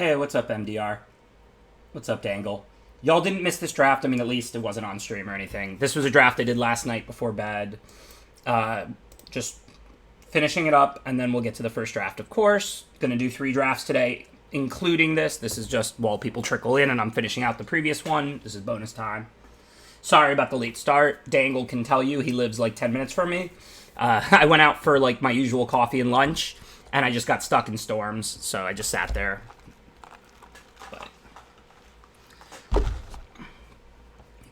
Hey, what's up, MDR? What's up, Dangle? Y'all didn't miss this draft. I mean, at least it wasn't on stream or anything. This was a draft I did last night before bed. Just finishing it up, and then we'll get to the first draft, of course. Gonna do 3 drafts today, including this. This is just while people trickle in, and I'm finishing out the previous one. This is bonus time. Sorry about the late start. Dangle can tell you he lives like 10 minutes from me. I went out for like my usual coffee and lunch, and I just got stuck in storms, so I just sat there.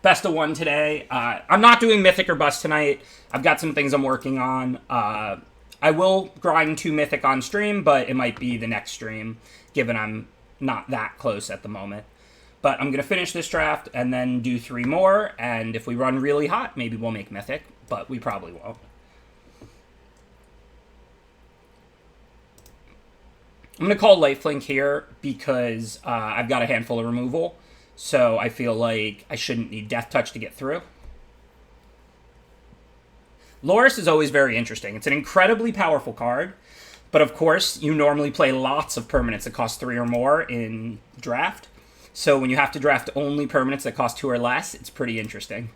Best of 1 today. I'm not doing Mythic or Bust tonight. I've got some things I'm working on. I will grind 2 Mythic on stream, but it might be the next stream, given I'm not that close at the moment. But I'm going to finish this draft and then do 3 more, and if we run really hot, maybe we'll make Mythic, but we probably won't. I'm going to call Lifelink here because I've got a handful of removal. So I feel like I shouldn't need Death Touch to get through. Loris is always very interesting. It's an incredibly powerful card. But of course, you normally play lots of permanents that cost 3 or more in draft. So when you have to draft only permanents that cost 2 or less, it's pretty interesting.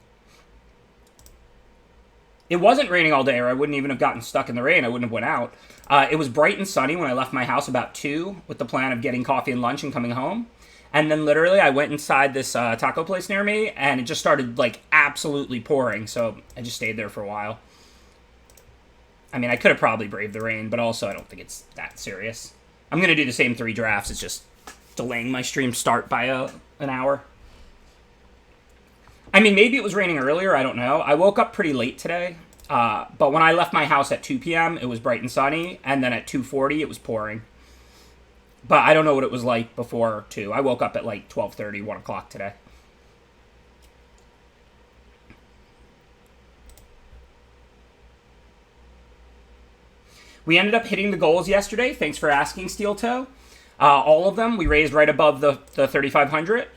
It wasn't raining all day, or I wouldn't even have gotten stuck in the rain. I wouldn't have went out. It was bright and sunny when I left my house about 2 with the plan of getting coffee and lunch and coming home. And then literally I went inside this taco place near me, and it just started, like, absolutely pouring. So I just stayed there for a while. I mean, I could have probably braved the rain, but also I don't think it's that serious. I'm going to do the same 3 drafts. It's just delaying my stream start by an hour. I mean, maybe it was raining earlier. I don't know. I woke up pretty late today. But when I left my house at 2 p.m., it was bright and sunny. And then at 2:40, it was pouring. But I don't know what it was like before 2. I woke up at like 12:30, 1 o'clock today. We ended up hitting the goals yesterday. Thanks for asking, Steel Toe. All of them. We raised right above the 3,500.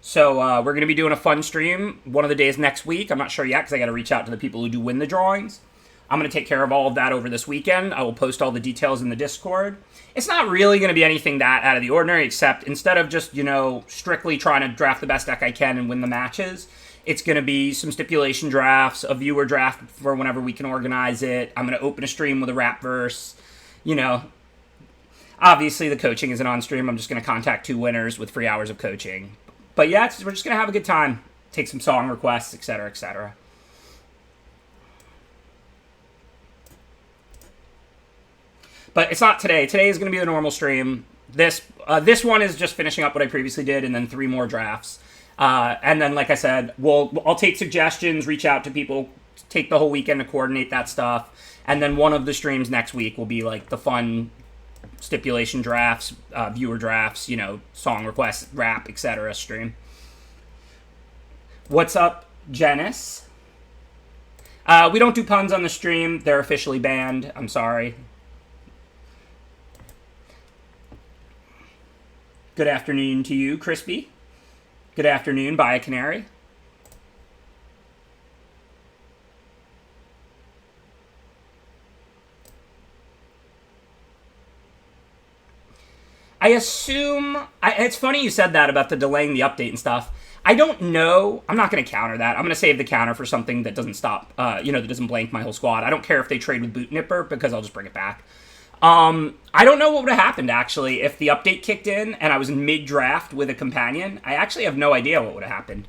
So we're going to be doing a fun stream one of the days next week. I'm not sure yet because I got to reach out to the people who do win the drawings. I'm going to take care of all of that over this weekend. I will post all the details in the Discord. It's not really going to be anything that out of the ordinary, except instead of just, you know, strictly trying to draft the best deck I can and win the matches, it's going to be some stipulation drafts, a viewer draft for whenever we can organize it. I'm going to open a stream with a rap verse. You know, obviously the coaching isn't on stream. I'm just going to contact 2 winners with free hours of coaching. But yeah, we're just going to have a good time. Take some song requests, etc., etc. But it's not today. Today is going to be the normal stream. This one is just finishing up what I previously did, and then 3 more drafts. And then, like I said, I'll take suggestions, reach out to people, take the whole weekend to coordinate that stuff. And then one of the streams next week will be like the fun stipulation drafts, viewer drafts, you know, song requests, rap, etc. stream. What's up, Janice? We don't do puns on the stream. They're officially banned. I'm sorry. Good afternoon to you, Crispy. Good afternoon, Buy a Canary. I assume... it's funny you said that about the delaying the update and stuff. I don't know. I'm not going to counter that. I'm going to save the counter for something that doesn't stop, you know, that doesn't blank my whole squad. I don't care if they trade with Boot Nipper because I'll just bring it back. I don't know what would have happened, actually, if the update kicked in and I was mid-draft with a companion. I actually have no idea what would have happened.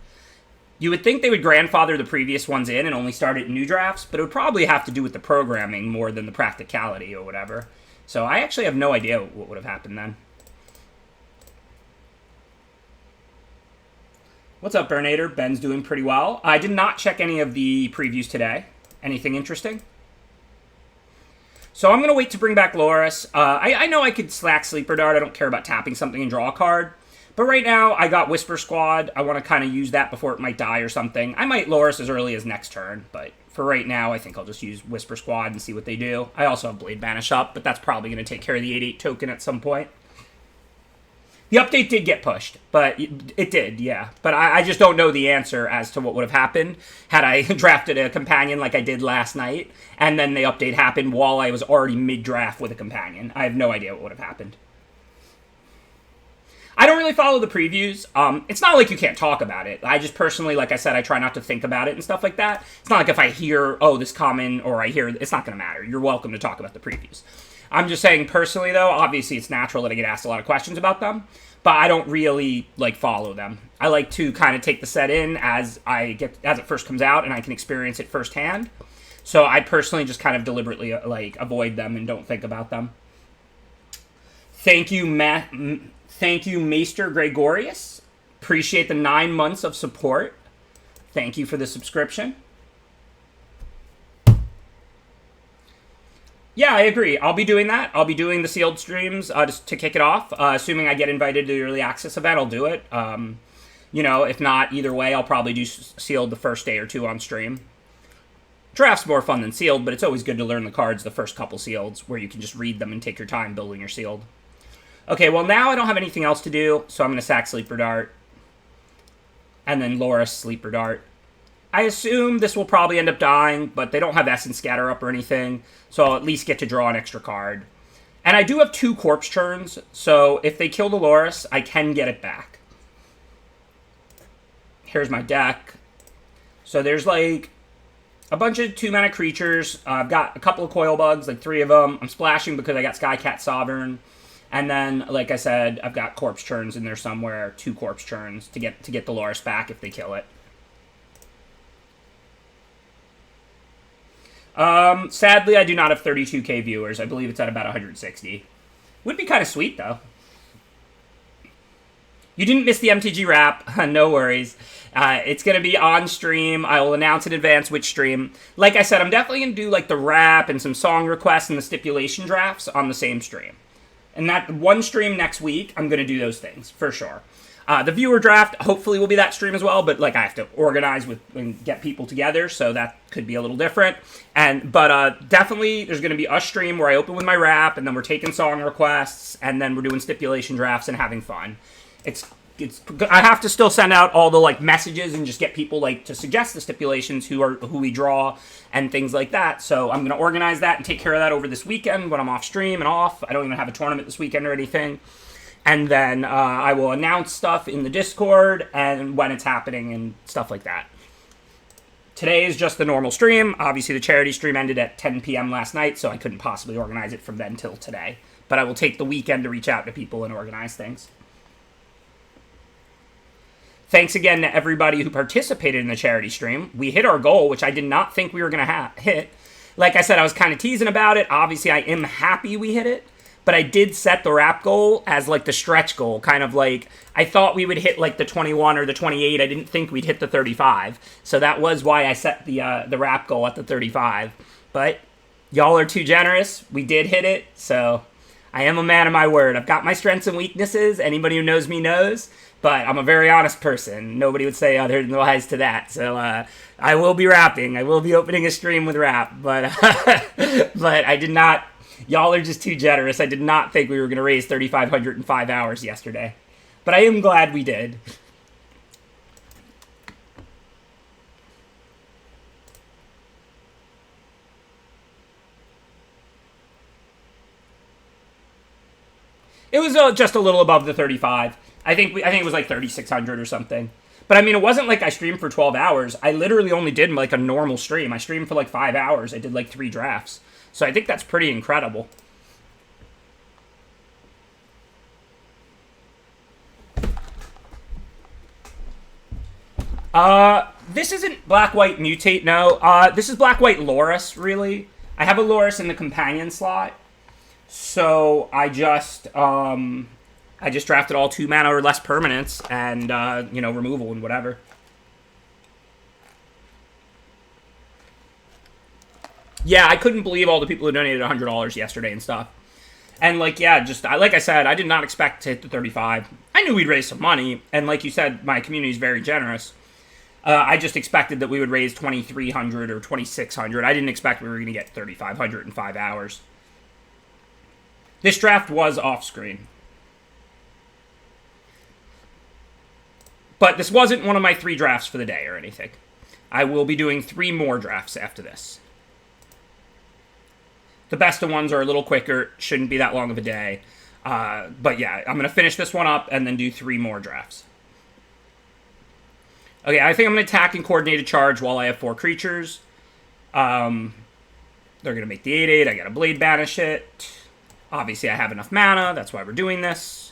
You would think they would grandfather the previous ones in and only start it in new drafts, but it would probably have to do with the programming more than the practicality or whatever. So I actually have no idea what would have happened then. What's up, Burnator? Ben's doing pretty well. I did not check any of the previews today. Anything interesting? So I'm going to wait to bring back Loris. I know I could slack Sleeper Dart. I don't care about tapping something and draw a card. But right now, I got Whisper Squad. I want to kind of use that before it might die or something. I might Loris as early as next turn. But for right now, I think I'll just use Whisper Squad and see what they do. I also have Blade Banish up, but that's probably going to take care of the 8/8 token at some point. The update did get pushed, but it did, yeah. But I just don't know the answer as to what would have happened had I drafted a companion like I did last night, and then the update happened while I was already mid-draft with a companion. I have no idea what would have happened. I don't really follow the previews. It's not like you can't talk about it. I just personally, like I said, I try not to think about it and stuff like that. It's not like if I hear, oh, this common, or I hear, it's not going to matter. You're welcome to talk about the previews. I'm just saying personally, though, obviously it's natural that I get asked a lot of questions about them, but I don't really, like, follow them. I like to kind of take the set in as it first comes out, and I can experience it firsthand. So I personally just kind of deliberately, like, avoid them and don't think about them. Thank you, Maester Gregorius. Appreciate the 9 months of support. Thank you for the subscription. Yeah, I agree. I'll be doing that. I'll be doing the sealed streams just to kick it off. Assuming I get invited to the early access event, I'll do it. If not, either way, I'll probably do sealed the first day or two on stream. Draft's more fun than sealed, but it's always good to learn the cards the first couple sealeds, where you can just read them and take your time building your sealed. Okay, well now I don't have anything else to do, so I'm going to sack Sleeper Dart. And then Loris Sleeper Dart. I assume this will probably end up dying, but they don't have Essence Scatter up or anything, so I'll at least get to draw an extra card. And I do have 2 corpse turns, so if they kill the Loris, I can get it back. Here's my deck. So there's like a bunch of 2-mana creatures. I've got a couple of Coil Bugs, like 3 of them. I'm splashing because I got Skycat Sovereign. And then, like I said, I've got corpse churns in there somewhere, 2 corpse churns to get the Loris back if they kill it. Sadly, I do not have 32k viewers. I believe it's at about 160. Would be kind of sweet, though. You didn't miss the MTG wrap. No worries. It's going to be on stream. I will announce in advance which stream. Like I said, I'm definitely going to do like the wrap and some song requests and the stipulation drafts on the same stream. And that one stream next week, I'm going to do those things, for sure. The viewer draft, hopefully, will be that stream as well, but like I have to organize and get people together, so that could be a little different. But definitely, there's going to be a stream where I open with my wrap, and then we're taking song requests, and then we're doing stipulation drafts and having fun. I have to still send out all the like messages and just get people like to suggest the stipulations who we draw and things like that. So I'm gonna organize that and take care of that over this weekend when I'm off stream and off. I don't even have a tournament this weekend or anything. And then I will announce stuff in the Discord and when it's happening and stuff like that. Today is just the normal stream. Obviously the charity stream ended at 10 p.m. last night, so I couldn't possibly organize it from then till today. But I will take the weekend to reach out to people and organize things. Thanks again to everybody who participated in the charity stream. We hit our goal, which I did not think we were going to hit. Like I said, I was kind of teasing about it. Obviously, I am happy we hit it. But I did set the wrap goal as like the stretch goal. Kind of like, I thought we would hit like the 21 or the 28. I didn't think we'd hit the 35. So that was why I set the wrap goal at the 35. But y'all are too generous. We did hit it. So I am a man of my word. I've got my strengths and weaknesses. Anybody who knows me knows. But I'm a very honest person. Nobody would say otherwise to that. So I will be rapping. I will be opening a stream with rap. But but I did not. Y'all are just too generous. I did not think we were going to raise 3,500 in 5 hours yesterday. But I am glad we did. It was just a little above the 35. I think it was like 3,600 or something. But I mean, it wasn't like I streamed for 12 hours. I literally only did like a normal stream. I streamed for like 5 hours. I did like 3 drafts. So I think that's pretty incredible. This isn't Black-White Mutate, no. This is Black-White Loris, really. I have a Loris in the companion slot. So I just drafted all 2 mana or less permanents and, removal and whatever. Yeah, I couldn't believe all the people who donated $100 yesterday and stuff. And, like I said, I did not expect to hit the 35. I knew we'd raise some money, and like you said, my community is very generous. I just expected that we would raise 2,300 or 2,600. I didn't expect we were going to get 3,500 in 5 hours. This draft was off-screen. But this wasn't one of my 3 drafts for the day or anything. I will be doing 3 more drafts after this. The best of ones are a little quicker, shouldn't be that long of a day. But yeah, I'm going to finish this one up and then do 3 more drafts. Okay, I think I'm going to attack and coordinated charge while I have 4 creatures. They're going to make the 8/8. I got to blade banish it. Obviously, I have enough mana. That's why we're doing this.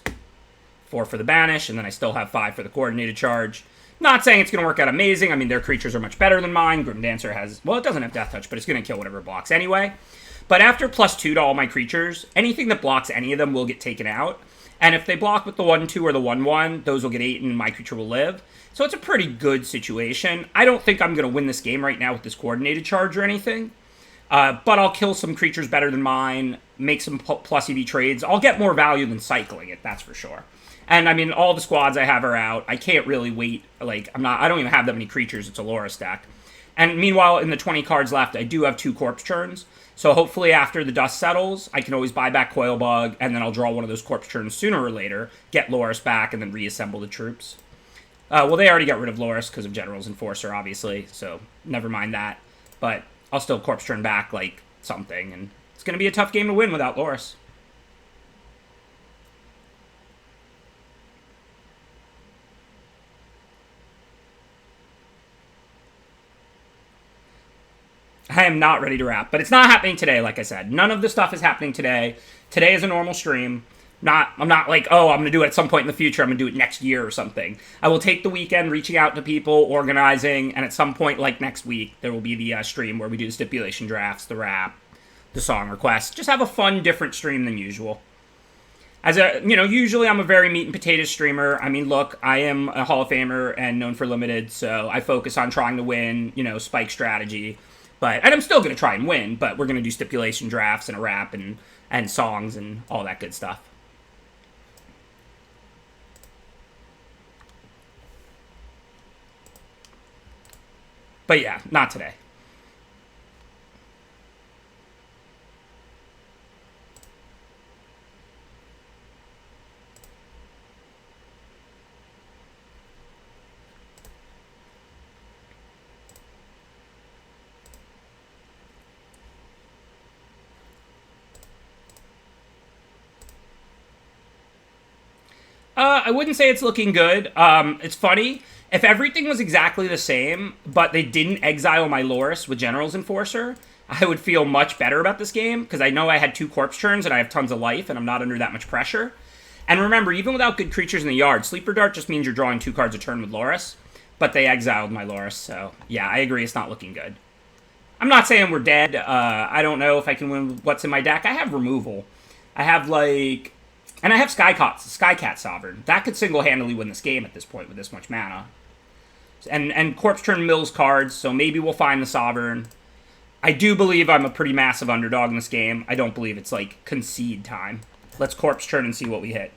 4 for the banish, and then I still have 5 for the coordinated charge. Not saying it's going to work out amazing. I mean, their creatures are much better than mine. Grim Dancer has... Well, it doesn't have Death Touch, but it's going to kill whatever it blocks anyway. But after +2 to all my creatures, anything that blocks any of them will get taken out. And if they block with the 1/2 or the 1/1, those will get 8 and my creature will live. So it's a pretty good situation. I don't think I'm going to win this game right now with this coordinated charge or anything. But I'll kill some creatures better than mine, make some plus EV trades. I'll get more value than cycling it, that's for sure. And I mean, all the squads I have are out. I can't really wait. Like, I don't even have that many creatures. It's a Laura stack. And meanwhile, in the 20 cards left, I do have 2 corpse churns. So hopefully after the dust settles, I can always buy back Coilbug, and then I'll draw one of those corpse churns sooner or later, get Loris back, and then reassemble the troops. Well, they already got rid of Loris because of General's Enforcer, obviously, so never mind that. But I'll still corpse churn back, like, something, and it's going to be a tough game to win without Loris. I am not ready to wrap, but it's not happening today, like I said. None of the stuff is happening today. Today is a normal stream. I'm not like, oh, I'm going to do it at some point in the future. I'm going to do it next year or something. I will take the weekend reaching out to people, organizing, and at some point, like next week, there will be the stream where we do the stipulation drafts, the wrap, the song requests. Just have a fun, different stream than usual. Usually I'm a very meat and potatoes streamer. I mean, look, I am a Hall of Famer and known for limited, so I focus on trying to win, spike strategy. And I'm still going to try and win, but we're going to do stipulation drafts and a rap and songs and all that good stuff. But yeah, not today. I wouldn't say it's looking good. It's funny. If everything was exactly the same, but they didn't exile my Loris with General's Enforcer, I would feel much better about this game, because I know I had 2 corpse churns and I have tons of life, and I'm not under that much pressure. And remember, even without good creatures in the yard, Sleeper Dart just means you're drawing 2 cards a turn with Loris, but they exiled my Loris, so yeah, I agree it's not looking good. I'm not saying we're dead. I don't know if I can win with what's in my deck. I have removal. I have, like... And I have Skycat Sovereign. That could single-handedly win this game at this point with this much mana. And Corpse Turn mills cards, so maybe we'll find the Sovereign. I do believe I'm a pretty massive underdog in this game. I don't believe it's, like, concede time. Let's Corpse Turn and see what we hit.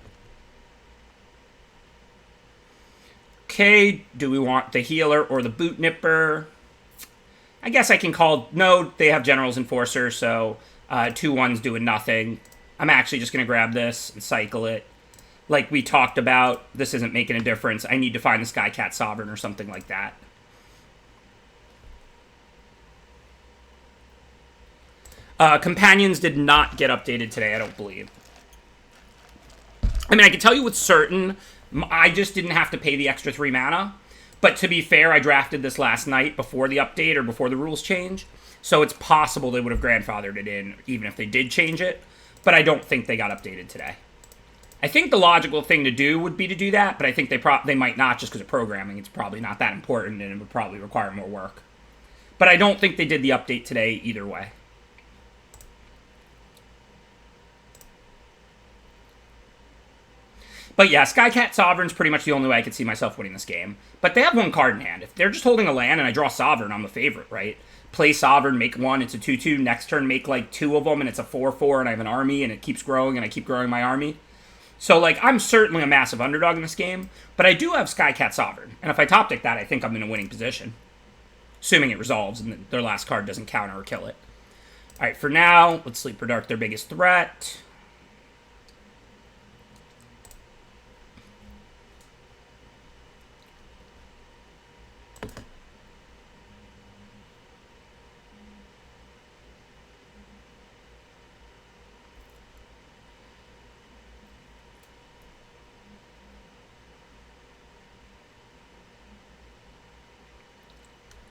Okay, do we want the Healer or the Boot Nipper? I guess I can call... No, they have General's Enforcer, so 2/1's doing nothing. I'm actually just going to grab this and cycle it. Like we talked about, this isn't making a difference. I need to find the Skycat Sovereign or something like that. Companions did not get updated today, I don't believe. I mean, I can tell you with certain, I just didn't have to pay the extra 3 mana. But to be fair, I drafted this last night before the update or before the rules change. So it's possible they would have grandfathered it in, even if they did change it. But I don't think they got updated today. I think the logical thing to do would be to do that, but I think they might not just because of programming. It's probably not that important, and it would probably require more work. But I don't think they did the update today either way. But yeah, Skycat Sovereign's pretty much the only way I could see myself winning this game. But they have 1 card in hand. If they're just holding a land and I draw Sovereign, I'm the favorite, right? Play Sovereign, make 1, it's a 2/2. Next turn, make like 2 of them, and it's a 4/4, and I have an army, and it keeps growing, and I keep growing my army. So, like, I'm certainly a massive underdog in this game, but I do have Skycat Sovereign. And if I top deck that, I think I'm in a winning position. Assuming it resolves and their last card doesn't counter or kill it. Alright, for now, let's Sleeper Dart their biggest threat.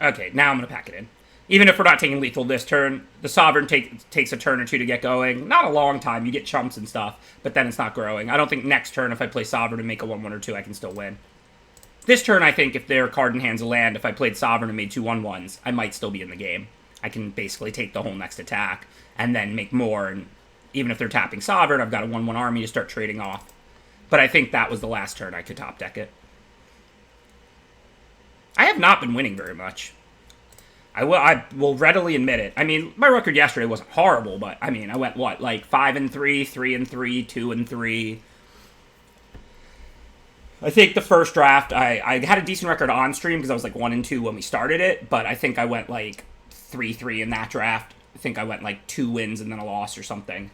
Okay, now I'm going to pack it in. Even if we're not taking lethal this turn, the Sovereign takes a turn or two to get going. Not a long time. You get chumps and stuff, but then it's not growing. I don't think next turn, if I play Sovereign and make a 1/1 or 2, I can still win. This turn, I think, if their card in hand's a land, if I played Sovereign and made 2 1/1s, I might still be in the game. I can basically take the whole next attack and then make more. And even if they're tapping Sovereign, I've got a 1/1 army to start trading off. But I think that was the last turn I could top deck it. I have not been winning very much. I will readily admit it. I mean, my record yesterday wasn't horrible, but I mean, I went what, like 5-3, 3-3, 2-3. I think the first draft, I had a decent record on stream because I was like 1-2 when we started it, but I think I went like 3-3 in that draft. I think I went like 2 wins and then a loss or something.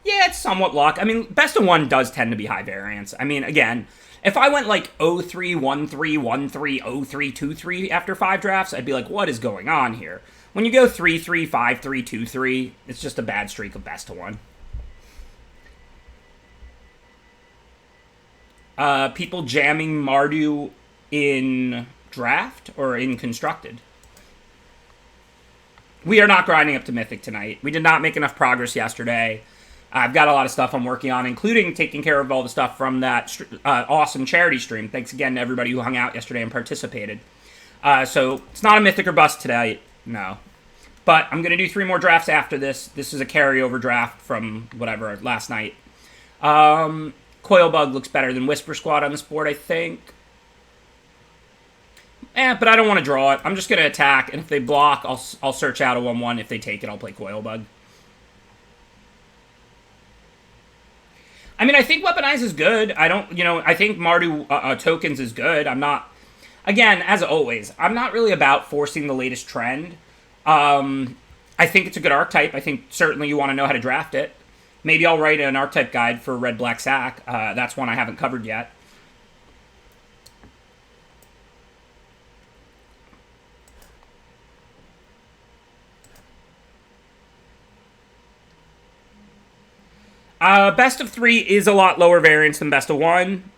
Yeah, it's somewhat luck. I mean, best of 1 does tend to be high variance. I mean, again, if I went like 0-3, 1-3, 1-3, 0-3, 2-3 after 5 drafts, I'd be like, what is going on here? When you go 3-3, 5-3, 2-3, it's just a bad streak of best of 1. People jamming Mardu in draft or in constructed? We are not grinding up to Mythic tonight. We did not make enough progress yesterday. I've got a lot of stuff I'm working on, including taking care of all the stuff from that awesome charity stream. Thanks again to everybody who hung out yesterday and participated. So it's not a Mythic or Bust today, no. But I'm going to do 3 more drafts after this. This is a carryover draft from whatever, last night. Coilbug looks better than Whisper Squad on this board, I think. But I don't want to draw it. I'm just going to attack, and if they block, I'll search out a 1/1. If they take it, I'll play Coilbug. I mean, I think Weaponize is good. I think Mardu Tokens is good. I'm not, again, as always, I'm not really about forcing the latest trend. I think it's a good archetype. I think certainly you want to know how to draft it. Maybe I'll write an archetype guide for Red Black Sack. That's one I haven't covered yet. Best of 3 is a lot lower variance than best of 1,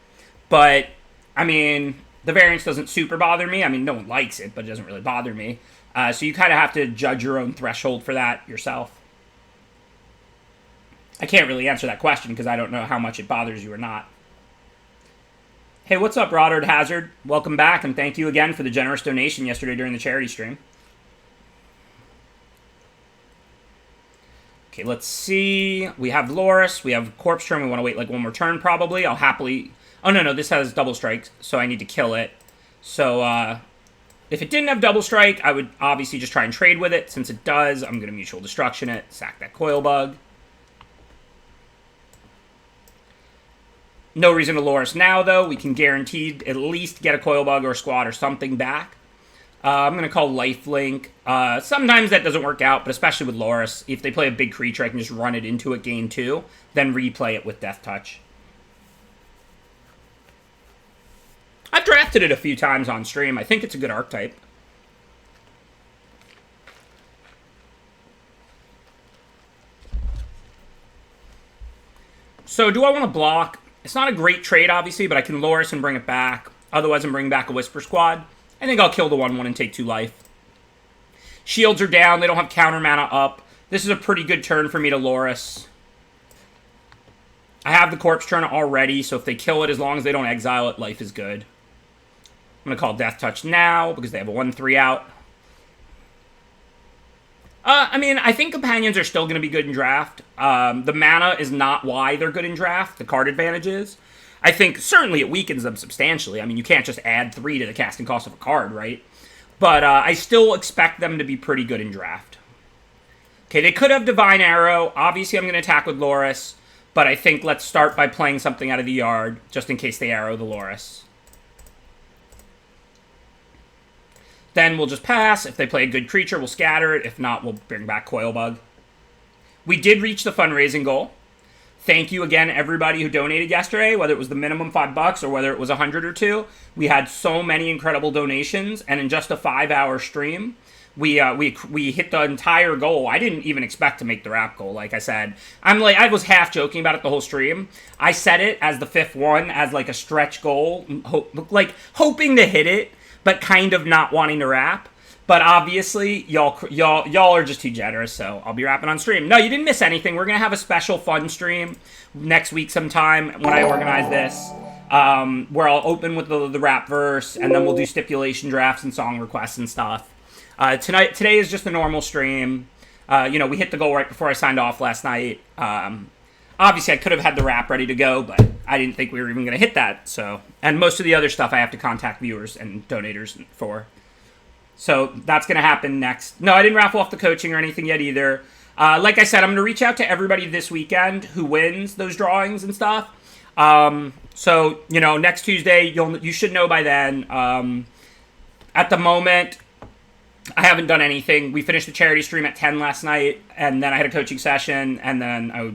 but, I mean, the variance doesn't super bother me. I mean, no one likes it, but it doesn't really bother me. So you kind of have to judge your own threshold for that yourself. I can't really answer that question because I don't know how much it bothers you or not. Hey, what's up, Rodard Hazard? Welcome back, and thank you again for the generous donation yesterday during the charity stream. Okay, let's see. We have Loris. We have Corpse Turn. We want to wait like 1 more turn, probably. I'll happily... Oh, no, this has double strikes, so I need to kill it. So, if it didn't have double strike, I would obviously just try and trade with it. Since it does, I'm going to Mutual Destruction it, sack that Coilbug. No reason to Loris now, though. We can guaranteed at least get a Coilbug or a Squad or something back. I'm going to call Lifelink. Sometimes that doesn't work out, but especially with Loris, if they play a big creature, I can just run it into it gain 2, then replay it with Death Touch. I've drafted it a few times on stream. I think it's a good archetype. So do I want to block? It's not a great trade, obviously, but I can Loris and bring it back. Otherwise, I'm bringing back a Whisper Squad. I think I'll kill the 1/1 and take 2 life. Shields are down. They don't have counter mana up. This is a pretty good turn for me to Loris. I have the Corpse Turn already, so if they kill it, as long as they don't exile it, life is good. I'm going to call Death Touch now, because they have a 1/3 out. I mean, I think Companions are still going to be good in draft. The mana is not why they're good in draft. The card advantage is. I think certainly it weakens them substantially. I mean, you can't just add 3 to the casting cost of a card, right? But I still expect them to be pretty good in draft. Okay, they could have Divine Arrow. Obviously, I'm going to attack with Loris. But I think let's start by playing something out of the yard, just in case they arrow the Loris. Then we'll just pass. If they play a good creature, we'll scatter it. If not, we'll bring back Coilbug. We did reach the fundraising goal. Thank you again, everybody who donated yesterday, whether it was the minimum $5 or whether it was 100 or 2. We had so many incredible donations, and in just a 5-hour stream, we hit the entire goal. I didn't even expect to make the wrap goal. Like I said, I was half joking about it the whole stream. I set it as the 5th one as like a stretch goal, hoping to hit it. but kind of not wanting to wrap. But obviously, y'all are just too generous, so I'll be rapping on stream. No, you didn't miss anything. We're gonna have a special fun stream next week sometime when I organize this, where I'll open with the rap verse, and then we'll do stipulation drafts and song requests and stuff. Today is just a normal stream. We hit the goal right before I signed off last night. Obviously, I could have had the rap ready to go, but I didn't think we were even gonna hit that. So, and most of the other stuff I have to contact viewers and donators for. So that's going to happen next. No, I didn't raffle off the coaching or anything yet either. Like I said, I'm going to reach out to everybody this weekend who wins those drawings and stuff. So, next Tuesday, you should know by then. At the moment, I haven't done anything. We finished the charity stream at 10 last night, and then I had a coaching session, and then I,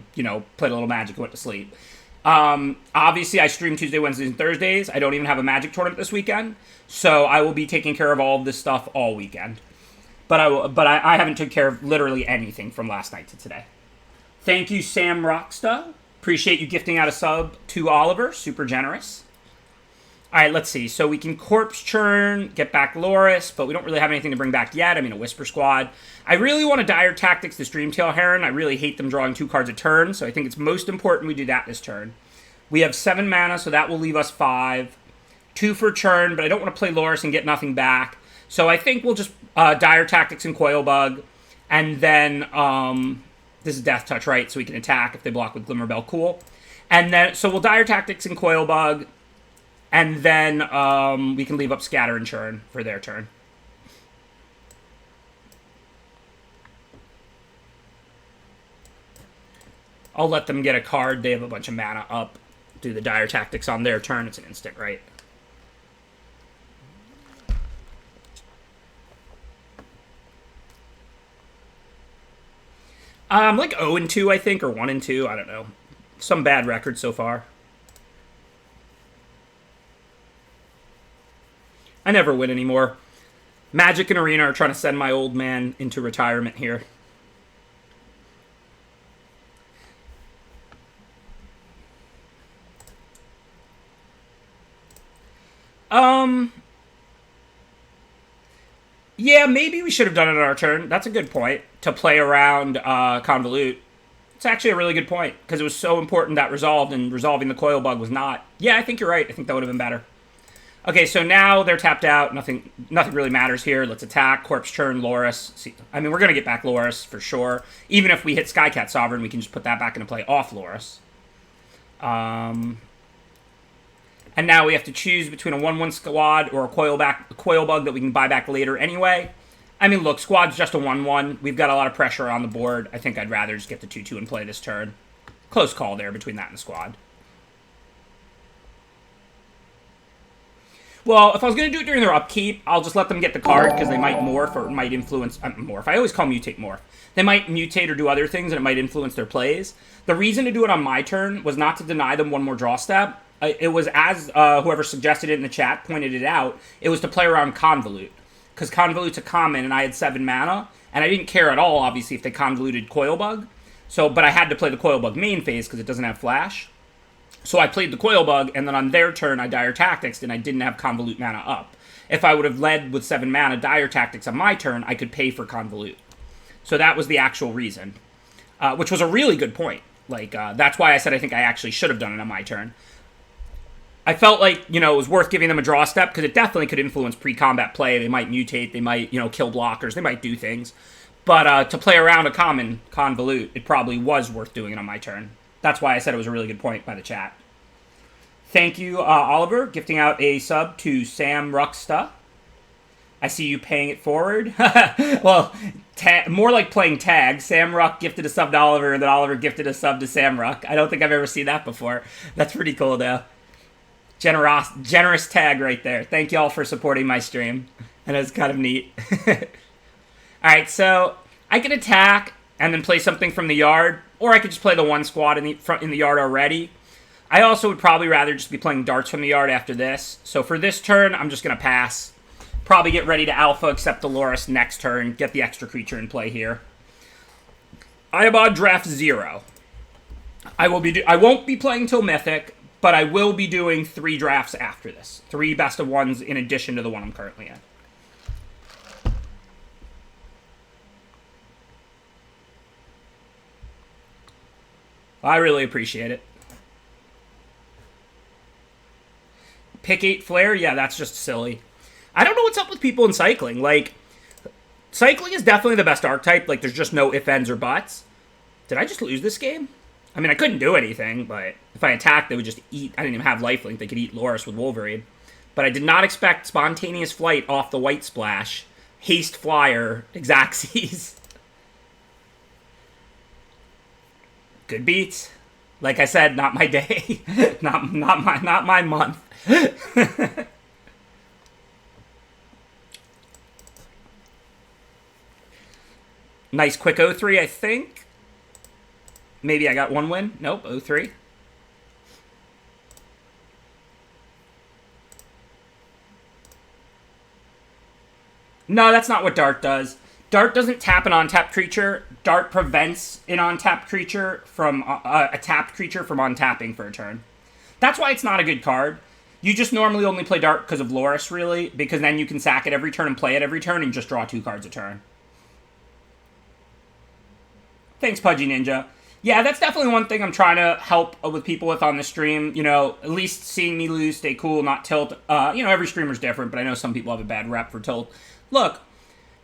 played a little Magic and went to sleep. Obviously, I stream Tuesday, Wednesdays, and Thursdays. I don't even have a Magic tournament this weekend, so I will be taking care of all of this stuff all weekend. But I haven't taken care of literally anything from last night to today. Thank you, Sam Rocksta. Appreciate you gifting out a sub to Oliver. Super generous. All right, let's see. So we can corpse churn, get back Loris, but we don't really have anything to bring back yet. I mean, a Whisper Squad. I really want to Dire Tactics this Dreamtail Heron. I really hate them drawing 2 cards a turn, so I think it's most important we do that this turn. We have 7 mana, so that will leave us 5. 2 for churn, but I don't want to play Loris and get nothing back. So I think we'll just Dire Tactics and Coil Bug, and then this is Death Touch, right? So we can attack if they block with Glimmerbell. Cool. And then, so we'll Dire Tactics and Coil Bug, and then we can leave up Scatter and Churn for their turn. I'll let them get a card. They have a bunch of mana up. Do the Dire Tactics on their turn. It's an instant, right? Like 0-2, I think, or 1-2. I don't know. Some bad records so far. I never win anymore. Magic and Arena are trying to send my old man into retirement here. Yeah, maybe we should have done it on our turn. That's a good point, to play around Convolute. It's actually a really good point, because it was so important that resolved, and resolving the Coil Bug was not. Yeah, I think you're right. I think that would have been better. Okay, so now they're tapped out. Nothing really matters here. Let's attack. Corpse Churn, Loris. See, I mean, we're going to get back Loris for sure. Even if we hit Skycat Sovereign, we can just put that back into play off Loris. And now we have to choose between a 1-1 squad or a Coil Bug that we can buy back later anyway. I mean, look, squad's just a 1-1. We've got a lot of pressure on the board. I think I'd rather just get the 2-2 and play this turn. Close call there between that and the squad. Well, if I was going to do it during their upkeep, I'll just let them get the card, because they might morph, or it might influence... morph. I always call mutate morph. They might mutate or do other things, and it might influence their plays. The reason to do it on my turn was not to deny them one more draw step. It was, as whoever suggested it in the chat pointed it out, it was to play around Convolute. Because Convolute's a common, and I had 7 mana, and I didn't care at all, obviously, if they convoluted Coil Bug. So, but I had to play the Coil Bug main phase, because it doesn't have Flash. So I played the Coil Bug, and then on their turn, I Dire Tactics, and I didn't have Convolute mana up. If I would have led with 7 mana Dire Tactics on my turn, I could pay for Convolute. So that was the actual reason. Which was a really good point. Like, that's why I said I think I actually should have done it on my turn. I felt like, it was worth giving them a draw step, because it definitely could influence pre-combat play. They might mutate, they might, kill blockers, they might do things. But to play around a common Convolute, it probably was worth doing it on my turn. That's why I said it was a really good point by the chat. Thank you, Oliver, gifting out a sub to Sam Rucksta. I see you paying it forward. Well, more like playing tag. Sam Ruck gifted a sub to Oliver, and then Oliver gifted a sub to Sam Ruck. I don't think I've ever seen that before. That's pretty cool, though. Generous tag right there. Thank you all for supporting my stream. And it's kind of neat. Alright, so I can attack and then play something from the yard, or I could just play the 1 squad in the yard already. I also would probably rather just be playing darts from the yard after this. So for this turn, I'm just going to pass. Probably get ready to alpha, accept the Loris next turn, get the extra creature in play here. Iabod draft 0. I won't be playing till Mythic, but I will be doing 3 drafts after this. 3 best of ones in addition to the one I'm currently in. I really appreciate it. Pick 8 Flare? Yeah, that's just silly. I don't know what's up with people in cycling. Like, cycling is definitely the best archetype. Like, there's just no ifs, ands, or buts. Did I just lose this game? I mean, I couldn't do anything, but if I attacked, they would just eat. I didn't even have lifelink. They could eat Loris with Wolverine. But I did not expect spontaneous flight off the white splash. Haste Flyer, Exaxes. Good beats. Like I said, not my day. not my month. Nice quick 0-3, I think. Maybe I got 1 win. Nope, 0-3. No, that's not what Dart does. Dart doesn't tap an on-tapped creature. Dart prevents an on-tapped creature from a tapped creature from on-tapping for a turn. That's why it's not a good card. You just normally only play Dart because of Loris, really, because then you can sack it every turn and play it every turn and just draw 2 cards a turn. Thanks, Pudgy Ninja. Yeah, that's definitely one thing I'm trying to help with people with on the stream. You know, at least seeing me lose, stay cool, not tilt. You know, every streamer's different, but I know some people have a bad rep for tilt. Look,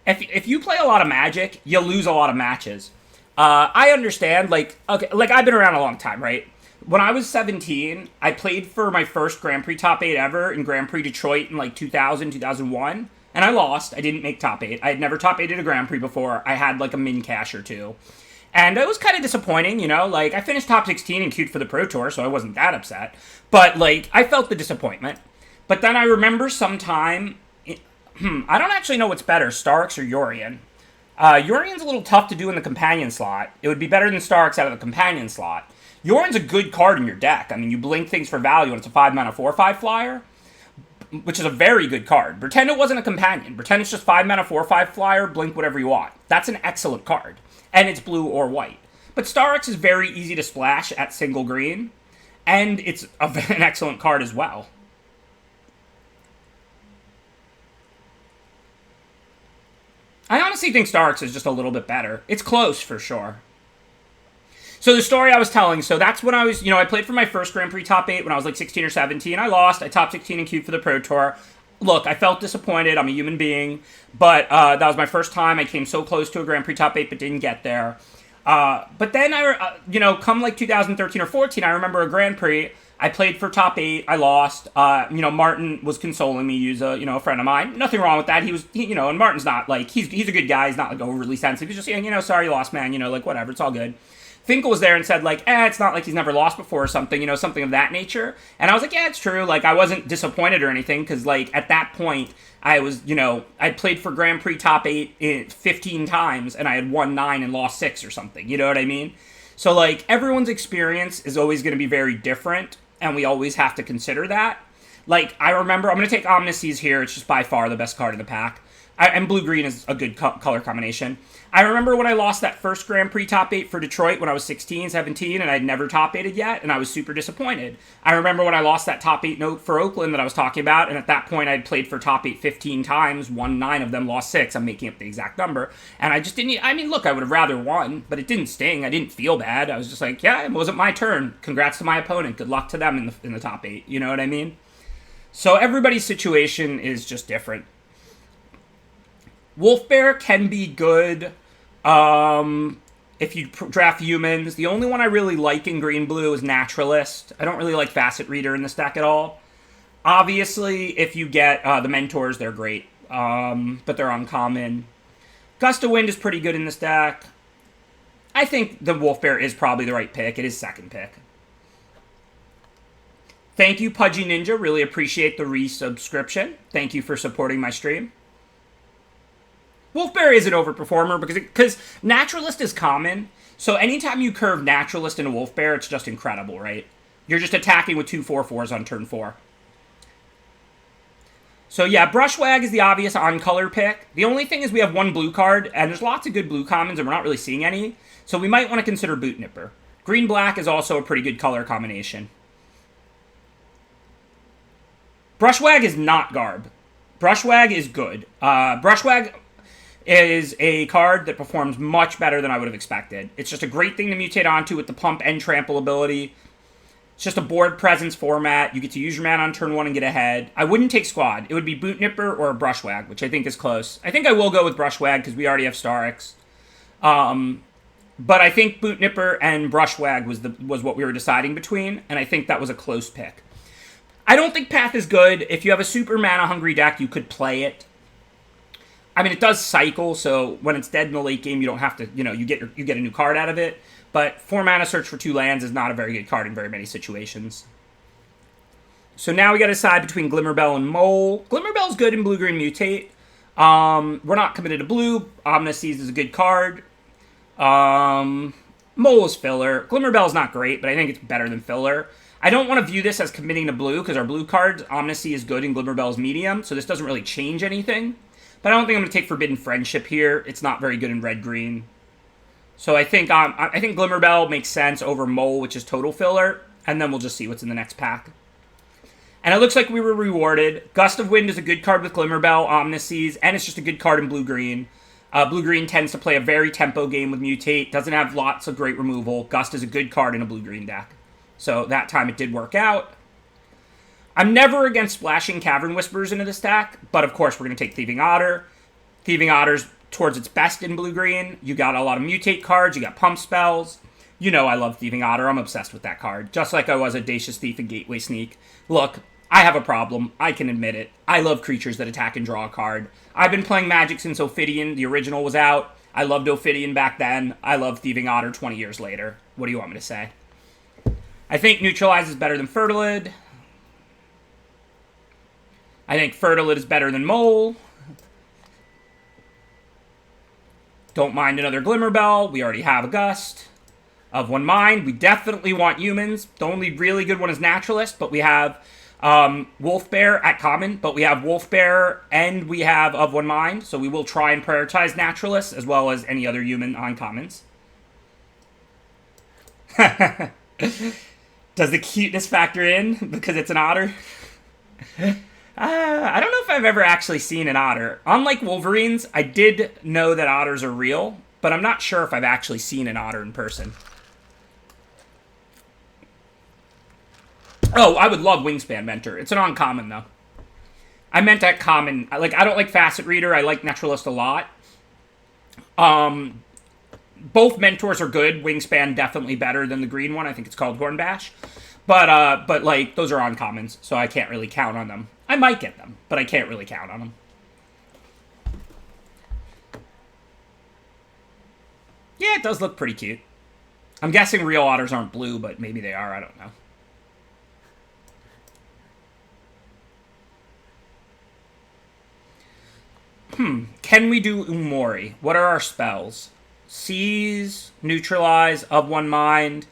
if you play a lot of Magic, you lose a lot of matches. I understand, like, okay, like, I've been around a long time, right? When I was 17, I played for my first Grand Prix top 8 ever in Grand Prix Detroit in, like, 2000, 2001, and I lost. I didn't make top 8. I had never top 8'd a Grand Prix before. I had, like, a min cash or 2. And it was kind of disappointing, you know? Like, I finished top 16 and queued for the Pro Tour, so I wasn't that upset. But, like, I felt the disappointment. But then I remember sometime... I don't actually know what's better, Starks or Yorion. Yorion's a little tough to do in the companion slot. It would be better than Starks out of the companion slot. Yorion's a good card in your deck. I mean, you blink things for value, and it's a 5-mana 4/5 flyer, which is a very good card. Pretend it wasn't a companion. Pretend it's just 5-mana 4/5 flyer, blink whatever you want. That's an excellent card. And it's blue or white. But Starks is very easy to splash at single green, and it's an excellent card as well. I honestly think Starks is just a little bit better. It's close, for sure. So the story I was telling, so that's when I was, you know, I played for my first Grand Prix top 8 when I was like 16 or 17. I lost. I top 16 and queued for the Pro Tour. Look, I felt disappointed. I'm a human being. But that was my first time. I came so close to a Grand Prix top 8 but didn't get there. But then, you know, come like 2013 or 14, I remember a Grand Prix. I played for top 8. I lost. You know, Martin was consoling me. He's a, you know, a friend of mine. Nothing wrong with that. You know, and Martin's not like, he's a good guy. He's not like overly sensitive. He's just saying, you know, sorry you lost, man. You know, like whatever. It's all good. Finkel was there and said, like, it's not like he's never lost before or something, you know, something of that nature. And I was like, yeah, it's true. Like, I wasn't disappointed or anything because, like, at that point, I was, you know, I played for Grand Prix top 8 15 times and I had won 9 and lost 6 or something. You know what I mean? So, like, everyone's experience is always going to be very different and we always have to consider that. Like, I remember, I'm going to take Omnises here. It's just by far the best card in the pack. And blue-green is a good color combination. I remember when I lost that first Grand Prix top 8 for Detroit when I was 16, 17, and I'd never top 8'd yet, and I was super disappointed. I remember when I lost that top 8 note for Oakland that I was talking about, and at that point I'd played for top 8 15 times, won 9 of them, lost 6. I'm making up the exact number. And I just didn't... I mean, look, I would have rather won, but it didn't sting. I didn't feel bad. I was just like, yeah, it wasn't my turn. Congrats to my opponent. Good luck to them in the top 8. You know what I mean? So everybody's situation is just different. Wolf Bear can be good if you draft humans. The only one I really like in green-blue is Naturalist. I don't really like Facet Reader in this deck at all. Obviously, if you get the Mentors, they're great, but they're uncommon. Gust of Wind is pretty good in this deck. I think the Wolf Bear is probably the right pick. It is second pick. Thank you, Pudgy Ninja. Really appreciate the resubscription. Thank you for supporting my stream. Wolfbear is an overperformer because Naturalist is common. So anytime you curve Naturalist into Wolfbear, it's just incredible, right? You're just attacking with 2 4/4s on turn 4. So yeah, Brushwag is the obvious on-color pick. The only thing is we have 1 blue card, and there's lots of good blue commons, and we're not really seeing any. So we might want to consider Boot Nipper. Green-black is also a pretty good color combination. Brushwag is not Garb. Brushwag is good. Brushwag is a card that performs much better than I would have expected. It's just a great thing to mutate onto with the pump and trample ability. It's just a board presence format. You get to use your mana on turn 1 and get ahead. I wouldn't take Squad. It would be Boot Nipper or Brushwag, which I think is close. I think I will go with Brushwag because we already have Starix. But I think Boot Nipper and Brushwag was what we were deciding between, and I think that was a close pick. I don't think Path is good. If you have a super mana-hungry deck, you could play it. I mean, it does cycle, so when it's dead in the late game, you don't have to, you get a new card out of it. But 4 mana search for 2 lands is not a very good card in very many situations. So now we got to decide between Glimmerbell and Mole. Glimmerbell's good in blue-green mutate. We're not committed to blue. Omniseas is a good card. Mole is filler. Glimmerbell's not great, but I think it's better than filler. I don't want to view this as committing to blue, because our blue cards, Omniseas is good and Glimmerbell is medium, so this doesn't really change anything. But I don't think I'm going to take Forbidden Friendship here. It's not very good in red-green. So I think Glimmerbell makes sense over Mole, which is total filler. And then we'll just see what's in the next pack. And it looks like we were rewarded. Gust of Wind is a good card with Glimmerbell, Omniseas, and it's just a good card in blue-green. Blue-green tends to play a very tempo game with Mutate. Doesn't have lots of great removal. Gust is a good card in a blue-green deck. So that time it did work out. I'm never against splashing Cavern Whisperers into this deck, but of course we're going to take Thieving Otter. Thieving Otter's towards its best in blue-green. You got a lot of mutate cards, you got pump spells. You know I love Thieving Otter, I'm obsessed with that card. Just like I was Audacious Thief and Gateway Sneak. Look, I have a problem, I can admit it. I love creatures that attack and draw a card. I've been playing Magic since Ophidian, the original was out. I loved Ophidian back then. I love Thieving Otter 20 years later. What do you want me to say? I think Neutralize is better than Fertilid. I think Fertilid is better than Mole. Don't mind another Glimmerbell. We already have a Gust of One Mind. We definitely want humans. The only really good one is Naturalist, but we have Wolf Bear at common, but we have Wolf Bear and we have Of One Mind, so we will try and prioritize Naturalist as well as any other human uncommons. Does the cuteness factor in because it's an otter? I don't know if I've ever actually seen an otter. Unlike Wolverines, I did know that otters are real, but I'm not sure if I've actually seen an otter in person. Oh, I would love Wingspan Mentor. It's an uncommon, though. I meant that common. I don't like Facet Reader. I like Naturalist a lot. Both Mentors are good. Wingspan definitely better than the green one. I think it's called Hornbash. But those are uncommons, so I can't really count on them. I might get them, but I can't really count on them. Yeah, it does look pretty cute. I'm guessing real otters aren't blue, but maybe they are. I don't know. Can we do Umori? What are our spells? Seize, Neutralize, Of One Mind,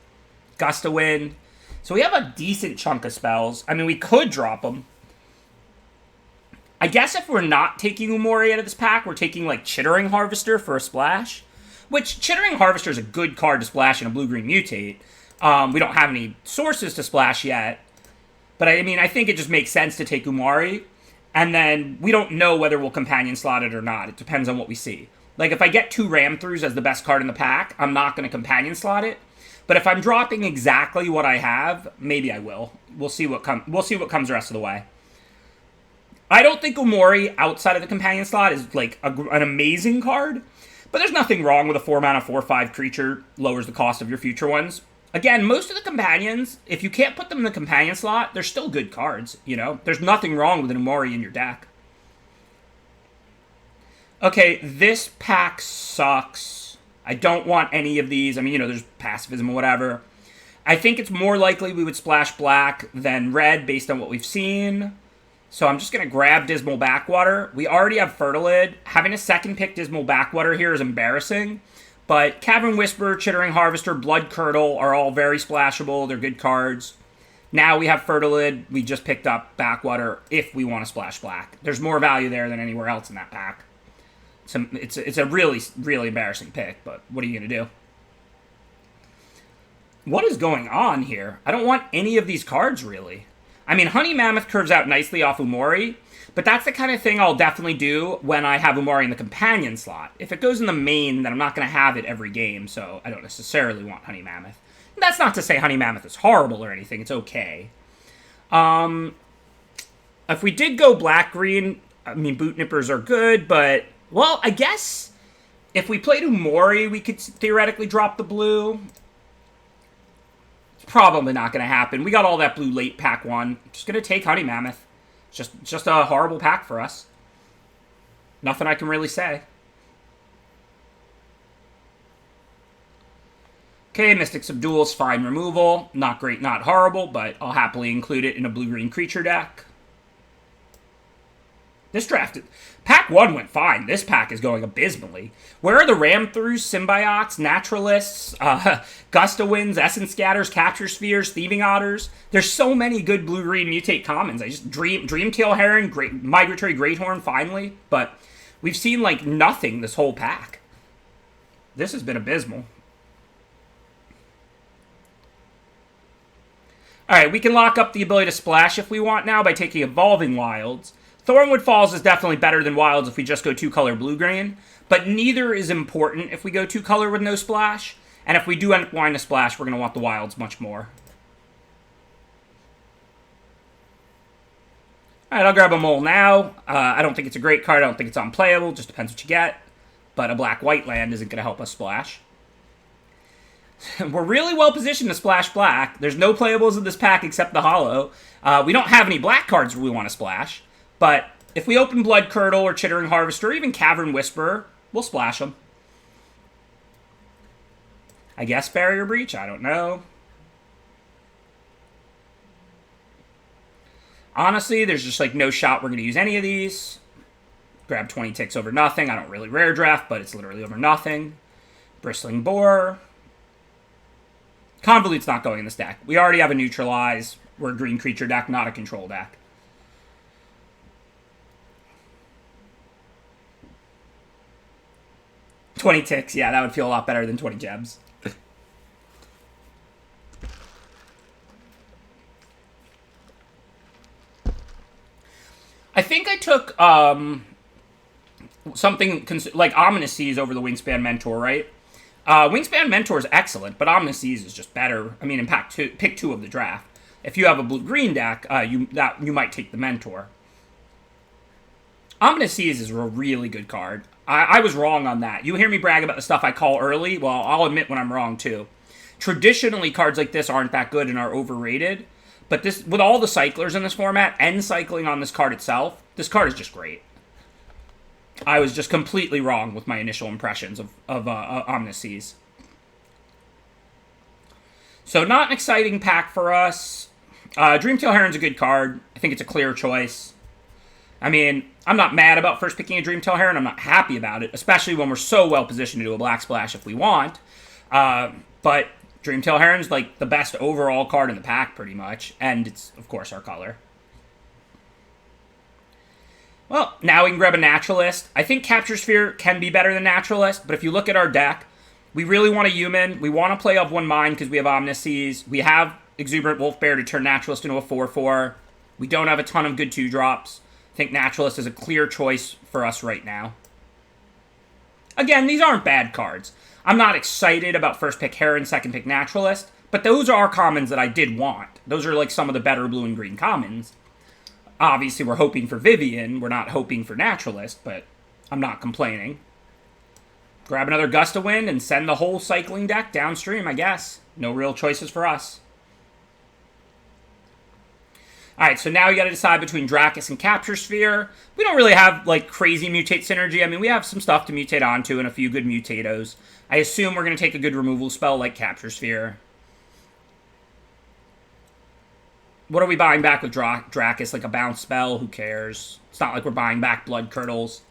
Gust of Wind. So we have a decent chunk of spells. I mean, we could drop them. I guess if we're not taking Umori out of this pack, we're taking, Chittering Harvester for a splash. Which, Chittering Harvester is a good card to splash in a blue-green mutate. We don't have any sources to splash yet. But, I mean, I think it just makes sense to take Umori. And then we don't know whether we'll companion slot it or not. It depends on what we see. If I get 2 Ram-Throughs as the best card in the pack, I'm not going to companion slot it. But if I'm dropping exactly what I have, maybe I will. We'll see what comes the rest of the way. I don't think Umori outside of the companion slot is an amazing card, but there's nothing wrong with a 4-mana 4/5 creature lowers the cost of your future ones. Again, most of the companions, if you can't put them in the companion slot, they're still good cards, There's nothing wrong with an Umori in your deck. Okay, this pack sucks. I don't want any of these. I mean, there's pacifism or whatever. I think it's more likely we would splash black than red based on what we've seen. So I'm just going to grab Dismal Backwater. We already have Fertilid. Having a second pick Dismal Backwater here is embarrassing. But Cavern Whisperer, Chittering Harvester, Blood Curdle are all very splashable. They're good cards. Now we have Fertilid. We just picked up Backwater if we want to splash black. There's more value there than anywhere else in that pack. It's a really, really embarrassing pick, but what are you going to do? What is going on here? I don't want any of these cards, really. I mean, Honey Mammoth curves out nicely off Umori, but that's the kind of thing I'll definitely do when I have Umori in the companion slot. If it goes in the main, then I'm not going to have it every game, so I don't necessarily want Honey Mammoth. That's not to say Honey Mammoth is horrible or anything. It's okay. If we did go black-green, I mean, Boot Nippers are good, but, well, I guess if we played Umori, we could theoretically drop the blue. It's probably not going to happen. We got all that blue late pack one. Just going to take Honey Mammoth. Just a horrible pack for us. Nothing I can really say. Okay, Mystic Subdual's fine removal. Not great, not horrible, but I'll happily include it in a blue-green creature deck. This draft, pack 1 went fine. This pack is going abysmally. Where are the Ram-Throughs, Symbiotes, Naturalists, Gust-O-Winds, Essence Scatters, Capture Spheres, Thieving Otters? There's so many good blue-green mutate commons. I just Dreamtail Heron, Migratory Greathorn, finally. But we've seen, like, nothing this whole pack. This has been abysmal. Alright, we can lock up the ability to splash if we want now by taking Evolving Wilds. Thornwood Falls is definitely better than Wilds if we just go 2-color blue-green, but neither is important if we go 2-color with no splash, and if we do end up wanting to splash, we're going to want the Wilds much more. Alright, I'll grab a Mole now. I don't think it's a great card, I don't think it's unplayable, just depends what you get, but a black-white land isn't going to help us splash. We're really well positioned to splash black. There's no playables in this pack except the Hollow. We don't have any black cards we want to splash. But if we open Blood Curdle or Chittering Harvester or even Cavern Whisperer, we'll splash them. I guess Barrier Breach? I don't know. Honestly, there's just like no shot we're going to use any of these. Grab 20 ticks over nothing. I don't really rare draft, but it's literally over nothing. Bristling Boar. Convolute's not going in this deck. We already have a Neutralize. We're a green creature deck, not a control deck. $20 ticks, yeah, that would feel a lot better than 20 gems. I think I took something like Ominous Seas over the Wingspan Mentor, right? Wingspan Mentor is excellent, but Ominous Seas is just better. I mean, in pick 2 of the draft. If you have a blue-green deck, you might take the Mentor. Ominous Seas is a really good card. I was wrong on that. You hear me brag about the stuff I call early? Well, I'll admit when I'm wrong, too. Traditionally, cards like this aren't that good and are overrated. But this, with all the cyclers in this format, and cycling on this card itself, this card is just great. I was just completely wrong with my initial impressions of Ominous Seas. So, not an exciting pack for us. Dreamtail Heron's a good card. I think it's a clear choice. I mean, I'm not mad about first picking a Dreamtail Heron. I'm not happy about it, especially when we're so well positioned to do a black splash if we want. But Dreamtail Heron's like the best overall card in the pack, pretty much. And it's, of course, our color. Well, now we can grab a Naturalist. I think Capture Sphere can be better than Naturalist, but if you look at our deck, we really want a human. We want to play of one mind because we have Ominous Seas. We have Exuberant Wolf Bear to turn Naturalist into a 4/4. We don't have a ton of good 2-drops. I think Naturalist is a clear choice for us right now. Again, these aren't bad cards. I'm not excited about first pick Heron, second pick Naturalist, but those are commons that I did want. Those are like some of the better blue and green commons. Obviously, we're hoping for Vivian. We're not hoping for Naturalist, but I'm not complaining. Grab another Gust of Wind and send the whole cycling deck downstream, I guess. No real choices for us. Alright, so now you got to decide between Dracus and Capture Sphere. We don't really have, like, crazy mutate synergy. I mean, we have some stuff to mutate onto and a few good mutatos. I assume we're going to take a good removal spell like Capture Sphere. What are we buying back with Dracus? Like a bounce spell? Who cares? It's not like we're buying back Blood Curdles.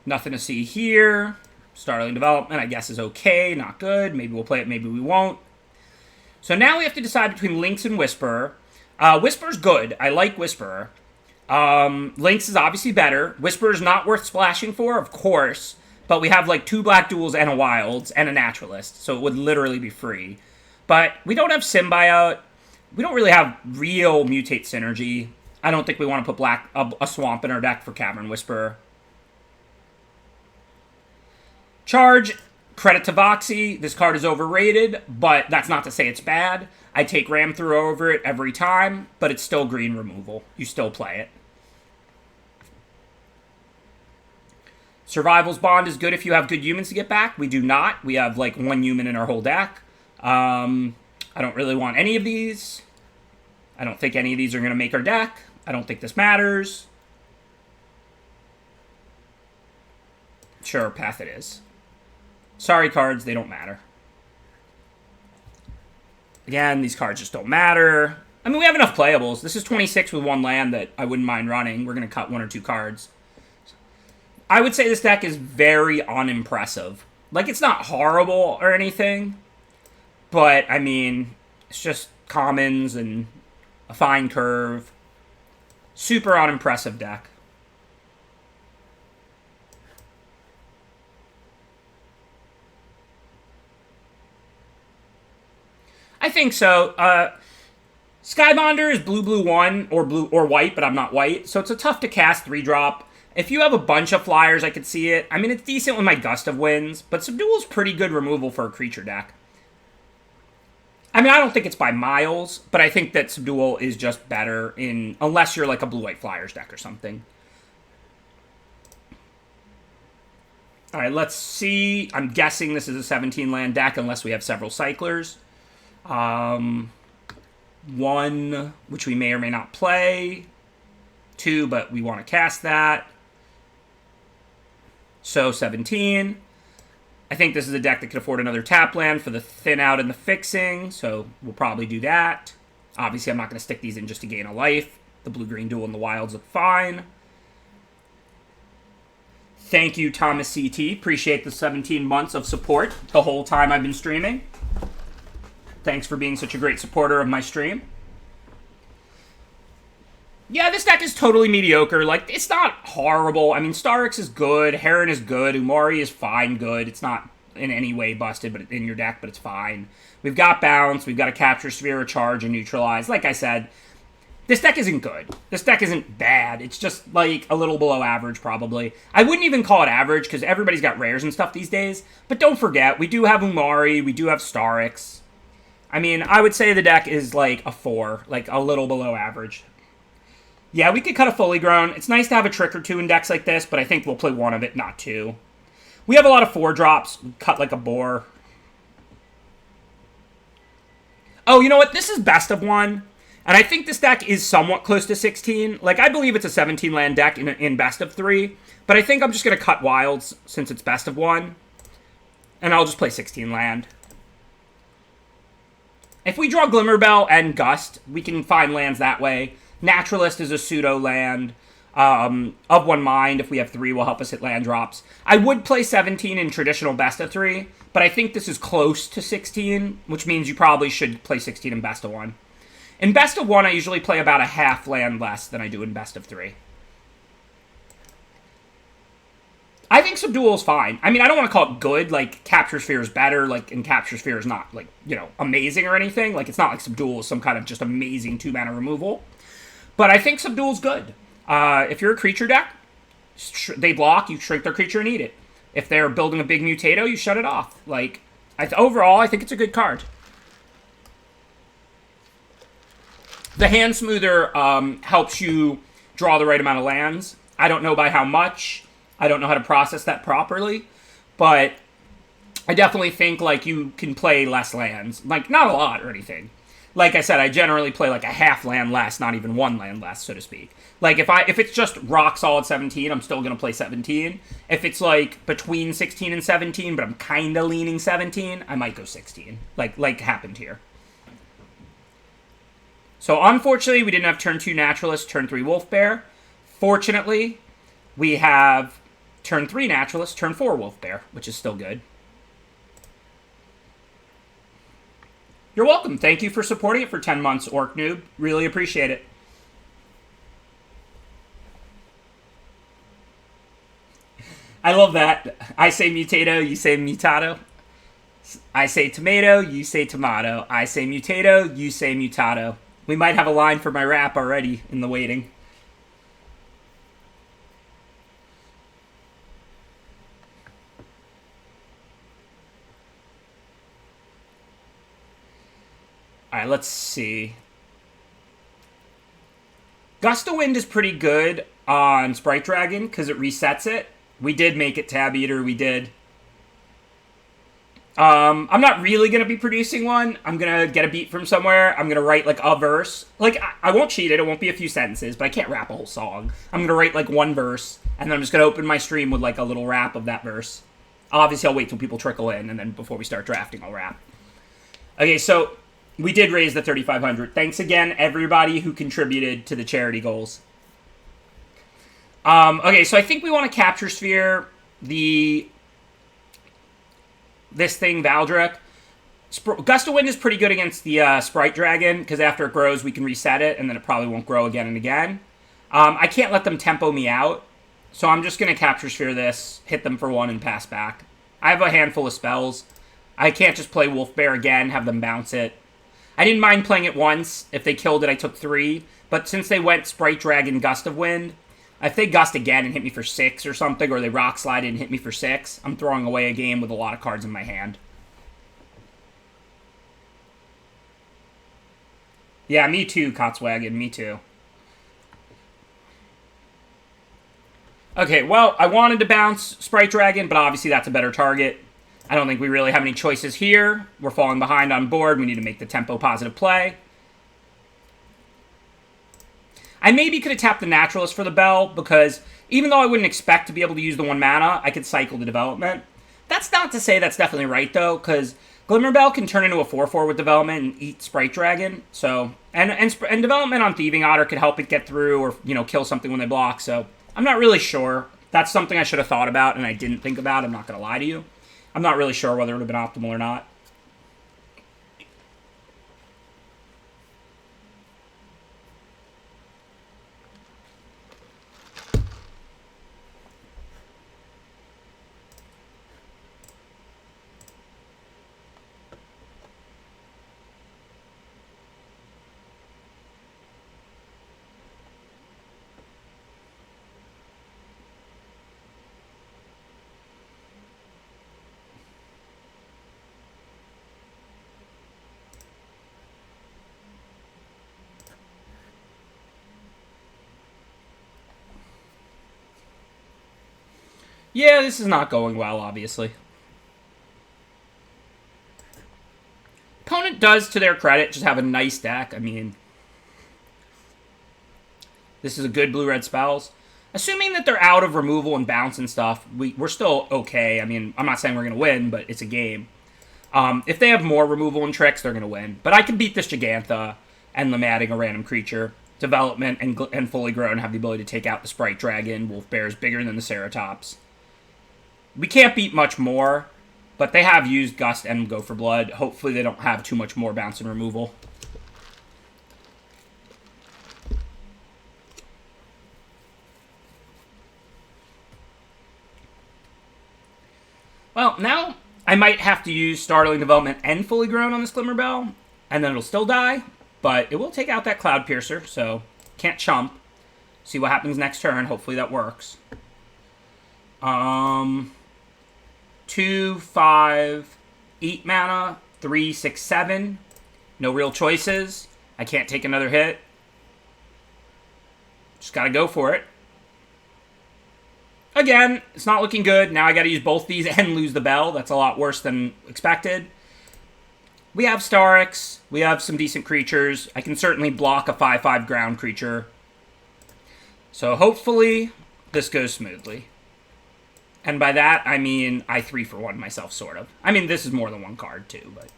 Nothing to see here. Startling Development, I guess, is okay. Not good. Maybe we'll play it, maybe we won't. So now we have to decide between Lynx and Whisperer. Whisperer's good. I like Whisperer. Lynx is obviously better. Whisperer's not worth splashing for, of course. But we have like 2 black duels and a wilds and a naturalist, so it would literally be free. But we don't have symbiote. We don't really have real mutate synergy. I don't think we want to put a swamp in our deck for Cavern Whisperer. Charge, credit to Voxy. This card is overrated, but that's not to say it's bad. I take Ram Through over it every time, but it's still green removal. You still play it. Survival's Bond is good if you have good humans to get back. We do not. We have like 1 human in our whole deck. I don't really want any of these. I don't think any of these are going to make our deck. I don't think this matters. Sure, path it is. Sorry, cards, they don't matter. Again, these cards just don't matter. I mean, we have enough playables. This is 26 with 1 land that I wouldn't mind running. We're going to cut 1 or 2 cards. I would say this deck is very unimpressive. Like, it's not horrible or anything. But, I mean, it's just commons and a fine curve. Super unimpressive deck. I think so. Skybonder is blue 1 or blue or white, but I'm not white. So it's a tough to cast 3-drop. If you have a bunch of flyers, I could see it. I mean, it's decent with my Gust of Winds, but Subdual's pretty good removal for a creature deck. I mean, I don't think it's by miles, but I think that Subdual is just better in, unless you're like a blue-white flyers deck or something. All right, let's see. I'm guessing this is a 17-land deck unless we have several cyclers. 1, which we may or may not play. 2, but we want to cast that. So 17. I think this is a deck that could afford another tap land for the thin out and the fixing, so we'll probably do that. Obviously, I'm not going to stick these in just to gain a life. The blue-green duel and the wilds look fine. Thank you, Thomas CT. Appreciate the 17 months of support the whole time I've been streaming. Thanks for being such a great supporter of my stream. Yeah, this deck is totally mediocre. Like, it's not horrible. I mean, Starix is good. Heron is good. Umari is fine good. It's not in any way busted but in your deck, but it's fine. We've got Bounce. We've got a Capture Sphere, a Charge, and Neutralize. Like I said, this deck isn't good. This deck isn't bad. It's just, like, a little below average, probably. I wouldn't even call it average, because everybody's got rares and stuff these days. But don't forget, we do have Umari. We do have Starix. I mean, I would say the deck is, like, a 4. Like, a little below average. Yeah, we could cut a Fully Grown. It's nice to have a trick or 2 in decks like this, but I think we'll play 1 of it, not 2. We have a lot of 4-drops. Cut like a boar. Oh, you know what? This is best of 1. And I think this deck is somewhat close to 16. Like, I believe it's a 17-land deck in best of 3. But I think I'm just going to cut wilds since it's best of 1. And I'll just play 16-land. If we draw Glimmerbell and Gust, we can find lands that way. Naturalist is a pseudo land. Of One Mind, if we have 3, will help us hit land drops. I would play 17 in traditional best of 3, but I think this is close to 16, which means you probably should play 16 in best of 1. In best of 1, I usually play about a half land less than I do in best of 3. I think Subdual is fine. I mean, I don't want to call it good. Like, Capture Sphere is better. Like, and Capture Sphere is not, like, you know, amazing or anything. Like, it's not like Subdual is some kind of just amazing 2-mana removal. But I think Subdual's good. If you're a creature deck, they block, you shrink their creature and eat it. If they're building a big Mutato, you shut it off. Like, overall, I think it's a good card. The Hand Smoother helps you draw the right amount of lands. I don't know by how much. I don't know how to process that properly. But I definitely think, like, you can play less lands. Like, not a lot or anything. Like I said, I generally play like a half land less, not even 1 land less, so to speak. Like, if it's just rock solid 17, I'm still going to play 17. If it's like between 16 and 17, but I'm kind of leaning 17, I might go 16, like happened here. So unfortunately, we didn't have turn 2 Naturalist, turn 3 Wolf Bear. Fortunately, we have turn 3 Naturalist, turn 4 Wolf Bear, which is still good. You're welcome. Thank you for supporting it for 10 months, Orc Noob. Really appreciate it. I love that. I say mutato, you say mutato. I say tomato, you say tomato. I say mutato, you say mutato. We might have a line for my rap already in the waiting. Alright, let's see. Gust of Wind is pretty good on Sprite Dragon because it resets it. We did make it Tab Eater, we did. I'm not really going to be producing one. I'm going to get a beat from somewhere. I'm going to write, like, a verse. Like, I won't cheat it. It won't be a few sentences, but I can't rap a whole song. I'm going to write, like, one verse, and then I'm just going to open my stream with, like, a little rap of that verse. Obviously, I'll wait till people trickle in, and then before we start drafting, I'll rap. Okay, so we did raise the 3,500. Thanks again, everybody who contributed to the charity goals. Okay, so I think we want to Capture Sphere this thing, Valdric. Gust of Wind is pretty good against the Sprite Dragon, because after it grows, we can reset it, and then it probably won't grow again and again. I can't let them tempo me out, so I'm just going to Capture Sphere this, hit them for 1, and pass back. I have a handful of spells. I can't just play Wolf Bear again, have them bounce it. I didn't mind playing it once. If they killed it, I took 3. But since they went Sprite Dragon, Gust of Wind, if they Gust again and hit me for 6 or something, or they Rock Slide and hit me for 6, I'm throwing away a game with a lot of cards in my hand. Yeah, me too, Cotswagon, me too. Okay, well, I wanted to bounce Sprite Dragon, but obviously that's a better target. I don't think we really have any choices here. We're falling behind on board. We need to make the tempo positive play. I maybe could have tapped the Naturalist for the Bell, because even though I wouldn't expect to be able to use the 1 mana, I could cycle the Development. That's not to say that's definitely right, though, because Glimmerbell can turn into a 4/4 with Development and eat Sprite Dragon. So, and Development on Thieving Otter could help it get through or, you know, kill something when they block. So, I'm not really sure. That's something I should have thought about and I didn't think about. I'm not going to lie to you. I'm not really sure whether it would have been optimal or not. Yeah, this is not going well, obviously. Opponent does, to their credit, just have a nice deck. I mean, this is a good blue-red spells. Assuming that they're out of removal and bounce and stuff, we're still okay. I mean, I'm not saying we're going to win, but it's a game. If they have more removal and tricks, they're going to win. But I can beat this Gigantha and them adding a random creature. Development and fully grown have the ability to take out the Sprite Dragon. Wolf Bear is bigger than the Ceratops. We can't beat much more, but they have used Gust and Go for Blood. Hopefully they don't have too much more bounce and removal. Well, now I might have to use Startling Development and Fully Grown on this Glimmerbell, and then it'll still die, but it will take out that Cloud Piercer, so can't chump. See what happens next turn. Hopefully that works. 2, 5, 8 mana, 3, 6, 7. No real choices. I can't take another hit. Just gotta go for it. Again, it's not looking good. Now I gotta use both these and lose the bell. That's a lot worse than expected. We have Starix. We have some decent creatures. I can certainly block a 5/5 ground creature. So hopefully this goes smoothly. And by that, I mean I 3-for-1 myself, sort of. I mean, this is more than one card, too, but...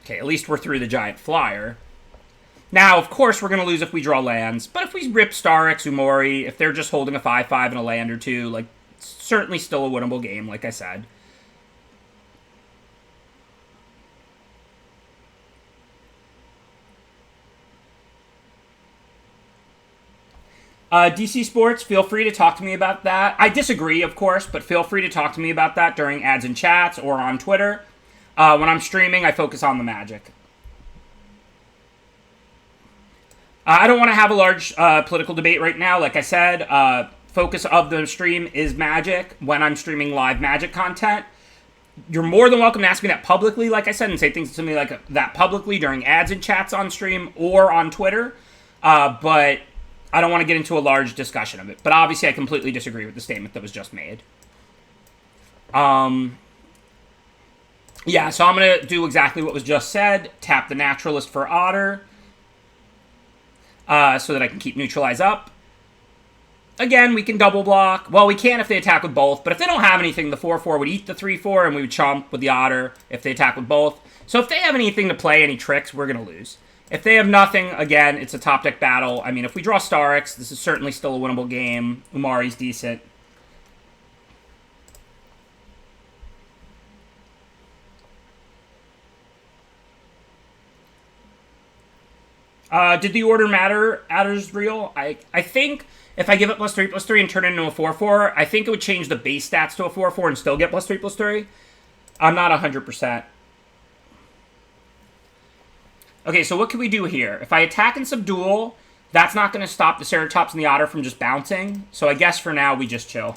Okay, at least we're through the Giant Flyer. Now, of course, we're going to lose if we draw lands. But if we rip Starix, Umori, if they're just holding a 5/5 and a land or two, like, it's certainly still a winnable game, like I said. DC Sports, feel free to talk to me about that. I disagree, of course, but feel free to talk to me about that during ads and chats or on Twitter. When I'm streaming, I focus on the Magic. I don't want to have a large political debate right now. Like I said, focus of the stream is Magic when I'm streaming live Magic content. You're more than welcome to ask me that publicly, like I said, and say things to me like that publicly during ads and chats on stream or on Twitter. But I don't want to get into a large discussion of it. But obviously, I completely disagree with the statement that was just made. Yeah, so I'm going to do exactly what was just said. Tap the Naturalist for Otter. So that I can keep Neutralize up. Again, we can double block. Well, we can if they attack with both, but if they don't have anything, the 4/4 would eat the 3/4, and we would chump with the Otter if they attack with both. So if they have anything to play, any tricks, we're going to lose. If they have nothing, again, it's a top deck battle. I mean, if we draw Starix, this is certainly still a winnable game. Umari's decent. Did the order matter? Adder's real? I think if I give it +3/+3 and turn it into a 4/4, I think it would change the base stats to a 4/4 and still get +3/+3. I'm not 100%. Okay, so what can we do here? If I attack and subdual, that's not going to stop the Ceratops and the Otter from just bouncing. So I guess for now, we just chill.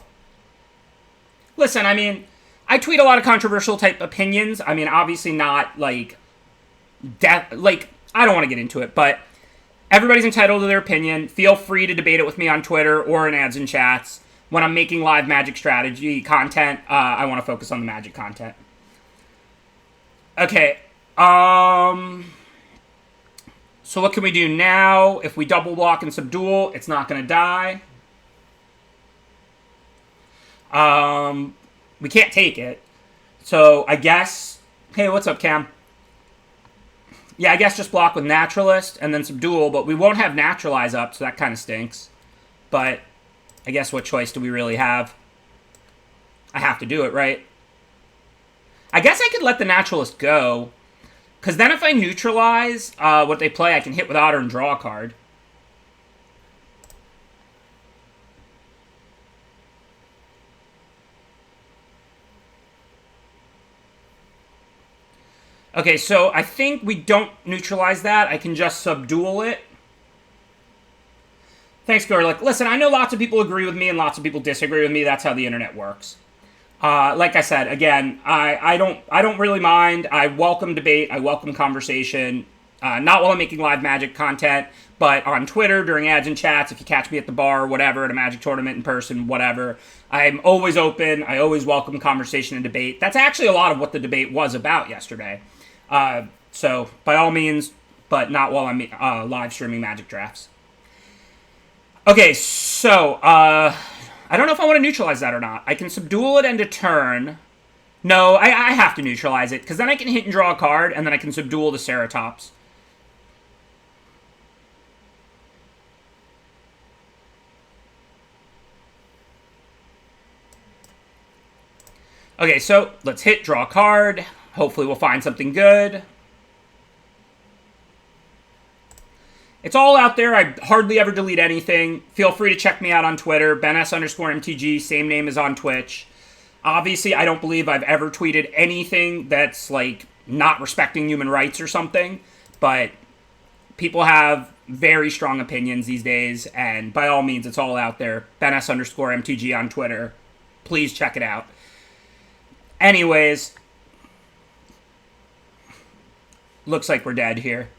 Listen, I mean, I tweet a lot of controversial type opinions. I mean, obviously not like I don't want to get into it, but everybody's entitled to their opinion. Feel free to debate it with me on Twitter or in ads and chats. When I'm making live Magic strategy content, I want to focus on the Magic content. Okay. So what can we do now? If we double block and subdual, it's not going to die. We can't take it. So I guess... Hey, what's up, Cam? Yeah, I guess just block with Naturalist and then subdual, but we won't have Neutralize up, so that kind of stinks. But I guess what choice do we really have? I have to do it, right? I guess I could let the Naturalist go, because then if I neutralize what they play, I can hit with Otter and draw a card. Okay, so I think we don't neutralize that. I can just subdual it. Thanks, Gorlick. Listen, I know lots of people agree with me and lots of people disagree with me. That's how the internet works. Like I said, again, I don't really mind. I welcome debate. I welcome conversation. Not while I'm making live Magic content, but on Twitter, during ads and chats, if you catch me at the bar or whatever, at a Magic tournament in person, whatever. I'm always open. I always welcome conversation and debate. That's actually a lot of what the debate was about yesterday. So, by all means, but not while I'm live streaming Magic drafts. Okay, so, I don't know if I want to neutralize that or not. I can subdual it end a turn. No, I have to neutralize it, because then I can hit and draw a card, and then I can subdual the Ceratops. Okay, so let's hit, draw a card. Hopefully we'll find something good. It's all out there. I hardly ever delete anything. Feel free to check me out on Twitter, BenS_MTG, same name as on Twitch. Obviously, I don't believe I've ever tweeted anything that's, like, not respecting human rights or something. But people have very strong opinions these days, and by all means, it's all out there. BenS_MTG on Twitter. Please check it out. Anyways, looks like we're dead here.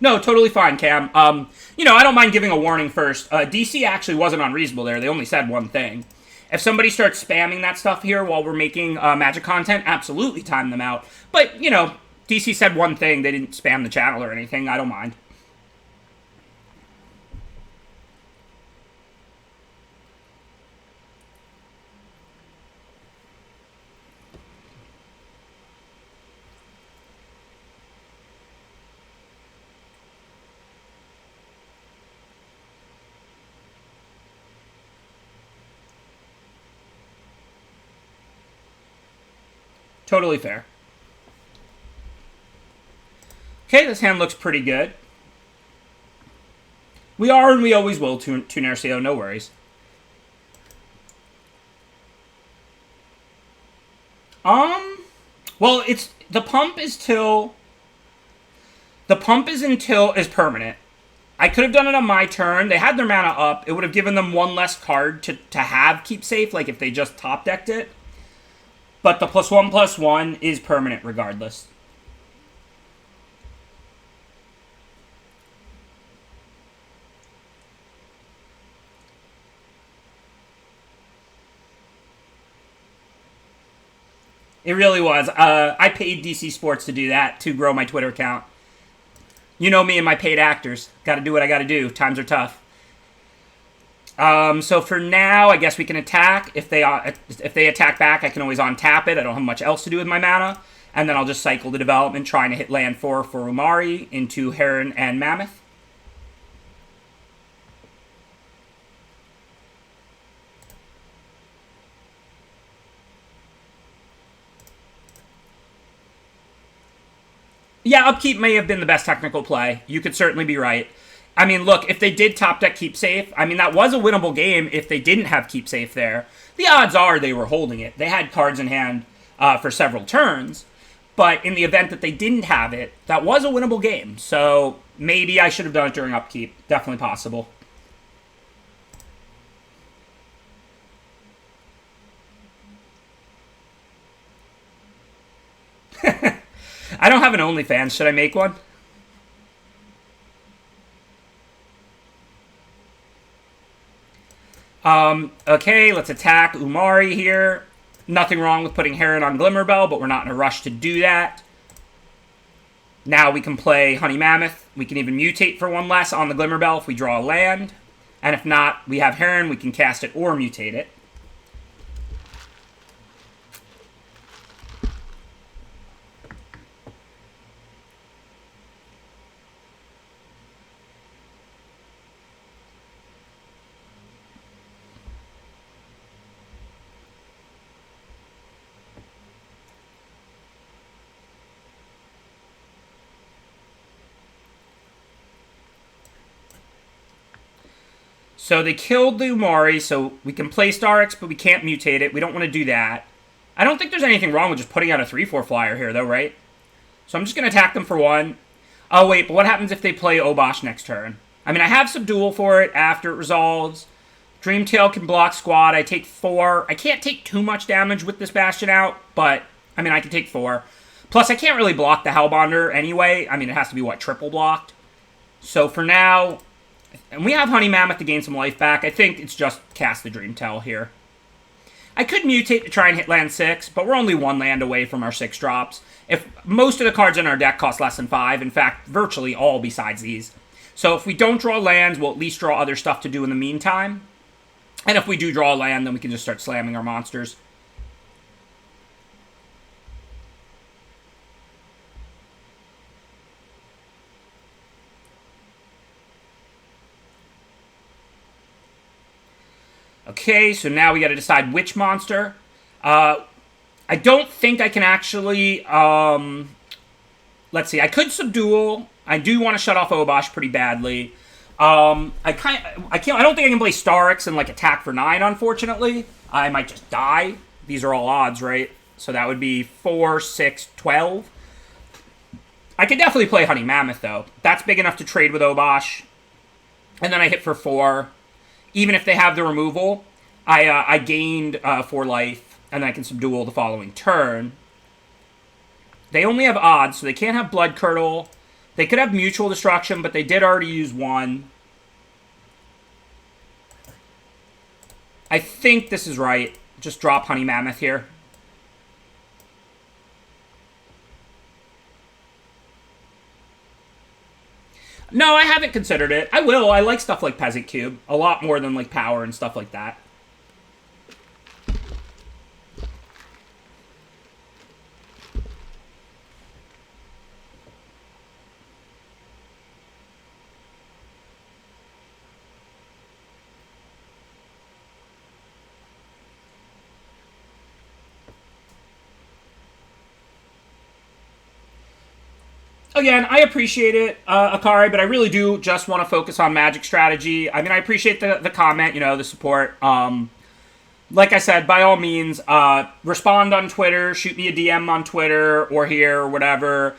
No, totally fine, Cam. You know, I don't mind giving a warning first. DC actually wasn't unreasonable there. They only said one thing. If somebody starts spamming that stuff here while we're making Magic content, absolutely time them out. But, you know, DC said one thing. They didn't spam the channel or anything. I don't mind. Totally fair. Okay, this hand looks pretty good. We are and we always will tune Nercio, no worries. Well, it's the pump is permanent. I could have done it on my turn. They had their mana up. It would have given them one less card to have keep safe, like if they just top decked it. But the +1/+1 is permanent regardless. It really was. I paid DC Sports to do that, to grow my Twitter account. You know me and my paid actors. Got to do what I got to do. Times are tough. So for now, I guess we can attack. If they attack back, I can always untap it. I don't have much else to do with my mana. And then I'll just cycle the development, trying to hit land 4 for Umari into Heron and Mammoth. Yeah, upkeep may have been the best technical play. You could certainly be right. I mean, look, if they did top deck keep safe, I mean, that was a winnable game if they didn't have keep safe there. The odds are they were holding it. They had cards in hand for several turns. But in the event that they didn't have it, that was a winnable game. So maybe I should have done it during upkeep. Definitely possible. I don't have an OnlyFans. Should I make one? Okay, let's attack Umari here. Nothing wrong with putting Heron on Glimmerbell, but we're not in a rush to do that. Now we can play Honey Mammoth. We can even mutate for one less on the Glimmerbell if we draw a land. And if not, we have Heron. We can cast it or mutate it. So they killed the Umari, so we can play Starix, but we can't mutate it. We don't want to do that. I don't think there's anything wrong with just putting out a 3/4 flyer here, though, right? So I'm just going to attack them for 1. Oh, wait, but what happens if they play Obosh next turn? I mean, I have Subdual for it after it resolves. Dreamtail can block Squad. I take 4. I can't take too much damage with this Bastion out, but, I mean, I can take 4. Plus, I can't really block the Hellbonder anyway. I mean, it has to be, what, triple blocked? So for now... And we have Honey Mammoth to gain some life back. I think it's just cast the Dreamtail here. I could mutate to try and hit land 6, but we're only 1 land away from our 6 drops. If most of the cards in our deck cost less than 5, in fact, virtually all besides these. So if we don't draw lands, we'll at least draw other stuff to do in the meantime. And if we do draw a land, then we can just start slamming our monsters. Okay, so now we got to decide which monster. I don't think I can actually... let's see. I could Subdual. I do want to shut off Obosh pretty badly. I don't think I can play Starix and like attack for 9. Unfortunately, I might just die. These are all odds, right? So that would be 4, 6, 12. I could definitely play Honey Mammoth though. That's big enough to trade with Obosh, and then I hit for 4. Even if they have the removal, I gained 4 life, and I can Subdual the following turn. They only have odds, so they can't have Blood Curdle. They could have Mutual Destruction, but they did already use 1. I think this is right. Just drop Honey Mammoth here. No, I haven't considered it. I will. I like stuff like Peasant Cube a lot more than like Power and stuff like that. Again, I appreciate it, Akari, but I really do just want to focus on Magic strategy. I mean, I appreciate the comment, the support. Like I said, by all means, respond on Twitter, shoot me a DM on Twitter or here or whatever.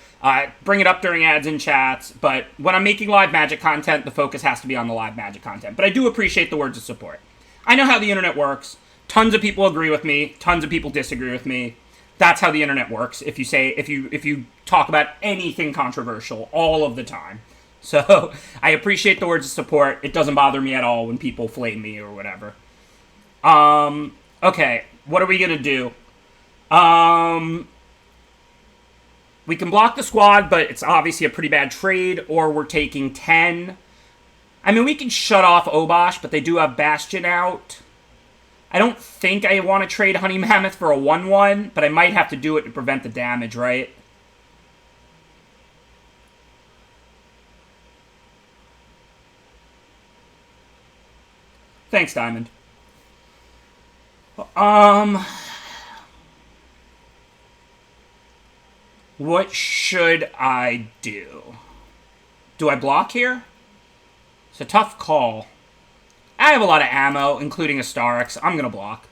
Bring it up during ads and chats. But when I'm making live Magic content, the focus has to be on the live Magic content. But I do appreciate the words of support. I know how the internet works. Tons of people agree with me. Tons of people disagree with me. That's how the internet works. If you talk about anything controversial all of the time. So I appreciate the words of support. It doesn't bother me at all when people flame me or whatever. Okay, what are we gonna do? We can block the squad, but it's obviously a pretty bad trade, or we're taking 10. I mean, we can shut off Obosh, but they do have Bastion out. I don't think I want to trade Honey Mammoth for a 1-1, but I might have to do it to prevent the damage, right? Thanks, Diamond. What should I do? Do I block here? It's a tough call. I have a lot of ammo, including a Starix. I'm going to block.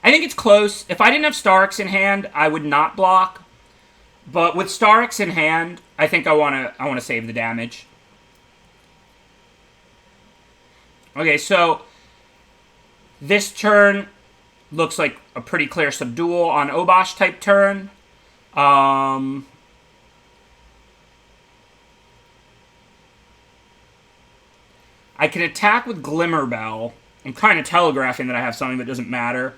I think it's close. If I didn't have Starix in hand, I would not block. But with Starix in hand, I think I want to save the damage. Okay, so this turn looks like a pretty clear subdual on Obosh type turn. I can attack with Glimmerbell. I'm kind of telegraphing that I have something that doesn't matter.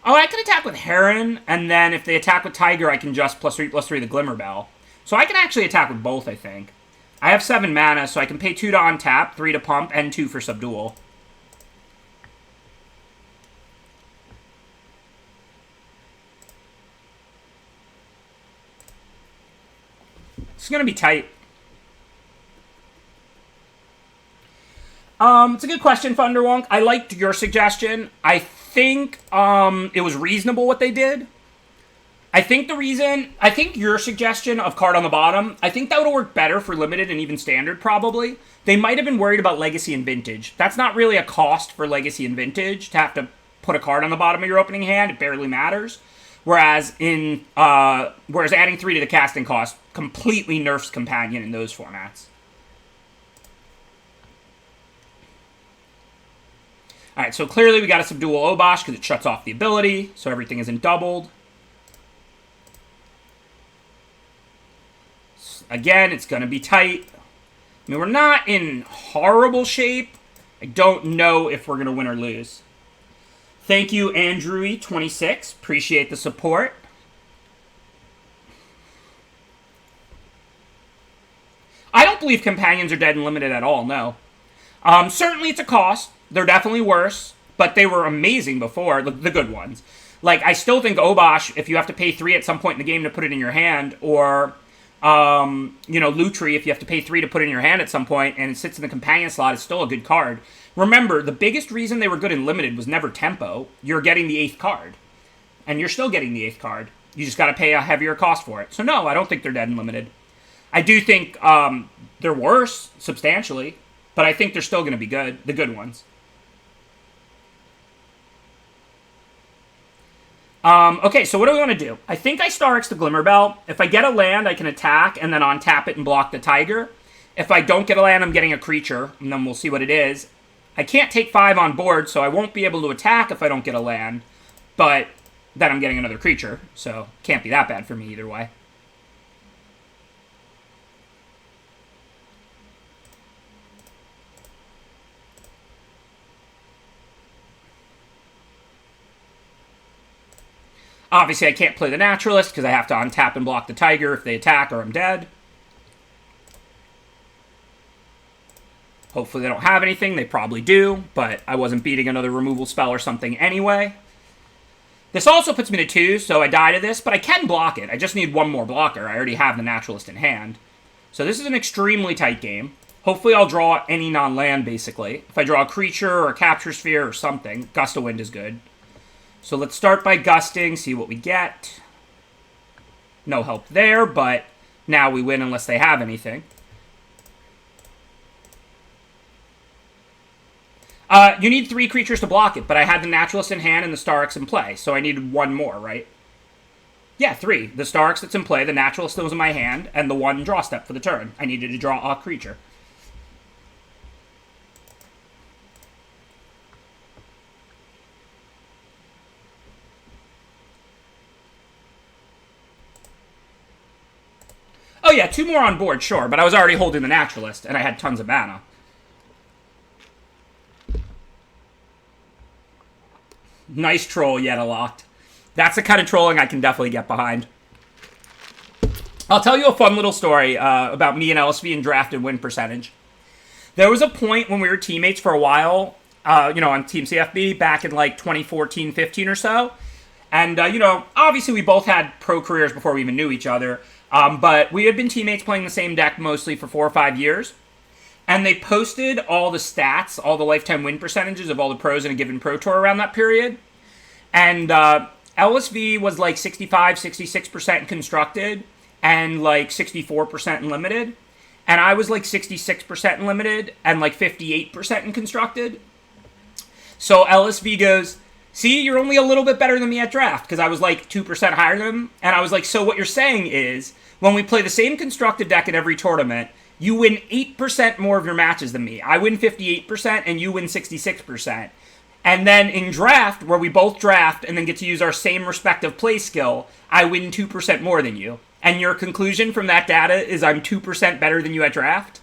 Oh, I can attack with Heron, and then if they attack with Tiger, I can just +3/+3 the Glimmerbell. So I can actually attack with both, I think. I have 7 mana, so I can pay 2 to untap, 3 to pump, and 2 for subdual. It's going to be tight. It's a good question, Thunderwonk. I liked your suggestion. I think it was reasonable what they did. I think your suggestion of card on the bottom, I think that would have worked better for Limited and even Standard, probably. They might have been worried about Legacy and Vintage. That's not really a cost for Legacy and Vintage, to have to put a card on the bottom of your opening hand. It barely matters. Whereas adding 3 to the casting cost completely nerfs Companion in those formats. Alright, so clearly we got to subdual Obosh because it shuts off the ability, so everything isn't doubled. Again, it's going to be tight. I mean, we're not in horrible shape. I don't know if we're going to win or lose. Thank you, Andrewy26. Appreciate the support. I don't believe Companions are dead and limited at all, no. Certainly it's a cost. They're definitely worse, but they were amazing before, the good ones. Like, I still think Obosh, if you have to pay 3 at some point in the game to put it in your hand, or, Lutri, if you have to pay 3 to put it in your hand at some point, and it sits in the Companion slot, is still a good card. Remember, the biggest reason they were good in Limited was never tempo. You're getting the 8th card. And you're still getting the 8th card. You just gotta pay a heavier cost for it. So no, I don't think they're dead in Limited. I do think they're worse, substantially, but I think they're still gonna be good, the good ones. Okay, so what do we want to do? I think I Starix the Glimmerbell. If I get a land, I can attack and then untap it and block the Tiger. If I don't get a land, I'm getting a creature, and then we'll see what it is. I can't take 5 on board, so I won't be able to attack if I don't get a land, but then I'm getting another creature, so can't be that bad for me either way. Obviously, I can't play the Naturalist because I have to untap and block the Tiger if they attack or I'm dead. Hopefully they don't have anything. They probably do, but I wasn't beating another removal spell or something anyway. This also puts me to 2, so I die to this, but I can block it. I just need 1 more blocker. I already have the Naturalist in hand. So this is an extremely tight game. Hopefully I'll draw any non-land, basically. If I draw a creature or a Capture Sphere or something, Gust of Wind is good. So let's start by gusting, see what we get. No help there, but now we win unless they have anything. You need 3 creatures to block it, but I had the Naturalist in hand and the Starix in play, so I needed 1 more, right? Yeah, 3. The Starix that's in play, the Naturalist that was in my hand, and the 1 draw step for the turn. I needed to draw a creature. Oh yeah, 2 more on board, sure, but I was already holding the Naturalist, and I had tons of mana. Nice troll, Yeta locked. That's the kind of trolling I can definitely get behind. I'll tell you a fun little story about me and LSV and draft and win percentage. There was a point when we were teammates for a while, on Team CFB back in like 2014, 15 or so. And, obviously we both had pro careers before we even knew each other. But we had been teammates playing the same deck mostly for 4 or 5 years. And they posted all the stats, all the lifetime win percentages of all the pros in a given pro tour around that period. And LSV was like 65, 66% constructed and like 64% in limited. And I was like 66% in limited and like 58% in constructed. So LSV goes, see, you're only a little bit better than me at draft, because I was like 2% higher than him. And I was like, so what you're saying is, when we play the same constructed deck in every tournament, you win 8% more of your matches than me. I win 58% and you win 66%. And then in draft, where we both draft and then get to use our same respective play skill, I win 2% more than you. And your conclusion from that data is I'm 2% better than you at draft?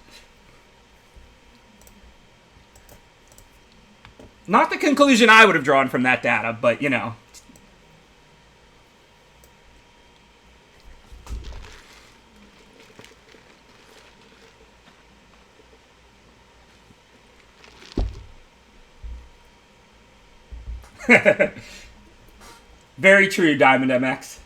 Not the conclusion I would have drawn from that data, but, Very true, Diamond MX.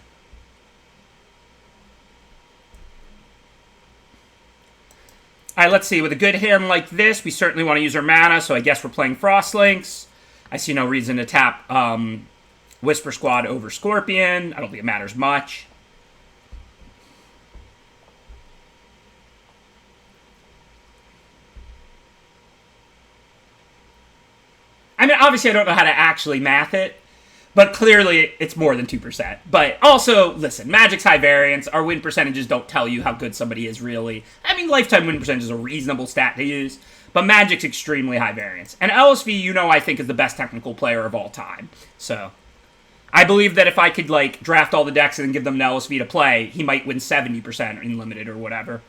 Alright, let's see. With a good hand like this, we certainly want to use our mana, so I guess we're playing Frostlinks. I see no reason to tap Whisper Squad over Scorpion. I don't think it matters much. I mean, obviously I don't know how to actually math it, but clearly it's more than 2%. But also, listen, Magic's high variance. Our win percentages don't tell you how good somebody is, really. I mean, lifetime win percentage is a reasonable stat to use, but Magic's extremely high variance. And LSV, I think is the best technical player of all time. So, I believe that if I could, draft all the decks and give them to LSV to play, he might win 70% in Limited or whatever.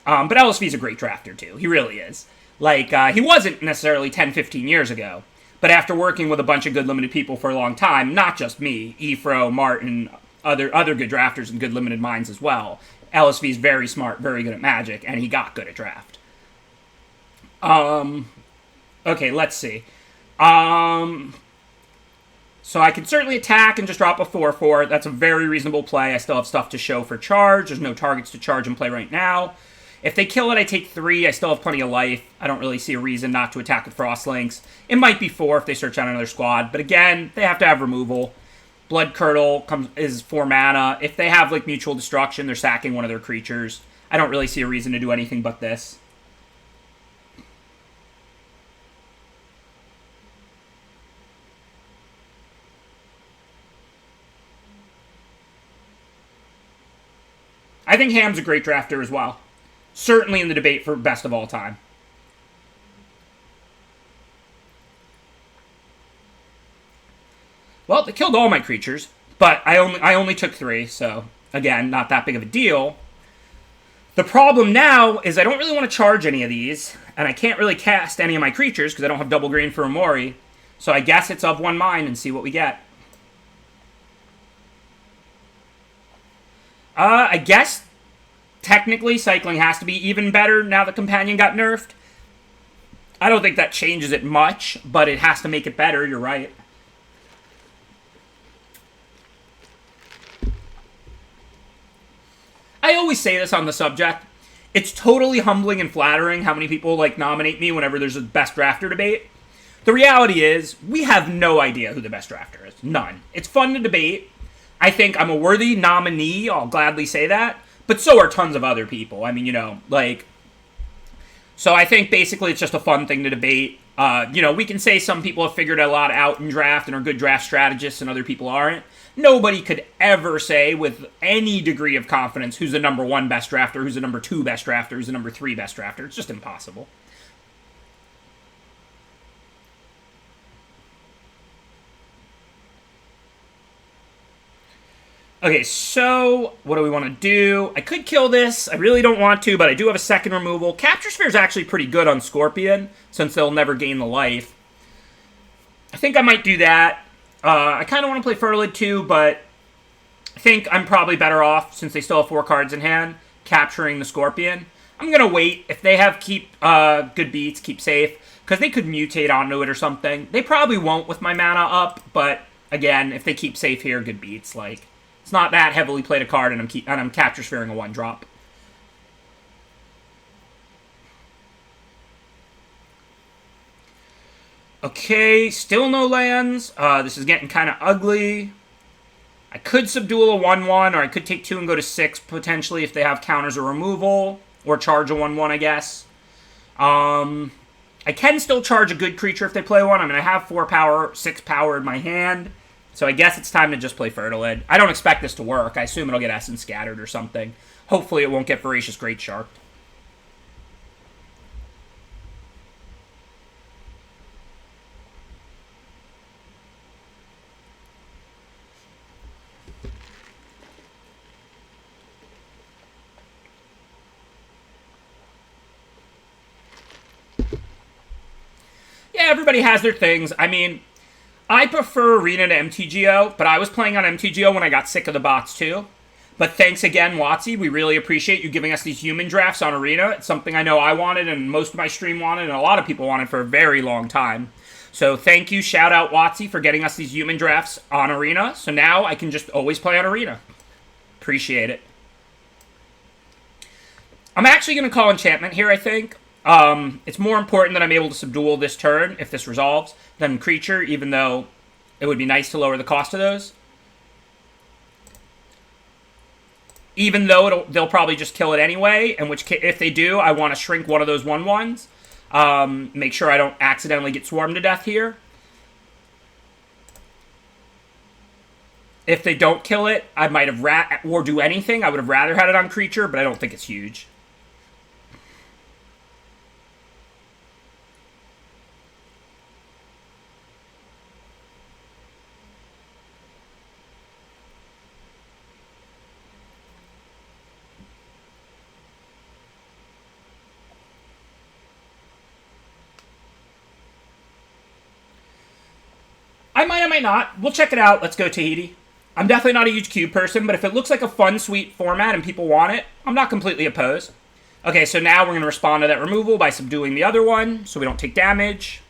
But LSV's a great drafter, too. He really is. He wasn't necessarily 10, 15 years ago. But after working with a bunch of good limited people for a long time, not just me, Efro, Martin, other good drafters and good limited minds as well, LSV's very smart, very good at Magic, and he got good at draft. Okay, let's see. So I can certainly attack and just drop a 4/4. That's a very reasonable play. I still have stuff to show for charge. There's no targets to charge and play right now. If they kill it, I take 3. I still have plenty of life. I don't really see a reason not to attack with Frostlinks. It might be 4 if they search out another squad. But again, they have to have removal. Blood Curdle is 4 mana. If they have, Mutual Destruction, they're sacking one of their creatures. I don't really see a reason to do anything but this. I think Ham's a great drafter as well. Certainly in the debate for best of all time. Well, they killed all my creatures, but I only took 3, so again, not that big of a deal. The problem now is I don't really want to charge any of these, and I can't really cast any of my creatures because I don't have double green for Omori. So I guess it's of one mind and see what we get. I guess technically, cycling has to be even better now that Companion got nerfed. I don't think that changes it much, but it has to make it better, you're right. I always say this on the subject. It's totally humbling and flattering how many people, nominate me whenever there's a best drafter debate. The reality is, we have no idea who the best drafter is. None. It's fun to debate. I think I'm a worthy nominee. I'll gladly say that. But so are tons of other people. I mean, like... So I think basically it's just a fun thing to debate. We can say some people have figured a lot out in draft and are good draft strategists and other people aren't. Nobody could ever say with any degree of confidence who's the number 1 best drafter, who's the number 2 best drafter, who's the number 3 best drafter. It's just impossible. Okay, so what do we want to do? I could kill this. I really don't want to, but I do have a second removal. Capture Sphere is actually pretty good on Scorpion, since they'll never gain the life. I think I might do that. I kind of want to play Fertilid too, but I think I'm probably better off, since they still have 4 cards in hand, capturing the Scorpion. I'm going to wait. If they have good beats, keep safe, because they could mutate onto it or something. They probably won't with my mana up, but again, if they keep safe here, good beats, like... It's not that heavily played a card, and I'm capture sphearing a 1-drop. Okay, still no lands. This is getting kind of ugly. I could subdual a 1-1, or I could take 2 and go to 6, potentially, if they have counters or removal. Or charge a 1-1, I guess. I can still charge a good creature if they play one. I mean, I have 4 power, 6 power in my hand. So I guess it's time to just play Fertilid. I don't expect this to work. I assume it'll get Essence Scattered or something. Hopefully it won't get Voracious Great Shark. Yeah, everybody has their things. I mean... I prefer Arena to MTGO, but I was playing on MTGO when I got sick of the bots too. But thanks again, Watsy. We really appreciate you giving us these human drafts on Arena. It's something I know I wanted and most of my stream wanted and a lot of people wanted for a very long time. So thank you, shout out Watsy, for getting us these human drafts on Arena. So now I can just always play on Arena. Appreciate it. I'm actually going to call Enchantment here, I think. It's more important that I'm able to subdual this turn, if this resolves, than Creature, even though it would be nice to lower the cost of those. Even though they'll probably just kill it anyway, in which case, if they do, I want to shrink one of those 1/1s. Make sure I don't accidentally get swarmed to death here. If they don't kill it, I might have or do anything. I would have rather had it on Creature, but I don't think it's huge. I might not. We'll check it out. Let's go, Tahiti. I'm definitely not a huge cube person, but if it looks like a fun, sweet format and people want it, I'm not completely opposed. Okay, so now we're going to respond to that removal by subduing the other one, so we don't take damage.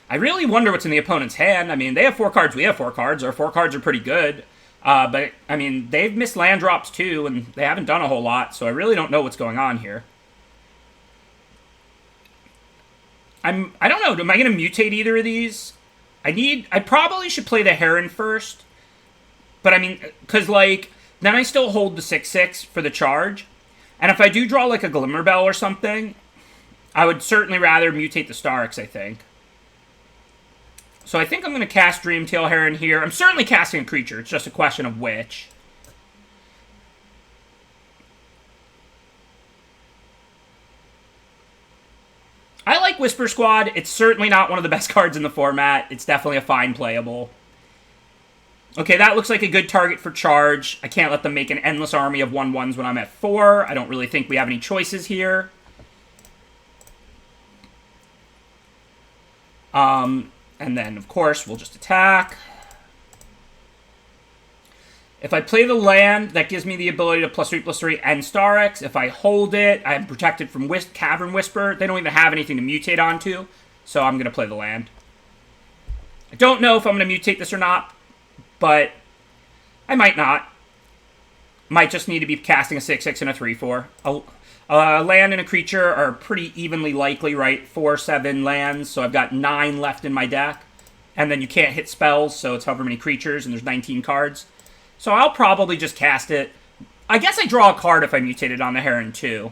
I really wonder what's in the opponent's hand. I mean, they have 4 cards, we have 4 cards. Our 4 cards are pretty good. But, I mean, they've missed land drops too, and they haven't done a whole lot, so I really don't know what's going on here. I don't know, am I going to mutate either of these? I probably should play the Heron first. But, I mean, because, like, then I still hold the 6/6 for the charge. And if I do draw, like, a Glimmerbell or something, I would certainly rather mutate the Starix, I think. So I think I'm going to cast Dreamtail Heron here. I'm certainly casting a creature. It's just a question of which. I like Whisper Squad. It's certainly not one of the best cards in the format. It's definitely a fine playable. Okay, that looks like a good target for charge. I can't let them make an endless army of 1/1s when I'm at 4. I don't really think we have any choices here. And then, of course, we'll just attack. If I play the land, that gives me the ability to +3/+3 and Starix. If I hold it, I'm protected from Cavern Whisper. They don't even have anything to mutate onto, so I'm going to play the land. I don't know if I'm going to mutate this or not, but I might not. Might just need to be casting a 6/6 and a 3/4. Land and a creature are pretty evenly likely, right? 4, 7 lands, so I've got 9 left in my deck. And then you can't hit spells, so it's however many creatures, and there's 19 cards. So I'll probably just cast it. I guess I draw a card if I mutated on the Heron too.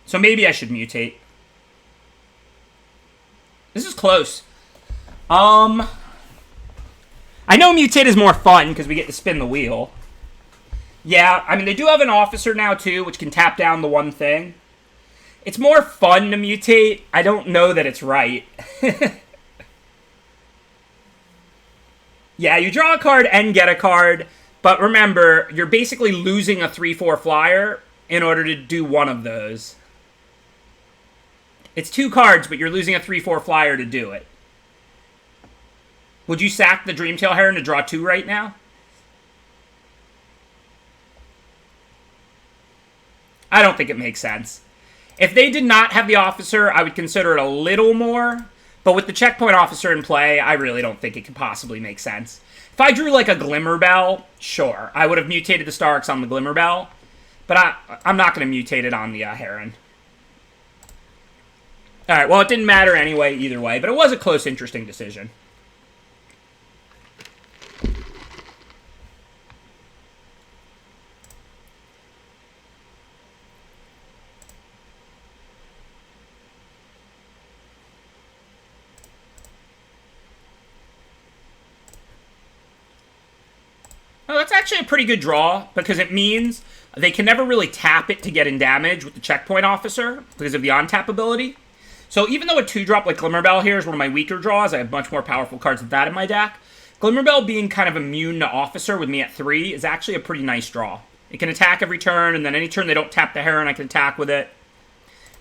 So maybe I should mutate. This is close. I know mutate is more fun because we get to spin the wheel. Yeah, I mean, they do have an officer now too, which can tap down the one thing. It's more fun to mutate. I don't know that it's right. Yeah, you draw a card and get a card, but remember, you're basically losing a 3/4 flyer in order to do one of those. It's 2 cards, but you're losing a 3/4 flyer to do it. Would you sack the Dreamtail Heron to draw 2 right now? I don't think it makes sense. If they did not have the officer, I would consider it a little more. But with the checkpoint officer in play, I really don't think it could possibly make sense. If I drew like a Glimmerbell, sure. I would have mutated the Starks on the Glimmerbell. But I'm not going to mutate it on the Heron. Alright, well, it didn't matter anyway, either way. But it was a close, interesting decision. Oh, that's actually a pretty good draw, because it means they can never really tap it to get in damage with the checkpoint officer, because of the on-tap ability. So even though a 2-drop like Glimmerbell here is one of my weaker draws, I have much more powerful cards than that in my deck, Glimmerbell being kind of immune to officer with me at 3 is actually a pretty nice draw. It can attack every turn, and then any turn they don't tap the Heron, I can attack with it.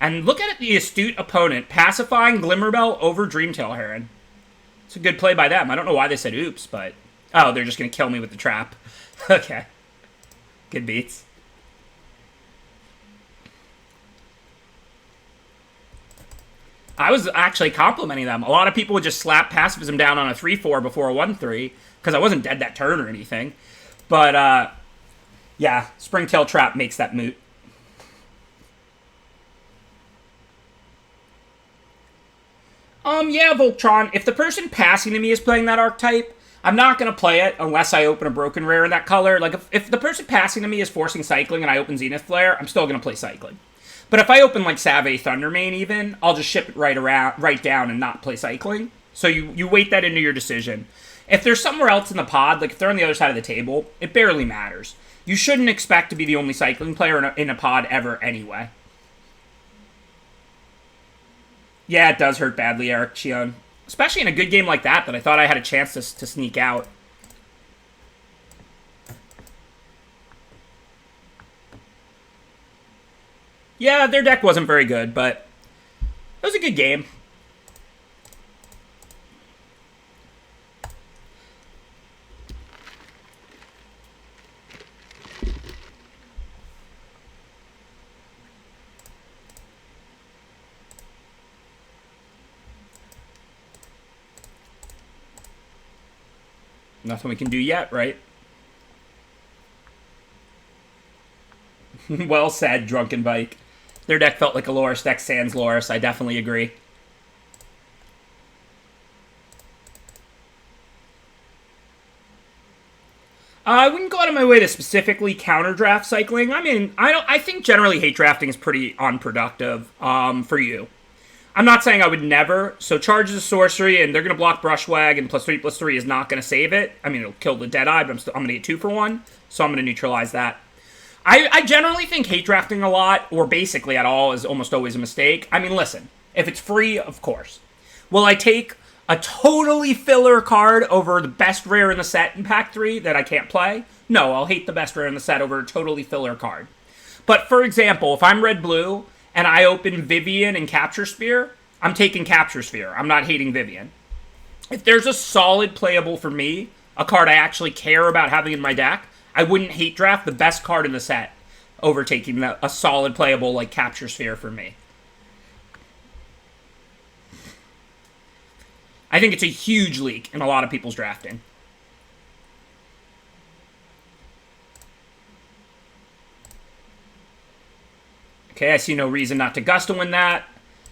And look at it, the astute opponent, pacifying Glimmerbell over Dreamtail Heron. It's a good play by them. I don't know why they said oops, but... Oh, they're just going to kill me with the trap. Okay. Good beats. I was actually complimenting them. A lot of people would just slap pacifism down on a 3/4 before a 1/3, because I wasn't dead that turn or anything. But, yeah, Springtail Trap makes that moot. Yeah, Voltron, if the person passing to me is playing that archetype, I'm not going to play it unless I open a Broken Rare in that color. Like, if the person passing to me is forcing Cycling and I open Zenith Flare, I'm still going to play Cycling. But if I open, like, Save Thundermane even, I'll just ship it right down and not play Cycling. So you weight that into your decision. If they're somewhere else in the pod, like if they're on the other side of the table, it barely matters. You shouldn't expect to be the only Cycling player in a pod ever anyway. Yeah, it does hurt badly, Eric Chion. Especially in a good game like that I thought I had a chance to sneak out. Yeah, their deck wasn't very good, but it was a good game. Nothing we can do yet, right? Well said, Drunken Bike. Their deck felt like a Loris deck sans Loris. I definitely agree. I wouldn't go out of my way to specifically counter draft Cycling. I mean, I think generally hate drafting is pretty unproductive for you. I'm not saying I would never. So charge is a sorcery, and they're going to block Brushwag, and +3/+3 is not going to save it. I mean, it'll kill the Deadeye, but I'm going to get 2 for 1, so I'm going to neutralize that. I generally think hate drafting a lot, or basically at all, is almost always a mistake. I mean, listen, if it's free, of course. Will I take a totally filler card over the best rare in the set in Pack 3 that I can't play? No, I'll hate the best rare in the set over a totally filler card. But, for example, if I'm red-blue, and I open Vivian and Capture Sphere, I'm taking Capture Sphere. I'm not hating Vivian. If there's a solid playable for me, a card I actually care about having in my deck, I wouldn't hate draft the best card in the set over taking a solid playable like Capture Sphere for me. I think it's a huge leak in a lot of people's drafting. Okay, I see no reason not to Gust to win that.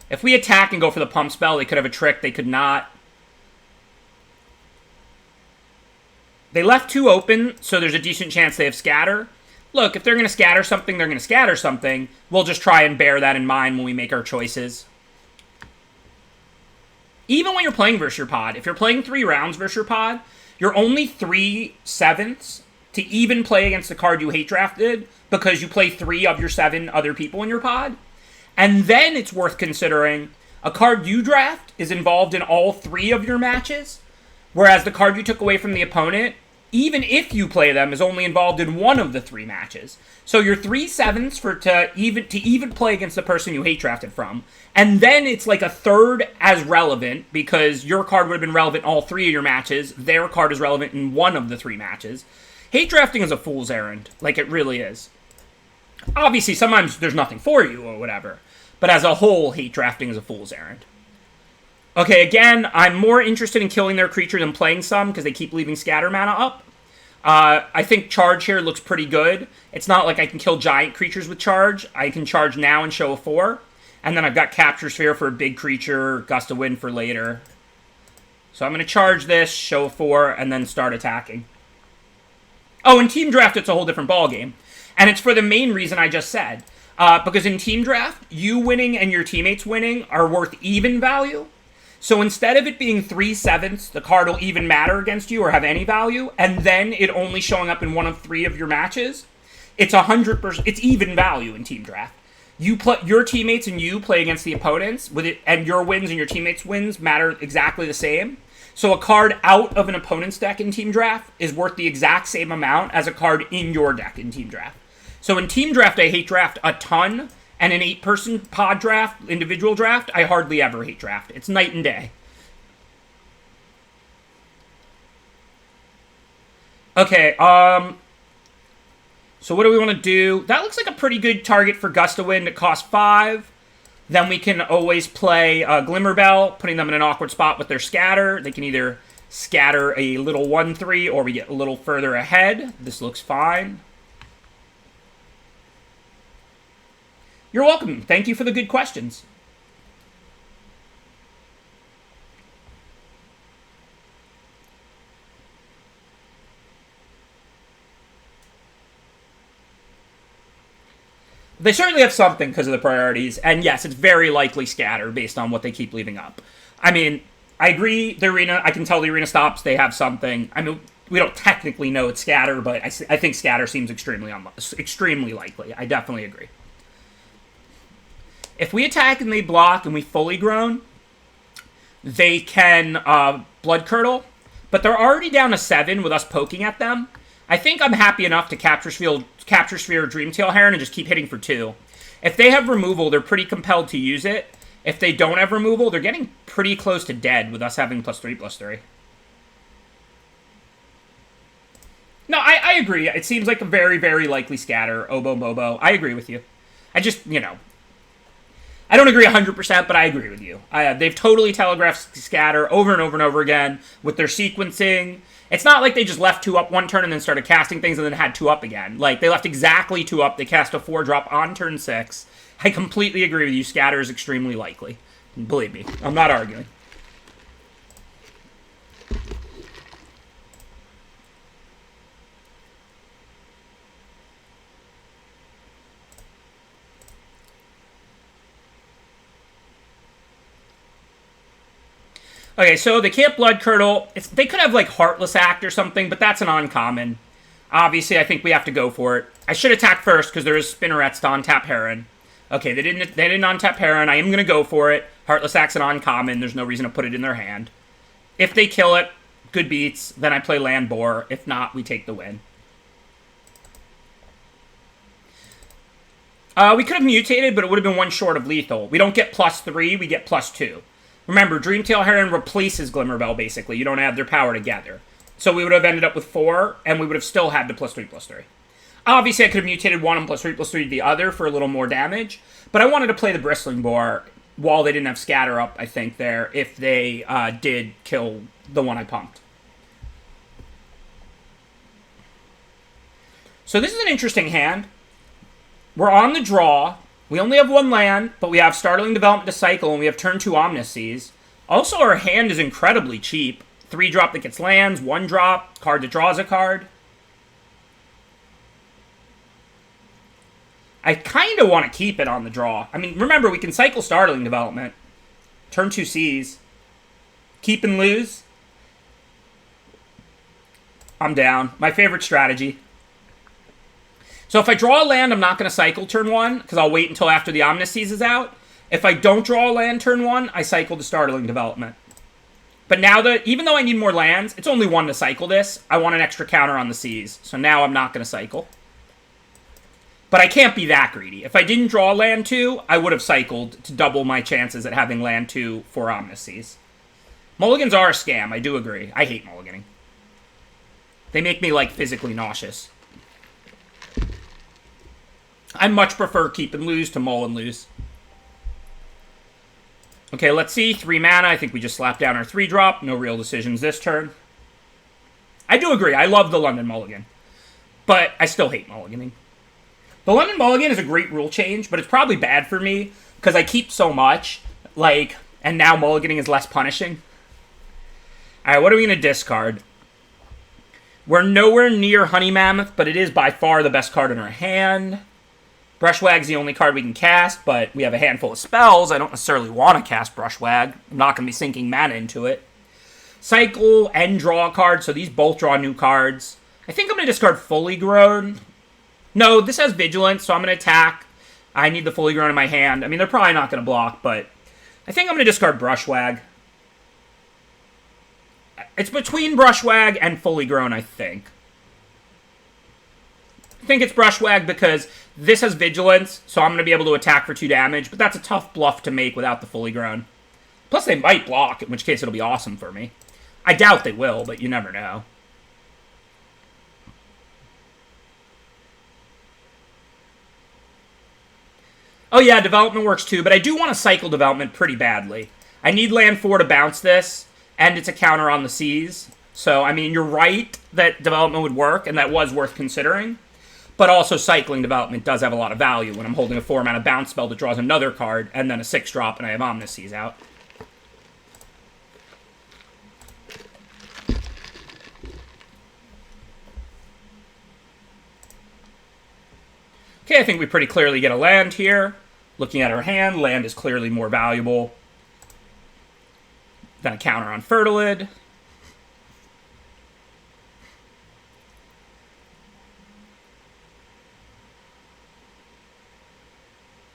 If we attack and go for the pump spell, they could have a trick. They could not. They left 2 open, so there's a decent chance they have scatter. Look, if they're going to scatter something, they're going to scatter something. We'll just try and bear that in mind when we make our choices. Even when you're playing versus your pod, if you're playing 3 rounds versus your pod, you're only 3/7 to even play against the card you hate drafted because you play 3 of your 7 other people in your pod. And then it's worth considering a card you draft is involved in all 3 of your matches, whereas the card you took away from the opponent, even if you play them, is only involved in 1 of the 3 matches. So you're 3/7 to even play against the person you hate drafted from. And then it's like a third as relevant because your card would have been relevant in all 3 of your matches. Their card is relevant in 1 of the 3 matches. Hate drafting is a fool's errand. Like, it really is. Obviously, sometimes there's nothing for you or whatever. But as a whole, hate drafting is a fool's errand. Okay, again, I'm more interested in killing their creature than playing some because they keep leaving scatter mana up. I think charge here looks pretty good. It's not like I can kill giant creatures with charge. I can charge now and show a 4. And then I've got Capture Sphere for a big creature, Gust of Wind for later. So I'm going to charge this, show a 4, and then start attacking. Oh, in Team Draft, it's a whole different ballgame. And it's for the main reason I just said. Because in Team Draft, you winning and your teammates winning are worth even value. So instead of it being 3/7, the card will even matter against you or have any value, and then it only showing up in 1 of 3 of your matches, it's 100%. It's even value in Team Draft. Your teammates and you play against the opponents with it, and your wins and your teammates' wins matter exactly the same. So a card out of an opponent's deck in Team Draft is worth the exact same amount as a card in your deck in Team Draft. So in Team Draft, I hate draft a ton. And an 8-person pod draft, individual draft, I hardly ever hate draft. It's night and day. Okay, so what do we want to do? That looks like a pretty good target for Gust of Wind. It costs 5. Then we can always play Glimmerbell, putting them in an awkward spot with their scatter. They can either scatter a little 1/3 or we get a little further ahead. This looks fine. You're welcome. Thank you for the good questions. They certainly have something because of the priorities, and yes, it's very likely scatter based on what they keep leaving up. I mean, I agree, the arena, I can tell the arena stops, they have something. I mean, we don't technically know it's scatter, but I think scatter seems extremely likely. I definitely agree. If we attack and they block and we fully grown, they can Blood Curdle, but they're already down to 7 with us poking at them. I think I'm happy enough to Capture Sphere or Dreamtail Heron and just keep hitting for 2. If they have removal, they're pretty compelled to use it. If they don't have removal, they're getting pretty close to dead with us having +3/+3. No, I agree. It seems like a very, very likely scatter. Obo Bobo. I agree with you. I just, I don't agree 100%, but I agree with you. They've totally telegraphed scatter over and over and over again with their sequencing. It's not like they just left 2 up one turn and then started casting things and then had 2 up again. Like, they left exactly 2 up. They cast a 4-drop on turn 6. I completely agree with you. Scatter is extremely likely. Believe me. I'm not arguing. Okay, so they can't Blood Curdle. They could have, like, Heartless Act or something, but that's an uncommon. Obviously, I think we have to go for it. I should attack first, because there is Spinnerets to untap Heron. Okay, they didn't untap Heron. I am going to go for it. Heartless Act's an uncommon. There's no reason to put it in their hand. If they kill it, good beats. Then I play Land Boar. If not, we take the win. We could have mutated, but it would have been 1 short of lethal. We don't get +3, we get +2. Remember, Dreamtail Heron replaces Glimmerbell, basically. You don't add their power together. So we would have ended up with 4, and we would have still had the +3/+3. Obviously, I could have mutated one and +3/+3 to the other for a little more damage, but I wanted to play the Bristling Boar while they didn't have Scatter up, I think, there, if they did kill the one I pumped. So this is an interesting hand. We're on the draw. We only have one land, but we have Startling Development to cycle, and we have turn 2 Omniseas. Also, our hand is incredibly cheap. 3-drop that gets lands, 1-drop, card that draws a card. I kind of want to keep it on the draw. I mean, remember, we can cycle Startling Development. Turn 2 Seas. Keep and lose. I'm down. My favorite strategy. So if I draw a land, I'm not going to cycle turn 1, because I'll wait until after the Omniseas is out. If I don't draw a land turn 1, I cycle the Startling Development. But now that, even though I need more lands, it's only 1 to cycle this. I want an extra counter on the seas. So now I'm not going to cycle. But I can't be that greedy. If I didn't draw land 2, I would have cycled to double my chances at having land 2 for Omniseas. Mulligans are a scam, I do agree. I hate mulliganing. They make me, like, physically nauseous. I much prefer keep and lose to mull and lose. Okay, let's see. 3 mana. I think we just slapped down our 3-drop. No real decisions this turn. I do agree. I love the London Mulligan. But I still hate mulliganing. The London Mulligan is a great rule change, but it's probably bad for me because I keep so much. Like, and now mulliganing is less punishing. Alright, what are we going to discard? We're nowhere near Honey Mammoth, but it is by far the best card in our hand. Brushwag's the only card we can cast, but we have a handful of spells. I don't necessarily want to cast Brushwag. I'm not going to be sinking mana into it. Cycle and draw a card, so these both draw new cards. I think I'm going to discard Fully Grown. No, this has Vigilance, so I'm going to attack. I need the Fully Grown in my hand. I mean, they're probably not going to block, but I think I'm going to discard Brushwag. It's between Brushwag and Fully Grown, I think. I think it's Brushwag because this has Vigilance, so I'm going to be able to attack for 2 damage, but that's a tough bluff to make without the Fully Grown. Plus, they might block, in which case it'll be awesome for me. I doubt they will, but you never know. Oh yeah, development works too, but I do want to cycle development pretty badly. I need land 4 to bounce this, and it's a counter on the seas. So, I mean, you're right that development would work, and that was worth considering. But also, cycling development does have a lot of value when I'm holding a 4-mana bounce spell that draws another card, and then a 6-drop, and I have Omniseas out. Okay, I think we pretty clearly get a land here. Looking at our hand, land is clearly more valuable than a counter on Fertilid.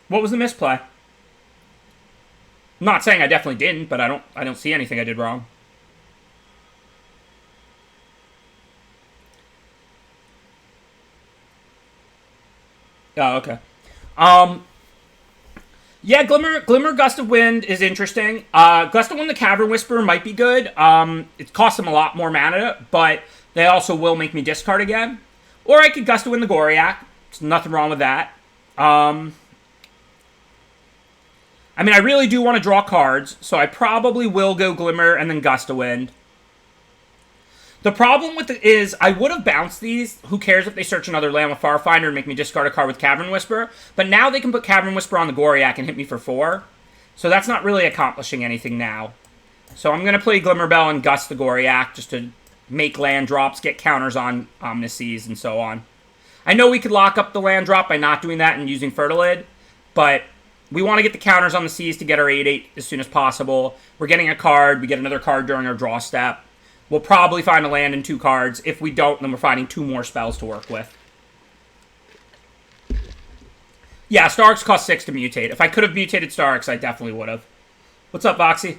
What was the misplay? I'm not saying I definitely didn't, but I don't see anything I did wrong. Oh, okay. Yeah, Glimmer Gust of Wind is interesting. Gust of Wind the Cavern Whisperer might be good. It costs them a lot more mana, but they also will make me discard again. Or I could Gust of Wind the Goriak. There's nothing wrong with that. I mean, I really do want to draw cards, so I probably will go Glimmer and then Gust of Wind. The problem with it is, I would have bounced these. Who cares if they search another land with Farfinder and make me discard a card with Cavern Whisperer? But now they can put Cavern Whisperer on the Goriak and hit me for 4. So that's not really accomplishing anything now. So I'm going to play Glimmerbell and Gust the Goriak just to make land drops, get counters on Omniseas, and so on. I know we could lock up the land drop by not doing that and using Fertilid, but we want to get the counters on the seas to get our 8/8 as soon as possible. We're getting a card. We get another card during our draw step. We'll probably find a land and 2 cards. If we don't, then we're finding 2 more spells to work with. Yeah, Starks cost 6 to mutate. If I could have mutated Starks, I definitely would have. What's up, Voxy?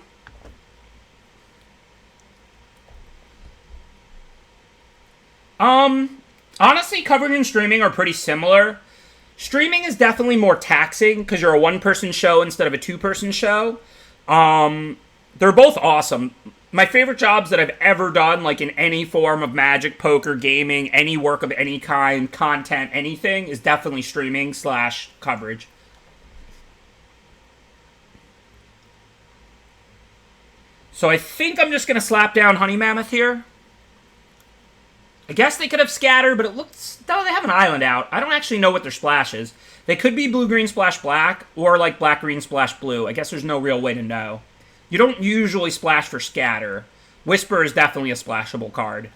Honestly, covering and streaming are pretty similar. Streaming is definitely more taxing because you're a 1-person show instead of a 2-person show. They're both awesome. My favorite jobs that I've ever done, like in any form of Magic, poker, gaming, any work of any kind, content, anything, is definitely streaming / coverage. So I think I'm just going to slap down Honey Mammoth here. I guess they could have Scatter, but it looks... No, they have an island out. I don't actually know what their splash is. They could be blue-green splash black, or like black-green splash blue. I guess there's no real way to know. You don't usually splash for Scatter. Whisper is definitely a splashable card.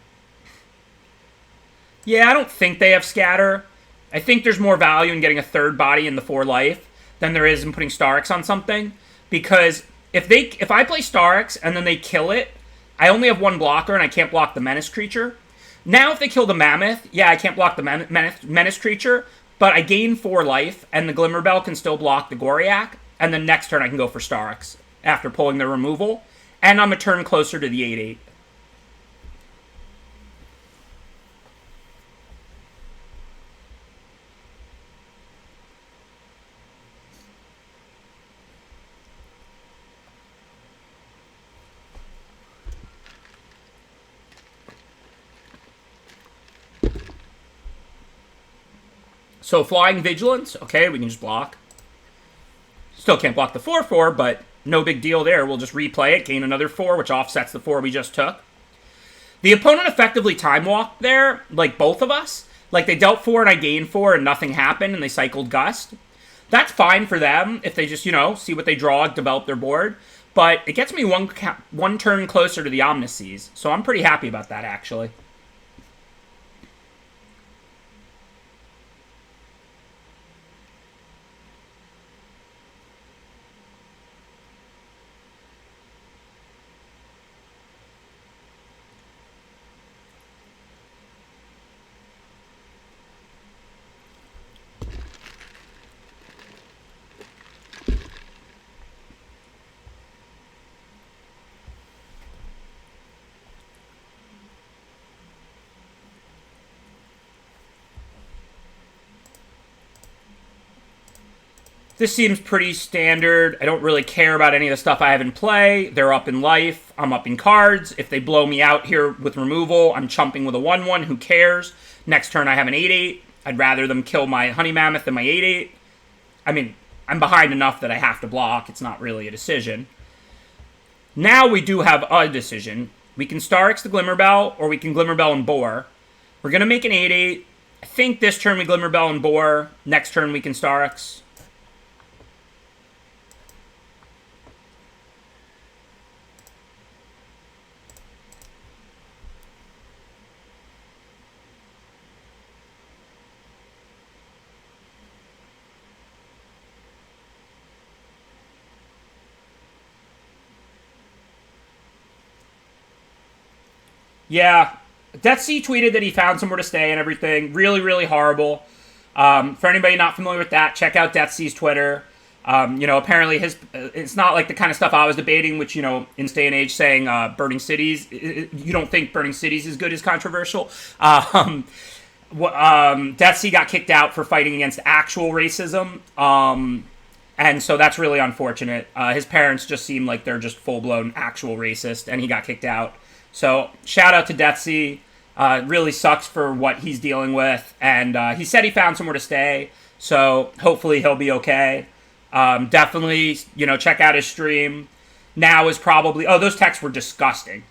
Yeah, I don't think they have Scatter. I think there's more value in getting a third body in the 4 life than there is in putting Starix on something. Because if I play Starix and then they kill it, I only have 1 blocker and I can't block the Menace creature. Now if they kill the Mammoth, yeah, I can't block the Menace creature, but I gain 4 life and the Glimmerbell can still block the Goriak, and then next turn I can go for Starix after pulling the removal, and I'm a turn closer to the 8/8. So Flying Vigilance, okay, we can just block. Still can't block the 4/4, but no big deal there. We'll just replay it, gain another 4, which offsets the 4 we just took. The opponent effectively time walked there, like both of us. Like they dealt 4 and I gained 4 and nothing happened and they cycled Gust. That's fine for them if they just, see what they draw, develop their board. But it gets me one turn closer to the Omniseas, so I'm pretty happy about that, actually. This seems pretty standard. I don't really care about any of the stuff I have in play. They're up in life. I'm up in cards. If they blow me out here with removal, I'm chumping with a 1/1. Who cares? Next turn I have an 8/8. I'd rather them kill my Honey Mammoth than my 8/8. I mean, I'm behind enough that I have to block. It's not really a decision. Now we do have a decision. We can Starix the Glimmerbell, or we can Glimmerbell and Boar. We're going to make an 8/8. I think this turn we Glimmerbell and Boar. Next turn we can Starix. Yeah, Deathsea tweeted that he found somewhere to stay and everything. Really, really horrible. For anybody not familiar with that, check out Deathsea's Twitter. Apparently it's not like the kind of stuff I was debating, which, in this day and age saying burning cities, you don't think burning cities is good is controversial. Deathsea got kicked out for fighting against actual racism. And so that's really unfortunate. His parents just seem like they're just full-blown actual racist, and he got kicked out. So, shout out to Deathsea. Really sucks for what he's dealing with. And he said he found somewhere to stay. So, hopefully he'll be okay. Definitely, check out his stream. Now is probably... Oh, those texts were disgusting.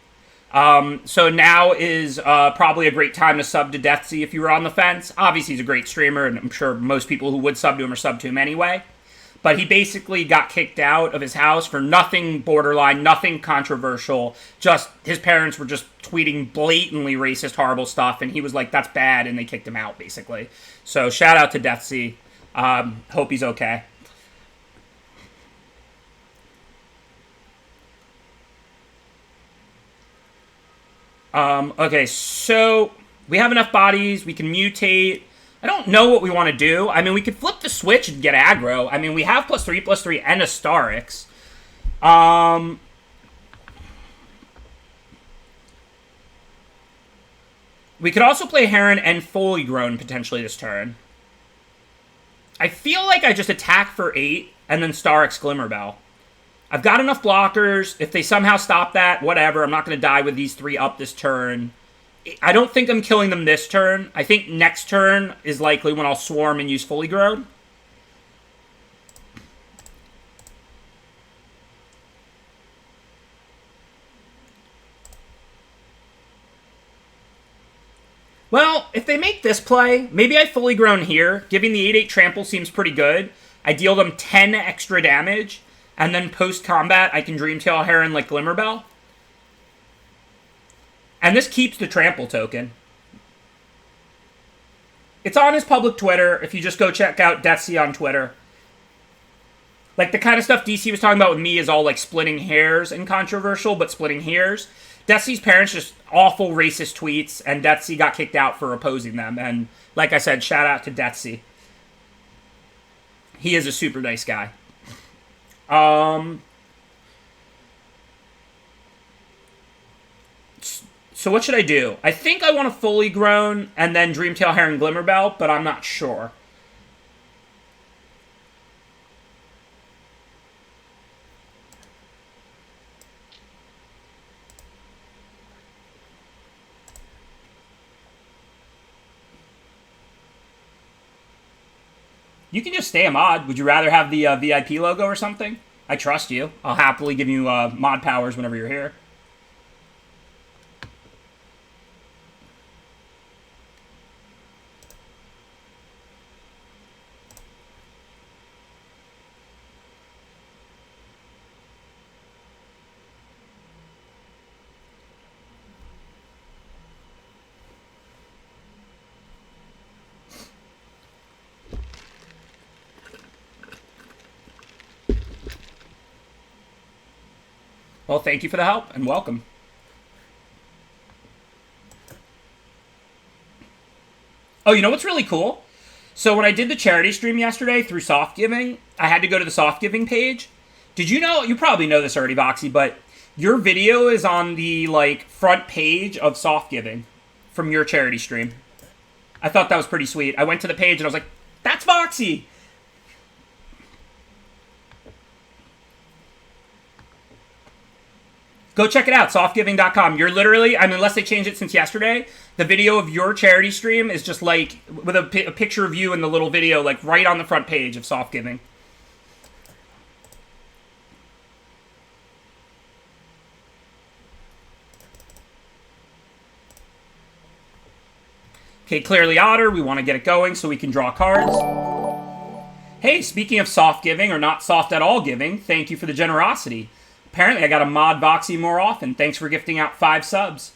So now is probably a great time to sub to Deathsea if you were on the fence. Obviously, he's a great streamer, and I'm sure most people who would sub to him are sub to him anyway. But he basically got kicked out of his house for nothing borderline, nothing controversial. Just his parents were just tweeting blatantly racist, horrible stuff, and he was like, that's bad, and they kicked him out, basically. So shout out to Deathsea. Hope he's okay. Okay, so we have enough bodies. We can mutate. I don't know what we want to do. I mean, we could flip the switch and get aggro. I mean, we have +3/+3 and a Starix. We could also play Heron and Fully Grown potentially this turn. I feel like I just attack for 8 and then Starix Glimmerbell. I've got enough blockers. If they somehow stop that, whatever. I'm not going to die with these 3 up this turn. I don't think I'm killing them this turn. I think next turn is likely when I'll Swarm and use Fully Grown. Well, if they make this play, maybe I fully grown here. Giving the 8/8 trample seems pretty good. I deal them 10 extra damage, and then post-combat I can Dreamtail Heron like Glimmerbell. And this keeps the trample token. It's on his public Twitter, if you just go check out Deathsea on Twitter. Like, the kind of stuff DC was talking about with me is all, like, splitting hairs and controversial, but splitting hairs. Deathsea's parents just awful racist tweets, and Deathsea got kicked out for opposing them. And, like I said, shout out to Deathsea. He is a super nice guy. So what should I do? I think I want a fully grown and then Dreamtail Heron Glimmerbell, but I'm not sure. You can just stay a mod. Would you rather have the VIP logo or something? I trust you. I'll happily give you mod powers whenever you're here. Well, thank you for the help, and welcome. Oh, you know what's really cool? So when I did the charity stream yesterday through Soft Giving, I had to go to the Soft Giving page. Did you know, you probably know this already, Voxy, but your video is on the, like, front page of Soft Giving from your charity stream. I thought that was pretty sweet. I went to the page and I was like, that's Voxy! Go check it out, softgiving.com. You're literally, I mean, unless they changed it since yesterday, the video of your charity stream is just like, with a picture of you in the little video, like right on the front page of Soft Giving. Okay, clearly Otter, we want to get it going so we can draw cards. Hey, speaking of soft giving, or not soft at all giving, thank you for the generosity. Apparently, I got to mod Voxy more often. Thanks for gifting out 5 subs.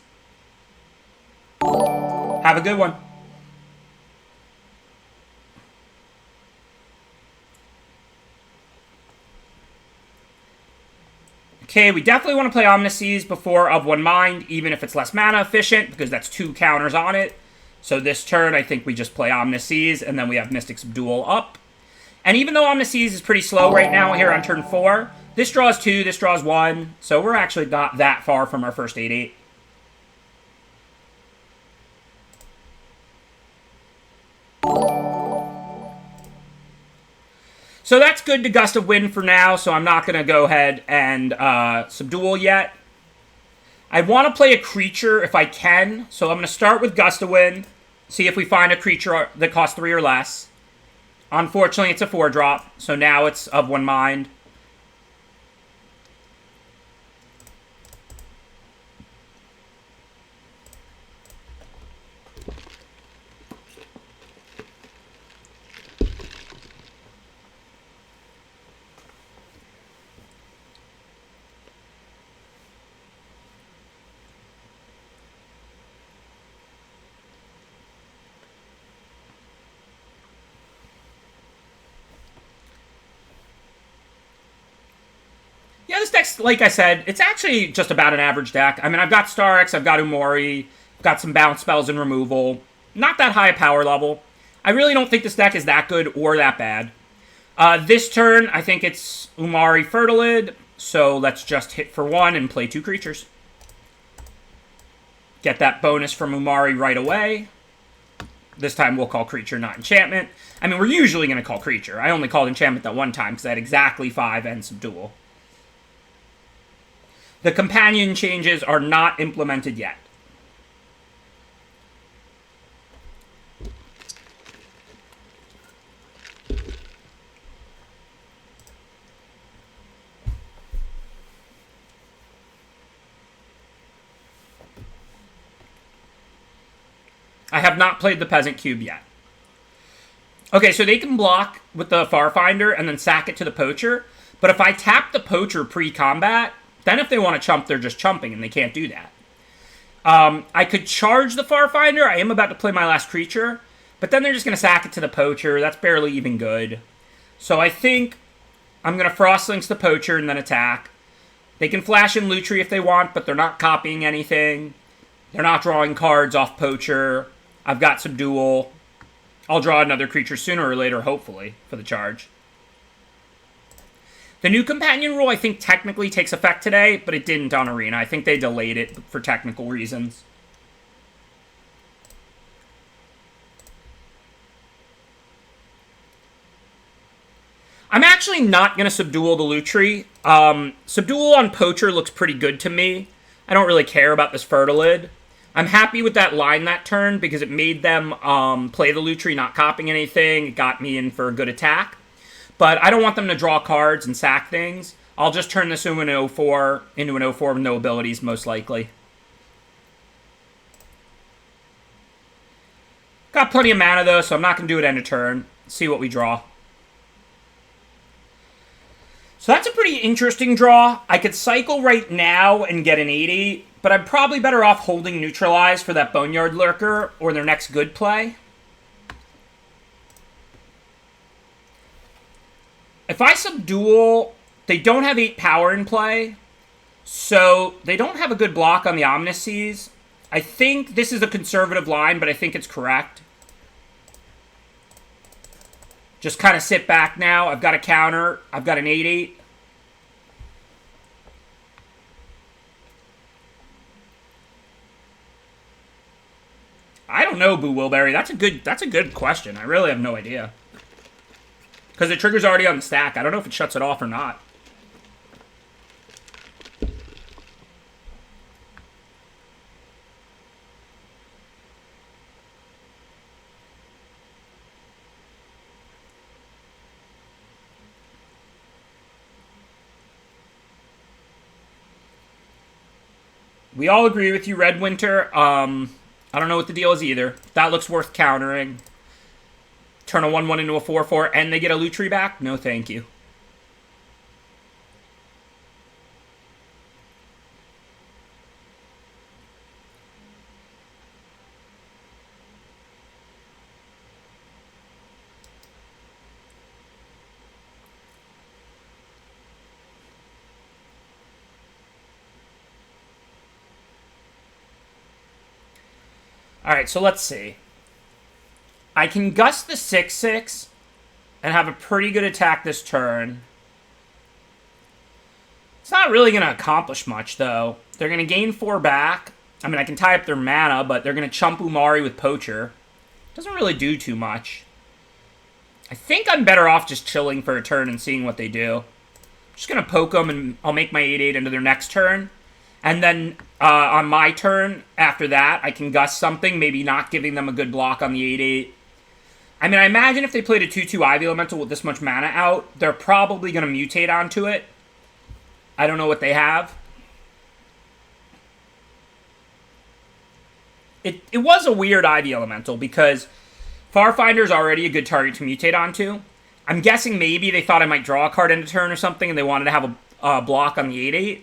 Have a good one. Okay, we definitely want to play Omniseas before Of One Mind, even if it's less mana efficient, because that's 2 counters on it. So this turn, I think we just play Omniseas, and then we have Mystic Subdual up. And even though Omniseas is pretty slow right now here on turn 4, this draws 2, this draws 1, so we're actually not that far from our first 8/8. So that's good to Gust of Wind for now, so I'm not going to go ahead and Subdual yet. I want to play a creature if I can, so I'm going to start with Gust of Wind, see if we find a creature that costs 3 or less. Unfortunately, it's a 4-drop, so now it's Of One Mind. Yeah, this deck's, like I said, it's actually just about an average deck. I mean, I've got Starix, I've got Umori, got some bounce spells and removal. Not that high a power level. I really don't think this deck is that good or that bad. This turn, I think it's Umari Fertilid, so let's just hit for 1 and play 2 creatures. Get that bonus from Umari right away. This time we'll call creature, not enchantment. I mean, we're usually going to call creature. I only called enchantment that one time because I had exactly 5 and Subdual. The companion changes are not implemented yet. I have not played the Peasant Cube yet. Okay, so they can block with the Farfinder and then sack it to the Poacher. But if I tap the Poacher pre-combat, then if they want to chump, they're just chumping, and they can't do that. I could charge the Farfinder. I am about to play my last creature. But then they're just going to sack it to the Poacher. That's barely even good. So I think I'm going to Frostlinks the Poacher and then attack. They can flash in Lutri if they want, but they're not copying anything. They're not drawing cards off Poacher. I've got Subdual. I'll draw another creature sooner or later, hopefully, for the charge. The new companion rule, I think, technically takes effect today, but it didn't on Arena. I think they delayed it for technical reasons. I'm actually not going to Subdual the Lutri. Subdual on Poacher looks pretty good to me. I don't really care about this Fertilid. I'm happy with that line that turn because it made them play the Lutri, not copying anything. It got me in for a good attack. But I don't want them to draw cards and sack things. I'll just turn this into an 0-4 with no abilities, most likely. Got plenty of mana, though, so I'm not going to do it end of turn. See what we draw. So that's a pretty interesting draw. I could cycle right now and get an 80, but I'm probably better off holding Neutralize for that Boneyard Lurker or their next good play. If I Subdual, they don't have 8 power in play, so they don't have a good block on the Omniseas. I think this is a conservative line, but I think it's correct. Just kind of sit back now. I've got a counter. I've got an 8-8. I don't know, Boo Wilberry. That's a good question. I really have no idea. Because the trigger's already on the stack. I don't know if it shuts it off or not. We all agree with you, Red Winter. I don't know what the deal is either. That looks worth countering. Turn a 1-1 into a 4-4, and they get a Lutri back? No, thank you. Alright, so let's see. I can Gust the 6-6 and have a pretty good attack this turn. It's not really going to accomplish much, though. They're going to gain 4 back. I mean, I can tie up their mana, but they're going to chump Umari with Poacher. Doesn't really do too much. I think I'm better off just chilling for a turn and seeing what they do. Just going to poke them, and I'll make my 8-8 into their next turn. And then on my turn, after that, I can Gust something, maybe not giving them a good block on the 8-8. I mean, I imagine if they played a 2-2 Ivy Elemental with this much mana out, they're probably going to mutate onto it. I don't know what they have. It was a weird Ivy Elemental because Farfinder's already a good target to mutate onto. I'm guessing maybe they thought I might draw a card in a turn or something and they wanted to have a block on the 8-8.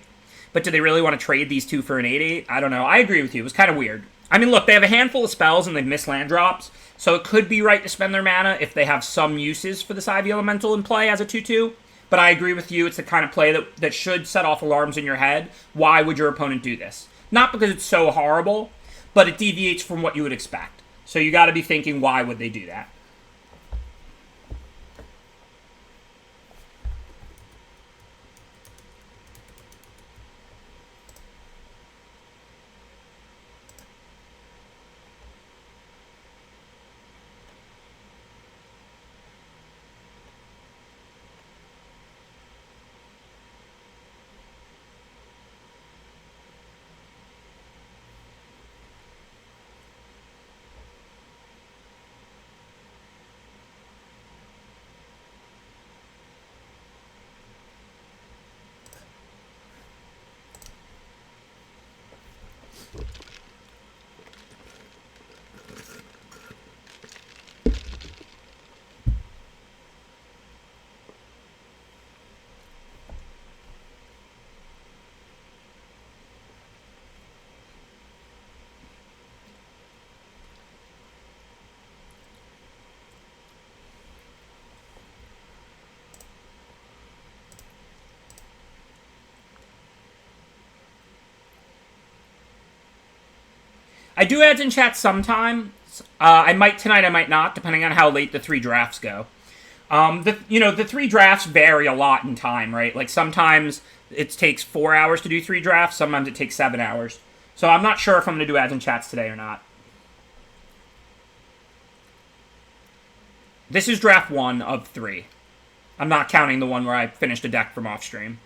But do they really want to trade these two for an 8-8? I don't know. I agree with you. It was kind of weird. I mean, look, they have a handful of spells and they've missed land drops, so it could be right to spend their mana if they have some uses for this Ivy Elemental in play as a 2-2. But I agree with you. It's the kind of play that should set off alarms in your head. Why would your opponent do this? Not because it's so horrible, but it deviates from what you would expect. So you got to be thinking, why would they do that? I do ads in chat sometimes. I might tonight, I might not, depending on how late the 3 drafts go. The 3 drafts vary a lot in time, right? Like, sometimes it takes 4 hours to do 3 drafts, sometimes it takes 7 hours. So I'm not sure if I'm going to do ads and chats today or not. This is draft 1 of 3. I'm not counting the one where I finished a deck from off stream.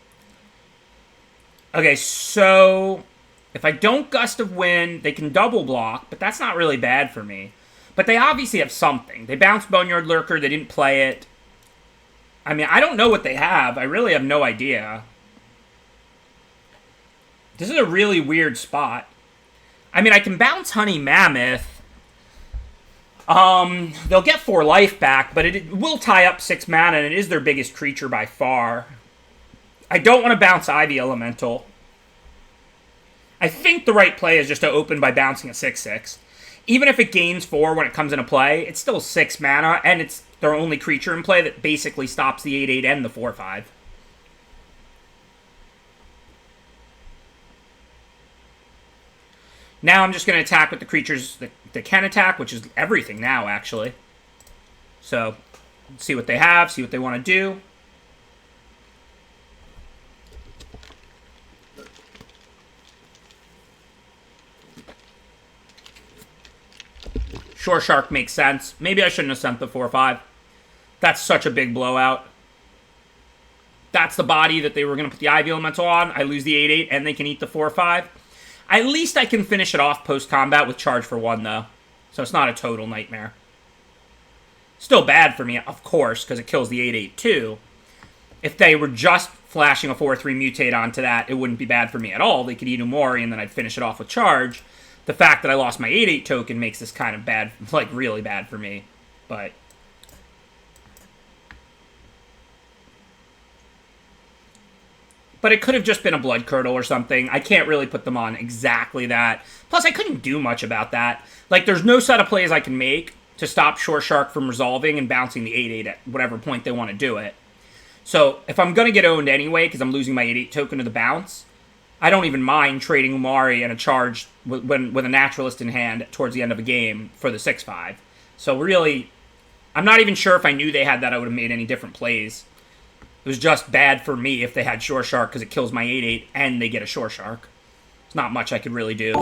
Okay, so if I don't Gust of Wind, they can double block, but that's not really bad for me. But they obviously have something. They bounced Boneyard Lurker, they didn't play it. I mean, I don't know what they have. I really have no idea. This is a really weird spot. I mean, I can bounce Honey Mammoth. They'll get 4 life back, but it will tie up 6 mana, and it is their biggest creature by far. I don't want to bounce Ivy Elemental. I think the right play is just to open by bouncing a 6/6. Even if it gains 4 when it comes into play, it's still 6 mana, and it's their only creature in play that basically stops the 8/8 and the 4/5. Now I'm just going to attack with the creatures that can attack, which is everything now, actually. So, see what they have, see what they want to do. Shore Shark makes sense. Maybe I shouldn't have sent the 4/5. That's such a big blowout. That's the body that they were going to put the Ivy Elemental on. I lose the 8/8, and they can eat the 4/5. At least I can finish it off post-combat with charge for 1, though. So it's not a total nightmare. Still bad for me, of course, because it kills the 8/8 too. If they were just flashing a 4/3 mutate onto that, it wouldn't be bad for me at all. They could eat Umori, and then I'd finish it off with charge. The fact that I lost my 8/8 token makes this kind of bad, like really bad for me. But it could have just been a Blood Curdle or something. I can't really put them on exactly that. Plus, I couldn't do much about that. Like, there's no set of plays I can make to stop Shore Shark from resolving and bouncing the 8/8 at whatever point they want to do it. So, if I'm going to get owned anyway, because I'm losing my 8/8 token to the bounce, I don't even mind trading Umari and a charge with a Naturalist in hand towards the end of a game for the 6/5. So, really, I'm not even sure if I knew they had that I would have made any different plays. It was just bad for me if they had Shore Shark because it kills my 8/8 and they get a Shore Shark. There's not much I could really do.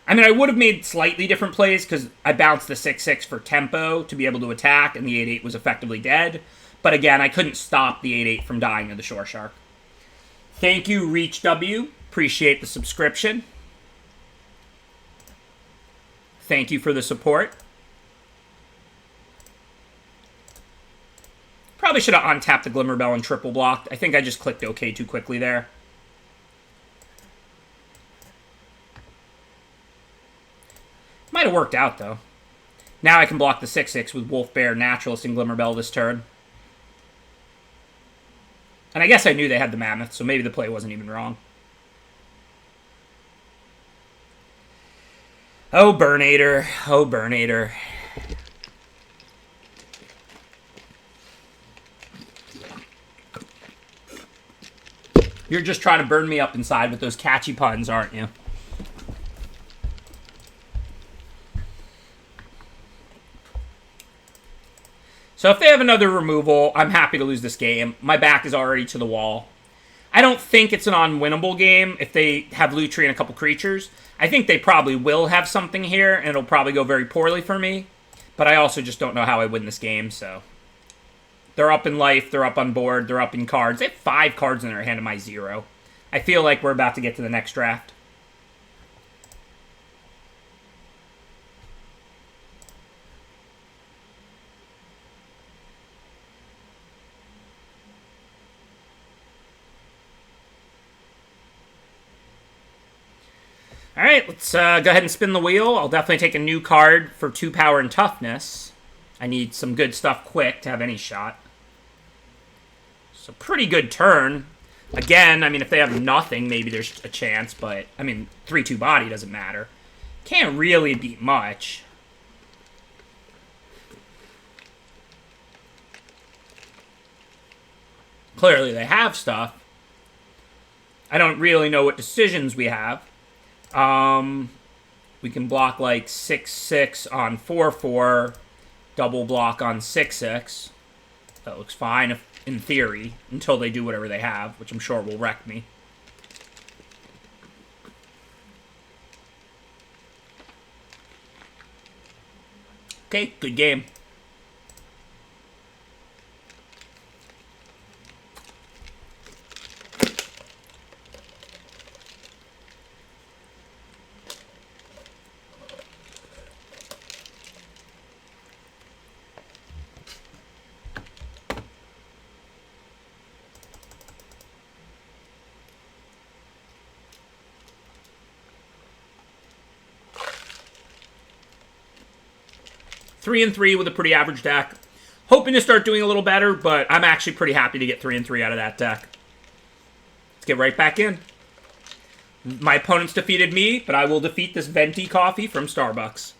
I mean, I would have made slightly different plays because I bounced the 6/6 for tempo to be able to attack, and the 8/8 was effectively dead. But again, I couldn't stop the 8/8 from dying to the Shore Shark. Thank you, Reach W. Appreciate the subscription. Thank you for the support. Probably should have untapped the Glimmerbell and triple blocked. I think I just clicked OK too quickly there. Might have worked out, though. Now I can block the 6/6 with Wolf Bear, Naturalist, and Glimmerbell this turn. And I guess I knew they had the Mammoth, so maybe the play wasn't even wrong. Oh, Burnator. Oh, Burnator. You're just trying to burn me up inside with those catchy puns, aren't you? So if they have another removal, I'm happy to lose this game. My back is already to the wall. I don't think it's an unwinnable game if they have Lutri and a couple creatures. I think they probably will have something here, and it'll probably go very poorly for me. But I also just don't know how I win this game, so. They're up in life, they're up on board, they're up in cards. They have 5 cards in their hand to my 0. I feel like we're about to get to the next draft. Alright, let's go ahead and spin the wheel. I'll definitely take a new card for 2 power and toughness. I need some good stuff quick to have any shot. So pretty good turn. Again, I mean, if they have nothing, maybe there's a chance, but, I mean, 3/2 body doesn't matter. Can't really beat much. Clearly they have stuff. I don't really know what decisions we have. We can block like 6/6 on 4/4, double block on 6/6. That looks fine if, in theory, until they do whatever they have, which I'm sure will wreck me. Okay, good game. Three and 3 with a pretty average deck. Hoping to start doing a little better, but I'm actually pretty happy to get 3 and 3 out of that deck. Let's get right back in. My opponents defeated me, but I will defeat this venti coffee from Starbucks.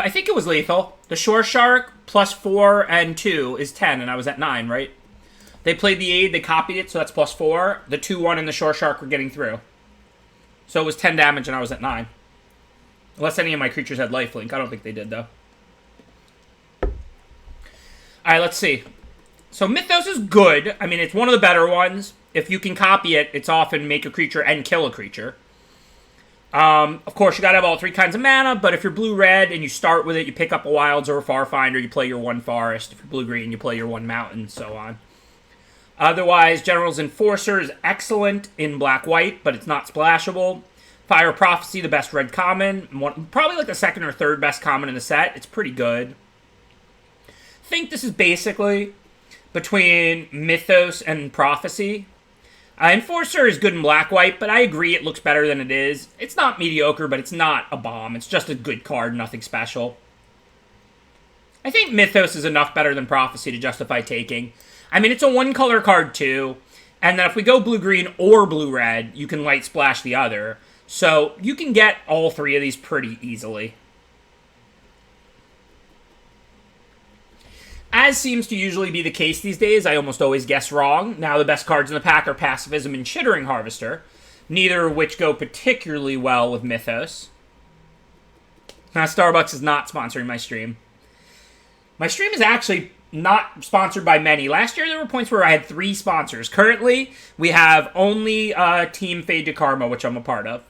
I think it was lethal. The Shore Shark +4 and 2 is 10, and I was at 9, right? They played the aid, they copied it, so that's +4. The 2/1 and the Shore Shark were getting through. So it was 10 damage, and I was at 9. Unless any of my creatures had lifelink. I don't think they did, though. Alright, let's see. So Mythos is good. I mean, it's one of the better ones. If you can copy it, it's often make a creature and kill a creature. Of course, you gotta have all 3 kinds of mana, but if you're blue-red and you start with it, you pick up a Wilds or a Farfinder, you play your 1 Forest. If you're blue-green, you play your 1 Mountain, and so on. Otherwise, General's Enforcer is excellent in black-white, but it's not splashable. Fire Prophecy, the best red common. Probably like the 2nd or 3rd best common in the set. It's pretty good. I think this is basically between Mythos and Prophecy. Enforcer is good in black-white, but I agree it looks better than it is. It's not mediocre, but it's not a bomb. It's just a good card, nothing special. I think Mythos is enough better than Prophecy to justify taking. I mean, it's a 1-color card, too. And then if we go blue-green or blue-red, you can light splash the other. So you can get all 3 of these pretty easily. As seems to usually be the case these days, I almost always guess wrong. Now the best cards in the pack are Pacifism and Chittering Harvester, neither of which go particularly well with Mythos. Now, Starbucks is not sponsoring my stream. My stream is actually not sponsored by many. Last year there were points where I had 3 sponsors. Currently, we have only Team Fade to Karma, which I'm a part of.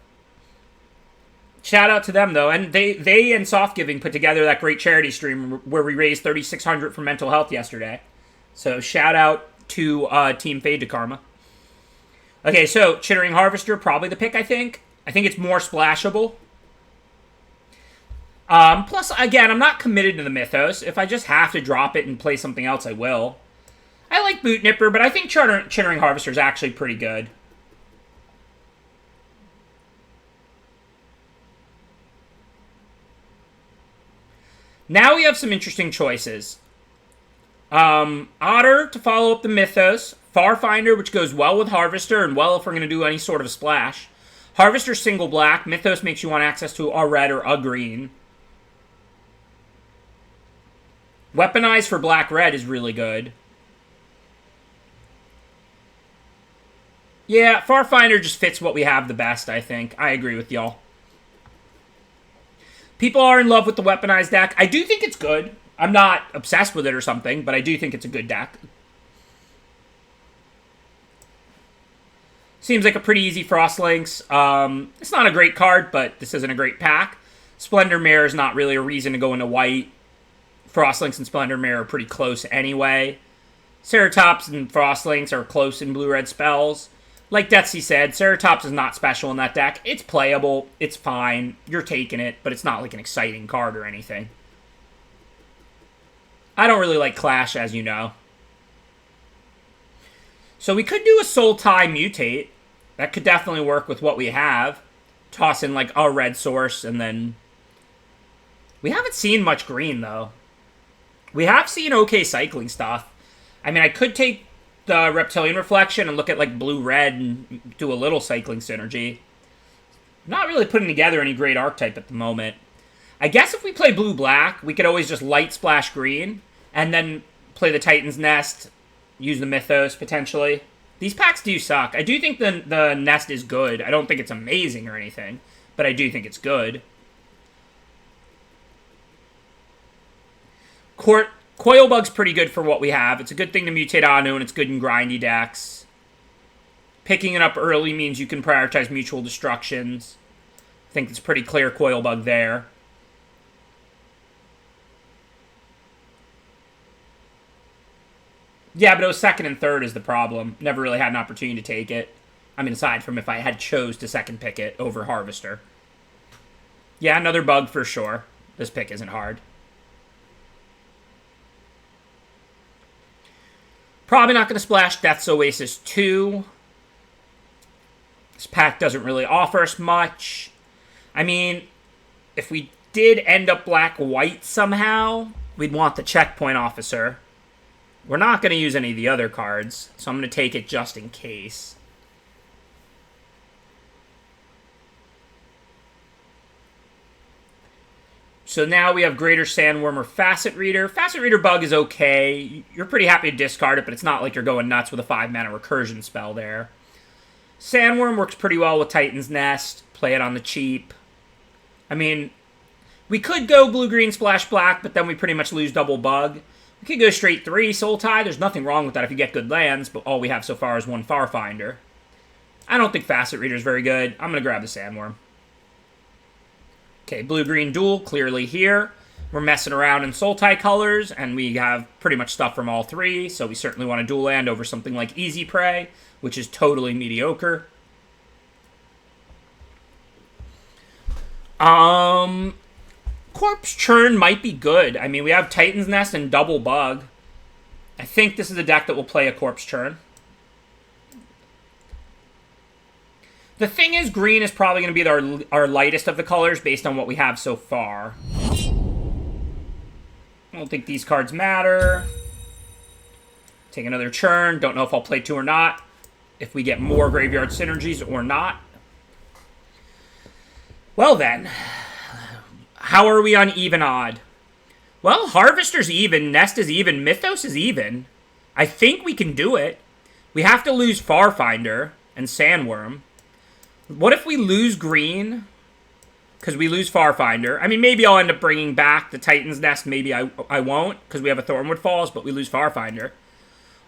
Shout out to them, though. And they and Soft Giving put together that great charity stream where we raised $3,600 for mental health yesterday. So shout out to Team Fade to Karma. Okay, so Chittering Harvester, probably the pick, I think. I think it's more splashable. Plus, again, I'm not committed to the Mythos. If I just have to drop it and play something else, I will. I like Boot Nipper, but I think Chittering Harvester is actually pretty good. Now we have some interesting choices. Otter to follow up the Mythos. Farfinder, which goes well with Harvester, and well if we're going to do any sort of splash. Harvester single black. Mythos makes you want access to a red or a green. Weaponize for black-red is really good. Yeah, Farfinder just fits what we have the best, I think. I agree with y'all. People are in love with the weaponized deck. I do think it's good. I'm not obsessed with it or something, but I do think it's a good deck. Seems like a pretty easy Frostlinks. It's not a great card, but this isn't a great pack. Splendor Mare is not really a reason to go into white. Frostlinks and Splendor Mare are pretty close anyway. Ceratops and Frostlinks are close in blue-red spells. Like Detsy said, Ceratops is not special in that deck. It's playable. It's fine. You're taking it, but it's not like an exciting card or anything. I don't really like Clash, as you know. So we could do a Soul Tie Mutate. That could definitely work with what we have. Toss in like a red source and then... We haven't seen much green, though. We have seen okay cycling stuff. I mean, I could take the Reptilian Reflection and look at like blue-red and do a little cycling synergy. Not really putting together any great archetype at the moment. I guess if we play blue-black, we could always just light splash green and then play the Titan's Nest, use the Mythos potentially. These packs do suck. I do think the Nest is good. I don't think it's amazing or anything, but I do think it's good. Coilbug's pretty good for what we have. It's a good thing to mutate Anu, and it's good in grindy decks. Picking it up early means you can prioritize mutual destructions. I think it's pretty clear Coilbug there. Yeah, but it was second and third is the problem. Never really had an opportunity to take it. I mean, aside from if I had chose to second pick it over Harvester. Yeah, another bug for sure. This pick isn't hard. Probably not going to splash Death's Oasis 2. This pack doesn't really offer us much. I mean, if we did end up black-white somehow, we'd want the Checkpoint Officer. We're not going to use any of the other cards, so I'm going to take it just in case. So now we have Greater Sandworm or Facet Reader. Facet Reader bug is okay. You're pretty happy to discard it, but it's not like you're going nuts with a 5-mana recursion spell there. Sandworm works pretty well with Titan's Nest. Play it on the cheap. I mean, we could go blue-green splash black, but then we pretty much lose double bug. We could go straight 3 Soul Tie. There's nothing wrong with that if you get good lands, but all we have so far is one Farfinder. I don't think Facet Reader is very good. I'm going to grab the Sandworm. Okay, blue-green duel, clearly here. We're messing around in Soul Tie colors, and we have pretty much stuff from all 3, so we certainly want to dual land over something like Easy Prey, which is totally mediocre. Corpse Churn might be good. I mean, we have Titan's Nest and Double Bug. I think this is a deck that will play a Corpse Churn. The thing is, green is probably going to be our lightest of the colors based on what we have so far. I don't think these cards matter. Take another Churn. Don't know if I'll play 2 or not. If we get more Graveyard Synergies or not. Well then, how are we on even odd? Well, Harvester's even, Nest is even, Mythos is even. I think we can do it. We have to lose Farfinder and Sandworm. What if we lose green? Because we lose Farfinder. I mean, maybe I'll end up bringing back the Titan's Nest. Maybe I won't, because we have a Thornwood Falls, but we lose Farfinder.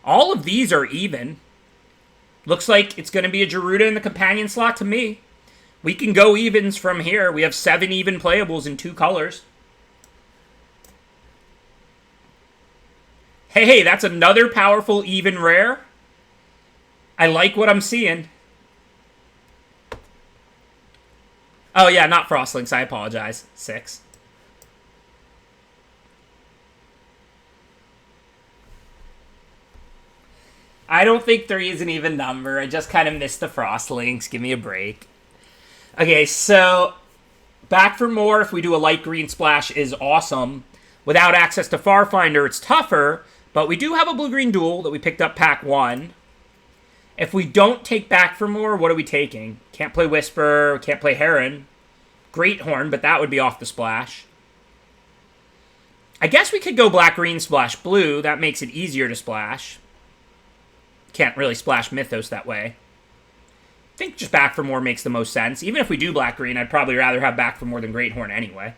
All of these are even. Looks like it's going to be a Gerudo in the companion slot to me. We can go evens from here. We have 7 even playables in 2 colors. Hey, that's another powerful even rare. I like what I'm seeing. Oh, yeah, not Frostlinks. I apologize. 6. I don't think 3 is an even number. I just kind of missed the Frostlinks. Give me a break. Okay, so back for more if we do a light green splash is awesome. Without access to Farfinder, it's tougher, but we do have a blue-green duel that we picked up pack 1. If we don't take back for more, what are we taking? Can't play Whisper, can't play Heron. Great Horn, but that would be off the splash. I guess we could go black-green splash blue. That makes it easier to splash. Can't really splash Mythos that way. I think just back for more makes the most sense. Even if we do black-green, I'd probably rather have back for more than Great Horn anyway.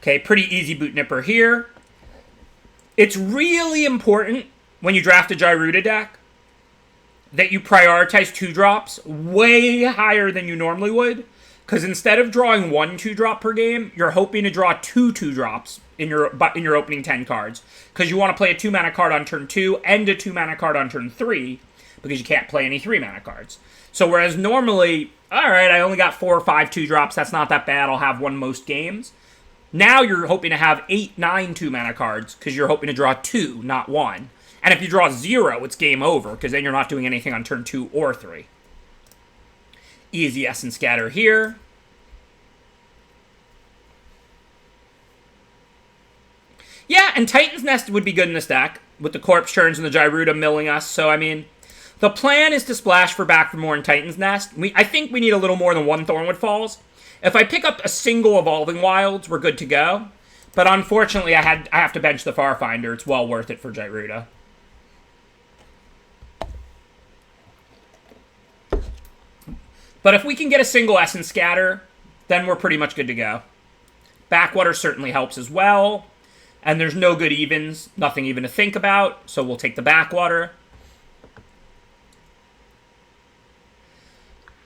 Okay, pretty easy Boot Nipper here. It's really important when you draft a Gyruda deck that you prioritize 2-drops way higher than you normally would. Because instead of drawing 1 2-drop per game, you're hoping to draw 2 2-drops in your opening 10 cards. Because you want to play a 2-mana card on turn 2 and a 2-mana card on turn 3. Because you can't play any 3-mana cards. So whereas normally, alright, I only got 4 or 5 2-drops, that's not that bad, I'll have one most games. Now you're hoping to have 8, 9 2-mana cards, because you're hoping to draw 2, not 1. And if you draw 0, it's game over, because then you're not doing anything on turn 2 or 3. Easy Essence Scatter here. Yeah, and Titan's Nest would be good in this deck, with the Corpse Churns and the Gyruda milling us. So, I mean, the plan is to splash for back for more in Titan's Nest. I think we need a little more than one Thornwood Falls. If I pick up a single Evolving Wilds, we're good to go. But unfortunately, I have to bench the Farfinder. It's well worth it for Gyruda. But if we can get a single Essence Scatter, then we're pretty much good to go. Backwater certainly helps as well. And there's no good evens, nothing even to think about. So we'll take the Backwater.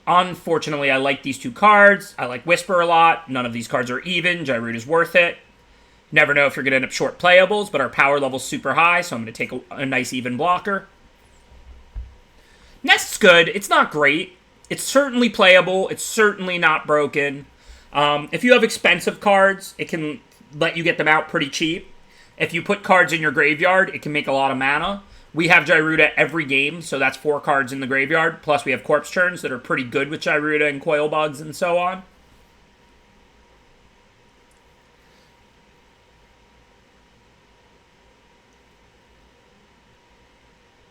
Unfortunately, I like these two cards. I like Whisper a lot. None of these cards are even. Gyruda's worth it. Never know if you're going to end up short playables, but our power level's super high, so I'm going to take a nice even blocker. Nest's good. It's not great. It's certainly playable. It's certainly not broken. If you have expensive cards, it can let you get them out pretty cheap. If you put cards in your graveyard, it can make a lot of mana. We have Gyruda every game, so that's 4 cards in the graveyard. Plus, we have Corpse Churns that are pretty good with Gyruda and Coil Bugs and so on.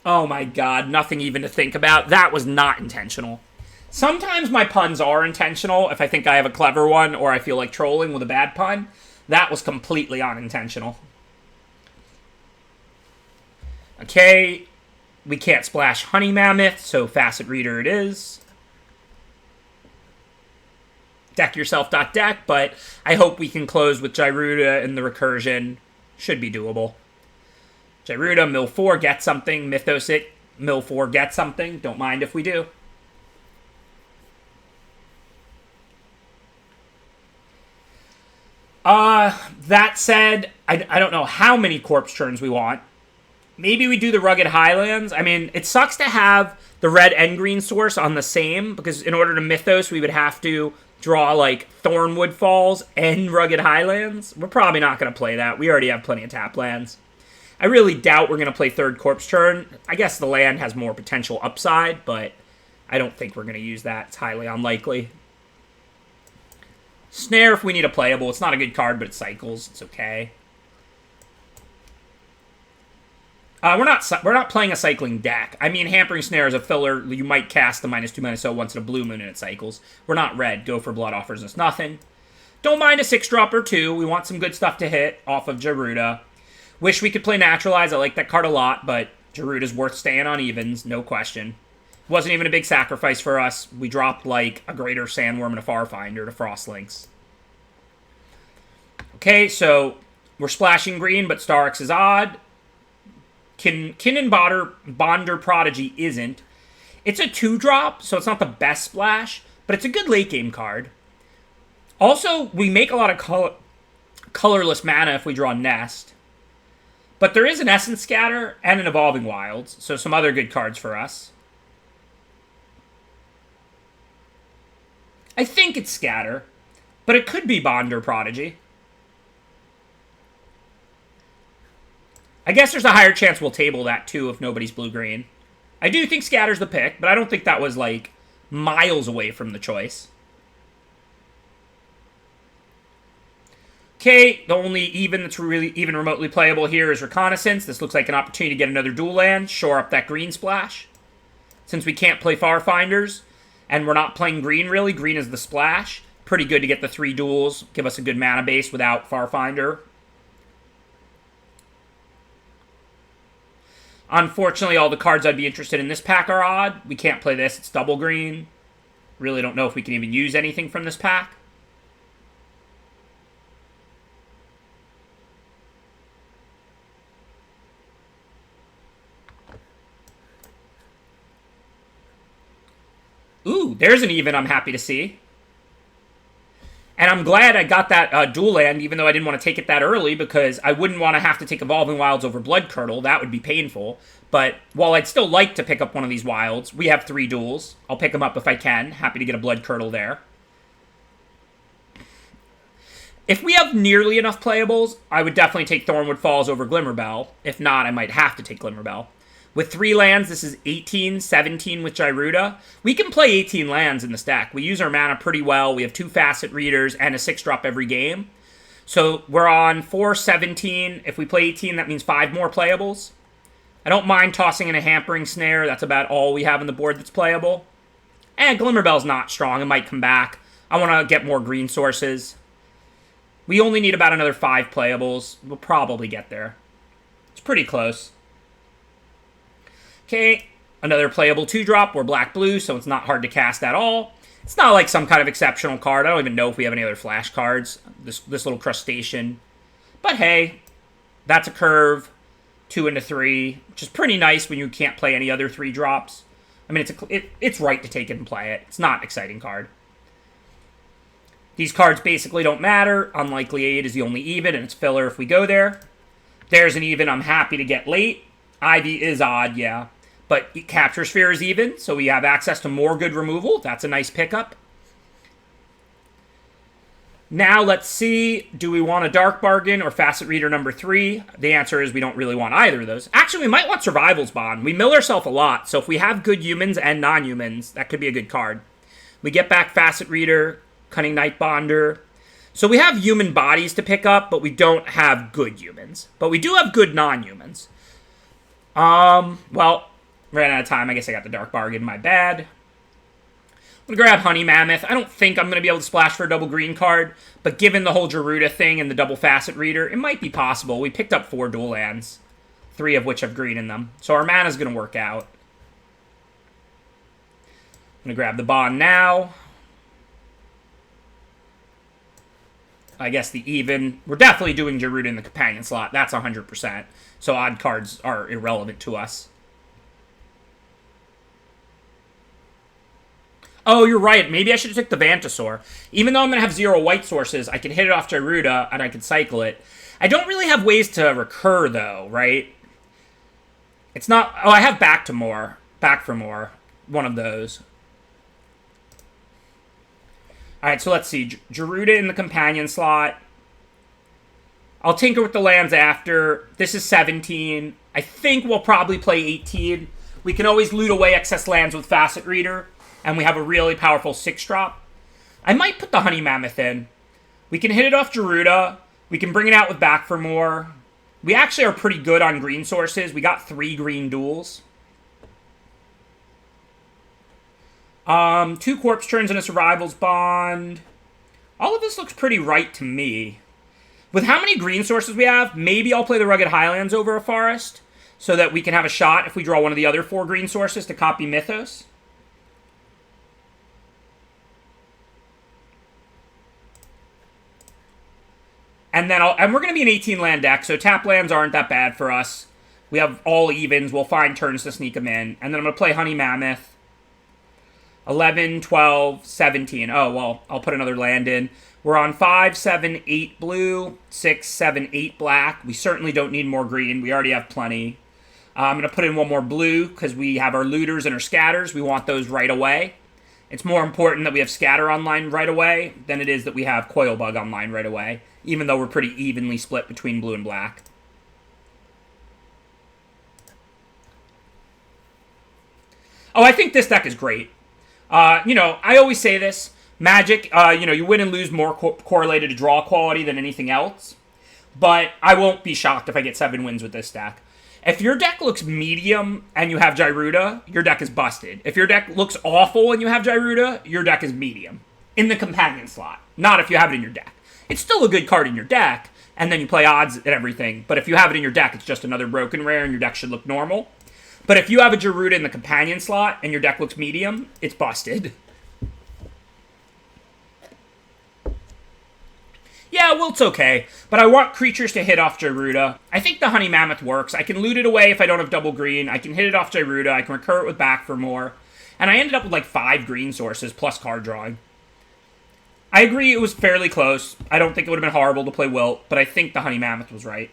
Oh my god, nothing even to think about. That was not intentional. Sometimes my puns are intentional if I think I have a clever one or I feel like trolling with a bad pun. That was completely unintentional. Okay, we can't splash Honey Mammoth, so Facet Reader it is. Deck yourself.deck, but I hope we can close with Gyruda and the Recursion. Should be doable. Gyruda, mill 4, get something. Mythos it, mill 4, get something. Don't mind if we do. That said, I don't know how many Corpse Churns we want. Maybe we do the Rugged Highlands. I mean, it sucks to have the red and green source on the same, because in order to Mythos, we would have to draw, like, Thornwood Falls and Rugged Highlands. We're probably not going to play that. We already have plenty of tap lands. I really doubt we're going to play third Corpse Churn. I guess the land has more potential upside, but I don't think we're going to use that. It's highly unlikely. Snare if we need a playable. It's not a good card, but it cycles. It's okay. We're not playing a cycling deck. I mean, Hampering Snare is a filler. You might cast the -2/-0 once in a blue moon and it cycles. We're not red. Go for Blood offers us nothing. Don't mind a 6-drop or 2. We want some good stuff to hit off of Gyruda. Wish we could play Naturalize. I like that card a lot, but Gyruda's worth staying on evens. No question. Wasn't even a big sacrifice for us. We dropped like a Greater Sandworm and a Farfinder to Frostlinks. Okay, so we're splashing green, but Starix is odd. Kinnan Bonder Prodigy isn't. It's a 2-drop, so it's not the best splash, but it's a good late game card. Also, we make a lot of colorless mana if we draw Nest. But there is an Essence Scatter and an Evolving Wilds, so some other good cards for us. I think it's Scatter, but it could be Bonder Prodigy. I guess there's a higher chance we'll table that too if nobody's blue-green. I do think Scatter's the pick, but I don't think that was like miles away from the choice. Okay, the only even that's really even remotely playable here is Reconnaissance. This looks like an opportunity to get another dual land, shore up that green splash. Since we can't play Farfinders, and we're not playing green really, green is the splash. Pretty good to get the 3 duels, give us a good mana base without Farfinder. Unfortunately, all the cards I'd be interested in this pack are odd. We can't play this, it's double green. Really don't know if we can even use anything from this pack. Ooh, there's an even I'm happy to see. And I'm glad I got that dual land, even though I didn't want to take it that early, because I wouldn't want to have to take Evolving Wilds over Blood Curdle. That would be painful. But while I'd still like to pick up one of these wilds, we have 3 duels. I'll pick them up if I can. Happy to get a Blood Curdle there. If we have nearly enough playables, I would definitely take Thornwood Falls over Glimmerbell. If not, I might have to take Glimmerbell. With 3 lands, this is 18, 17 with Gyruda. We can play 18 lands in the stack. We use our mana pretty well. We have 2 Facet Readers and a 6-drop every game. So we're on 417. If we play 18, that means 5 more playables. I don't mind tossing in a Hampering Snare. That's about all we have on the board that's playable. And Glimmerbell's not strong. It might come back. I want to get more green sources. We only need about another 5 playables. We'll probably get there. It's pretty close. Okay, another playable 2-drop. We're black-blue, so it's not hard to cast at all. It's not like some kind of exceptional card. I don't even know if we have any other flash cards. This little crustacean. But hey, that's a curve. 2 into 3, which is pretty nice when you can't play any other 3-drops. I mean, it's right to take it and play it. It's not an exciting card. These cards basically don't matter. Unlikely 8 is the only even, and it's filler if we go there. There's an even I'm happy to get late. Ivy is odd, yeah. But Capture Sphere is even, so we have access to more good removal. That's a nice pickup. Now let's see, do we want a Dark Bargain or Facet Reader number 3? The answer is we don't really want either of those. Actually, we might want Survival's Bond. We mill ourselves a lot, so if we have good humans and non-humans, that could be a good card. We get back Facet Reader, Cunning Night Bonder. So we have human bodies to pick up, but we don't have good humans. But we do have good non-humans. Well, ran out of time. I guess I got the Dark Bargain. My bad. I'm going to grab Honey Mammoth. I don't think I'm going to be able to splash for a double green card, but given the whole Gerudo thing and the double Facet Reader, it might be possible. We picked up 4 dual lands, 3 of which have green in them. So our mana's going to work out. I'm going to grab the Bond now. I guess the even. We're definitely doing Gerudo in the companion slot. That's 100%. So odd cards are irrelevant to us. Oh, you're right. Maybe I should have took the Vantasaur. Even though I'm going to have 0 white sources, I can hit it off Gerudo, and I can cycle it. I don't really have ways to recur, though, right? It's not... Oh, I have Back for More. One of those. Alright, so let's see. Gerudo in the companion slot. I'll tinker with the lands after. This is 17. I think we'll probably play 18. We can always loot away excess lands with Facet Reader. And we have a really powerful 6-drop. I might put the Honey Mammoth in. We can hit it off Gerudo. We can bring it out with Back for More. We actually are pretty good on green sources. We got 3 green duels. 2 Corpse Turns and a Survival's Bond. All of this looks pretty right to me. With how many green sources we have, maybe I'll play the Rugged Highlands over a Forest, so that we can have a shot if we draw one of the other 4 green sources to copy Mythos. And then we're going to be an 18-land deck, so tap lands aren't that bad for us. We have all evens. We'll find turns to sneak them in. And then I'm going to play Honey Mammoth. 11, 12, 17. Oh, well, I'll put another land in. We're on 5, 7, 8 blue, 6, 7, 8 black. We certainly don't need more green. We already have plenty. I'm going to put in 1 more blue because we have our looters and our scatters. We want those right away. It's more important that we have scatter online right away than it is that we have Coilbug online right away, even though we're pretty evenly split between blue and black. Oh, I think this deck is great. I always say this. Magic, you win and lose more correlated to draw quality than anything else. But I won't be shocked if I get 7 wins with this deck. If your deck looks medium and you have Gerudo, your deck is busted. If your deck looks awful and you have Gerudo, your deck is medium. In the companion slot. Not if you have it in your deck. It's still a good card in your deck, and then you play odds and everything. But if you have it in your deck, it's just another broken rare and your deck should look normal. But if you have a Gerudo in the companion slot and your deck looks medium, it's busted. Yeah, well, it's okay. But I want creatures to hit off Gerudo. I think the Honey Mammoth works. I can loot it away if I don't have double green. I can hit it off Gerudo. I can recur it with Back for More. And I ended up with like 5 green sources plus card drawing. I agree it was fairly close. I don't think it would have been horrible to play Wilt, but I think the Honey Mammoth was right.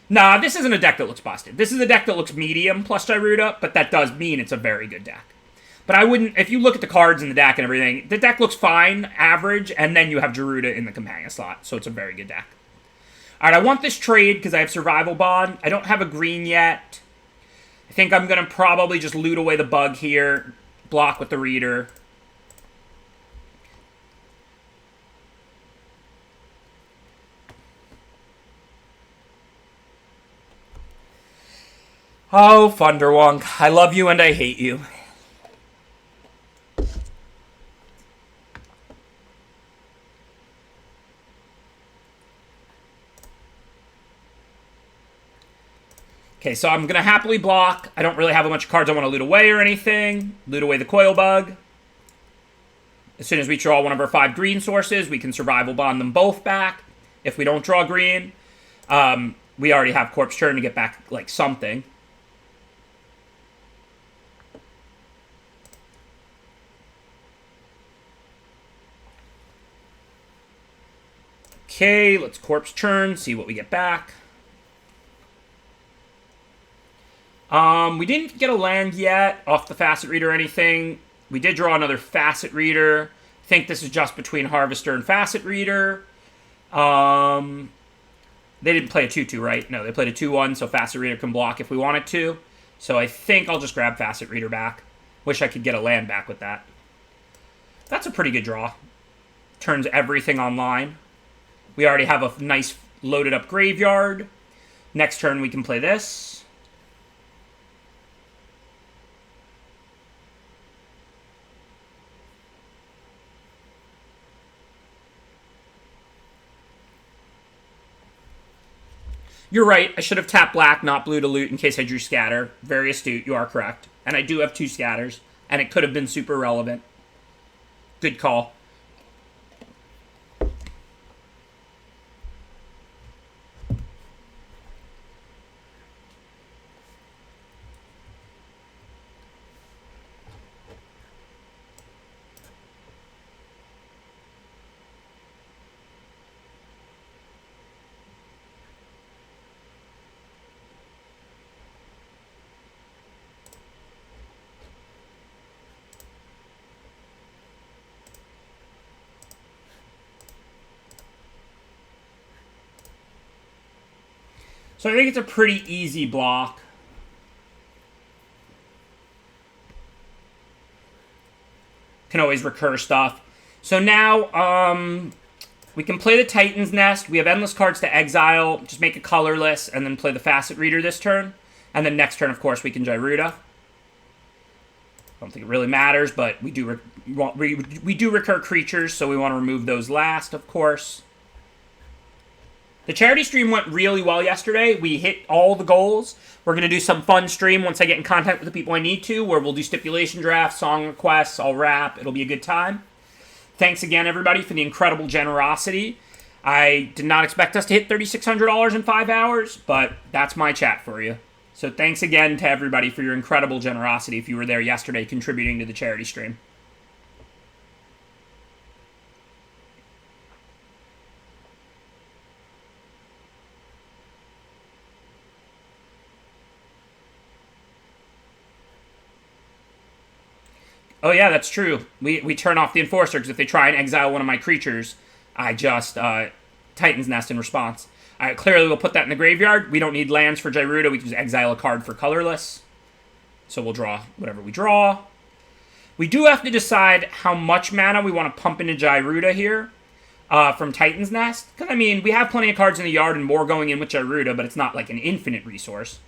Nah, this isn't a deck that looks busted. This is a deck that looks medium plus Gerudo, but that does mean it's a very good deck. But I wouldn't, if you look at the cards in the deck and everything, the deck looks fine, average, and then you have Gerudo in the companion slot, so it's a very good deck. Alright, I want this trade because I have Survival Bond. I don't have a green yet. I think I'm going to probably just loot away the bug here, block with the Reader. Oh, Thunderwonk. I love you and I hate you. Okay, so I'm going to happily block. I don't really have a bunch of cards I want to loot away or anything. Loot away the Coil Bug. As soon as we draw one of our 5 green sources, we can Survival Bond them both back. If we don't draw green, we already have Corpse Churn to get back, like, something. Okay, let's Corpse Churn, see what we get back. We didn't get a land yet off the Facet Reader or anything. We did draw another Facet Reader. I think this is just between Harvester and Facet Reader. They didn't play a 2-2, right? No, they played a 2-1, so Facet Reader can block if we wanted to. So I think I'll just grab Facet Reader back. Wish I could get a land back with that. That's a pretty good draw. Turns everything online. We already have a nice loaded up graveyard. Next turn we can play this. You're right. I should have tapped black, not blue to loot in case I drew scatter. Very astute. You are correct. And I do have 2 scatters. And it could have been super relevant. Good call. So I think it's a pretty easy block. Can always recur stuff. So now, we can play the Titan's Nest. We have endless cards to exile. Just make it colorless, and then play the Facet Reader this turn. And then next turn, of course, we can Gyruda. I don't think it really matters, but we do recur creatures, so we want to remove those last, of course. The charity stream went really well yesterday. We hit all the goals. We're going to do some fun stream once I get in contact with the people I need to, where we'll do stipulation drafts, song requests, I'll rap. It'll be a good time. Thanks again, everybody, for the incredible generosity. I did not expect us to hit $3,600 in 5 hours, but that's my chat for you. So thanks again to everybody for your incredible generosity if you were there yesterday contributing to the charity stream. Oh yeah, that's true. We turn off the Enforcer, because if they try and exile one of my creatures, I just Titan's Nest in response. Alright, clearly we'll put that in the graveyard. We don't need lands for Gyruda. We can just exile a card for colorless. So we'll draw whatever we draw. We do have to decide how much mana we want to pump into Gyruda here from Titan's Nest. Because, I mean, we have plenty of cards in the yard and more going in with Gyruda, but it's not like an infinite resource.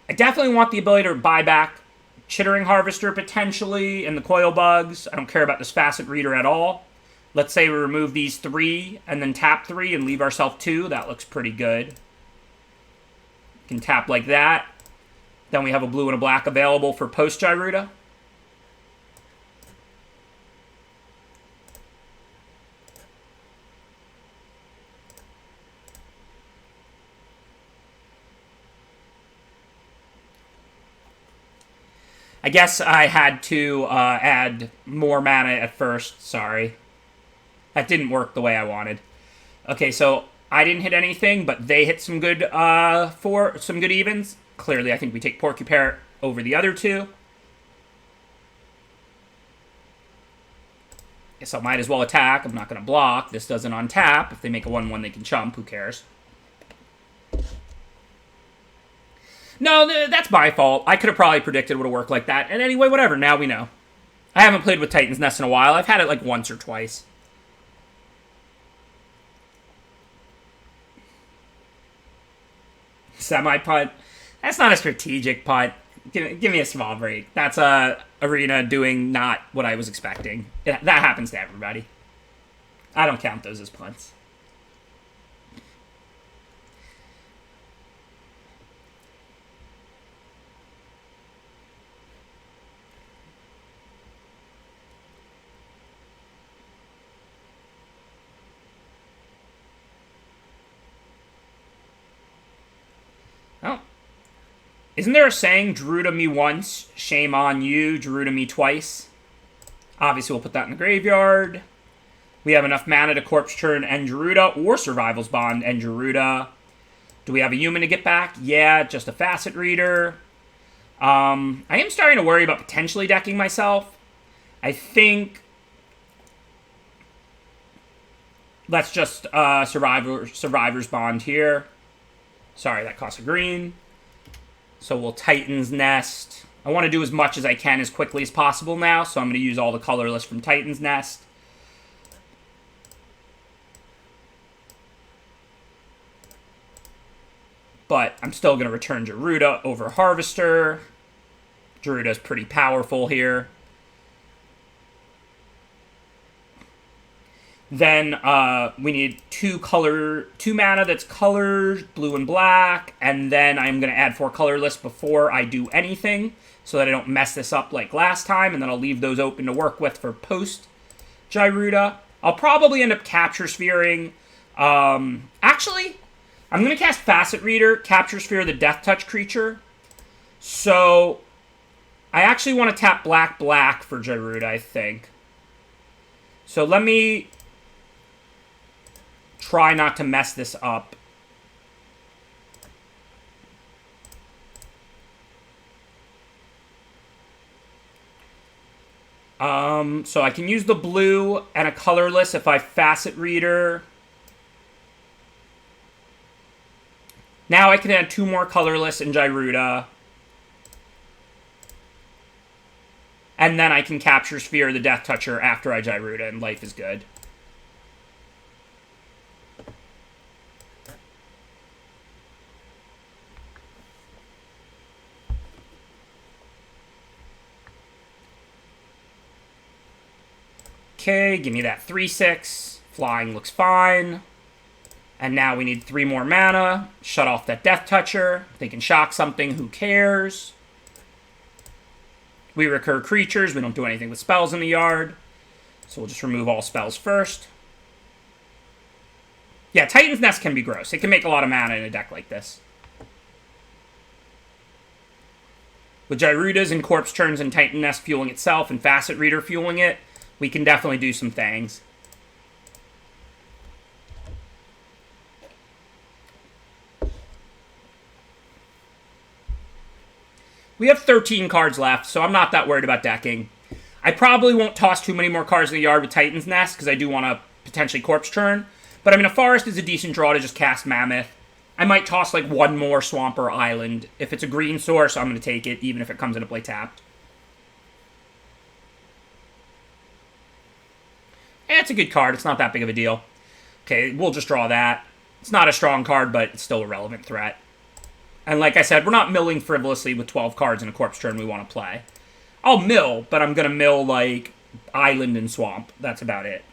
I definitely want the ability to buy back Chittering Harvester, potentially, and the Coil Bugs. I don't care about this Facet Reader at all. Let's say we remove these 3, and then tap 3, and leave ourselves 2. That looks pretty good. We can tap like that. Then we have a blue and a black available for post-Gyruda. I guess I had to add more mana at first. Sorry. That didn't work the way I wanted. Okay, so I didn't hit anything, but they hit some good some good evens. Clearly, I think we take Porcupine over the other 2. Guess I might as well attack. I'm not going to block. This doesn't untap. If they make a 1-1, they can chump. Who cares? No, that's my fault. I could have probably predicted it would have worked like that. And anyway, whatever. Now we know. I haven't played with Titan's Nest in a while. I've had it like once or twice. Semi-punt. That's not a strategic punt. Give me a small break. That's Arena doing not what I was expecting. That happens to everybody. I don't count those as punts. Oh. Isn't there a saying, Drew to me once, shame on you, Drew to me twice? Obviously, we'll put that in the graveyard. We have enough mana to Corpse Churn and Geruda, or Survival's Bond and Geruda. Do we have a human to get back? Yeah, just a Facet Reader. I am starting to worry about potentially decking myself. I think... Let's just Survivor's Bond here. Sorry, that costs a green. So we'll Titan's Nest. I want to do as much as I can as quickly as possible now, so I'm going to use all the colorless from Titan's Nest. But I'm still going to return Geruda over Harvester. Geruda's pretty powerful here. Then we need two mana that's colors, blue and black, and then I'm going to add 4 colorless before I do anything, so that I don't mess this up like last time, and then I'll leave those open to work with for post Geruda. I'll probably end up Capture Sphering. Actually, I'm going to cast Facet Reader, Capture Sphere the Death Touch creature. So I actually want to tap black for Geruda, I think. So let me try not to mess this up. So I can use the blue and a colorless if I Facet Reader. Now I can add 2 more colorless in Geruda. And then I can Capture Sphere the Death Toucher after I Geruda, and life is good. Okay, give me that 3/6. Flying looks fine. And now we need 3 more mana. Shut off that Death Toucher. They can shock something, who cares? We recur creatures. We don't do anything with spells in the yard. So we'll just remove all spells first. Yeah, Titan's Nest can be gross. It can make a lot of mana in a deck like this. With Gerudas and Corpse Churns and Titan Nest fueling itself and Facet Reader fueling it, we can definitely do some things. We have 13 cards left, so I'm not that worried about decking. I probably won't toss too many more cards in the yard with Titan's Nest, because I do want to potentially Corpse Churn. But I mean, a Forest is a decent draw to just cast Mammoth. I might toss like 1 more Swamp or Island. If it's a green source, I'm going to take it, even if it comes into play tapped. It's a good card. It's not that big of a deal. Okay, we'll just draw that. It's not a strong card, but it's still a relevant threat. And like I said, we're not milling frivolously with 12 cards in a Corpse Churn we want to play. I'll mill, but I'm going to mill, like, Island and Swamp. That's about it.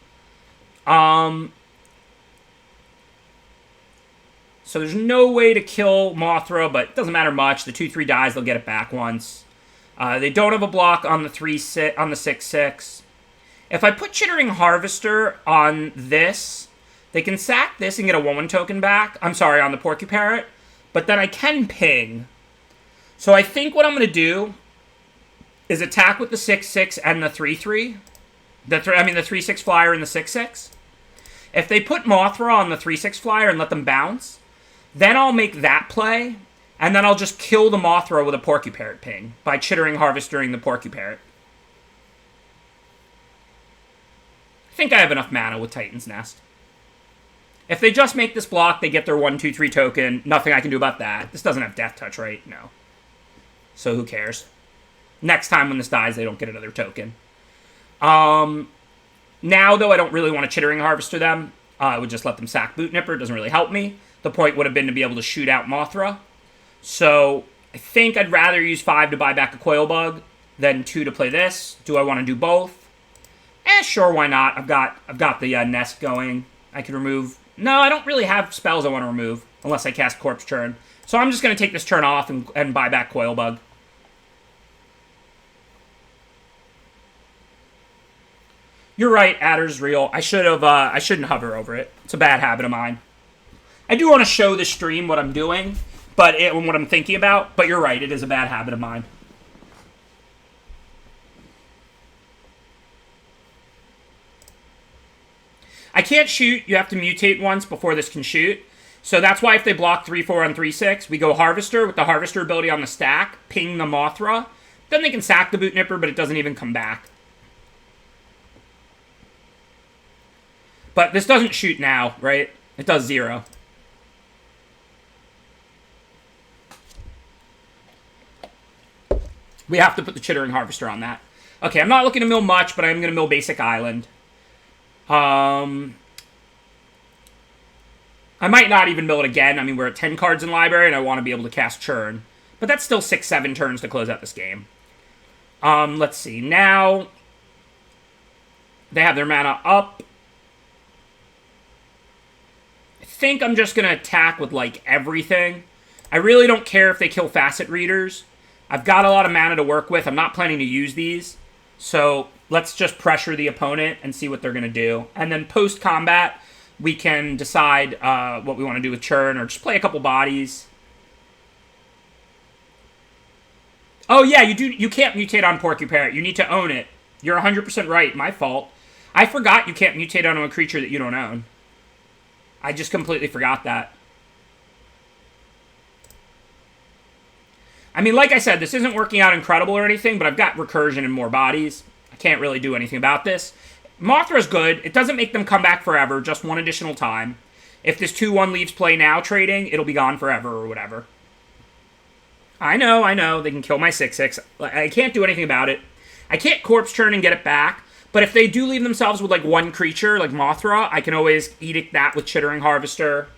So there's no way to kill Mothra, but it doesn't matter much. The 2/3 dies, they'll get it back once. They don't have a block on the 6/6. If I put Chittering Harvester on this, they can sack this and get a 1/1 token back. I'm sorry, on the Porcupine. But then I can ping. So I think what I'm going to do is attack with the 6/6 and the 3/3. The 3/6 flyer and the 6/6. If they put Mothra on the 3/6 flyer and let them bounce, then I'll make that play, and then I'll just kill the Mothra with a Porcupine ping by Chittering Harvestering the Porcupine. I think I have enough mana with Titan's Nest. If they just make this block, they get their 1/2/3 token. Nothing I can do about that. This doesn't have Death Touch, right? No. So who cares? Next time when this dies, they don't get another token. Now, though, I don't really want to Chittering Harvester them. I would just let them sack Boot Nipper. It doesn't really help me. The point would have been to be able to shoot out Mothra. So I think I'd rather use 5 to buy back a Coil Bug than 2 to play this. Do I want to do both? Sure, why not? I've got the nest going. I can remove... No, I don't really have spells I want to remove unless I cast Corpse Churn. So I'm just going to take this turn off and buy back Coil Bug. You're right, Adder's real. I shouldn't hover over it. It's a bad habit of mine. I do want to show the stream what I'm doing, and what I'm thinking about, but you're right, it is a bad habit of mine. I can't shoot. You have to mutate once before this can shoot. So that's why if they block 3-4 on 3-6, we go Harvester with the Harvester ability on the stack, ping the Mothra. Then they can sack the Boot Nipper, but it doesn't even come back. But this doesn't shoot now, right? It does 0. We have to put the Chittering Harvester on that. Okay, I'm not looking to mill much, but I'm going to mill Basic Island. I might not even mill it again. I mean, we're at 10 cards in Library, and I want to be able to cast Churn. But that's still 6-7 turns to close out this game. Let's see. Now, they have their mana up. I think I'm just going to attack with, like, everything. I really don't care if they kill Facet Readers. I've got a lot of mana to work with. I'm not planning to use these. So let's just pressure the opponent and see what they're going to do. And then post-combat, we can decide what we want to do with Churn or just play a couple bodies. Oh, yeah, you can't mutate on Porcupine. You need to own it. You're 100% right. My fault. I forgot you can't mutate on a creature that you don't own. I just completely forgot that. I mean, like I said, this isn't working out incredible or anything, but I've got Recursion and more bodies. I can't really do anything about this. Mothra's good. It doesn't make them come back forever, just one additional time. If this 2-1 leaves play now trading, it'll be gone forever or whatever. I know. They can kill my 6-6. I can't do anything about it. I can't Corpse Churn and get it back, but if they do leave themselves with, like, one creature, like Mothra, I can always Edict that with Chittering Harvester.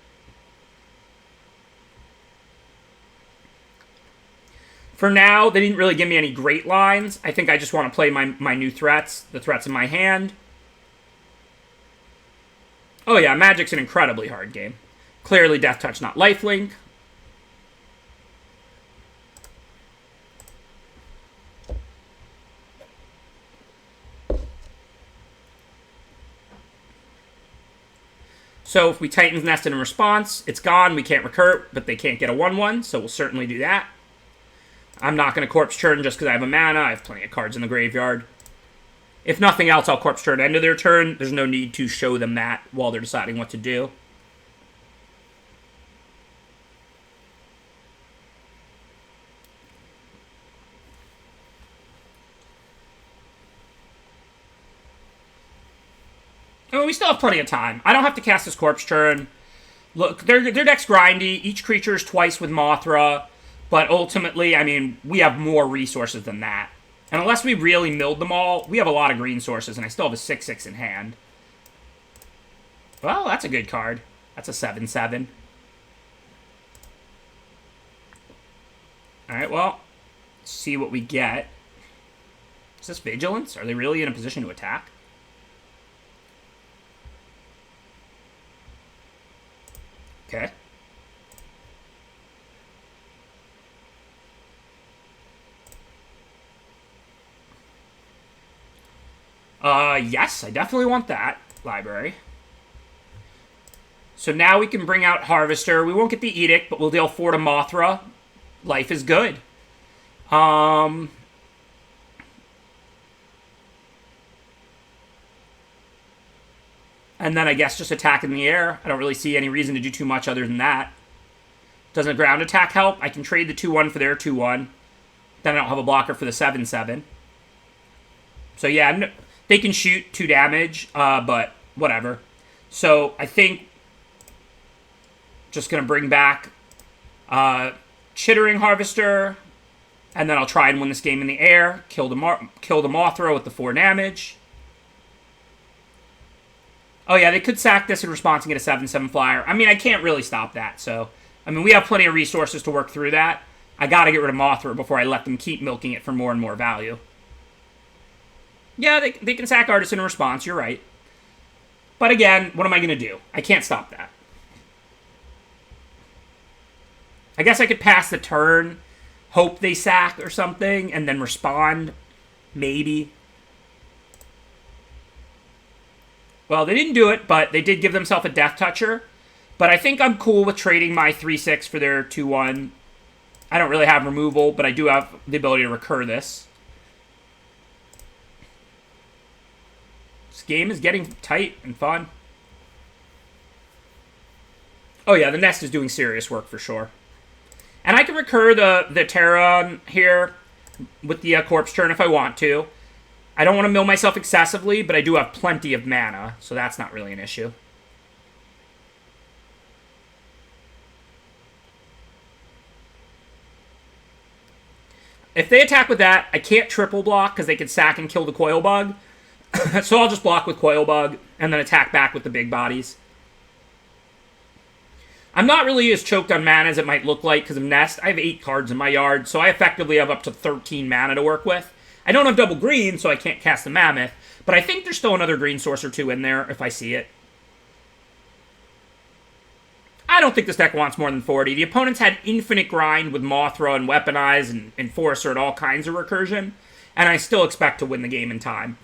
For now, they didn't really give me any great lines. I think I just want to play my new threats, the threats in my hand. Oh yeah, Magic's an incredibly hard game. Clearly Death Touch, not Lifelink. So if we Titan's Nest in response, it's gone. We can't recur, but they can't get a 1-1, so we'll certainly do that. I'm not going to Corpse Churn just because I have a mana. I have plenty of cards in the graveyard. If nothing else, I'll Corpse Churn end of their turn. There's no need to show them that while they're deciding what to do. Oh, we still have plenty of time. I don't have to cast this Corpse Churn. Look, their deck's grindy. Each creature is twice with Mothra. But ultimately, I mean, we have more resources than that. And unless we really milled them all, we have a lot of green sources, and I still have a 6-6 in hand. Well, that's a good card. That's a 7-7. Alright, well, let's see what we get. Is this Vigilance? Are they really in a position to attack? Okay. Yes, I definitely want that. Library. So now we can bring out Harvester. We won't get the Edict, but we'll deal 4 to Mothra. Life is good. And then I guess just attack in the air. I don't really see any reason to do too much other than that. Doesn't a ground attack help? I can trade the 2-1 for their 2-1. Then I don't have a blocker for the 7-7. So yeah, they can shoot 2 damage, but whatever. So I think just going to bring back Chittering Harvester, and then I'll try and win this game in the air. Kill the Mothra with the 4 damage. Oh yeah, they could sack this in response and get a 7-7 flyer. I mean, I can't really stop that, so I mean, we have plenty of resources to work through that. I gotta get rid of Mothra before I let them keep milking it for more and more value. Yeah, they can sack Artisan in response, you're right. But again, what am I gonna do? I can't stop that. I guess I could pass the turn, hope they sack or something, and then respond. Maybe. Well, they didn't do it, but they did give themselves a Death Toucher. But I think I'm cool with trading my 3/6 for their 2/1. I don't really have removal, but I do have the ability to recur this. This game is getting tight and fun. Oh yeah, the nest is doing serious work for sure. And I can recur the Terran here with the Corpse turn if I want to. I don't want to mill myself excessively, but I do have plenty of mana, so that's not really an issue. If they attack with that, I can't triple block because they can sack and kill the Coil Bug. So I'll just block with Coil Bug and then attack back with the big bodies. I'm not really as choked on mana as it might look like because of Nest. I have 8 cards in my yard, so I effectively have up to 13 mana to work with. I don't have double green, so I can't cast the Mammoth, but I think there's still another green source or two in there if I see it. I don't think this deck wants more than 40. The opponents had infinite grind with Mothra and Weaponize and Enforcer and all kinds of recursion, and I still expect to win the game in time.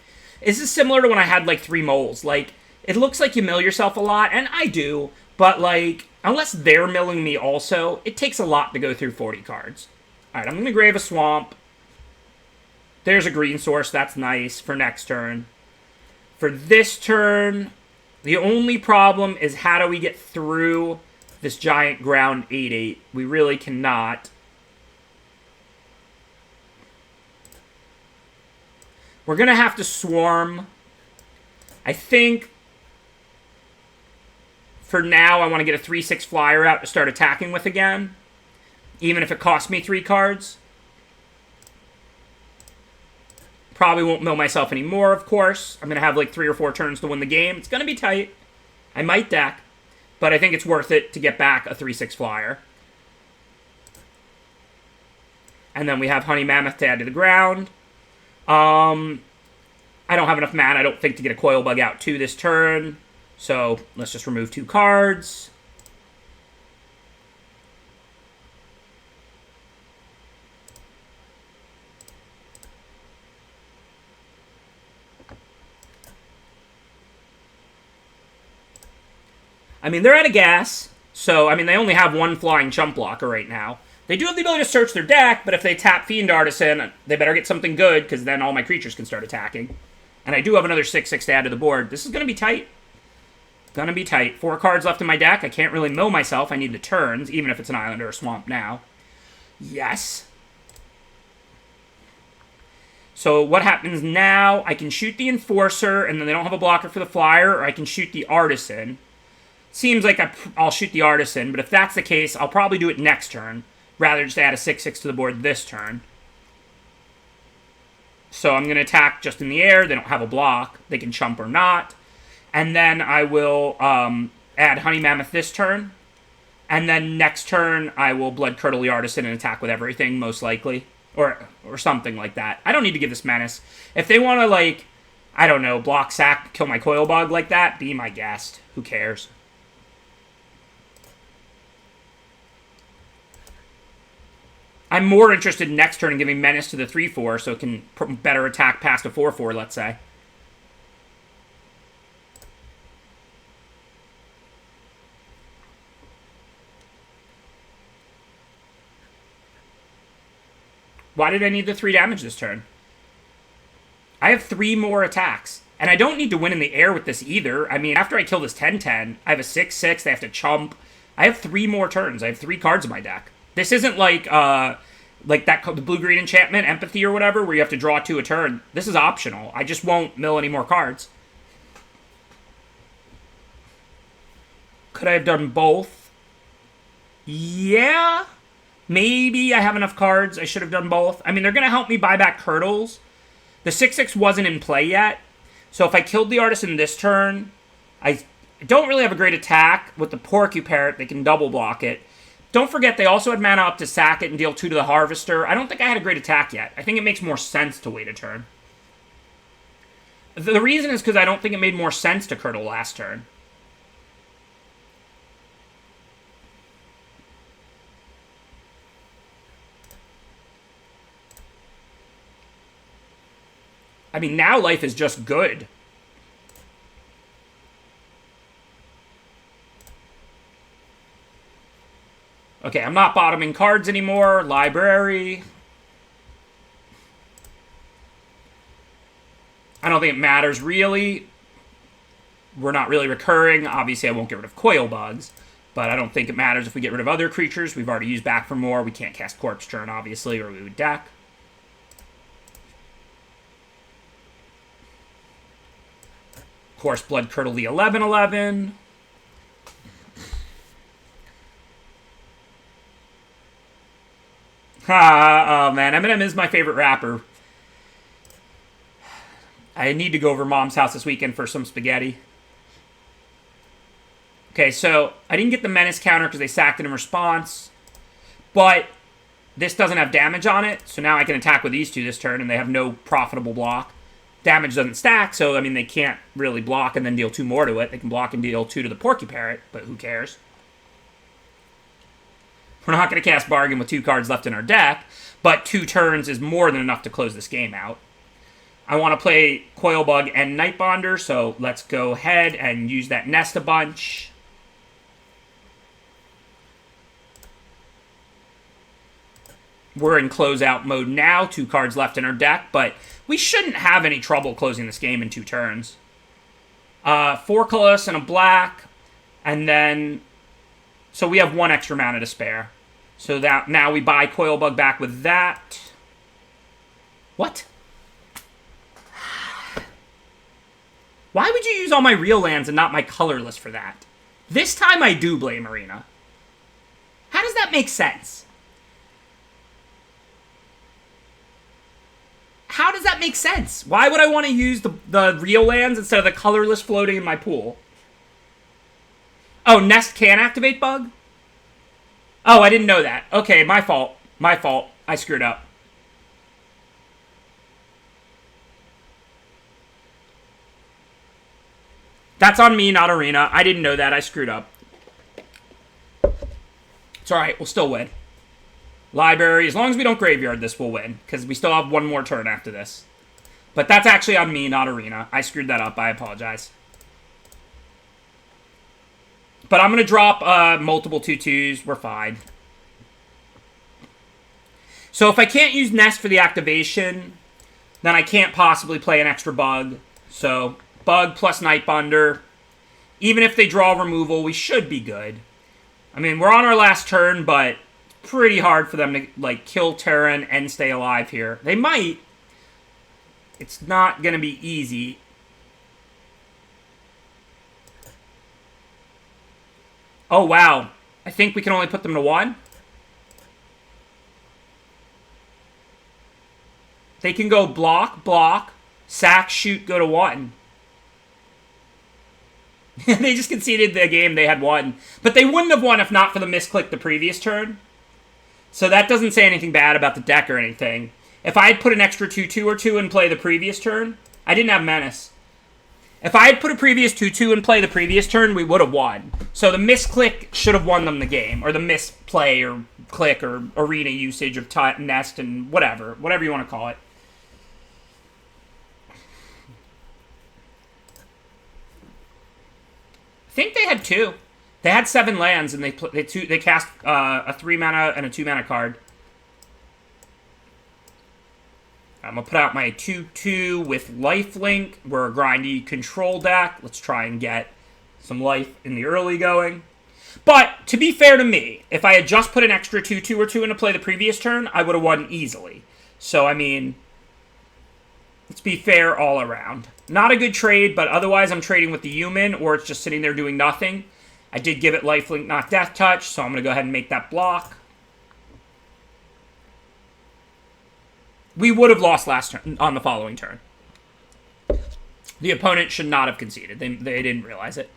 This is similar to when I had, like, 3 moles. Like, it looks like you mill yourself a lot, and I do, but, like, unless they're milling me also, it takes a lot to go through 40 cards. Alright, I'm going to Grave a Swamp. There's a green source, that's nice for next turn. For this turn, the only problem is how do we get through this giant ground 8/8. We really cannot. We're going to have to swarm. I think for now I want to get a 3/6 flyer out to start attacking with again. Even if it costs me 3 cards. Probably won't mill myself anymore, of course. I'm going to have like 3 or 4 turns to win the game. It's going to be tight. I might deck. But I think it's worth it to get back a 3/6 flyer. And then we have Honey Mammoth to add to the ground. I don't have enough mana, I don't think, to get a Coil Bug out too this turn. So let's just remove 2 cards. I mean, they're out of gas, so, I mean, they only have 1 flying chump blocker right now. They do have the ability to search their deck, but if they tap Fiend Artisan, they better get something good, because then all my creatures can start attacking. And I do have another 6/6 to add to the board. This is going to be tight. Gonna be tight. 4 cards left in my deck. I can't really mill myself. I need the turns, even if it's an island or a swamp now. Yes. So what happens now, I can shoot the Enforcer, and then they don't have a blocker for the flyer, or I can shoot the Artisan. Seems like I'll shoot the Artisan, but if that's the case, I'll probably do it next turn, rather just add a 6/6 to the board this turn. So I'm going to attack just in the air. They don't have a block. They can chump or not. And then I will add Honey Mammoth this turn. And then next turn, I will Blood Curdle the Artisan and attack with everything, most likely. Or something like that. I don't need to give this Menace. If they want to, like, I don't know, block, sack, kill my Coil Bug like that, be my guest. Who cares? I'm more interested next turn in giving Menace to the 3/4 so it can better attack past a 4/4, let's say. Why did I need the 3 damage this turn? I have 3 more attacks. And I don't need to win in the air with this either. I mean, after I kill this 10/10, I have a 6/6, they have to chump. I have 3 more turns. I have 3 cards in my deck. This isn't like that the blue-green enchantment, Empathy or whatever, where you have to draw 2 a turn. This is optional. I just won't mill any more cards. Could I have done both? Yeah. Maybe I have enough cards. I should have done both. I mean, they're going to help me buy back Curdles. The 6/6 wasn't in play yet. So if I killed the Artisan this turn, I don't really have a great attack. With the Porcupine, they can double block it. Don't forget, they also had mana up to sack it and deal 2 to the Harvester. I don't think I had a great attack yet. I think it makes more sense to wait a turn. The reason is because I don't think it made more sense to Curdle last turn. I mean, now life is just good. Okay, I'm not bottoming cards anymore. Library. I don't think it matters, really. We're not really recurring. Obviously, I won't get rid of Coil Bugs. But I don't think it matters if we get rid of other creatures. We've already used Back for More. We can't cast Corpse Churn, obviously, or we would deck. Course Blood Curdle the 11/11. Oh man, Eminem is my favorite rapper. I need to go over Mom's house this weekend for some spaghetti. Okay, so I didn't get the Menace counter because they sacked it in response. But this doesn't have damage on it, so now I can attack with these two this turn, and they have no profitable block. Damage doesn't stack, so, I mean, they can't really block and then deal 2 more to it. They can block and deal 2 to the Porky Parrot, but who cares? We're not going to cast Bargain with 2 cards left in our deck, but 2 turns is more than enough to close this game out. I want to play Coilbug and Nightbonder, so let's go ahead and use that Nest a bunch. We're in closeout mode now, 2 cards left in our deck, but we shouldn't have any trouble closing this game in 2 turns. 4 colorless and a black, and then... So we have 1 extra mana to spare. So that now we buy Coilbug back with that. What? Why would you use all my real lands and not my colorless for that? This time I do blame Arena. How does that make sense? How does that make sense? Why would I want to use the real lands instead of the colorless floating in my pool? Oh, Nest can activate Bug? Oh, I didn't know that. Okay, my fault. My fault. I screwed up. That's on me, not Arena. I didn't know that. I screwed up. It's alright. We'll still win. Library. As long as we don't graveyard this, we'll win. Because we still have 1 more turn after this. But that's actually on me, not Arena. I screwed that up. I apologize. But I'm going to drop multiple 2/2s. We're fine. So if I can't use Nest for the activation, then I can't possibly play an extra Bug. So Bug plus Nightbonder. Even if they draw removal, we should be good. I mean, we're on our last turn, but it's pretty hard for them to like kill Terran and stay alive here. They might. It's not going to be easy. Oh, wow. I think we can only put them to 1. They can go block, block, sack, shoot, go to 1. They just conceded the game. They had 1. But they wouldn't have won if not for the misclick the previous turn. So that doesn't say anything bad about the deck or anything. If I had put an extra 2/2 or 2 in play the previous turn, I didn't have Menace. If I had put a previous 2/2 in play the previous turn, we would have won. So the misclick should have won them the game. Or the misplay or click or arena usage of Nest and whatever. Whatever you want to call it. I think they had 2. They had 7 lands and they cast a 3 mana and a 2 mana card. I'm going to put out my 2/2 with lifelink. We're a grindy control deck. Let's try and get some life in the early going. But, to be fair to me, if I had just put an extra 2/2 or 2 into play the previous turn, I would have won easily. So, I mean, let's be fair all around. Not a good trade, but otherwise I'm trading with the human, or it's just sitting there doing nothing. I did give it lifelink, not death touch, so I'm going to go ahead and make that block. We would have lost last turn on the following turn. The opponent should not have conceded. They didn't realize it.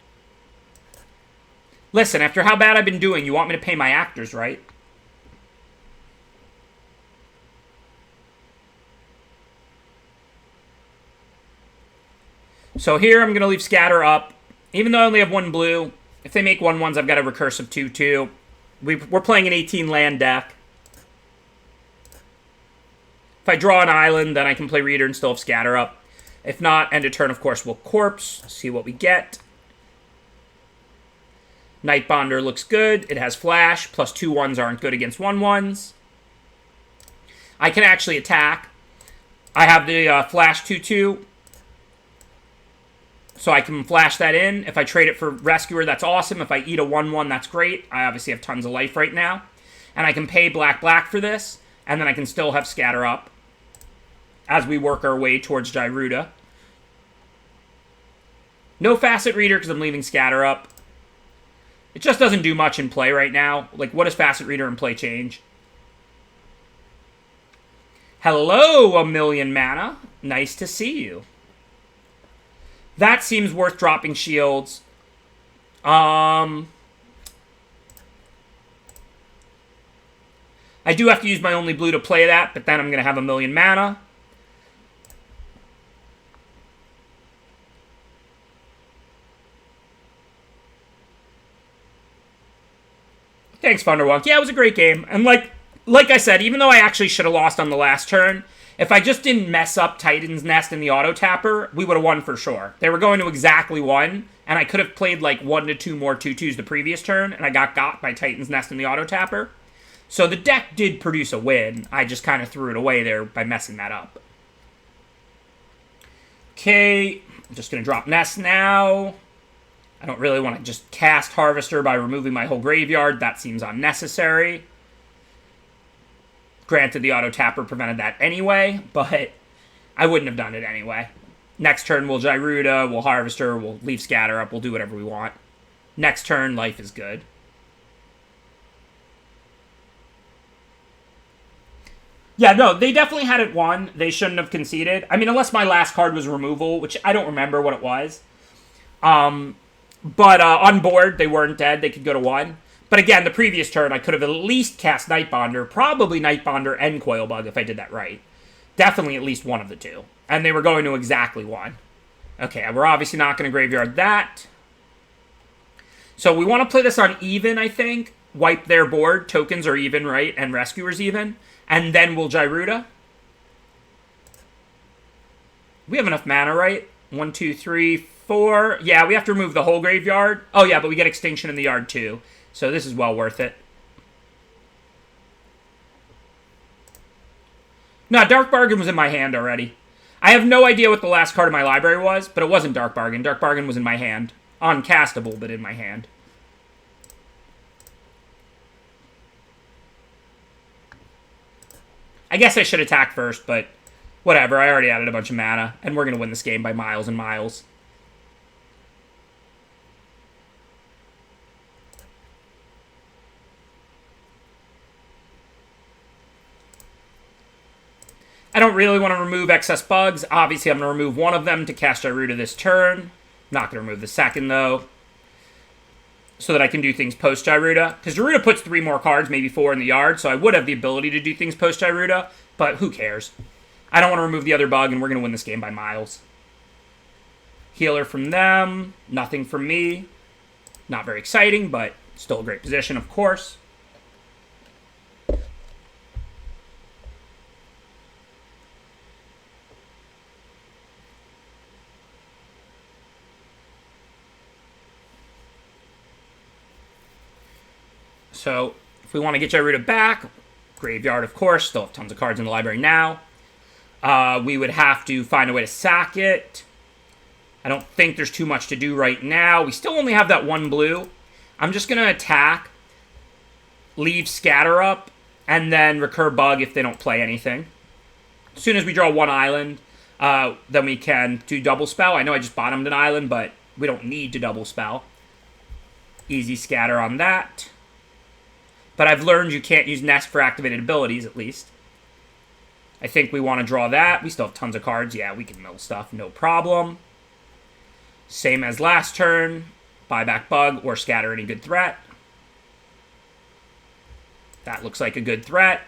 Listen, after how bad I've been doing, you want me to pay my actors, right? So here I'm going to leave Scatter up. Even though I only have one blue, if they make 1/1s, I've got a recursive 2/2. We're playing an 18 land deck. If I draw an island, then I can play Reader and still have Scatter up. If not, end of turn, of course, we'll Corpse. See what we get. Nightbonder looks good. It has Flash. Plus 2/1s aren't good against 1/1s. I can actually attack. I have the Flash 2/2. So I can flash that in. If I trade it for Rescuer, that's awesome. If I eat a 1/1, that's great. I obviously have tons of life right now. And I can pay black for this. And then I can still have Scatter up as we work our way towards Gyruda. No Facet Reader because I'm leaving Scatter up. It just doesn't do much in play right now. Like, what does Facet Reader in play change? Hello, 1,000,000 mana. Nice to see you. That seems worth dropping shields. I do have to use my only blue to play that, but then I'm going to have 1,000,000 mana. Thanks, Thunderwalk. Yeah, it was a great game. And like I said, even though I actually should have lost on the last turn, if I just didn't mess up Titan's Nest in the auto tapper, we would have won for sure. They were going to exactly 1, and I could have played like 1 to 2 more 2/2s the previous turn, and I got by Titan's Nest in the auto tapper. So the deck did produce a win. I just kind of threw it away there by messing that up. Okay, I'm just going to drop Nest now. I don't really want to just cast Harvester by removing my whole graveyard. That seems unnecessary. Granted, the auto tapper prevented that anyway, but I wouldn't have done it anyway. Next turn, we'll Gyruda, we'll Harvester, we'll leave Scatter up, we'll do whatever we want. Next turn, life is good. Yeah, no, they definitely had it won. They shouldn't have conceded. I mean, unless my last card was removal, which I don't remember what it was. But on board, they weren't dead. They could go to 1. But again, the previous turn, I could have at least cast Nightbonder, probably Nightbonder and Coilbug if I did that right. Definitely at least one of the two. And they were going to exactly 1. Okay, we're obviously not going to graveyard that. So we want to play this on even, I think. Wipe their board. Tokens are even, right? And Rescuer's even. And then we'll Gyruda. We have enough mana, right? 1, 2, 3, 4. Yeah, we have to remove the whole graveyard. Oh, yeah, but we get Extinction in the yard, too. So this is well worth it. No, Dark Bargain was in my hand already. I have no idea what the last card of my library was, but it wasn't Dark Bargain. Dark Bargain was in my hand. Uncastable, but in my hand. I guess I should attack first, but whatever. I already added a bunch of mana, and we're going to win this game by miles and miles. I don't really want to remove excess bugs. Obviously, I'm going to remove one of them to cast Gyruda this turn. Not going to remove the second, though. So that I can do things post-Gyruda. Because Gyruda puts 3 more cards, maybe 4 in the yard. So I would have the ability to do things post-Gyruda. But who cares? I don't want to remove the other bug, and we're going to win this game by miles. Healer from them. Nothing from me. Not very exciting, but still a great position, of course. So, if we want to get Gyruda back, graveyard, of course, still have tons of cards in the library now. We would have to find a way to sack it. I don't think there's too much to do right now. We still only have that 1 blue. I'm just going to attack, leave Scatter up, and then recur Bug if they don't play anything. As soon as we draw 1 island, then we can do double spell. I know I just bottomed an island, but we don't need to double spell. Easy Scatter on that. But I've learned you can't use Nest for activated abilities, at least. I think we want to draw that. We still have tons of cards. Yeah, we can mill stuff, no problem. Same as last turn. Buyback Bug or scatter any good threat. That looks like a good threat.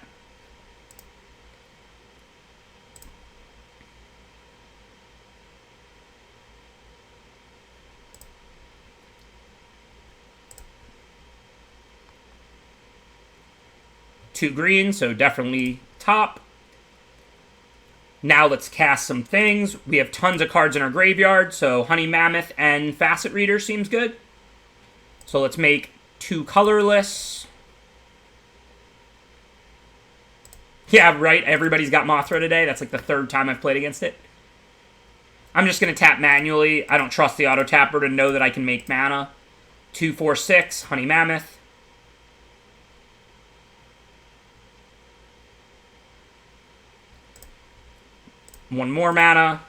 Two green, so definitely top. Now let's cast some things. We have tons of cards in our graveyard, so Honey Mammoth and Facet Reader seems good. So let's make two colorless. Yeah, right, everybody's got Mothra today. That's like the third time I've played against it. I'm just going to tap manually. I don't trust the auto tapper to know that I can make mana. 2, 4, 6, Honey Mammoth. One more mana.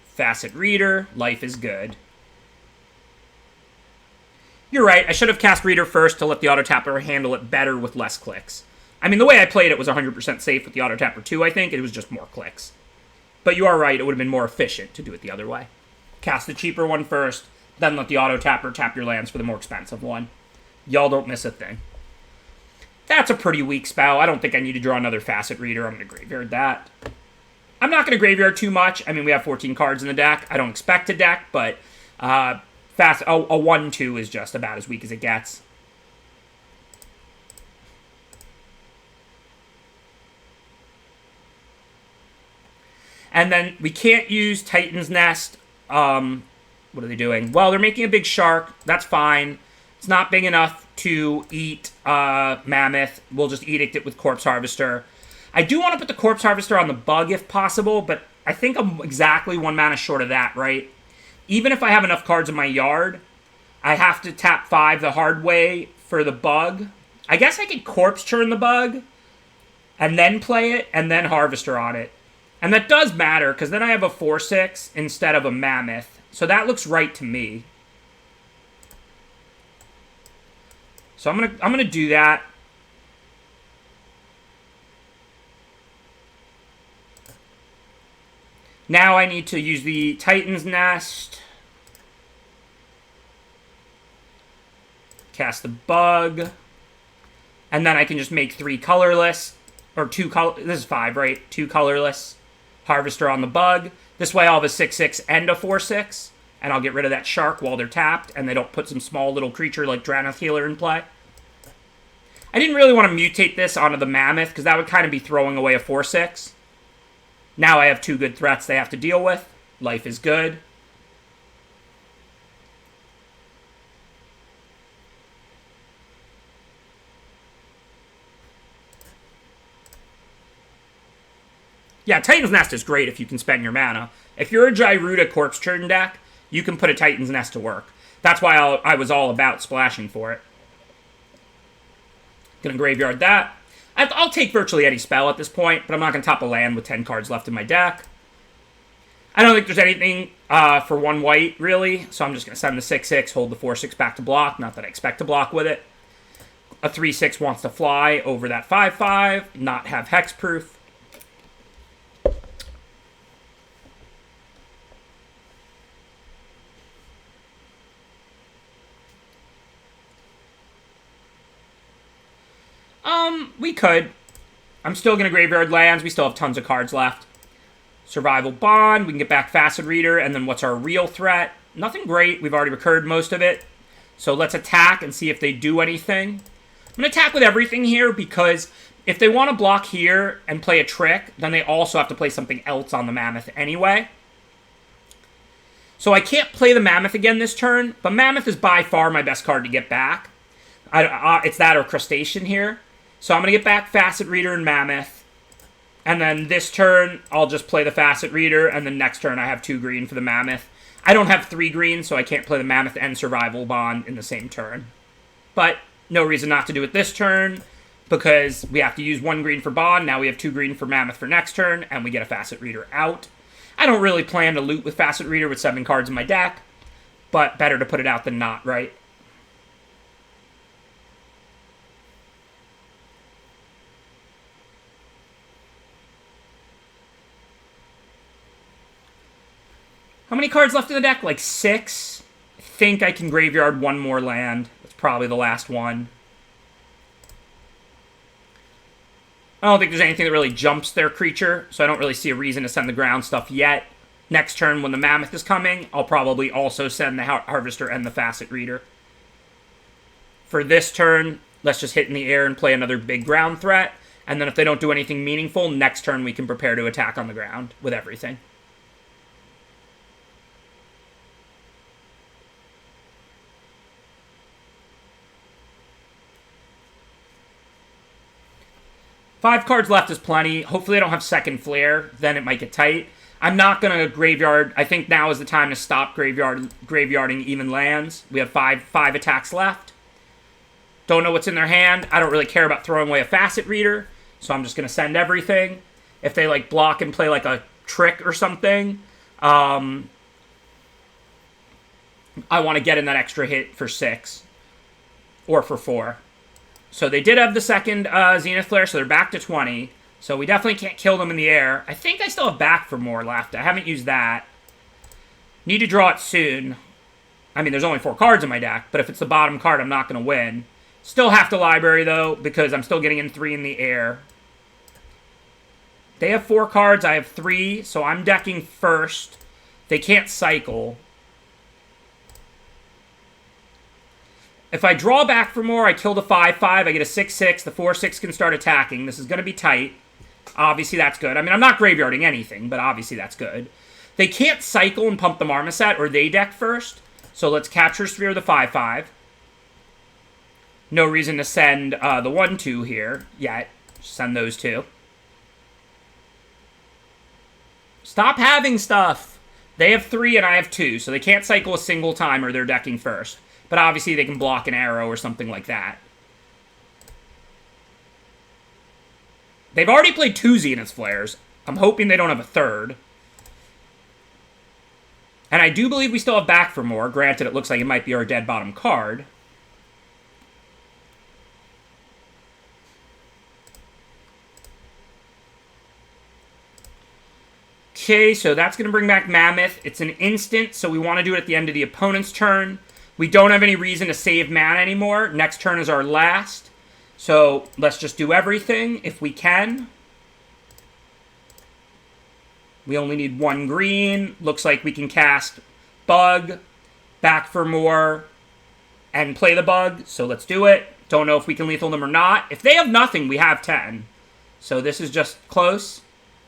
Facet Reader. Life is good. You're right. I should have cast Reader first to let the auto tapper handle it better with less clicks. I mean, the way I played it was 100% safe with the auto tapper too, I think. It was just more clicks. But you are right. It would have been more efficient to do it the other way. Cast the cheaper one first, then let the auto tapper tap your lands for the more expensive one. Y'all don't miss a thing. That's a pretty weak spell. I don't think I need to draw another Facet Reader. I'm going to graveyard that. I'm not going to graveyard too much. I mean, we have 14 cards in the deck. I don't expect a deck, but a 1-2 is just about as weak as it gets. And then we can't use Titan's Nest. What are they doing? Well, they're making a big shark. That's fine. It's not big enough to eat Mammoth. We'll just edict it with Corpse Harvester. I do want to put the Corpse Harvester on the bug if possible, but I think I'm exactly 1 mana short of that, right? Even if I have enough cards in my yard, I have to tap 5 the hard way for the bug. I guess I could Corpse Churn the bug, and then play it, and then Harvester on it. And that does matter, because then I have a 4/6 instead of a Mammoth. So that looks right to me. So I'm gonna do that. Now I need to use the Titan's Nest. Cast the bug. And then I can just make 3 colorless. Or 2 color. This is 5, right? 2 colorless. Harvester on the bug. This way I'll have a 6/6 and a 4/6. And I'll get rid of that shark while they're tapped. And they don't put some small little creature like Drannith Healer in play. I didn't really want to mutate this onto the Mammoth, because that would kind of be throwing away a 4/6. Now I have 2 good threats they have to deal with. Life is good. Yeah, Titan's Nest is great if you can spend your mana. If you're a Gyruda Corpse Churn deck, you can put a Titan's Nest to work. That's why I was all about splashing for it. Gonna graveyard that. I'll take virtually any spell at this point, but I'm not going to top a land with 10 cards left in my deck. I don't think there's anything for 1 white, really, so I'm just going to send the 6/6, hold the 4/6 back to block. Not that I expect to block with it. A 3/6 wants to fly over that 5/5, not have hexproof. We could. I'm still going to graveyard lands. We still have tons of cards left. Survival Bond. We can get back Facet Reader. And then what's our real threat? Nothing great. We've already recurred most of it. So let's attack and see if they do anything. I'm going to attack with everything here because if they want to block here and play a trick, then they also have to play something else on the Mammoth anyway. So I can't play the Mammoth again this turn, but Mammoth is by far my best card to get back. It's that or Crustacean here. So I'm going to get back Facet Reader and Mammoth. And then this turn, I'll just play the Facet Reader. And then next turn, I have 2 green for the Mammoth. I don't have 3 green, so I can't play the Mammoth and Survival Bond in the same turn. But no reason not to do it this turn, because we have to use 1 green for Bond. Now we have 2 green for Mammoth for next turn, and we get a Facet Reader out. I don't really plan to loot with Facet Reader with 7 cards in my deck, but better to put it out than not, right? How many cards left in the deck? Like 6? think I can graveyard one more land. That's probably the last one. I don't think there's anything that really jumps their creature, so I don't really see a reason to send the ground stuff yet. Next turn, when the Mammoth is coming, I'll probably also send the Harvester and the Facet Reader. For this turn, let's just hit in the air and play another big ground threat. And then if they don't do anything meaningful, next turn we can prepare to attack on the ground with everything. Five cards left is plenty. Hopefully they don't have second flare. Then it might get tight. I'm not going to graveyard. I think now is the time to stop graveyarding even lands. We have five attacks left. Don't know what's in their hand. I don't really care about throwing away a Facet Reader. So I'm just going to send everything. If they like block and play like a trick or something, I want to get in that extra hit for 6. Or for 4. So they did have the second Zenith Flare, so they're back to 20. So we definitely can't kill them in the air. I think I still have back for more left. I haven't used that. Need to draw it soon. I mean, there's only 4 cards in my deck, but if it's the bottom card, I'm not going to win. Still have to library, though, because I'm still getting in 3 in the air. They have 4 cards, I have 3, so I'm decking first. They can't cycle. If I draw back for more, I kill the 5/5, I get a 6/6, the 4/6 can start attacking. This is going to be tight. Obviously, that's good. I mean, I'm not graveyarding anything, but obviously that's good. They can't cycle and pump the Marmoset, or they deck first. So let's capture Sphere the 5/5. No reason to send the 1/2 here yet. Send those 2. Stop having stuff. They have 3 and I have 2, so they can't cycle a single time or they're decking first. But obviously they can block an arrow or something like that. They've already played 2 Zenith Flares. I'm hoping they don't have a third. And I do believe we still have back for more. Granted, it looks like it might be our dead bottom card. Okay, so that's going to bring back Mammoth. It's an instant, so we want to do it at the end of the opponent's turn. We don't have any reason to save mana anymore. Next turn is our last. So let's just do everything if we can. We only need 1 green. Looks like we can cast Bug, back for more, and play the Bug. So let's do it. Don't know if we can lethal them or not. If they have nothing, we have 10. So this is just close.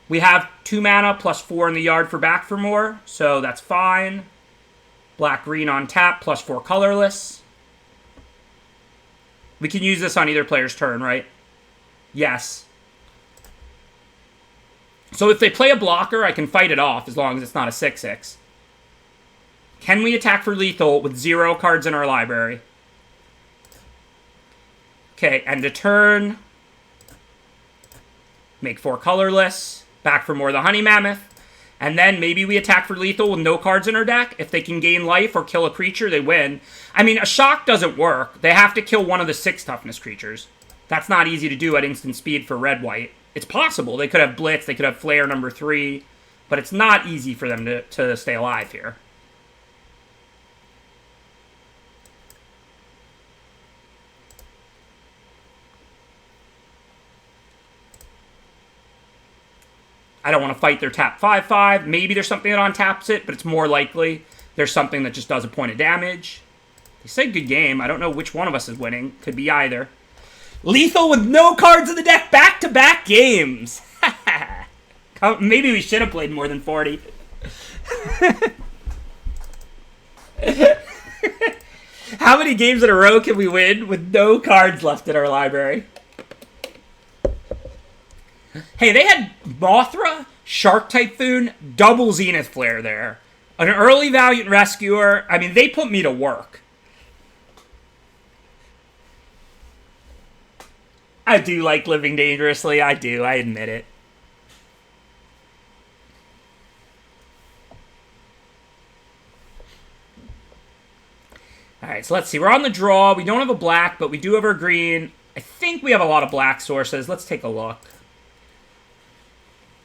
We have 2 mana plus 4 in the yard for back for more, so that's fine. Black-green on tap, plus 4 colorless. We can use this on either player's turn, right? Yes. So if they play a blocker, I can fight it off as long as it's not a 6/6. Can we attack for lethal with 0 cards in our library? Okay, end of turn. Make 4 colorless. Back for more the Honey Mammoth. And then maybe we attack for lethal with no cards in our deck. If they can gain life or kill a creature, they win. I mean, a shock doesn't work. They have to kill one of the 6 toughness creatures. That's not easy to do at instant speed for red-white. It's possible. They could have Blitz, they could have Flare number 3, but it's not easy for them to stay alive here. I don't want to fight their tap 5/5. Maybe there's something that on-taps it, but it's more likely there's something that just does a point of damage. They say good game. I don't know which one of us is winning. Could be either. Lethal with no cards in the deck. Back-to-back games. Maybe we should have played more than 40. How many games in a row can we win with no cards left in our library? Hey, they had Mothra, Shark Typhoon, double Zenith Flare there. An early Valiant Rescuer. I mean, they put me to work. I do like living dangerously. I do. I admit it. Alright, so let's see. We're on the draw. We don't have a black, but we do have our green. I think we have a lot of black sources. Let's take a look.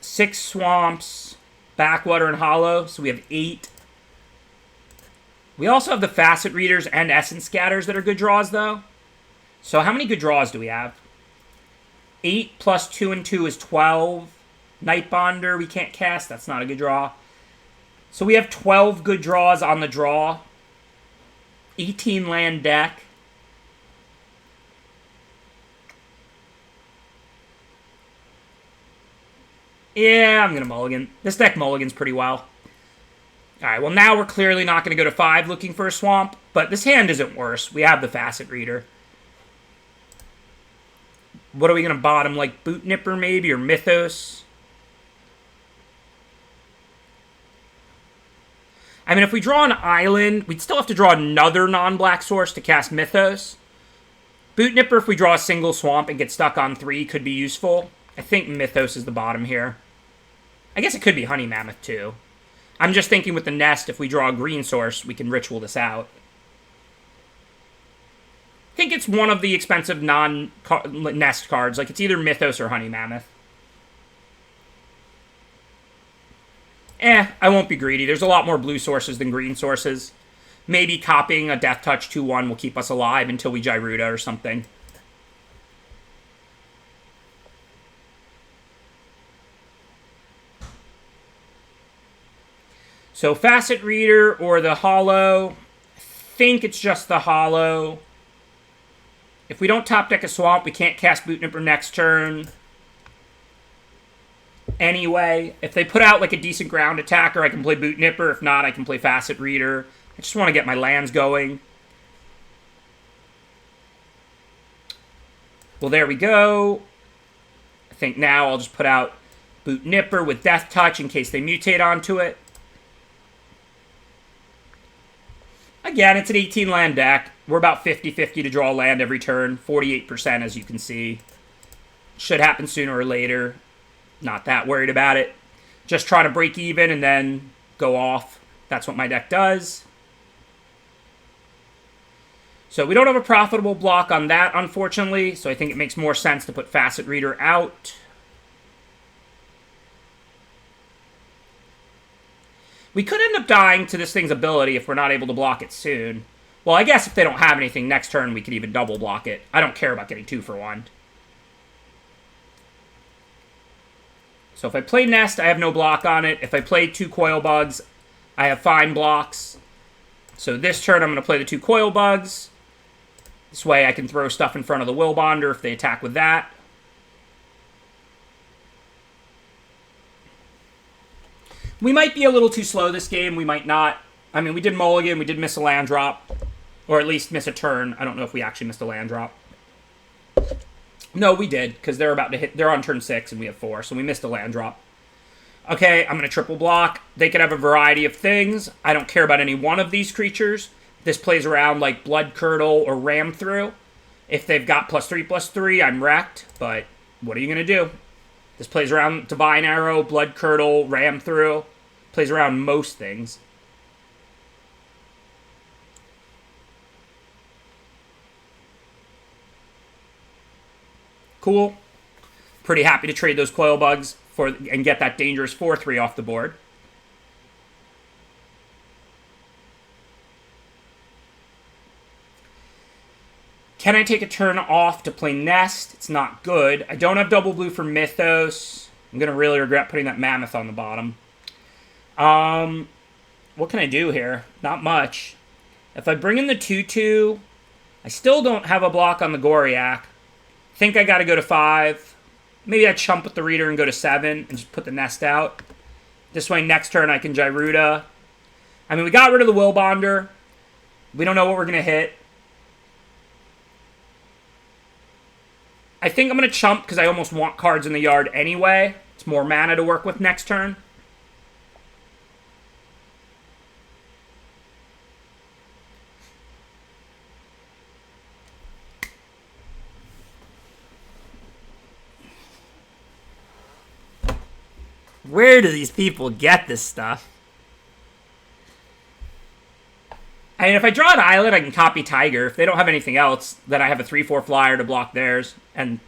6 swamps, backwater, and hollow. So we have 8. We also have the Facet Readers and Essence Scatters that are good draws, though. So how many good draws do we have? 8 plus 2 and 2 is 12. Night Bonder, we can't cast. That's not a good draw. So we have 12 good draws on the draw. 18 land deck. Yeah, I'm going to mulligan. This deck mulligans pretty well. Alright, well now we're clearly not going to go to 5 looking for a swamp, but this hand isn't worse. We have the Facet Reader. What are we going to bottom, like Boot Nipper maybe, or Mythos? I mean, if we draw an island, we'd still have to draw another non-black source to cast Mythos. Boot Nipper, if we draw a single swamp and get stuck on 3, could be useful. I think Mythos is the bottom here. I guess it could be Honey Mammoth, too. I'm just thinking with the Nest, if we draw a green source, we can ritual this out. I think it's one of the expensive non-Nest cards. Like, it's either Mythos or Honey Mammoth. I won't be greedy. There's a lot more blue sources than green sources. Maybe copying a Death Touch 2-1 will keep us alive until we Gyruda or something. So Facet Reader or the Hollow. I think it's just the Hollow. If we don't top deck a swamp, we can't cast Boot Nipper next turn. Anyway, if they put out like a decent ground attacker, I can play Boot Nipper. If not, I can play Facet Reader. I just want to get my lands going. Well, there we go. I think now I'll just put out Boot Nipper with Death Touch in case they mutate onto it. Again, it's an 18 land deck. We're about 50-50 to draw land every turn. 48% as you can see. Should happen sooner or later. Not that worried about it. Just try to break even and then go off. That's what my deck does. So we don't have a profitable block on that, unfortunately. So I think it makes more sense to put Facet Reader out. We could end up dying to this thing's ability if we're not able to block it soon. Well, I guess if they don't have anything next turn, we could even double block it. I don't care about getting 2 for 1. So if I play Nest, I have no block on it. If I play 2 Coil Bugs, I have fine blocks. So this turn, I'm going to play the 2 Coil Bugs. This way I can throw stuff in front of the Will Bonder if they attack with that. We might be a little too slow this game. We might not. I mean, we did mulligan. We did miss a land drop. Or at least miss a turn. I don't know if we actually missed a land drop. No, we did. Because they're about to hit. They're on turn 6 and we have 4. So we missed a land drop. Okay, I'm going to triple block. They could have a variety of things. I don't care about any one of these creatures. This plays around like Blood Curdle or Ram Through. If they've got +3/+3, I'm wrecked. But what are you going to do? This plays around Divine Arrow, Blood Curdle, Ram Through. Plays around most things. Cool. Pretty happy to trade those Coil Bugs and get that dangerous 4/3 off the board. Can I take a turn off to play Nest? It's not good. I don't have double blue for Mythos. I'm going to really regret putting that Mammoth on the bottom. What can I do here? Not much. If I bring in the 2/2, I still don't have a block on the Goriak. Think I got to go to 5. Maybe I chump with the Reader and go to 7 and just put the Nest out. This way, next turn, I can Gyruda. I mean, we got rid of the Will Bonder. We don't know what we're going to hit. I think I'm going to chump because I almost want cards in the yard anyway. It's more mana to work with next turn. Where do these people get this stuff? I mean, if I draw an island, I can copy Tiger. If they don't have anything else, then I have a 3/4 flyer to block theirs and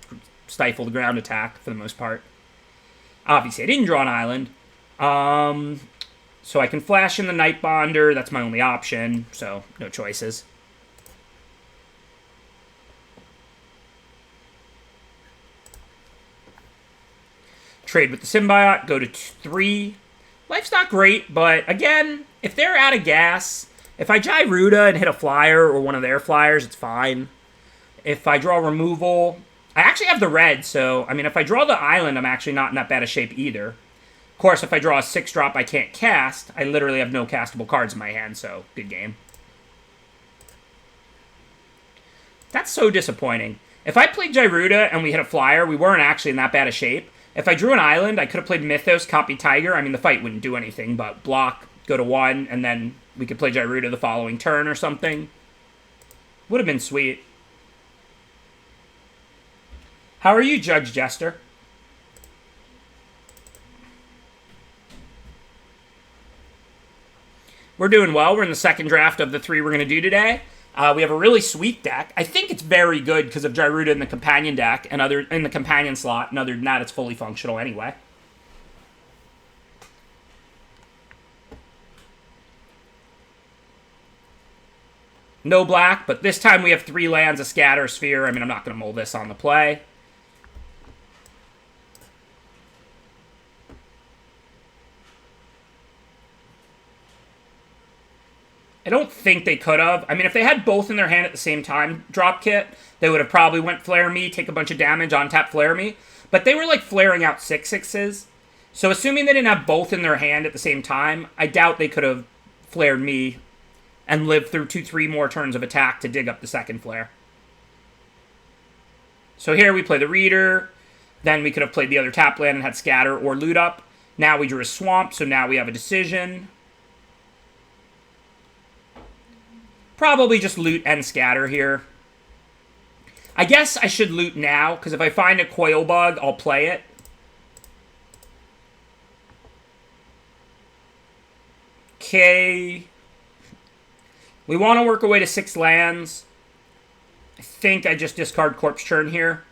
stifle the ground attack for the most part. Obviously, I didn't draw an island. So I can flash in the Night Bonder. That's my only option, so no choices. Trade with the Symbiote, go to 3. Life's not great, but again, if they're out of gas, if I Gyruda and hit a flyer or one of their flyers, it's fine. If I draw removal, I actually have the red, so, I mean, if I draw the island, I'm actually not in that bad a shape either. Of course, if I draw a 6-drop I can't cast, I literally have no castable cards in my hand, so good game. That's so disappointing. If I played Gyruda and we hit a flyer, we weren't actually in that bad a shape. If I drew an island, I could have played Mythos, copy Tiger. I mean, the fight wouldn't do anything, but block, go to 1, and then we could play Gyruda the following turn or something. Would have been sweet. How are you, Judge Jester? We're doing well. We're in the second draft of the 3 we're going to do today. We have a really sweet deck. I think it's very good because of Gyruda in the companion deck and in the companion slot, and other than that, it's fully functional anyway. No black, but this time we have 3 lands, a scatter, sphere. I mean, I'm not going to mull this on the play. I don't think they could have. I mean, if they had both in their hand at the same time, drop kit, they would have probably went Flare Me, take a bunch of damage, on tap Flare Me. But they were like flaring out 6/6s. So assuming they didn't have both in their hand at the same time, I doubt they could have flared me and lived through 2-3 more turns of attack to dig up the second flare. So here we play the Reader. Then we could have played the other tap land and had Scatter or Loot Up. Now we drew a Swamp, so now we have a decision. Probably just loot and scatter here. I guess I should loot now, because if I find a Coil Bug, I'll play it. Okay. We want to work our way to 6 lands. I think I just discard Corpse Churn here.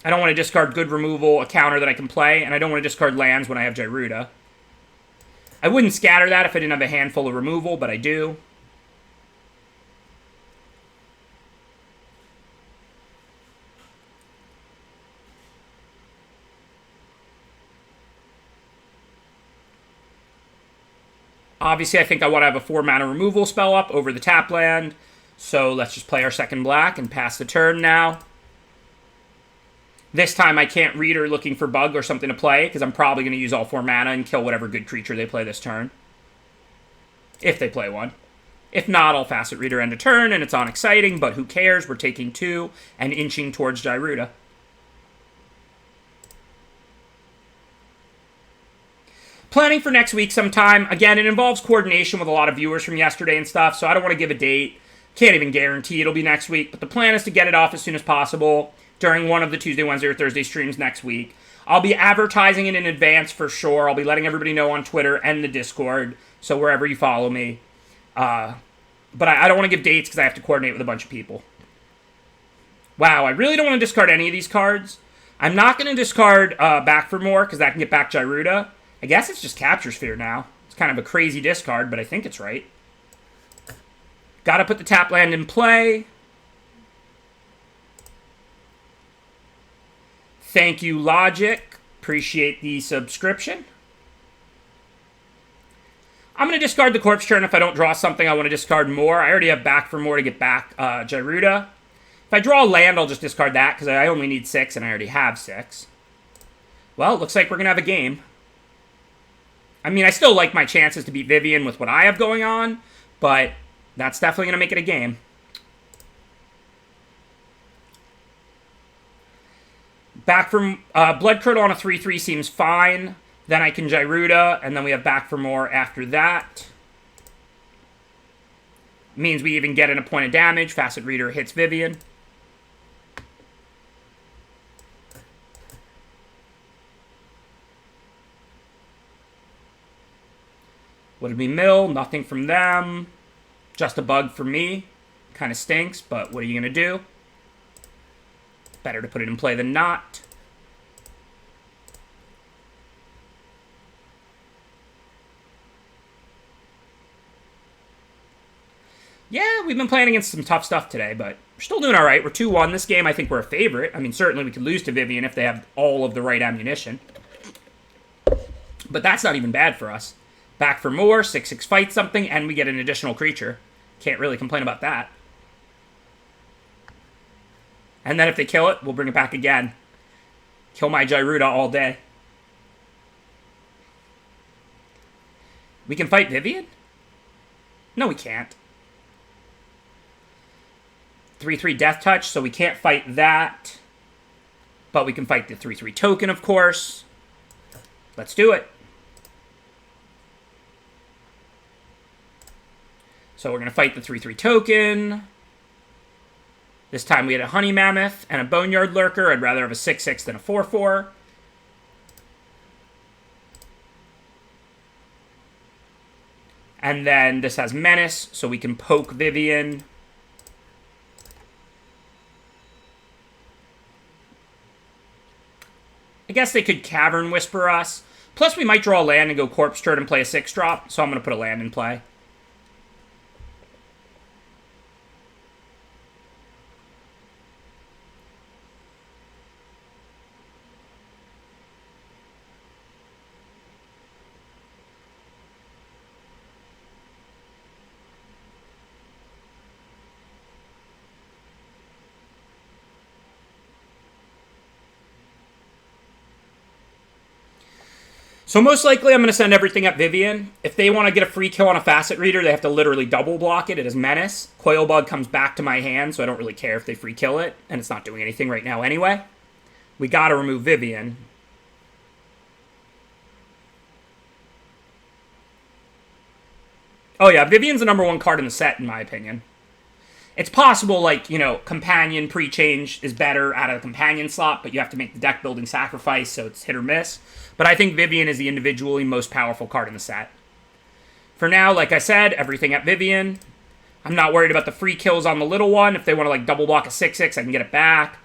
I don't want to discard good removal, a counter that I can play, and I don't want to discard lands when I have Gyruda. I wouldn't scatter that if I didn't have a handful of removal, but I do. Obviously, I think I want to have a 4-mana removal spell up over the tap land. So let's just play our second black and pass the turn now. This time I can't Reader looking for Bug or something to play, because I'm probably going to use all 4 mana and kill whatever good creature they play this turn. If they play one. If not, I'll Facet Reader end a turn, and it's unexciting, but who cares? We're taking 2 and inching towards Gyruda. Planning for next week sometime. Again, it involves coordination with a lot of viewers from yesterday and stuff, so I don't want to give a date. Can't even guarantee it'll be next week, but the plan is to get it off as soon as possible during one of the Tuesday, Wednesday, or Thursday streams next week. I'll be advertising it in advance for sure. I'll be letting everybody know on Twitter and the Discord, so wherever you follow me. But I don't want to give dates because I have to coordinate with a bunch of people. Wow, I really don't want to discard any of these cards. I'm not going to discard Back for More because that can get back Gyruda. I guess it's just Capture Sphere now. It's kind of a crazy discard, but I think it's right. Gotta put the tap land in play. Thank you, Logic. Appreciate the subscription. I'm going to discard the Corpse Churn if I don't draw something I want to discard more. I already have Back for More to get back Gyruda. If I draw a land, I'll just discard that because I only need 6 and I already have 6. Well, it looks like we're going to have a game. I mean, I still like my chances to beat Vivian with what I have going on, but that's definitely going to make it a game. Back from Blood Curdle on a 3/3 seems fine. Then I can Gyruda, and then we have Back for More after that. Means we even get in a point of damage. Facet Reader hits Vivian. What did we mill? Nothing from them. Just a bug for me. Kind of stinks, but what are you going to do? Better to put it in play than not. Yeah, we've been playing against some tough stuff today, but we're still doing all right. We're 2-1. This game, I think we're a favorite. I mean, certainly we could lose to Vivian if they have all of the right ammunition. But that's not even bad for us. Back for more, 6/6 fight something, and we get an additional creature. Can't really complain about that. And then if they kill it, we'll bring it back again. Kill my Gyruda all day. We can fight Vivian? No, we can't. 3/3 Death Touch, so we can't fight that. But we can fight the 3/3 token, of course. Let's do it. So we're going to fight the 3/3 token. This time we had a Honey Mammoth and a Boneyard Lurker. I'd rather have a 6/6 than a 4/4. And then this has Menace, so we can poke Vivian. I guess they could Cavern Whisper us. Plus, we might draw a land and go Corpse Turn and play a 6-drop, so I'm going to put a land in play. So most likely I'm going to send everything at Vivian. If they want to get a free kill on a Facet Reader, they have to literally double block it. It is Menace. Coilbug comes back to my hand, so I don't really care if they free kill it. And it's not doing anything right now anyway. We got to remove Vivian. Oh yeah, Vivian's the #1 card in the set, in my opinion. It's possible, like, you know, Companion pre-change is better out of the Companion slot, but you have to make the deck-building sacrifice, so it's hit or miss. But I think Vivian is the individually most powerful card in the set. For now, like I said, everything at Vivian. I'm not worried about the free kills on the little one. If they want to, like, double block a 6/6, I can get it back.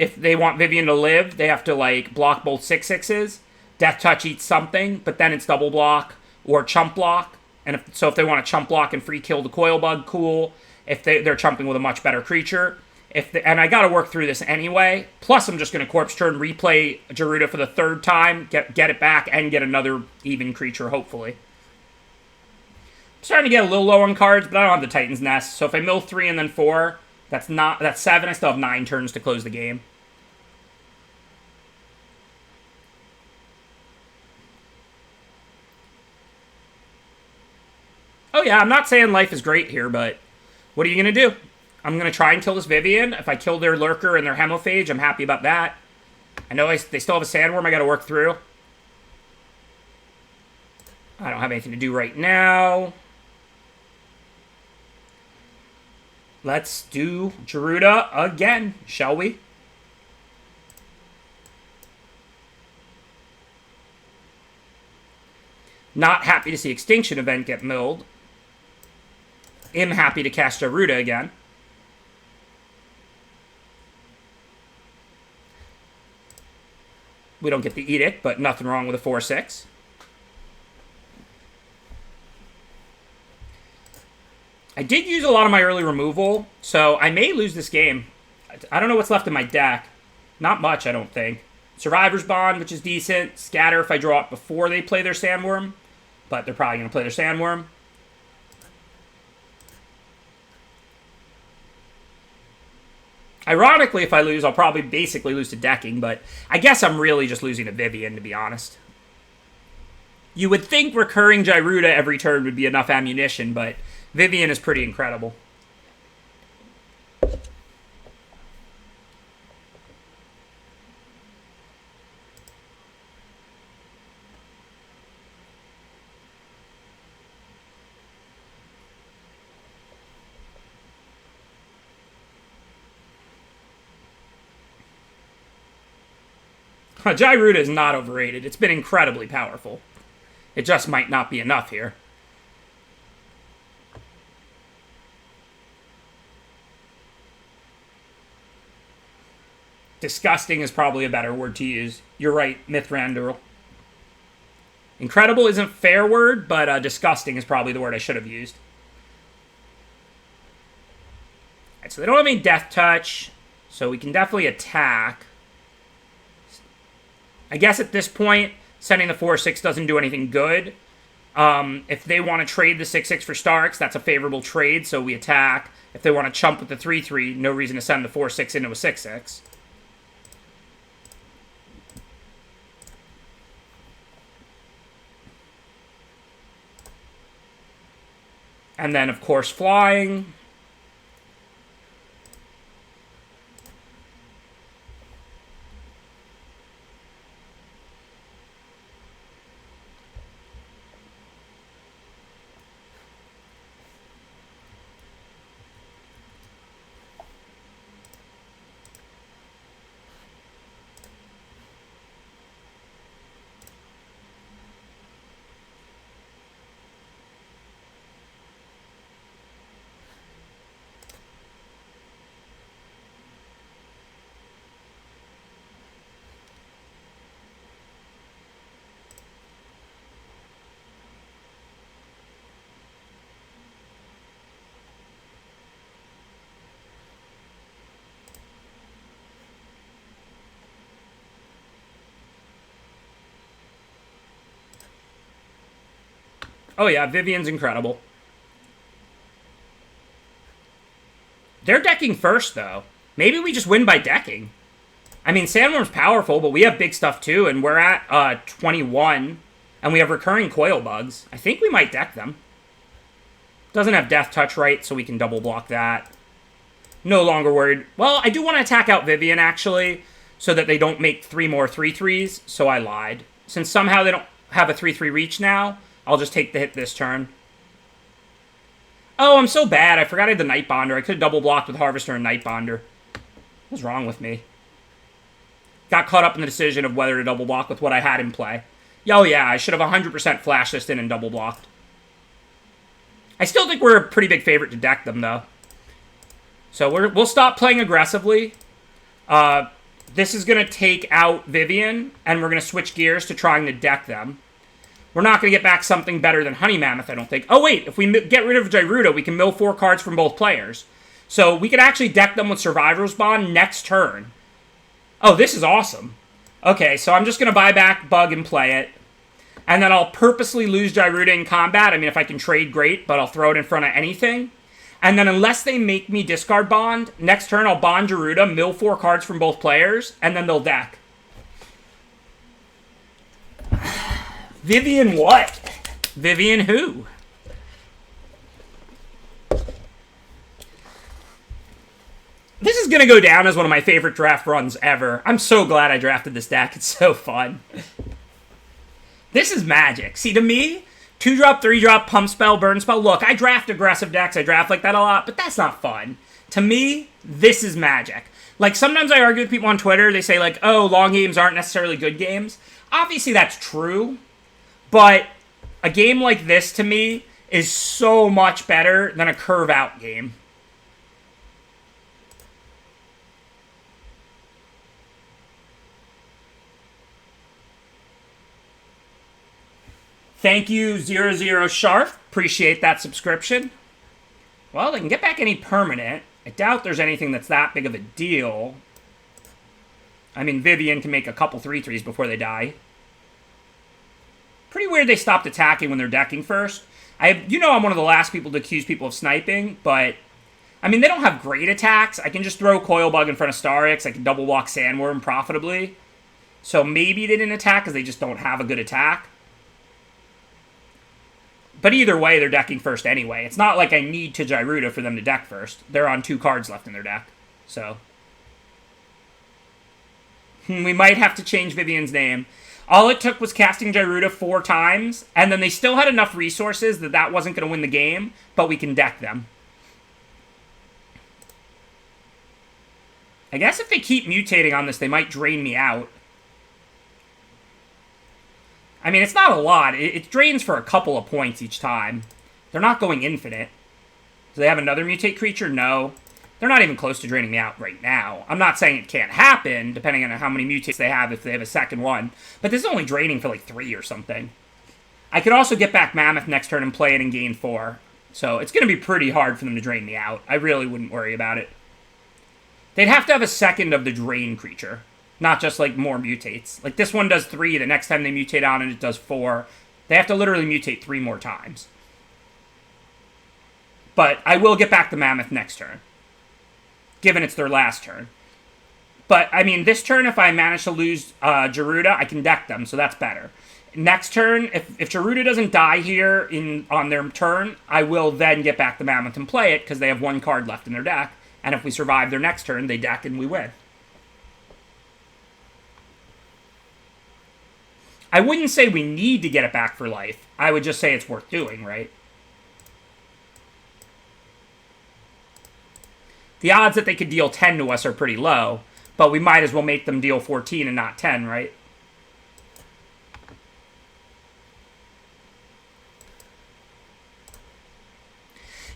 If they want Vivian to live, they have to, like, block both 6/6s. Death Touch eats something, but then it's double block or chump block. And if they want to chump block and free kill the Coilbug, cool. If they're chumping with a much better creature. And I got to work through this anyway. Plus, I'm just going to Corpse Turn, replay Gyruda for the 3rd time, get it back, and get another even creature, hopefully. I'm starting to get a little low on cards, but I don't have the Titan's Nest. So if I mill 3 and then 4, that's 7. I still have 9 turns to close the game. Oh yeah, I'm not saying life is great here, but what are you going to do? I'm going to try and kill this Vivian. If I kill their Lurker and their Hemophage, I'm happy about that. I know they still have a Sandworm I got to work through. I don't have anything to do right now. Let's do Gyruda again, shall we? Not happy to see Extinction Event get milled. Am happy to cast Gyruda again. We don't get the Edict, but nothing wrong with a 4/6. I did use a lot of my early removal, so I may lose this game. I don't know what's left in my deck. Not much, I don't think. Survivor's Bond, which is decent. Scatter if I draw it before they play their Sandworm. But they're probably going to play their Sandworm. Ironically, if I lose, I'll probably basically lose to decking, but I guess I'm really just losing to Vivian, to be honest. You would think recurring Gyruda every turn would be enough ammunition, but Vivian is pretty incredible. Gyruda is not overrated. It's been incredibly powerful. It just might not be enough here. Disgusting is probably a better word to use. You're right, Mithrandir. Incredible isn't a fair word, but disgusting is probably the word I should have used. Right, so they don't have any Death Touch, so we can definitely attack. I guess at this point, sending the 4/6 doesn't do anything good. If they want to trade the 6/6 for Starks, that's a favorable trade, so we attack. If they want to chump with the 3/3, no reason to send the 4/6 into a 6/6. And then, of course, flying. Oh yeah, Vivian's incredible. They're decking first, though. Maybe we just win by decking. I mean, Sandworm's powerful, but we have big stuff too, and we're at 21, and we have recurring coil bugs. I think we might deck them. Doesn't have Death Touch right, so we can double block that. No longer worried. Well, I do want to attack out Vivian, actually, so that they don't make 3 more 3/3s, so I lied. Since somehow they don't have a 3/3 reach now, I'll just take the hit this turn. Oh, I'm so bad. I forgot I had the Night Bonder. I could have double blocked with Harvester and Night Bonder. What's wrong with me? Got caught up in the decision of whether to double block with what I had in play. Oh yeah, I should have 100% flashed this in and double blocked. I still think we're a pretty big favorite to deck them, though. So we'll stop playing aggressively. This is going to take out Vivian, and we're going to switch gears to trying to deck them. We're not going to get back something better than Honey Mammoth, I don't think. Oh, wait. If we get rid of Gyruda, we can mill 4 cards from both players. So we could actually deck them with Survivor's Bond next turn. Oh, this is awesome. Okay, so I'm just going to buy back Bug and play it. And then I'll purposely lose Gyruda in combat. I mean, if I can trade, great, but I'll throw it in front of anything. And then unless they make me discard Bond, next turn I'll Bond Gyruda, mill 4 cards from both players, and then they'll deck. Vivian what? Vivian who? This is going to go down as one of my favorite draft runs ever. I'm so glad I drafted this deck. It's so fun. This is magic. See, to me, 2-drop, 3-drop, pump spell, burn spell. Look, I draft aggressive decks. I draft like that a lot, but that's not fun. To me, this is magic. Like, sometimes I argue with people on Twitter. They say, like, oh, long games aren't necessarily good games. Obviously, that's true. But a game like this, to me, is so much better than a curve-out game. Thank you, 00 Sharp. Appreciate that subscription. Well, they can get back any permanent. I doubt there's anything that's that big of a deal. I mean, Vivian can make a couple 3/3s before they die. Pretty weird they stopped attacking when they're decking first. I'm one of the last people to accuse people of sniping, but I mean, they don't have great attacks. I can just throw Coil Bug in front of Starix. I can double block Sandworm profitably. So maybe they didn't attack because they just don't have a good attack. But either way, they're decking first anyway. It's not like I need to Gyruda for them to deck first. They're on 2 cards left in their deck. So we might have to change Vivian's name. All it took was casting Gyruda 4 times, and then they still had enough resources that wasn't going to win the game, but we can deck them. I guess if they keep mutating on this, they might drain me out. I mean, it's not a lot. It drains for a couple of points each time. They're not going infinite. Do they have another mutate creature? No. They're not even close to draining me out right now. I'm not saying it can't happen, depending on how many mutates they have, if they have a second one. But this is only draining for like 3 or something. I could also get back Mammoth next turn and play it and gain 4. So it's going to be pretty hard for them to drain me out. I really wouldn't worry about it. They'd have to have a second of the drain creature, not just like more mutates. Like this one does 3, the next time they mutate on it, it does 4. They have to literally mutate 3 more times. But I will get back the Mammoth next turn, given it's their last turn. But, I mean, this turn, if I manage to lose Gerudo, I can deck them, so that's better. Next turn, if Gerudo doesn't die here on their turn, I will then get back the Mammoth and play it, because they have 1 card left in their deck. And if we survive their next turn, they deck and we win. I wouldn't say we need to get it back for life. I would just say it's worth doing, right? The odds that they could deal 10 to us are pretty low, but we might as well make them deal 14 and not 10, right?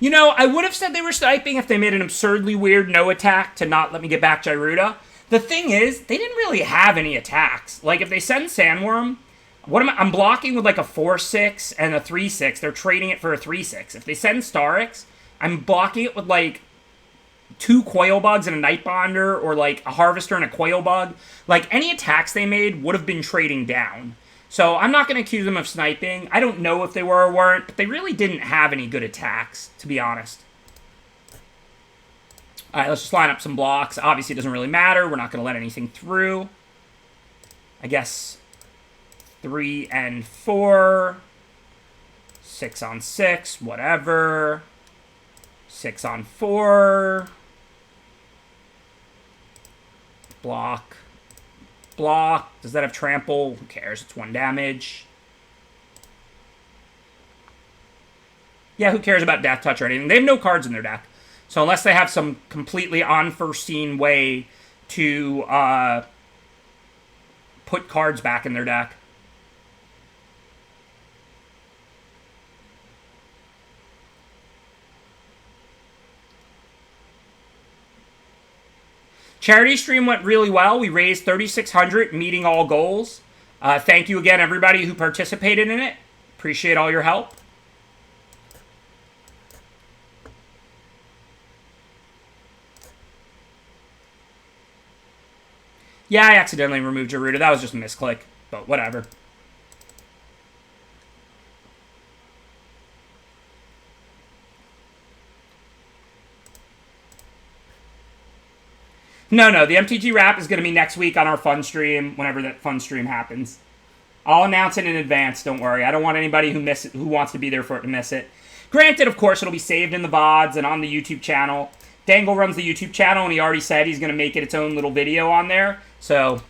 You know, I would have said they were sniping if they made an absurdly weird no attack to not let me get back Gyruda. The thing is, they didn't really have any attacks. Like, if they send Sandworm, I'm blocking with like a 4-6 and a 3-6. They're trading it for a 3-6. If they send Starix, I'm blocking it with like 2 Coil Bugs and a Nightbonder, or like a Harvester and a Coil Bug. Like, any attacks they made would have been trading down. So I'm not going to accuse them of sniping. I don't know if they were or weren't, but they really didn't have any good attacks, to be honest. All right, let's just line up some blocks. Obviously, it doesn't really matter. We're not going to let anything through. I guess 3 and 4. 6 on 6, whatever. 6 on 4. Block. Block. Does that have trample? Who cares? It's 1 damage. Yeah, who cares about Death Touch or anything? They have no cards in their deck. So unless they have some completely unforeseen way to put cards back in their deck. Charity stream went really well. We raised $3,600, meeting all goals. Thank you again, everybody who participated in it. Appreciate all your help. Yeah, I accidentally removed Gerudo. That was just a misclick, but whatever. No, the MTG wrap is going to be next week on our fun stream, whenever that fun stream happens. I'll announce it in advance, don't worry. I don't want anybody who wants to be there for it to miss it. Granted, of course, it'll be saved in the VODs and on the YouTube channel. Dangle runs the YouTube channel, and he already said he's going to make it its own little video on there. So,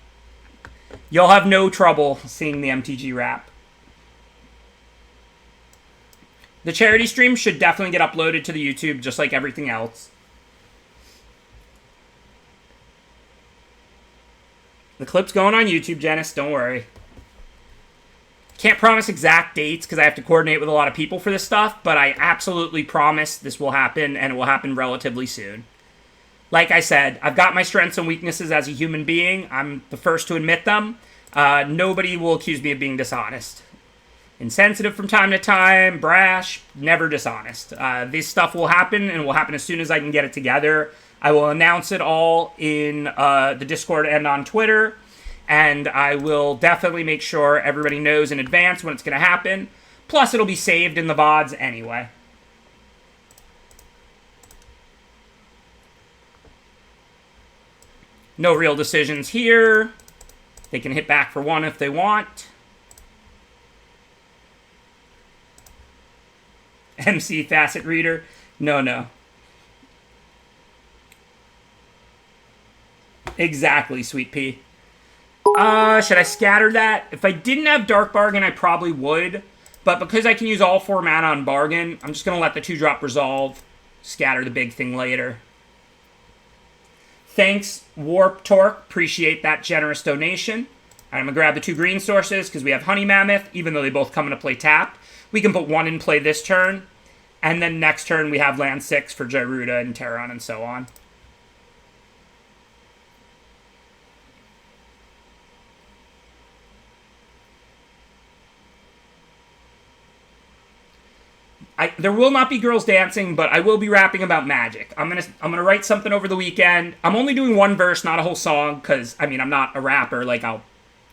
you'll have no trouble seeing the MTG wrap. The charity stream should definitely get uploaded to the YouTube, just like everything else. The clip's going on YouTube, Janice. Don't worry. Can't promise exact dates because I have to coordinate with a lot of people for this stuff, but I absolutely promise this will happen, and it will happen relatively soon. Like I said, I've got my strengths and weaknesses as a human being. I'm the first to admit them. Nobody will accuse me of being dishonest. Insensitive from time to time, brash, never dishonest. This stuff will happen, and it will happen as soon as I can get it together. I will announce it all in the Discord and on Twitter, and I will definitely make sure everybody knows in advance when it's going to happen. Plus, it'll be saved in the VODs anyway. No real decisions here. They can hit back for 1 if they want. MC Facet Reader. No. Exactly, Sweet Pea. Should I scatter that? If I didn't have Dark Bargain, I probably would. But because I can use all 4 mana on Bargain, I'm just going to let the 2-drop resolve. Scatter the big thing later. Thanks, Warp Torque. Appreciate that generous donation. I'm going to grab the 2 green sources because we have Honey Mammoth, even though they both come into play tapped. We can put 1 in play this turn. And then next turn we have land 6 for Gyruda and Terran and so on. there will not be girls dancing, but I will be rapping about magic. I'm gonna write something over the weekend. I'm only doing one verse, not a whole song, because I mean I'm not a rapper. Like I'll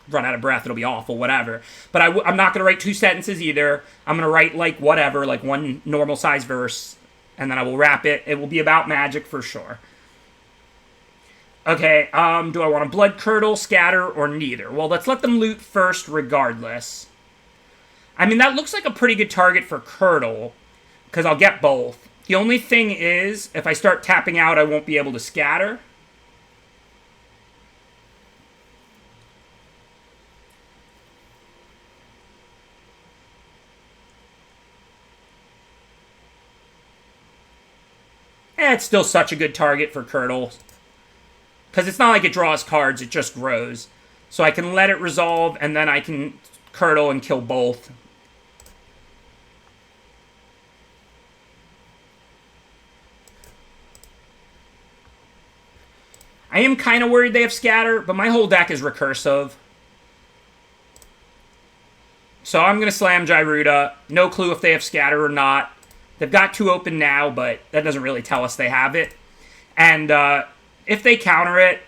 run out of breath, it'll be awful, whatever. But I'm not gonna write 2 sentences either. I'm gonna write like whatever, like one normal size verse, and then I will rap it. It will be about magic for sure. Okay, do I want to blood curdle, scatter, or neither? Well, let's let them loot first regardless. I mean, that looks like a pretty good target for curdle, because I'll get both. The only thing is, if I start tapping out, I won't be able to scatter. It's still such a good target for curdle. Because it's not like it draws cards, it just grows. So I can let it resolve, and then I can curdle and kill both. I am kind of worried they have scatter, but my whole deck is recursive. So I'm going to slam Gyruda. No clue if they have scatter or not. They've got 2 open now, but that doesn't really tell us they have it. And if they counter it,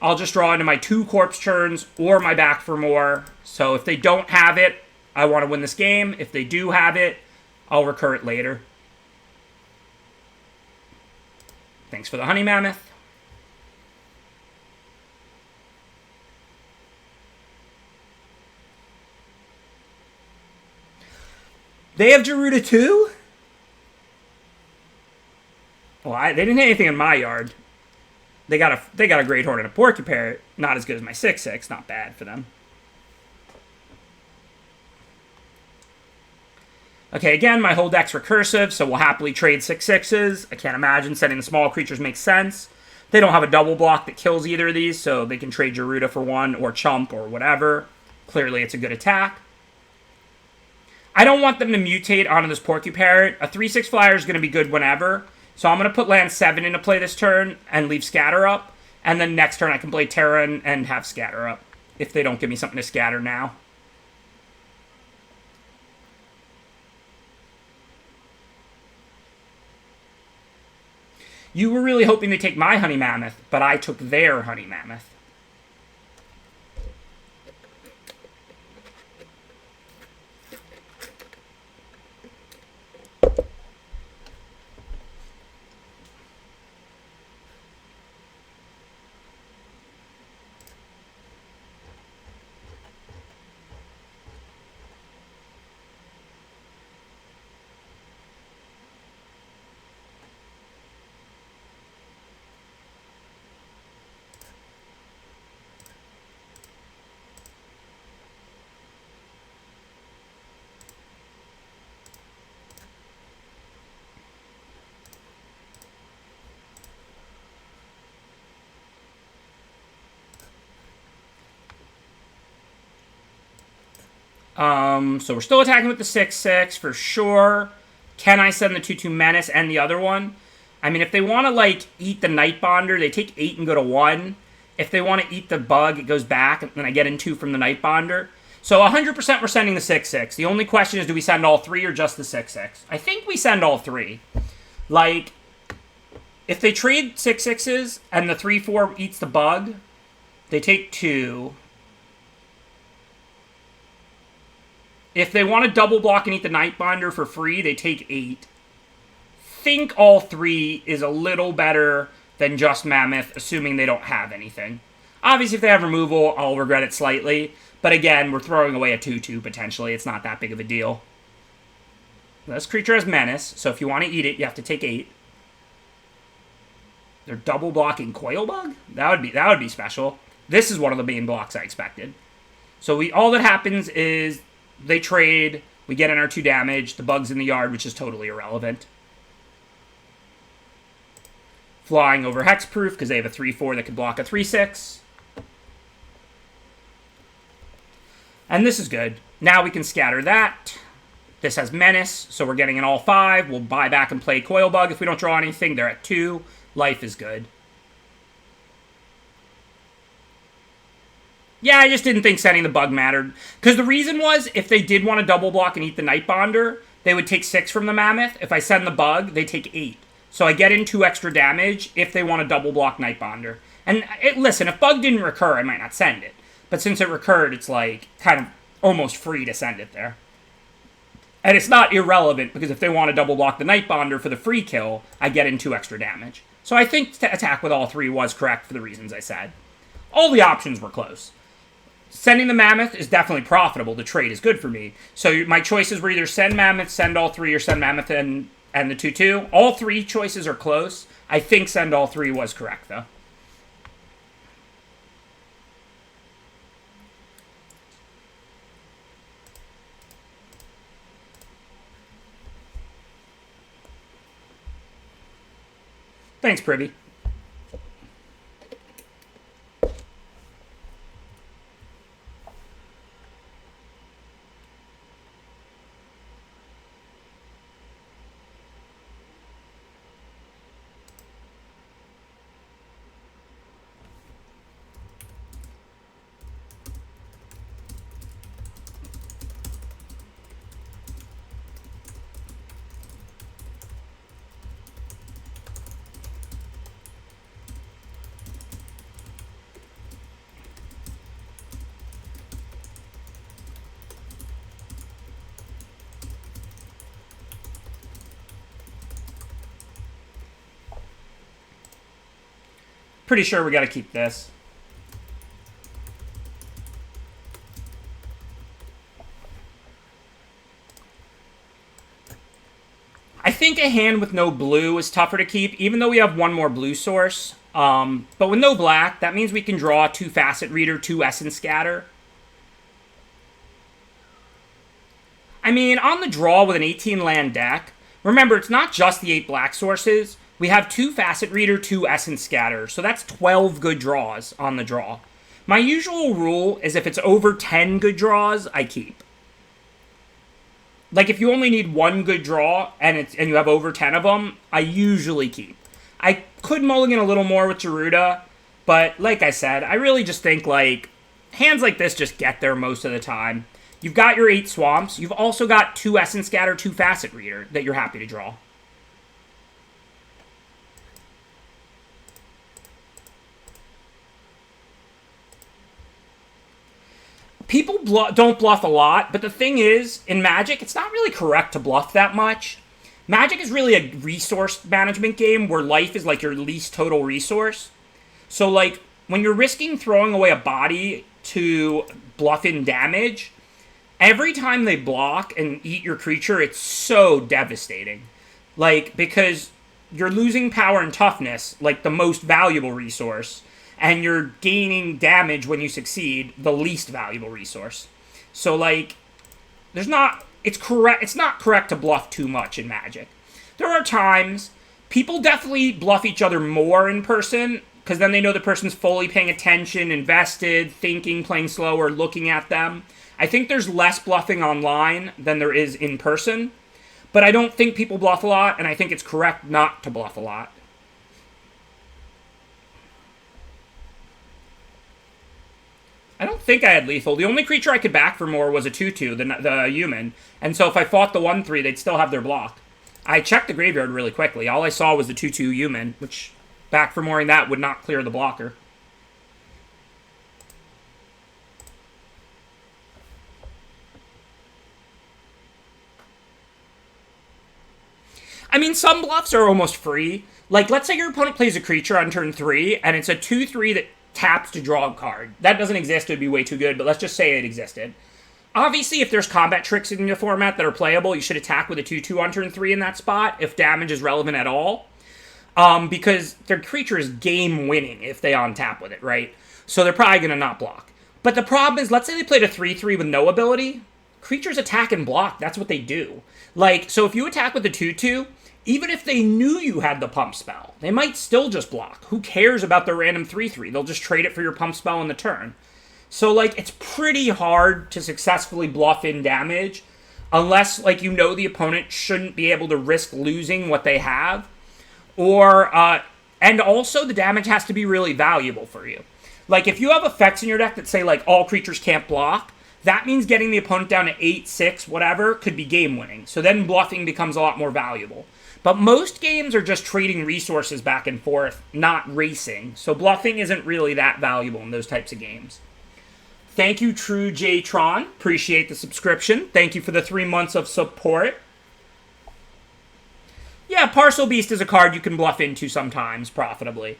I'll just draw into my 2 corpse turns or my back for more. So if they don't have it, I want to win this game. If they do have it, I'll recur it later. Thanks for the honey mammoth. They have Gyruda too? Well, they didn't hit anything in my yard. They got a Great Horn and a Porcupine. Not as good as my 6/6. Not bad for them. Okay, again, my whole deck's recursive, so we'll happily trade 6/6s. I can't imagine setting the small creatures makes sense. They don't have a double block that kills either of these, so they can trade Gyruda for 1 or Chump or whatever. Clearly, it's a good attack. I don't want them to mutate onto this Porcupine. A 3/6 flyer is going to be good whenever. So I'm going to put land 7 into play this turn and leave scatter up. And then next turn I can play Terra and have scatter up. If they don't give me something to scatter now. You were really hoping to take my honey mammoth, but I took their honey mammoth. So we're still attacking with the 6/6 for sure. Can I send the 2/2 Menace and the other one? I mean, if they want to, like, eat the Nightbonder, they take 8 and go to 1. If they want to eat the bug, it goes back, and then I get in 2 from the Nightbonder. So 100% we're sending the 6/6. The only question is, do we send all 3 or just the 6/6? I think we send all 3. Like, if they trade 6/6s and the 3/4 eats the bug, they take 2. If they want to double block and eat the Nightbinder for free, they take 8. Think all 3 is a little better than just Mammoth, assuming they don't have anything. Obviously, if they have removal, I'll regret it slightly. But again, we're throwing away a 2/2 potentially. It's not that big of a deal. This creature has Menace, so if you want to eat it, you have to take 8. They're double blocking Coilbug? That would be special. This is one of the main blocks I expected. So all that happens is they trade, we get in our 2 damage, the bug's in the yard, which is totally irrelevant. Flying over Hexproof, because they have a 3/4 that can block a 3/6. And this is good. Now we can scatter that. This has Menace, so we're getting in all 5. We'll buy back and play Coilbug. If we don't draw anything, they're at 2. Life is good. Yeah, I just didn't think sending the bug mattered. Because the reason was, if they did want to double block and eat the Nightbonder, they would take 6 from the Mammoth. If I send the Bug, they take 8. So I get in 2 extra damage if they want to double block Nightbonder. And listen, if Bug didn't recur, I might not send it. But since it recurred, it's like kind of almost free to send it there. And it's not irrelevant, because if they want to double block the Nightbonder for the free kill, I get in 2 extra damage. So I think to attack with all 3 was correct for the reasons I said. All the options were close. Sending the Mammoth is definitely profitable. The trade is good for me. So my choices were either send Mammoth, send all 3, or send Mammoth and the 2/2. All 3 choices are close. I think send all 3 was correct, though. Thanks, Privy. Pretty sure we got to keep this. I think a hand with no blue is tougher to keep, even though we have 1 more blue source. But with no black, that means we can draw 2 Facet Reader, 2 Essence Scatter. I mean, on the draw with an 18 land deck, remember, it's not just the 8 black sources. We have 2 Facet Reader, 2 Essence Scatter, so that's 12 good draws on the draw. My usual rule is if it's over 10 good draws, I keep. Like, if you only need 1 good draw and you have over 10 of them, I usually keep. I could mulligan a little more with Garuda, but like I said, I really just think, like, hands like this just get there most of the time. You've got your 8 Swamps. You've also got 2 Essence Scatter, 2 Facet Reader that you're happy to draw. People don't bluff a lot, but the thing is, in Magic, it's not really correct to bluff that much. Magic is really a resource management game where life is like your least total resource. So, like, when you're risking throwing away a body to bluff in damage, every time they block and eat your creature, it's so devastating. Like, because you're losing power and toughness, like the most valuable resource, and you're gaining damage when you succeed, the least valuable resource. So, like, it's not correct to bluff too much in Magic. There are times people definitely bluff each other more in person, because then they know the person's fully paying attention, invested, thinking, playing slow, or looking at them. I think there's less bluffing online than there is in person, but I don't think people bluff a lot, and I think it's correct not to bluff a lot. I don't think I had lethal. The only creature I could back for more was a 2/2, the human. And so if I fought the 1/3, they'd still have their block. I checked the graveyard really quickly. All I saw was the 2/2 human, which back for mooring that would not clear the blocker. I mean, some bluffs are almost free. Like, let's say your opponent plays a creature on turn 3, and it's a 2/3 that taps to draw a card. That doesn't exist, it would be way too good, but let's just say it existed. Obviously, if there's combat tricks in your format that are playable, you should attack with a 2/2 on turn 3 in that spot, if damage is relevant at all. Because their creature is game-winning if they untap with it, right? So they're probably going to not block. But the problem is, let's say they played a 3/3 with no ability. Creatures attack and block, that's what they do. Like, so if you attack with the 2/2, even if they knew you had the pump spell, they might still just block. Who cares about the random 3/3? They'll just trade it for your pump spell in the turn. So, like, it's pretty hard to successfully bluff in damage unless, like, you know the opponent shouldn't be able to risk losing what they have. Or, and also the damage has to be really valuable for you. Like, if you have effects in your deck that say, like, all creatures can't block, that means getting the opponent down to 8, 6, whatever, could be game-winning. So then bluffing becomes a lot more valuable. But most games are just trading resources back and forth, not racing. So bluffing isn't really that valuable in those types of games. Thank you, True J Tron. Appreciate the subscription. Thank you for the 3 months of support. Yeah, Parcel Beast is a card you can bluff into sometimes profitably.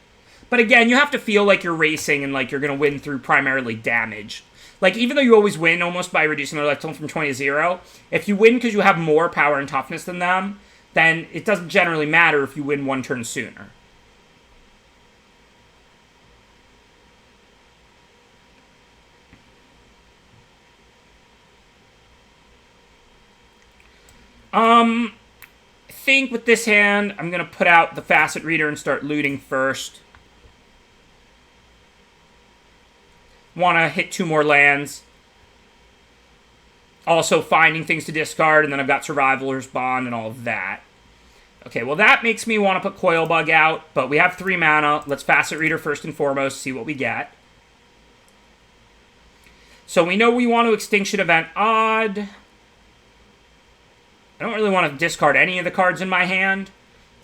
But again, you have to feel like you're racing and like you're going to win through primarily damage. Like, even though you always win almost by reducing their life total from 20 to 0, if you win because you have more power and toughness than them, then it doesn't generally matter if you win one turn sooner. I think with this hand, I'm going to put out the Facet Reader and start looting first. Want to hit 2 more lands. Also finding things to discard, and then I've got Survival's Bond and all of that. Okay, well that makes me want to put Coil Bug out, but we have 3 mana. Let's Facet Reader first and foremost, see what we get. So we know we want to Extinction Event Odd. I don't really want to discard any of the cards in my hand.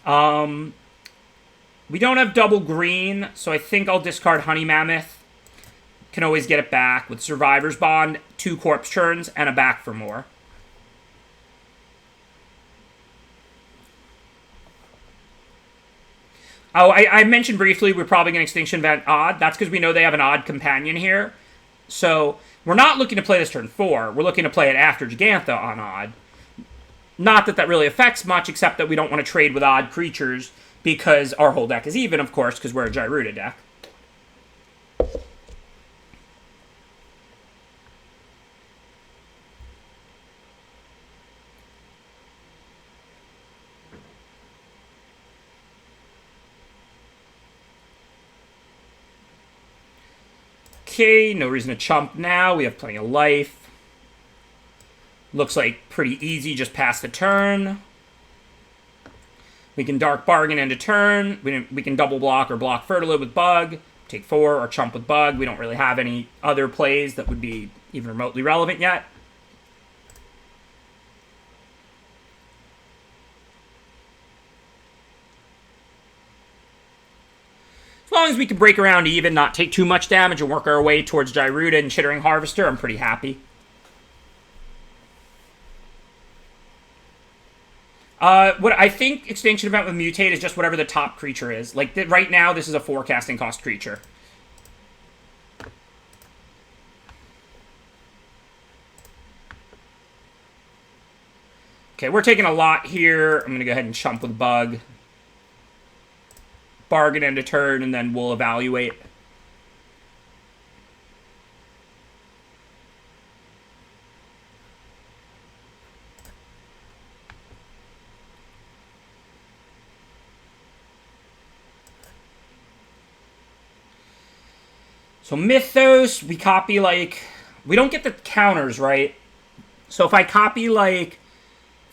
We don't have double green, so I think I'll discard Honey Mammoth. Can always get it back with Survivor's Bond, 2 Corpse Churns, and a back for more. Oh, I mentioned briefly we're probably going to Extinction Event Odd. That's because we know they have an Odd companion here. So we're not looking to play this turn 4. We're looking to play it after Jegantha on Odd. Not that that really affects much, except that we don't want to trade with odd creatures because our whole deck is even, of course, because we're a Gyruda deck. Okay, no reason to chump now. We have plenty of life. Looks like pretty easy, just pass the turn. We can Dark Bargain end a turn. We can double block or block Fertilid with Bug. Take 4 or chump with Bug. We don't really have any other plays that would be even remotely relevant yet. As long as we can break around even, not take too much damage, and work our way towards Gyruda and Chittering Harvester, I'm pretty happy. What I think Extinction Event with Mutate is just whatever the top creature is. Like, right now, this is a forecasting cost creature. Okay, we're taking a lot here. I'm going to go ahead and chump with Bug. Bargain end a turn, and then we'll evaluate. So Mythos, we copy, like... We don't get the counters, right? So if I copy, like,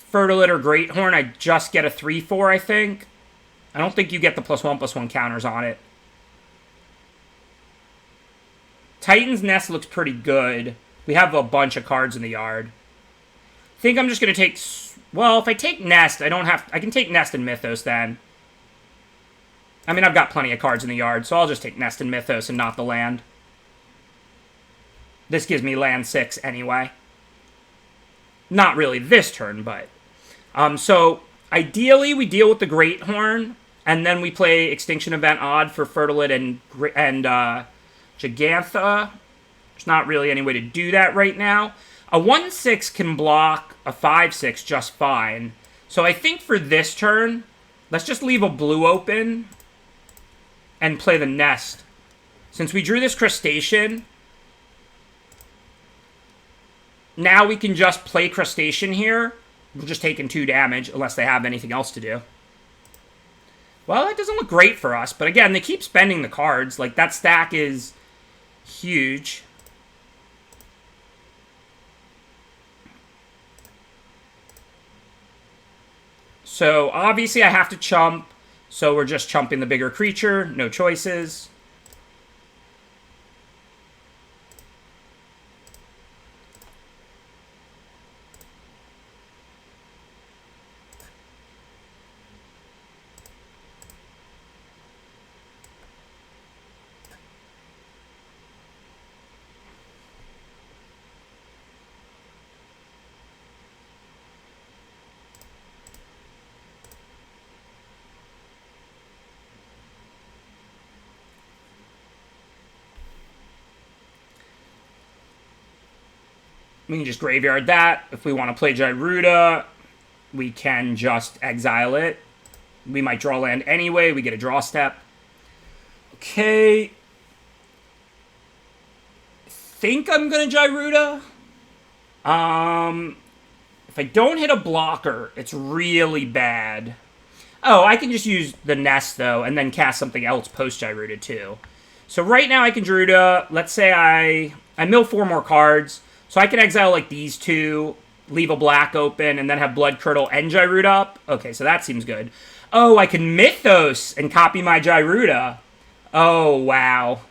Fertilid or Greathorn, I just get a 3/4, I think. I don't think you get the +1/+1 counters on it. Titan's Nest looks pretty good. We have a bunch of cards in the yard. I think I'm just going to take... Well, if I take Nest, I don't have... I can take Nest and Mythos then. I mean, I've got plenty of cards in the yard, so I'll just take Nest and Mythos and not the land. This gives me land 6 anyway. Not really this turn, but... So, ideally, we deal with the Greathorn, and then we play Extinction Event Odd for Fertilid and Jegantha. There's not really any way to do that right now. A 1/6 can block a 5/6 just fine. So I think for this turn, let's just leave a blue open and play the Nest. Since we drew this Crustacean, now we can just play Crustacean here. We're just taking 2 damage, unless they have anything else to do. Well, that doesn't look great for us, but again, they keep spending the cards. Like, that stack is huge. So, obviously, I have to chump. So, we're just chumping the bigger creature. No choices. We can just graveyard that. If we want to play Gyruda, we can just exile it. We might draw land anyway. We get a draw step. Okay. Think I'm going to Gyruda. If I don't hit a blocker, it's really bad. Oh, I can just use the Nest, though, and then cast something else post-Gyruda, too. So right now I can Gyruda. Let's say I mill 4 more cards. So I can exile, like, these 2, leave a black open, and then have Blood Curdle and Gyruda up. Okay, so that seems good. Oh, I can Mythos and copy my Gyruda. Oh, wow.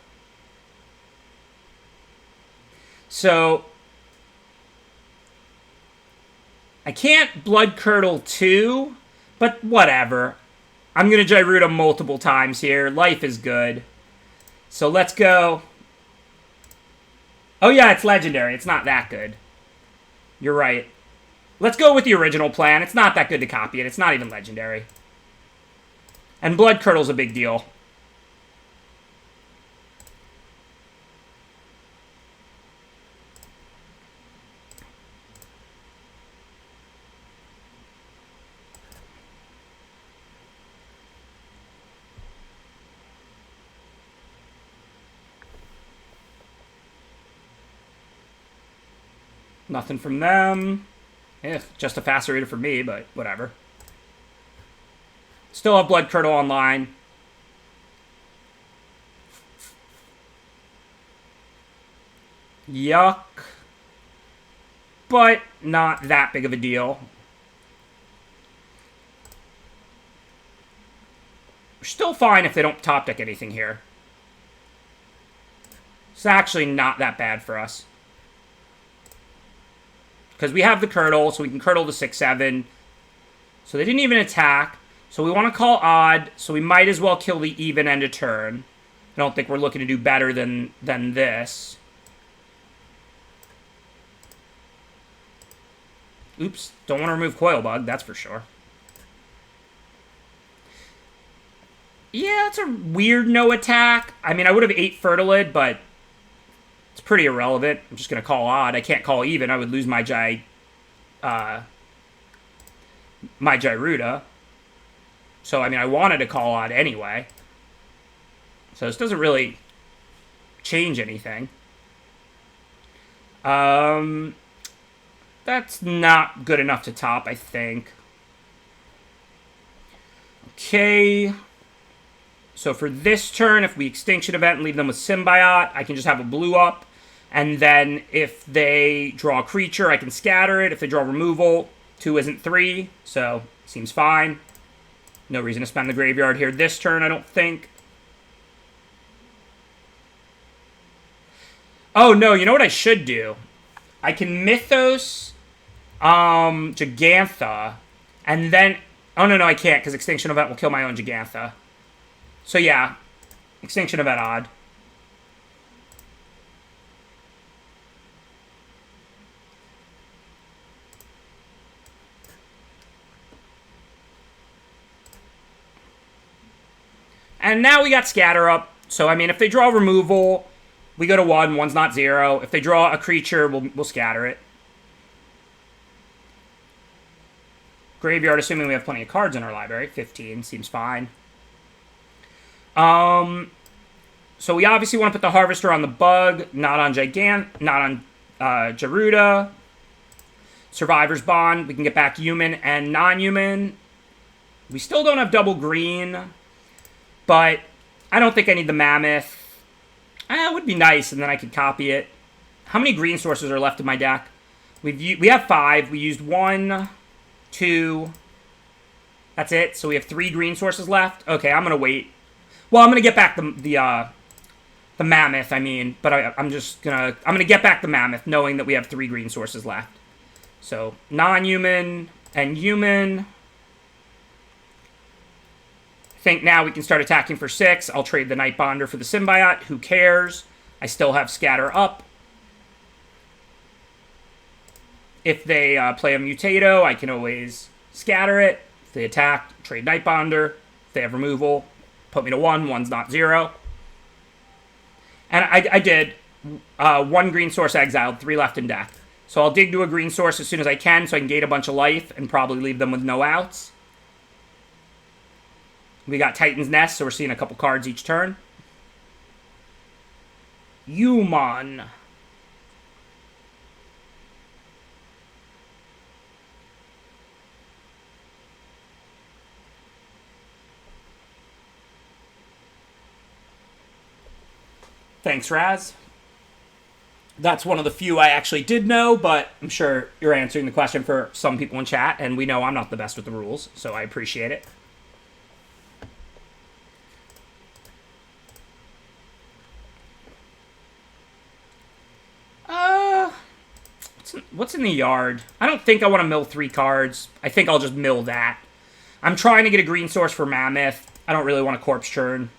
So I can't Blood Curdle 2, but whatever. I'm going to Gyruda multiple times here. Life is good. So let's go. Oh yeah, it's legendary. It's not that good. You're right. Let's go with the original plan. It's not that good to copy it. It's not even legendary. And Blood Curdle's a big deal. Nothing from them. Just a Facerator for me, but whatever. Still have Blood Curdle online. Yuck. But not that big of a deal. We're still fine if they don't top deck anything here. It's actually not that bad for us. Because we have the Curdle, so we can Curdle the 6/7. So they didn't even attack. So we want to call odd, so we might as well kill the even end of turn. I don't think we're looking to do better than this. Oops, don't want to remove Coilbug, that's for sure. Yeah, it's a weird no attack. I mean, I would have 8 Fertilid, but it's pretty irrelevant. I'm just going to call odd. I can't call even. I would lose my my Gyruda. So, I mean, I wanted to call odd anyway. So this doesn't really change anything. That's not good enough to top, I think. Okay. So for this turn, if we Extinction Event and leave them with Symbiote, I can just have a blue up. And then if they draw a creature, I can scatter it. If they draw removal, 2 isn't 3. So, seems fine. No reason to spend the graveyard here this turn, I don't think. Oh, no, you know what I should do? I can Mythos Gigantha, and then... Oh, no, I can't, because Extinction Event will kill my own Gigantha. So, yeah. Extinction Event odd. And now we got Scatter up. So, I mean, if they draw removal, we go to 1. 1's not 0. If they draw a creature, we'll scatter it. Graveyard, assuming we have plenty of cards in our library. 15 seems fine. So we obviously want to put the Harvester on the Bug, not on Gyruda. Survivor's Bond. We can get back human and non-human. We still don't have double green. But I don't think I need the Mammoth. It would be nice, and then I could copy it. How many green sources are left in my deck? We have 5. We used 1, 2. That's it. So we have 3 green sources left. Okay, I'm gonna wait. Well, I'm gonna get back the Mammoth. I mean, but I'm gonna get back the Mammoth, knowing that we have 3 green sources left. So non-human and human. I think now we can start attacking for 6. I'll trade the Night Bonder for the Symbiote. Who cares? I still have Scatter up. If they play a Mutato, I can always scatter it. If they attack, trade Night Bonder. If they have removal, put me to 1. 1's not 0. And I did 1 green source exiled, 3 left in deck. So I'll dig to a green source as soon as I can so I can gate a bunch of life and probably leave them with no outs. We got Titan's Nest, so we're seeing a couple cards each turn. Human. Thanks, Raz. That's one of the few I actually did know, but I'm sure you're answering the question for some people in chat, and we know I'm not the best with the rules, so I appreciate it. What's in the yard? I don't think I want to mill 3 cards. I think I'll just mill that. I'm trying to get a green source for Mammoth. I don't really want a Corpse Churn.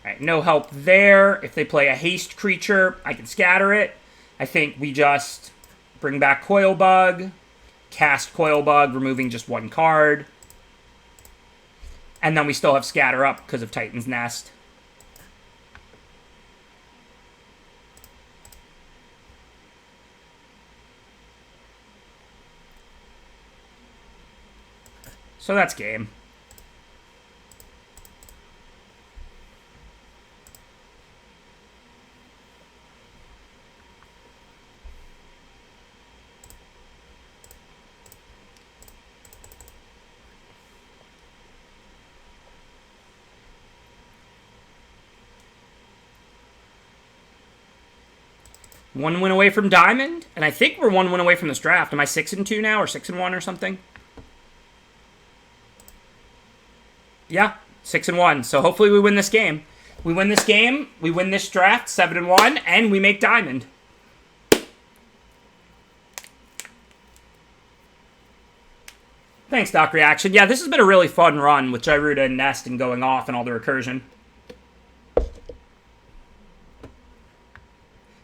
Alright, no help there. If they play a haste creature, I can scatter it. I think we just bring back Coilbug, cast Coilbug, removing just 1 card. And then we still have scatter up because of Titan's Nest. So that's game. One win away from Diamond, and I think we're 1 win away from this draft. Am I 6-2 now, or 6-1 or something? Yeah, 6-1. So hopefully we win this game. We win this game, we win this draft, 7-1, and we make Diamond. Thanks, Doc Reaction. Yeah, this has been a really fun run with Gyruda and Nest and going off and all the recursion.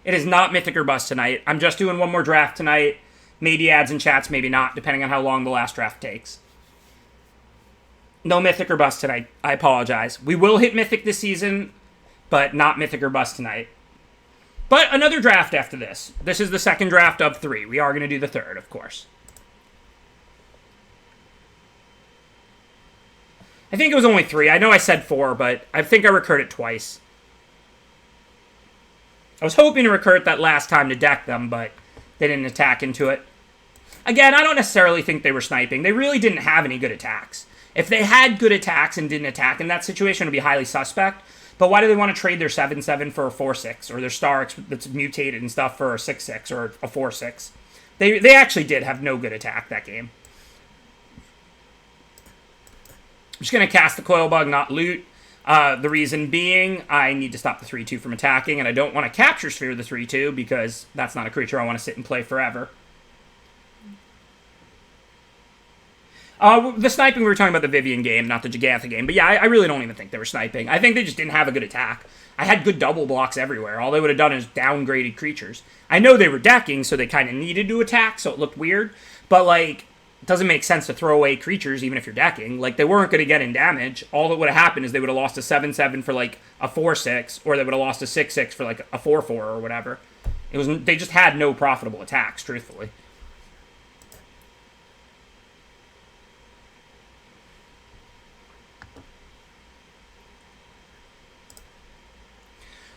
It is not Mythic or Bust tonight. I'm just doing one more draft tonight. Maybe ads and chats, maybe not, depending on how long the last draft takes. No Mythic or Bust tonight. I apologize. We will hit Mythic this season, but not Mythic or Bust tonight. But another draft after this. This is the second draft of 3. We are going to do the third, of course. I think it was only 3. I know I said 4, but I think I recurred it twice. I was hoping to recur it that last time to deck them, but they didn't attack into it. Again, I don't necessarily think they were sniping. They really didn't have any good attacks. If they had good attacks and didn't attack in that situation, it would be highly suspect. But why do they want to trade their 7-7 for a 4-6? Or their Star that's mutated and stuff for a 6-6 or a 4-6? They actually did have no good attack that game. I'm just going to cast the Coilbug, not loot. The reason being, I need to stop the 3-2 from attacking, and I don't want to Capture Sphere the 3-2 because that's not a creature I want to sit and play forever. The sniping, we were talking about the Vivian game, not the Gigantha game. But yeah, I really don't even think they were sniping. I think they just didn't have a good attack. I had good double blocks everywhere. All they would have done is downgraded creatures. I know they were decking, so they kind of needed to attack, so it looked weird. But, like, it doesn't make sense to throw away creatures even if you're decking. Like, they weren't going to get in damage. All that would have happened is they would have lost a 7-7 for, like, a 4-6, or they would have lost a 6-6 for, like, a 4-4 or whatever. They just had no profitable attacks, truthfully.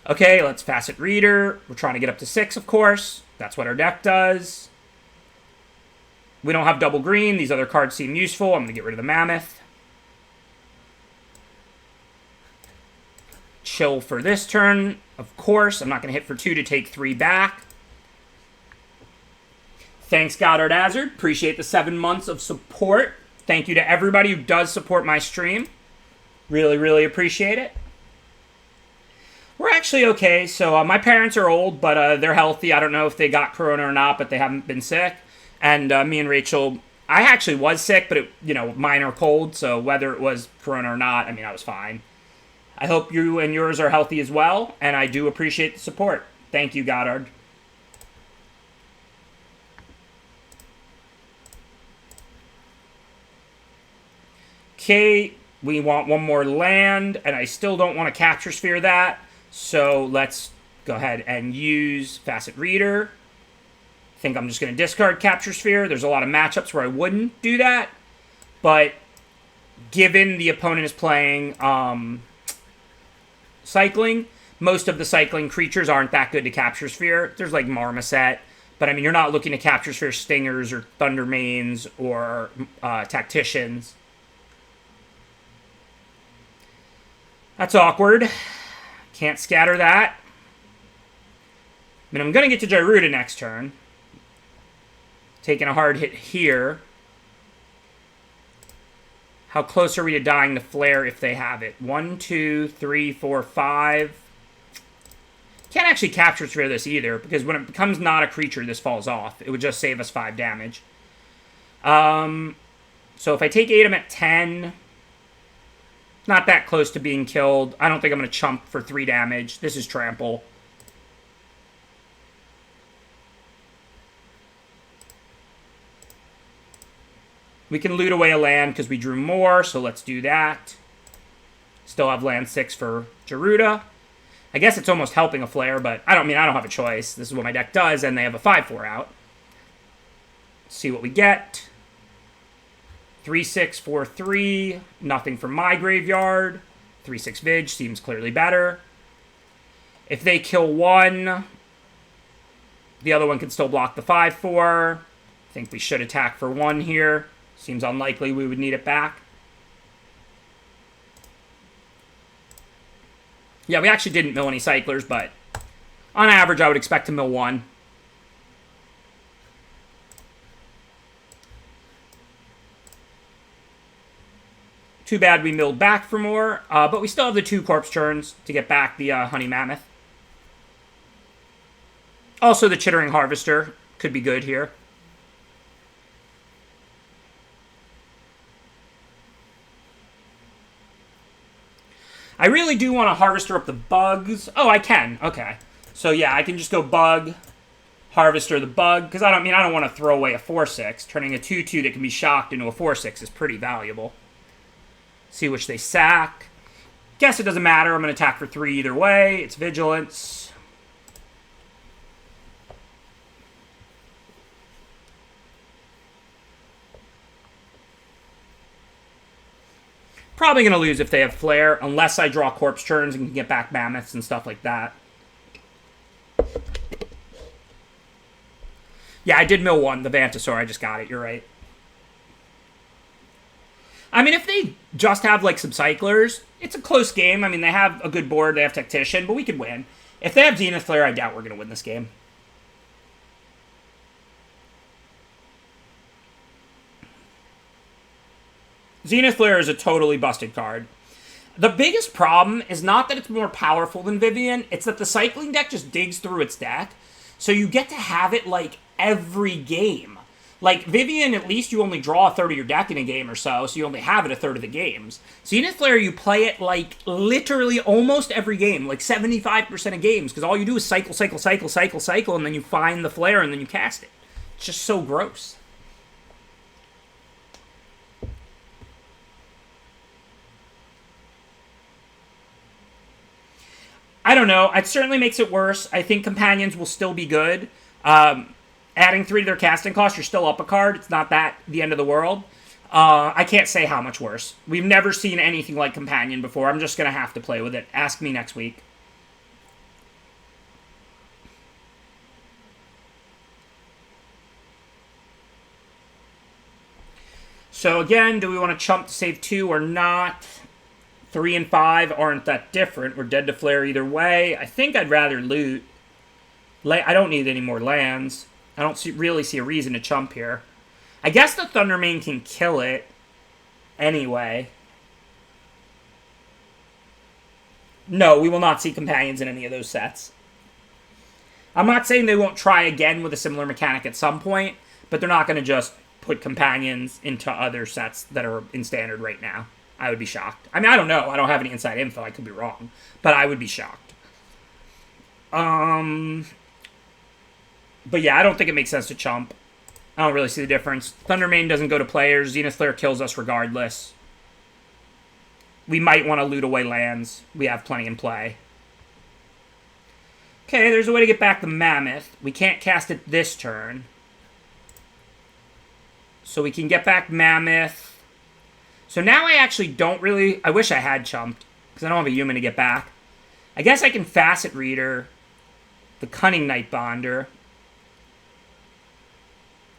Okay, let's Facet Reader. We're trying to get up to 6, of course. That's what our deck does. We don't have double green. These other cards seem useful. I'm going to get rid of the Mammoth. Chill for this turn, of course. I'm not going to hit for 2 to take 3 back. Thanks, Goddard Hazard. Appreciate the 7 months of support. Thank you to everybody who does support my stream. Really, really appreciate it. We're actually okay. So my parents are old, but they're healthy. I don't know if they got corona or not, but they haven't been sick. And me and Rachel, I actually was sick, but minor cold. So whether it was corona or not, I mean, I was fine. I hope you and yours are healthy as well, and I do appreciate the support. Thank you, Goddard. Okay, we want one more land, and I still don't want to Capture Sphere that. So let's go ahead and use Facet Reader. I think I'm just going to discard Capture Sphere. There's a lot of matchups where I wouldn't do that. But given the opponent is playing Cycling, most of the Cycling creatures aren't that good to Capture Sphere. There's like Marmoset. But I mean, you're not looking to Capture Sphere Stingers or Thundermanes or Tacticians. That's awkward. Can't scatter that. I mean, I'm going to get to Gyruda next turn. Taking a hard hit here. How close are we to dying to Flare if they have it? 1, 2, 3, 4, 5. Can't actually Capture Sphere this either, because when it becomes not a creature, this falls off. It would just save us 5 damage. So if I take Atom at 10, not that close to being killed. I don't think I'm going to chump for 3 damage. This is Trample. We can loot away a land because we drew more, so let's do that. Still have land 6 for Gyruda. I guess it's almost helping a Flare, but I don't have a choice. This is what my deck does, and they have a 5/4 out. Let's see what we get. 3/6, 4/3. Nothing from my graveyard. 3/6 Vig seems clearly better. If they kill one, the other one can still block the 5/4. I think we should attack for 1 here. Seems unlikely we would need it back. Yeah, we actually didn't mill any Cyclers, but on average, I would expect to mill 1. Too bad we milled back for more, but we still have the 2 corpse turns to get back the Honey Mammoth. Also, the Chittering Harvester could be good here. I really do want to Harvester up the bugs. Oh, I can. Okay. So, yeah, I can just go Bug, Harvester the Bug, because I don't want to throw away a 4/6. Turning a 2/2 that can be shocked into a 4/6 is pretty valuable. See which they sack. Guess it doesn't matter. I'm going to attack for 3 either way. It's Vigilance. Probably going to lose if they have Flare, unless I draw Corpse turns and can get back Mammoths and stuff like that. Yeah, I did mill 1, the Vantasaur. I just got it. You're right. I mean, if they just have, like, some Cyclers, it's a close game. I mean, they have a good board. They have Tactician, but we could win. If they have Zenith Flare, I doubt we're going to win this game. Zenith Flare is a totally busted card. The biggest problem is not that it's more powerful than Vivien, it's that the Cycling deck just digs through its deck, so you get to have it, like, every game. Like, Vivien, at least you only draw a third of your deck in a game or so you only have it a third of the games. Zenith Flare, you play it, like, literally almost every game, like 75% of games, because all you do is cycle, cycle, cycle, cycle, cycle, and then you find the Flare, and then you cast it. It's just so gross. I don't know. It certainly makes it worse. I think Companions will still be good. Adding 3 to their casting cost, you're still up a card. It's not that the end of the world. I can't say how much worse. We've never seen anything like Companion before. I'm just going to have to play with it. Ask me next week. So again, do we want to chump to save 2 or not? 3 and 5 aren't that different. We're dead to Flare either way. I think I'd rather loot. I don't need any more lands. I don't really see a reason to chump here. I guess the Thundermane can kill it anyway. No, we will not see Companions in any of those sets. I'm not saying they won't try again with a similar mechanic at some point, but they're not going to just put Companions into other sets that are in Standard right now. I would be shocked. I mean, I don't know. I don't have any inside info. I could be wrong. But I would be shocked. But yeah, I don't think it makes sense to chump. I don't really see the difference. Thundermane doesn't go to players. Zenith Flare kills us regardless. We might want to loot away lands. We have plenty in play. Okay, there's a way to get back the Mammoth. We can't cast it this turn. So we can get back Mammoth. So now I actually don't really... I wish I had chumped, because I don't have a human to get back. I guess I can Facet Reader the Cunning Night Bonder.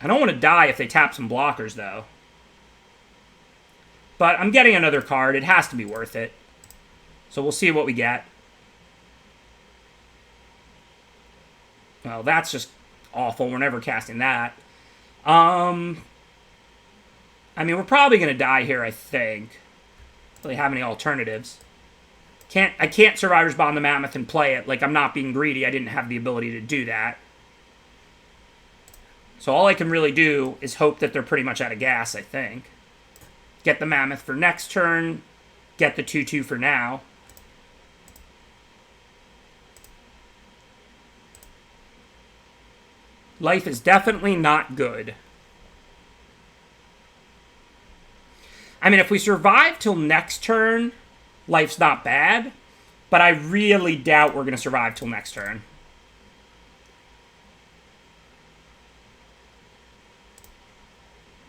I don't want to die if they tap some blockers, though. But I'm getting another card. It has to be worth it. So we'll see what we get. Well, that's just awful. We're never casting that. I mean, we're probably going to die here, I think. Don't really have any alternatives. I can't Survivor's Bond the Mammoth and play it. Like, I'm not being greedy. I didn't have the ability to do that. So all I can really do is hope that they're pretty much out of gas, I think. Get the Mammoth for next turn. Get the 2/2 for now. Life is definitely not good. I mean, if we survive till next turn, life's not bad. But I really doubt we're going to survive till next turn.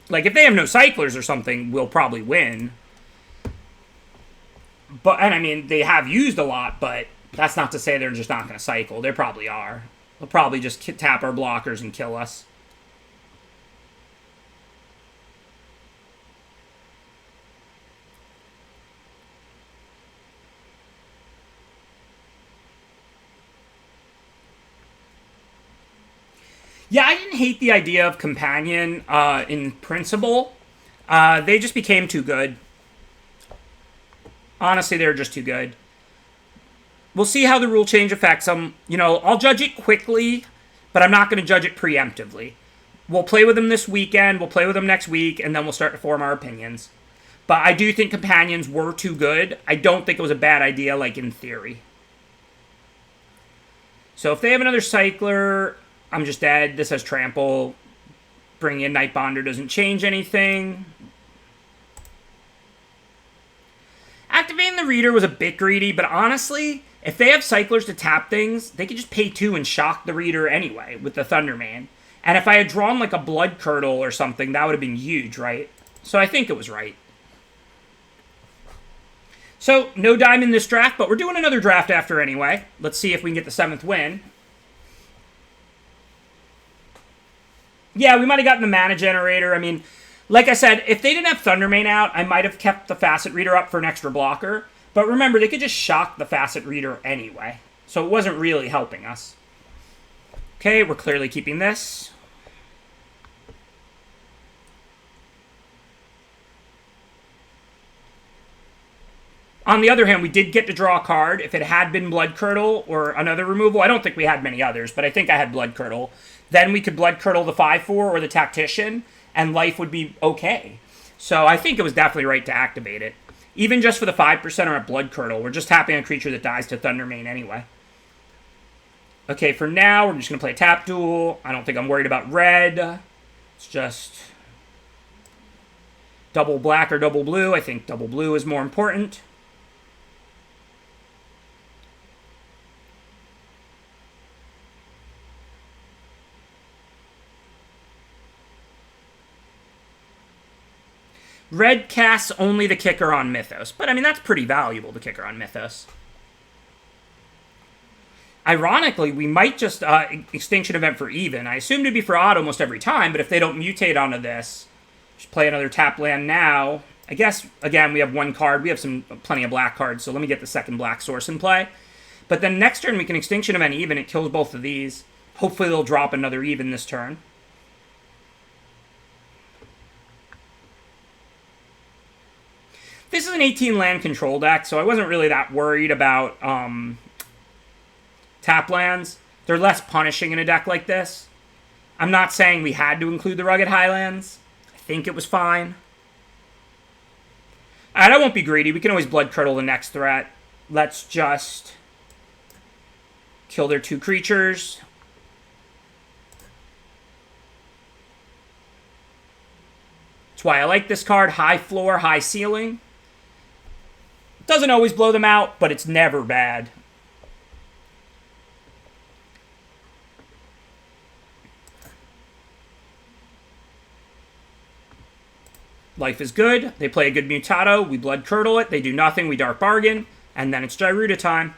Like, if they have no cyclers or something, we'll probably win. And I mean, they have used a lot, but that's not to say they're just not going to cycle. They probably are. They'll probably just tap our blockers and kill us. Yeah, I didn't hate the idea of Companion in principle. They just became too good. Honestly, they were just too good. We'll see how the rule change affects them. You know, I'll judge it quickly, but I'm not going to judge it preemptively. We'll play with them this weekend, we'll play with them next week, and then we'll start to form our opinions. But I do think Companions were too good. I don't think it was a bad idea, like, in theory. So if they have another Cycler, I'm just dead. This has Trample. Bringing in Night Bonder doesn't change anything. Activating the Reader was a bit greedy, but honestly, if they have Cyclers to tap things, they could just pay 2 and shock the Reader anyway with the Thunderman. And if I had drawn like a Blood Curdle or something, that would have been huge, right? So I think it was right. So, no diamond this draft, but we're doing another draft after anyway. Let's see if we can get the 7th win. Yeah, we might have gotten the Mana Generator. I mean, like I said, if they didn't have Thundermane out, I might have kept the Facet Reader up for an extra blocker. But remember, they could just shock the Facet Reader anyway. So it wasn't really helping us. Okay, we're clearly keeping this. On the other hand, we did get to draw a card. If it had been Blood Curdle or another removal, I don't think we had many others, but I think I had Blood Curdle. Then we could Blood Curdle the 5/4 or the Tactician, and life would be okay. So I think it was definitely right to activate it. Even just for the 5% or a Blood Curdle, we're just tapping a creature that dies to Thundermane anyway. Okay, for now, we're just going to play a tap duel. I don't think I'm worried about red. It's just double black or double blue. I think double blue is more important. Red casts only the Kicker on Mythos. But, I mean, that's pretty valuable, the Kicker on Mythos. Ironically, we might just Extinction Event for even. I assumed it'd be for odd almost every time, but if they don't mutate onto this, just play another tap land now. I guess, again, we have one card. We have plenty of black cards, so let me get the second black source in play. But then next turn, we can Extinction Event even. It kills both of these. Hopefully, they'll drop another even this turn. This is an 18 land control deck, so I wasn't really that worried about tap lands. They're less punishing in a deck like this. I'm not saying we had to include the Rugged Highlands. I think it was fine. Alright, I won't be greedy. We can always Blood Curdle the next threat. Let's just kill their 2 creatures. That's why I like this card. High floor, high ceiling. Doesn't always blow them out, but it's never bad. Life is good. They play a good Mutado. We Blood Curdle it. They do nothing. We Dark Bargain. And then it's Gyruda time.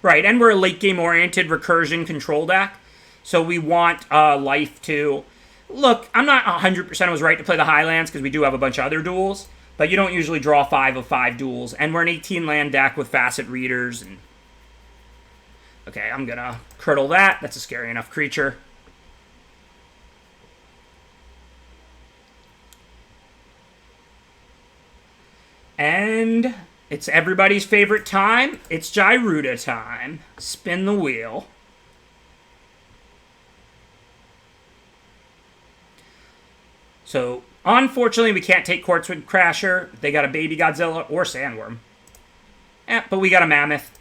Right, and we're a late game oriented recursion control deck. So we want life to... Look, I'm not 100% I was right to play the Highlands because we do have a bunch of other duels. But you don't usually draw 5 of 5 duels. And we're an 18 land deck with Facet Readers. And okay, I'm going to curdle that. That's a scary enough creature. And it's everybody's favorite time. It's Gyruda time. Spin the wheel. So, unfortunately, we can't take Quartzwood Crasher. They got a Baby Godzilla or Sandworm. But we got a Mammoth.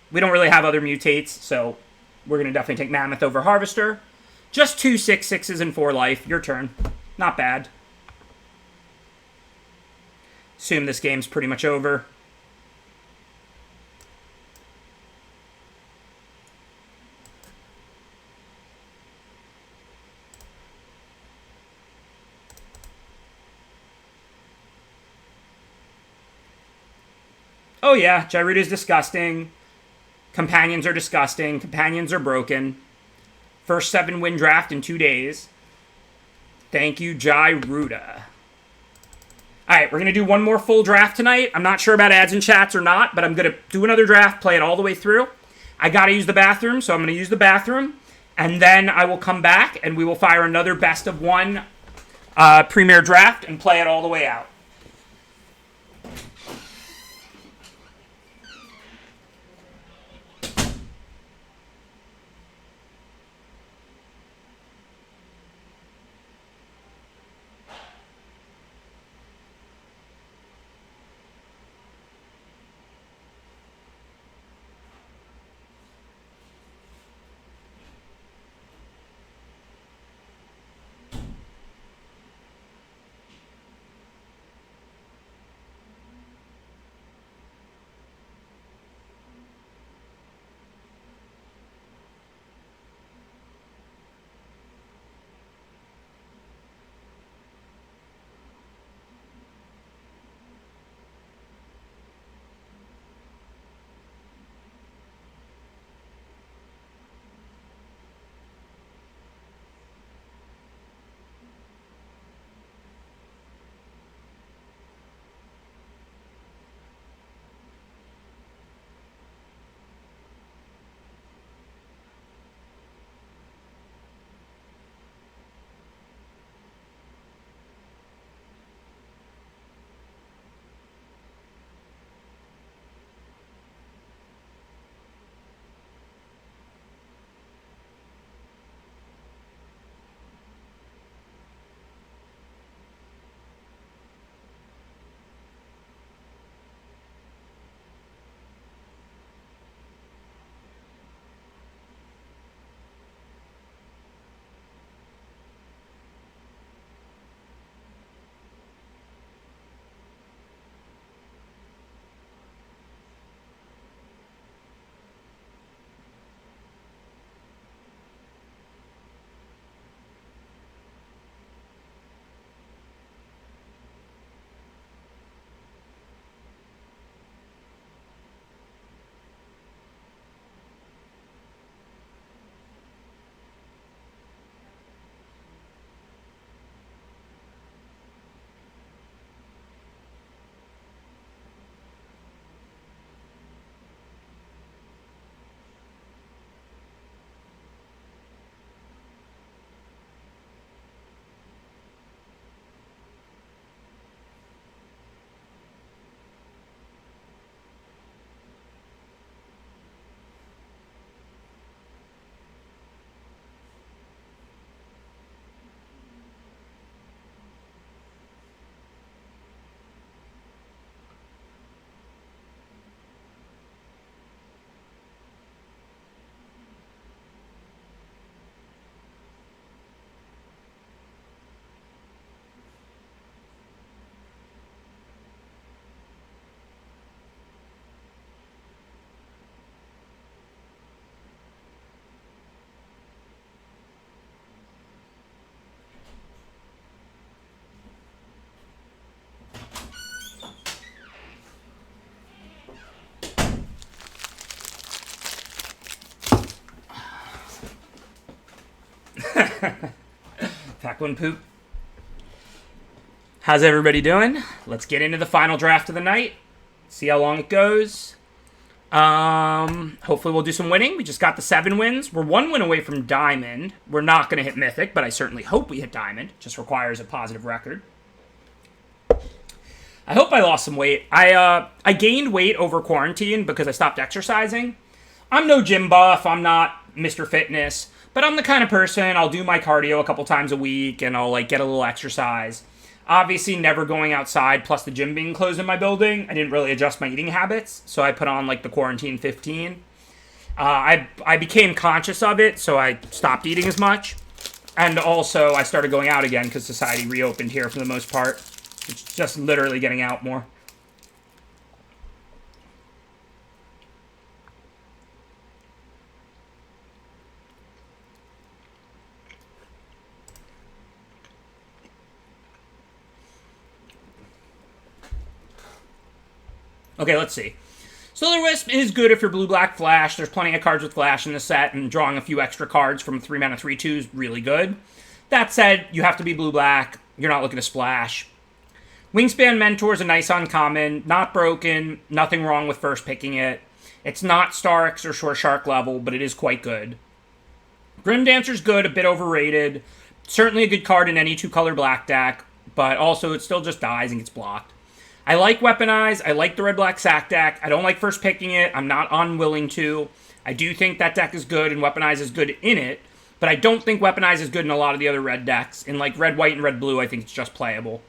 We don't really have other mutates, so we're going to definitely take Mammoth over Harvester. Just 2 6/6s and 4 life. Your turn. Not bad. Assume this game's pretty much over. Oh yeah, Gyruda is disgusting. Companions are disgusting. Companions are broken. First 7-win draft in 2 days. Thank you, Gyruda. Alright, we're going to do one more full draft tonight. I'm not sure about ads and chats or not, but I'm going to do another draft, play it all the way through. I got to use the bathroom, so I'm going to use the bathroom. And then I will come back, and we will fire another best of one premier draft and play it all the way out. Pack one poop. How's everybody doing? Let's get into the final draft of the night. See how long it goes. Hopefully we'll do some winning. We just got the 7 wins. We're 1 win away from Diamond. We're not going to hit Mythic, but I certainly hope we hit Diamond. Just requires a positive record. I hope I lost some weight. I gained weight over quarantine because I stopped exercising. I'm no gym buff. I'm not Mr. Fitness. But I'm the kind of person, I'll do my cardio a couple times a week, and I'll get a little exercise. Obviously, never going outside, plus the gym being closed in my building, I didn't really adjust my eating habits, so I put on, the Quarantine 15. I became conscious of it, so I stopped eating as much. And also, I started going out again, because society reopened here for the most part. It's just literally getting out more. Okay, let's see. Will-O-Wisp is good if you're blue-black Flash. There's plenty of cards with Flash in the set, and drawing a few extra cards from 3-mana 3/2 is really good. That said, you have to be blue-black. You're not looking to splash. Wingspan Mentor is a nice uncommon. Not broken. Nothing wrong with first picking it. It's not Starks or Short Shark level, but it is quite good. Grim Dancer's good, a bit overrated. Certainly a good card in any 2-color black deck, but also it still just dies and gets blocked. I like Weaponize. I like the red-black sack deck. I don't like first picking it. I'm not unwilling to. I do think that deck is good and Weaponize is good in it, but I don't think Weaponize is good in a lot of the other red decks. In red, white, and red, blue, I think it's just playable.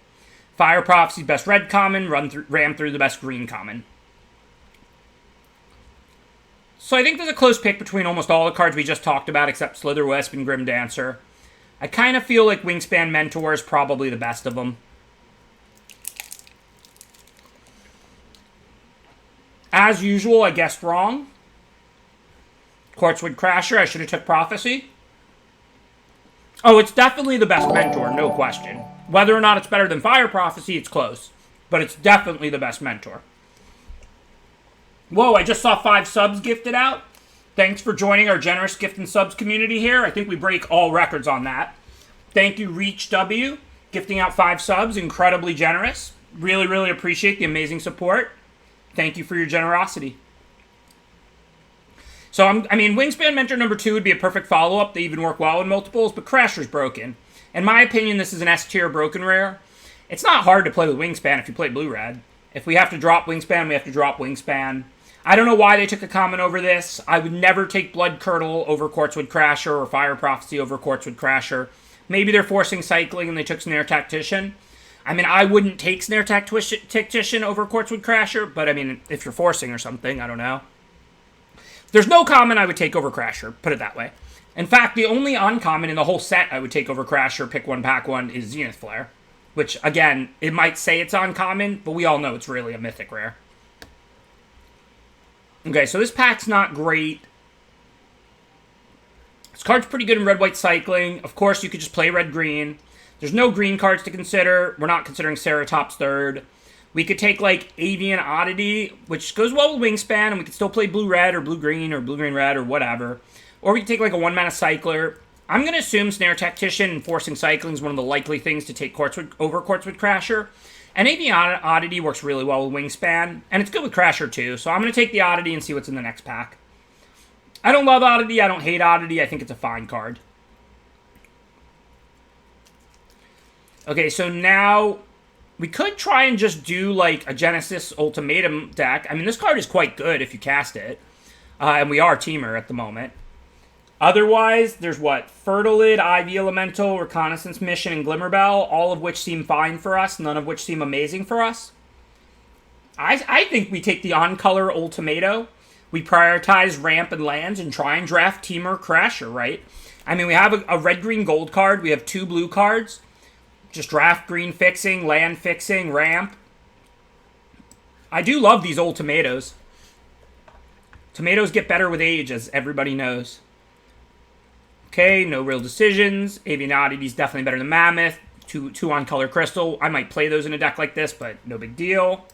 Fire Prophecy, best red common. Ram through the best green common. So I think there's a close pick between almost all the cards we just talked about except Slither-Wisp and Grim Dancer. I kind of feel like Wingspan Mentor is probably the best of them. As usual, I guessed wrong. Quartzwood Crasher, I should have took Prophecy. Oh, it's definitely the best Mentor, no question. Whether or not it's better than Fire Prophecy, it's close. But it's definitely the best Mentor. Whoa, I just saw 5 subs gifted out. Thanks for joining our generous gift and subs community here. I think we break all records on that. Thank you, Reach W, gifting out 5 subs. Incredibly generous. Really, really appreciate the amazing support. Thank you for your generosity. So, Wingspan Mentor number 2 would be a perfect follow-up. They even work well in multiples, but Crasher's broken. In my opinion, this is an S-tier broken rare. It's not hard to play with Wingspan if you play blue-red. If we have to drop Wingspan, we have to drop Wingspan. I don't know why they took a common over this. I would never take Blood Curdle over Quartzwood Crasher or Fire Prophecy over Quartzwood Crasher. Maybe they're forcing cycling and they took Snare Tactician. I wouldn't take Snare Tactician over Quartzwood Crasher, but if you're forcing or something, I don't know. If there's no common I would take over Crasher, put it that way. In fact, the only uncommon in the whole set I would take over Crasher, pick one, pack one, is Zenith Flare. Which, again, it might say it's uncommon, but we all know it's really a mythic rare. Okay, so this pack's not great. This card's pretty good in red-white cycling. Of course, you could just play red-green. There's no green cards to consider. We're not considering Ceratop's third. We could take, Avian Oddity, which goes well with Wingspan, and we could still play blue-red or blue-green or blue-green-red or whatever. Or we could take, a 1-mana Cycler. I'm going to assume Snare Tactician and Forcing Cycling is one of the likely things to take over Quartzwood Crasher. And Avian Oddity works really well with Wingspan, and it's good with Crasher too, so I'm going to take the Oddity and see what's in the next pack. I don't love Oddity, I don't hate Oddity, I think it's a fine card. Okay, so now we could try and just do, a Genesis Ultimatum deck. This card is quite good if you cast it. And we are Teamer at the moment. Otherwise, there's Fertilid, Ivy Elemental, Reconnaissance Mission, and Glimmerbell, all of which seem fine for us, none of which seem amazing for us. I think we take the on-color Ultimato. We prioritize ramp and lands and try and draft Teamer Crasher, right? We have a red-green gold card. We have 2 blue cards. Just draft green fixing, land fixing, ramp. I do love these old tomatoes. Tomatoes get better with age, as everybody knows. Okay, no real decisions. Avian Oddity is definitely better than Mammoth. Two on Color Crystal. I might play those in a deck like this, but no big deal.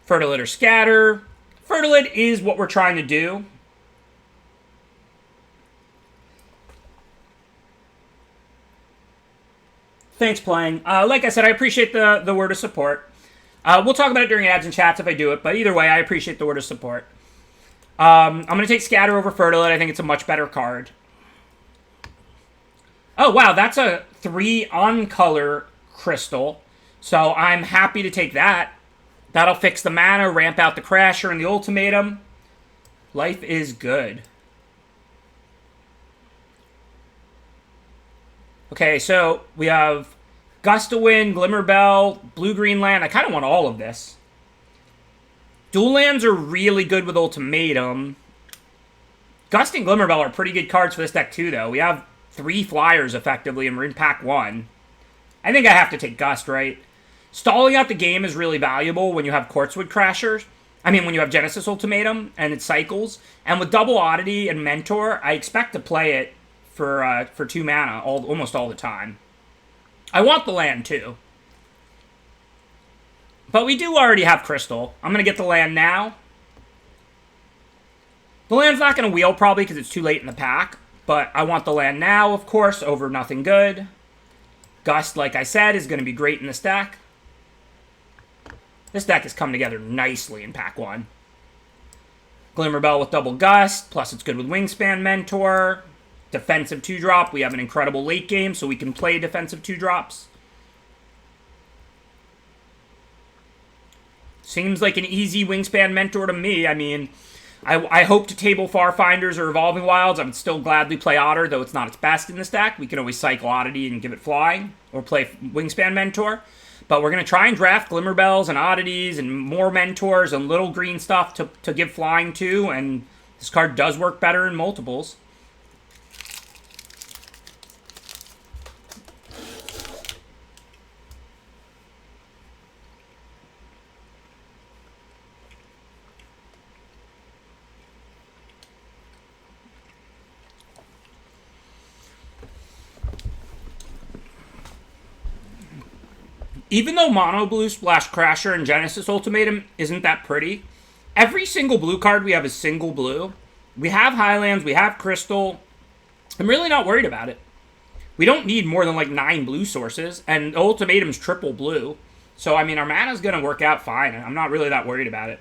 Fertilid or Scatter. Fertilid is what we're trying to do. Thanks, playing. Like I said, I appreciate the word of support. We'll talk about it during ads and chats if I do it, but either way, I appreciate the word of support. I'm going to take Scatter over Fertilite. I think it's a much better card. Oh, wow, that's a 3 on-color crystal. So I'm happy to take that. That'll fix the mana, ramp out the Crasher and the Ultimatum. Life is good. Okay, so we have Gust of Wind, Glimmerbell, Blue-Green Land. I kind of want all of this. Dual lands are really good with Ultimatum. Gust and Glimmerbell are pretty good cards for this deck too, though. We have 3 flyers, effectively, and we're in pack 1. I think I have to take Gust, right? Stalling out the game is really valuable when you have Quartzwood Crashers. I mean, when you have Genesis Ultimatum and it cycles. And with Double Oddity and Mentor, I expect to play it for 2 mana almost all the time. I want the land, too. But we do already have Crystal. I'm going to get the land now. The land's not going to wheel, probably, because it's too late in the pack. But I want the land now, of course, over Nothing Good. Gust, like I said, is going to be great in this deck. This deck has come together nicely in pack 1. Glimmerbell with double Gust, plus it's good with Wingspan Mentor. Defensive 2-drop. We have an incredible late game, so we can play defensive 2-drops. Seems like an easy Wingspan Mentor to me. I mean, I hope to table Farfinders or Evolving Wilds. I would still gladly play Otter, though it's not its best in this deck. We can always cycle Oddity and give it flying, or play Wingspan Mentor. But we're going to try and draft Glimmerbells and Oddities and more Mentors and little green stuff to give flying to, and this card does work better in multiples. Even though Mono Blue Splash Crasher and Genesis Ultimatum isn't that pretty, every single blue card we have is single blue. We have Highlands, we have Crystal. I'm really not worried about it. We don't need more than like 9 blue sources, and Ultimatum's triple blue. So, I mean, our mana's going to work out fine. I'm not really that worried about it.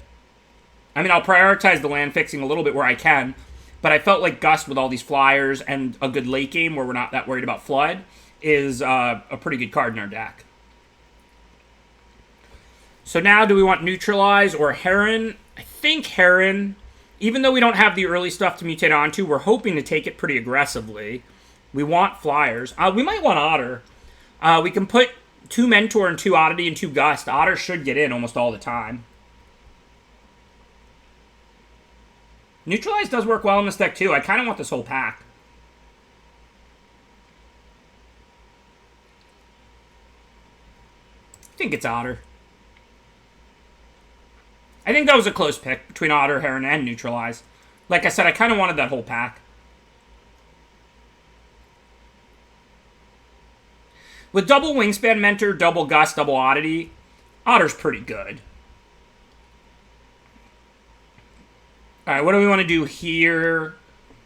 I mean, I'll prioritize the land fixing a little bit where I can, but I felt like Gust with all these flyers and a good late game where we're not that worried about Flood is a pretty good card in our deck. So now, do we want Neutralize or Heron? I think Heron. Even though we don't have the early stuff to mutate onto, we're hoping to take it pretty aggressively. We want Flyers. We might want Otter. We can put 2 Mentor and 2 Oddity and 2 Gust. Otter should get in almost all the time. Neutralize does work well in this deck, too. I kind of want this whole pack. I think it's Otter. I think that was a close pick between Otter, Heron, and Neutralize. Like I said, I kind of wanted that whole pack. With double Wingspan Mentor, double Gust, double Oddity, Otter's pretty good. Alright, what do we want to do here?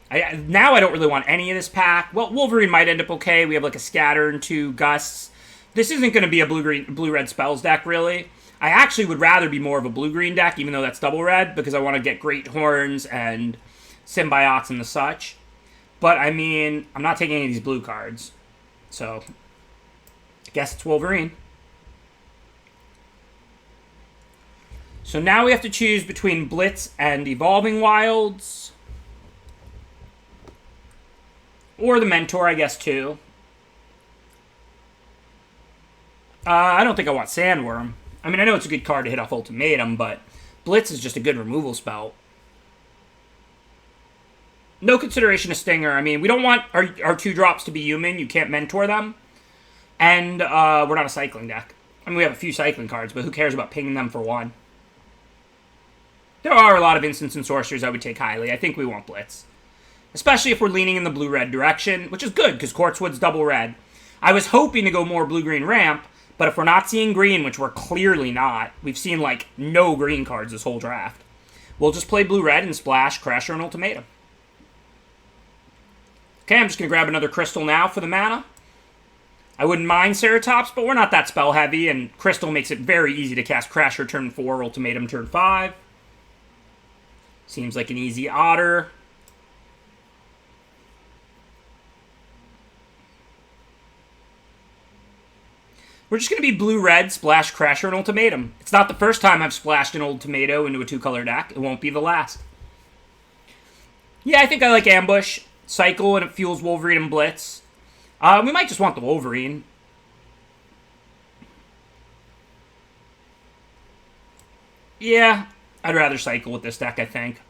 Now I don't really want any of this pack. Well, Wolverine might end up okay. We have like a Scatter and 2 Gusts. This isn't going to be a blue-red spells deck, really. I actually would rather be more of a blue-green deck, even though that's double red, because I want to get Great Horns and Symbiotes and the such. But, I mean, I'm not taking any of these blue cards. So, I guess it's Wolverine. So now we have to choose between Blitz and Evolving Wilds. Or the Mentor, I guess, too. I don't think I want Sandworm. I mean, I know it's a good card to hit off Ultimatum, but Blitz is just a good removal spell. No consideration of Stinger. I mean, we don't want our 2-drops to be human. You can't Mentor them. And we're not a cycling deck. I mean, we have a few cycling cards, but who cares about pinging them for 1? There are a lot of instants and sorceries I would take highly. I think we want Blitz. Especially if we're leaning in the blue-red direction, which is good, because Quartzwood's double red. I was hoping to go more blue-green ramp, but if we're not seeing green, which we're clearly not, we've seen, like, no green cards this whole draft, we'll just play blue-red and splash, Crasher, and Ultimatum. Okay, I'm just going to grab another Crystal now for the mana. I wouldn't mind Ceratops, but we're not that spell heavy, and Crystal makes it very easy to cast Crasher turn 4, Ultimatum turn 5. Seems like an easy Otter. We're just going to be blue-red, splash Crasher, and Ultimatum. It's not the first time I've splashed an Ultimato into a 2-color deck. It won't be the last. Yeah, I think I like Ambush, Cycle, and it fuels Wolverine and Blitz. We might just want the Wolverine. Yeah, I'd rather Cycle with this deck, I think.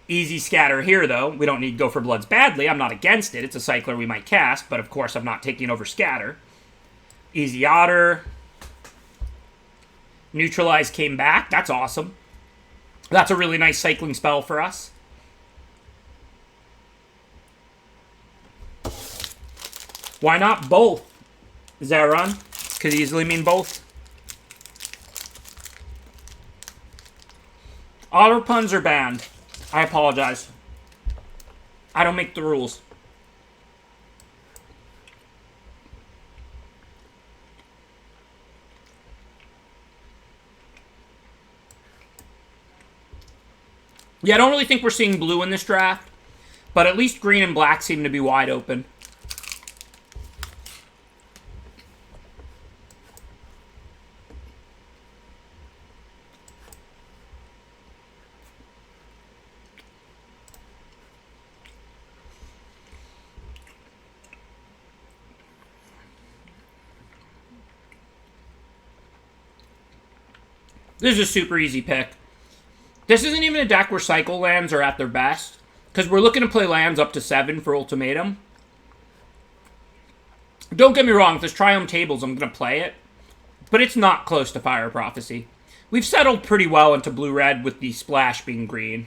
Easy Scatter here, though. We don't need to go for Bloods badly. I'm not against it. It's a Cycler we might cast, but of course I'm not taking over Scatter. Easy Otter. Neutralize came back. That's awesome. That's a really nice cycling spell for us. Why not both? Zeron. Could easily mean both. Auto puns are banned. I apologize. I don't make the rules. Yeah, I don't really think we're seeing blue in this draft, but at least green and black seem to be wide open. This is a super easy pick. This isn't even a deck where cycle lands are at their best, because we're looking to play lands up to 7 for Ultimatum. Don't get me wrong, if there's Triumph Tables, I'm going to play it, but it's not close to Fire Prophecy. We've settled pretty well into blue-red with the splash being green.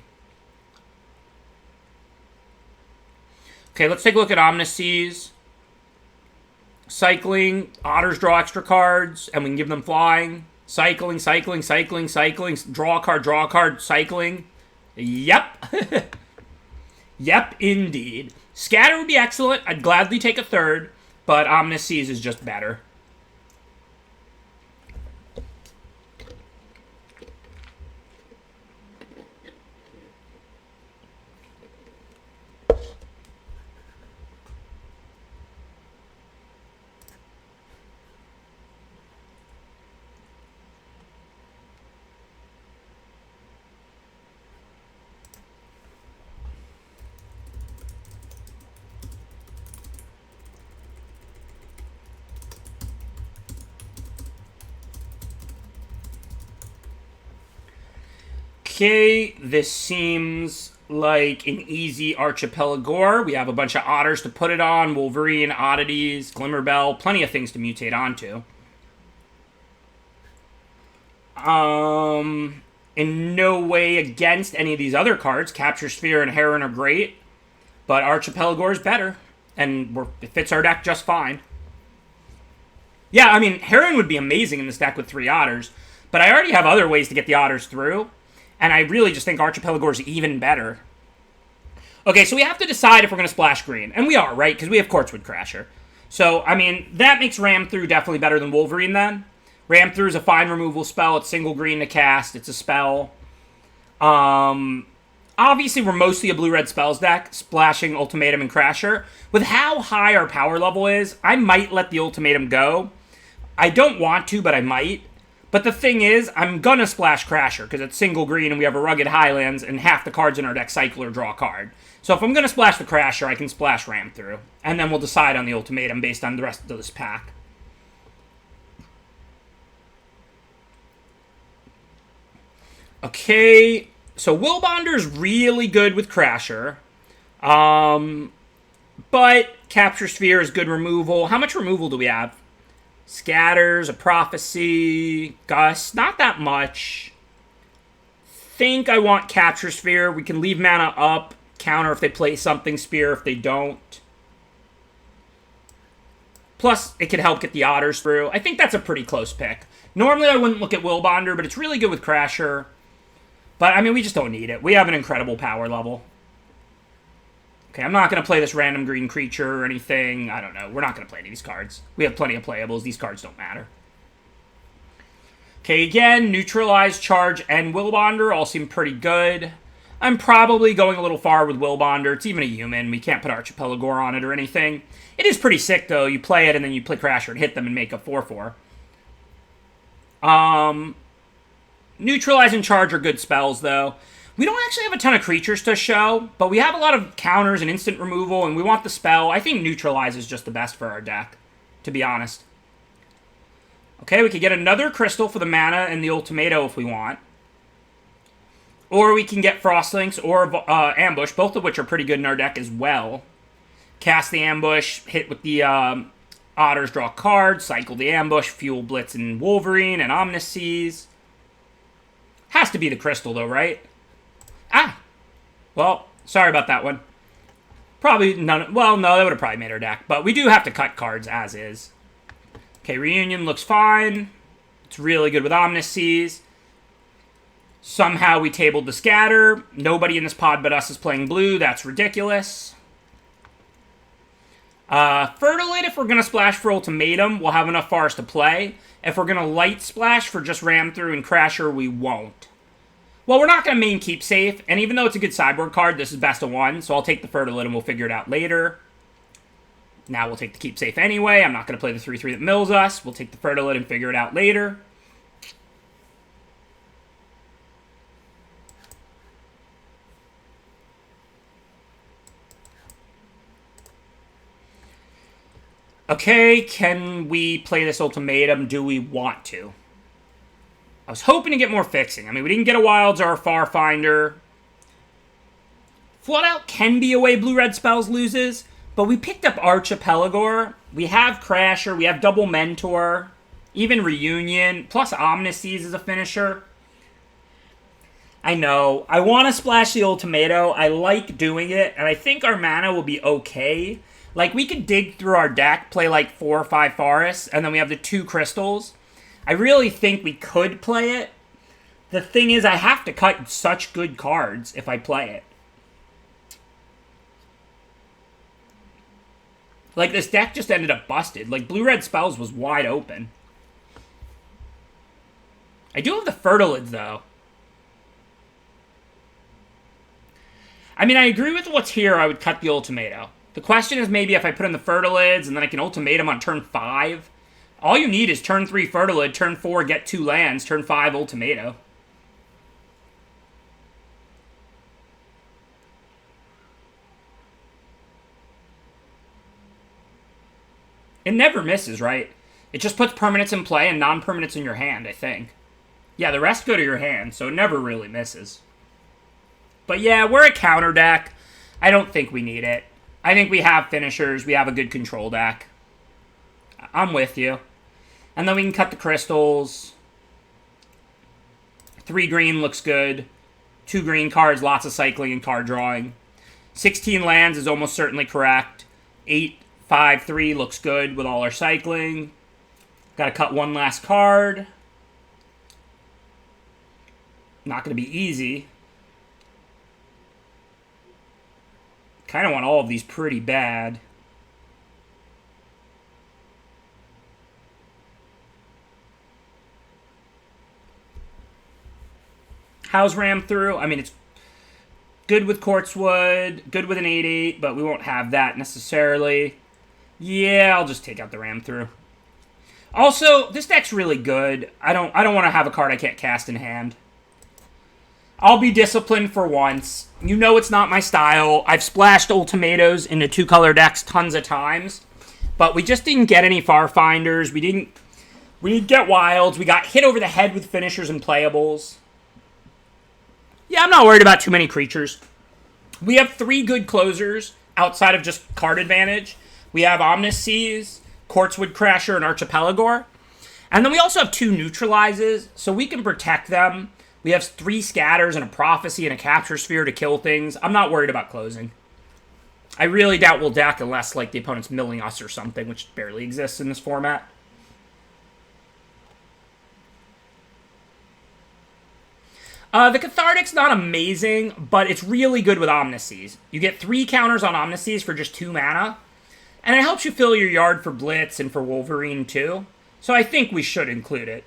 Okay, let's take a look at Omniseas. Cycling, Otters draw extra cards, and we can give them flying. Cycling, cycling, cycling, cycling, draw a card, cycling. Yep. Yep, indeed. Scatter would be excellent. I'd gladly take a third, but Omniseas is just better. Okay, this seems like an easy Archipelagore. We have a bunch of Otters to put it on, Wolverine, Oddities, Glimmerbell, plenty of things to mutate onto. In no way against any of these other cards. Capture Sphere and Heron are great, but Archipelagore is better, and it fits our deck just fine. Yeah, I mean, Heron would be amazing in this deck with 3 Otters, but I already have other ways to get the Otters through. And I really just think Archipelagore is even better. Okay, so we have to decide if we're going to splash green. And we are, right? Because we have Quartzwood Crasher. So, I mean, that makes Ram Through definitely better than Wolverine then. Ram Through is a fine removal spell. It's single green to cast. It's a spell. Obviously, we're mostly a blue-red spells deck, splashing Ultimatum and Crasher. With how high our power level is, I might let the Ultimatum go. I don't want to, but I might. But the thing is, I'm gonna splash Crasher, because it's single green and we have a Rugged Highlands, and half the cards in our deck cycle or draw a card. So if I'm gonna splash the Crasher, I can splash Ram Through. And then we'll decide on the Ultimatum based on the rest of this pack. Okay, so Willbonder's really good with Crasher. But Capture Sphere is good removal. How much removal do we have? Scatters, a Prophecy, Gust, not that much. Think I want Capture Sphere. We can leave mana up, counter if they play something, Spear if they don't. Plus, it could help get the Otters through. I think that's a pretty close pick. Normally I wouldn't look at Willbonder, but it's really good with Crasher. But, I mean, we just don't need it. We have an incredible power level. Okay, I'm not going to play this random green creature or anything. I don't know. We're not going to play any of these cards. We have plenty of playables. These cards don't matter. Okay, again, Neutralize, Charge, and Willbonder all seem pretty good. I'm probably going a little far with Willbonder. It's even a human. We can't put Archipelago on it or anything. It is pretty sick, though. You play it, and then you play Crasher and hit them and make a 4/4. Neutralize and Charge are good spells, though. We don't actually have a ton of creatures to show, but we have a lot of counters and instant removal, and we want the spell. I think Neutralize is just the best for our deck, to be honest. Okay, we could get another Crystal for the mana and the Ultimato if we want. Or we can get Frostlinks or Ambush, both of which are pretty good in our deck as well. Cast the Ambush, hit with the Otters, draw cards, cycle the Ambush, fuel Blitz and Wolverine and Omniscience. Has to be the Crystal, though, right? Ah! Well, sorry about that one. Probably none... Well, no, that would have probably made our deck. But we do have to cut cards as is. Okay, Reunion looks fine. It's really good with Omniscience. Somehow we tabled the Scatter. Nobody in this pod but us is playing blue. That's ridiculous. Fertilid, if we're going to splash for Ultimatum, we'll have enough for us to play. If we're going to light splash for just Ram Through and Crasher, we won't. Well, we're not going to main Keep Safe, and even though it's a good sideboard card, this is best of one, so I'll take the Fertilid and we'll figure it out later. Now we'll take the Keep Safe anyway. I'm not going to play the 3/3 that mills us. We'll take the Fertilid and figure it out later. Okay, can we play this Ultimatum? Do we want to? I was hoping to get more fixing. I mean, we didn't get a Wilds or a Farfinder. Floodout can be a way blue-red spells loses, but we picked up Archipelago. We have Crasher, we have Double Mentor, even Reunion, plus Omniscience as a finisher. I know. I want to splash the Ultimato. I like doing it, and I think our mana will be okay. Like, we could dig through our deck, play like 4 or 5 forests, and then we have the 2 crystals. I really think we could play it. The thing is, I have to cut such good cards if I play it. Like, this deck just ended up busted. Like, blue-red spells was wide open. I do have the Fertilids, though. I mean, I agree with what's here. I would cut the Ultimato. The question is maybe if I put in the Fertilids and then I can Ultimatum on turn 5. All you need is turn 3 Fertilid, turn 4 get 2 lands, turn 5 Ultimato. It never misses, right? It just puts permanents in play and non-permanents in your hand, I think. Yeah, the rest go to your hand, so it never really misses. But yeah, we're a counter deck. I don't think we need it. I think we have finishers. We have a good control deck. I'm with you. And then we can cut the crystals. 3 green looks good. 2 green cards, lots of cycling and card drawing. 16 lands is almost certainly correct. 8, 5, 3 looks good with all our cycling. Got to cut one last card. Not going to be easy. Kind of want all of these pretty bad. How's Ram Through? I mean, it's good with Quartzwood, good with an 8/8, but we won't have that necessarily. Yeah, I'll just take out the Ram Through. Also, this deck's really good. I don't want to have a card I can't cast in hand. I'll be disciplined for once. You know it's not my style. I've splashed Ultimatos into 2-color decks tons of times. But we just didn't get any Farfinders. We didn't get Wilds. We got hit over the head with finishers and playables. Yeah, I'm not worried about too many creatures. We have 3 good closers outside of just card advantage. We have Omniscience, Quartzwood Crasher, and Archipelago. And then we also have 2 neutralizes, so we can protect them. We have 3 scatters and a prophecy and a capture sphere to kill things. I'm not worried about closing. I really doubt we'll deck unless like the opponent's milling us or something, which barely exists in this format. The Cathartic's not amazing, but it's really good with Omniseas. You get 3 counters on Omniseas for just 2 mana, and it helps you fill your yard for Blitz and for Wolverine too. So I think we should include it.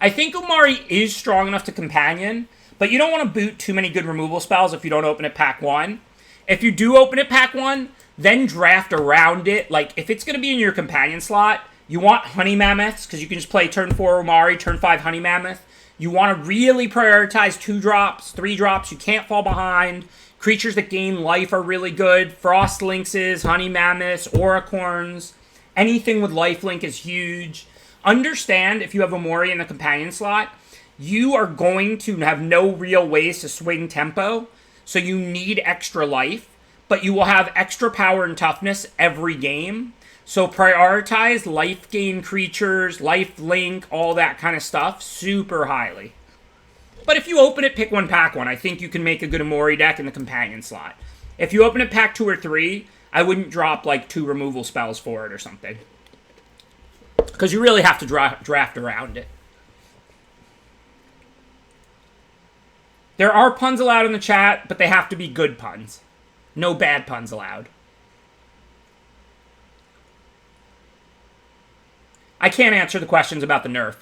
I think Omari is strong enough to companion, but you don't want to boot too many good removal spells if you don't open it pack 1. If you do open it pack 1, then draft around it. Like, if it's going to be in your companion slot, you want Honey Mammoths, because you can just play turn 4 Omari, turn 5 Honey Mammoth. You want to really prioritize 2 drops, 3 drops. You can't fall behind. Creatures that gain life are really good. Frost Lynxes, Honey Mammoths, Auricorns. Anything with lifelink is huge. Understand, if you have Omori in the companion slot, you are going to have no real ways to swing tempo, so you need extra life, but you will have extra power and toughness every game. So prioritize life gain creatures, life link, all that kind of stuff super highly. But if you open it, pick 1, pack 1. I think you can make a good Omori deck in the companion slot. If you open it pack 2 or 3, I wouldn't drop like 2 removal spells for it or something. Because you really have to draft around it. There are puns allowed in the chat, but they have to be good puns. No bad puns allowed. I can't answer the questions about the nerf.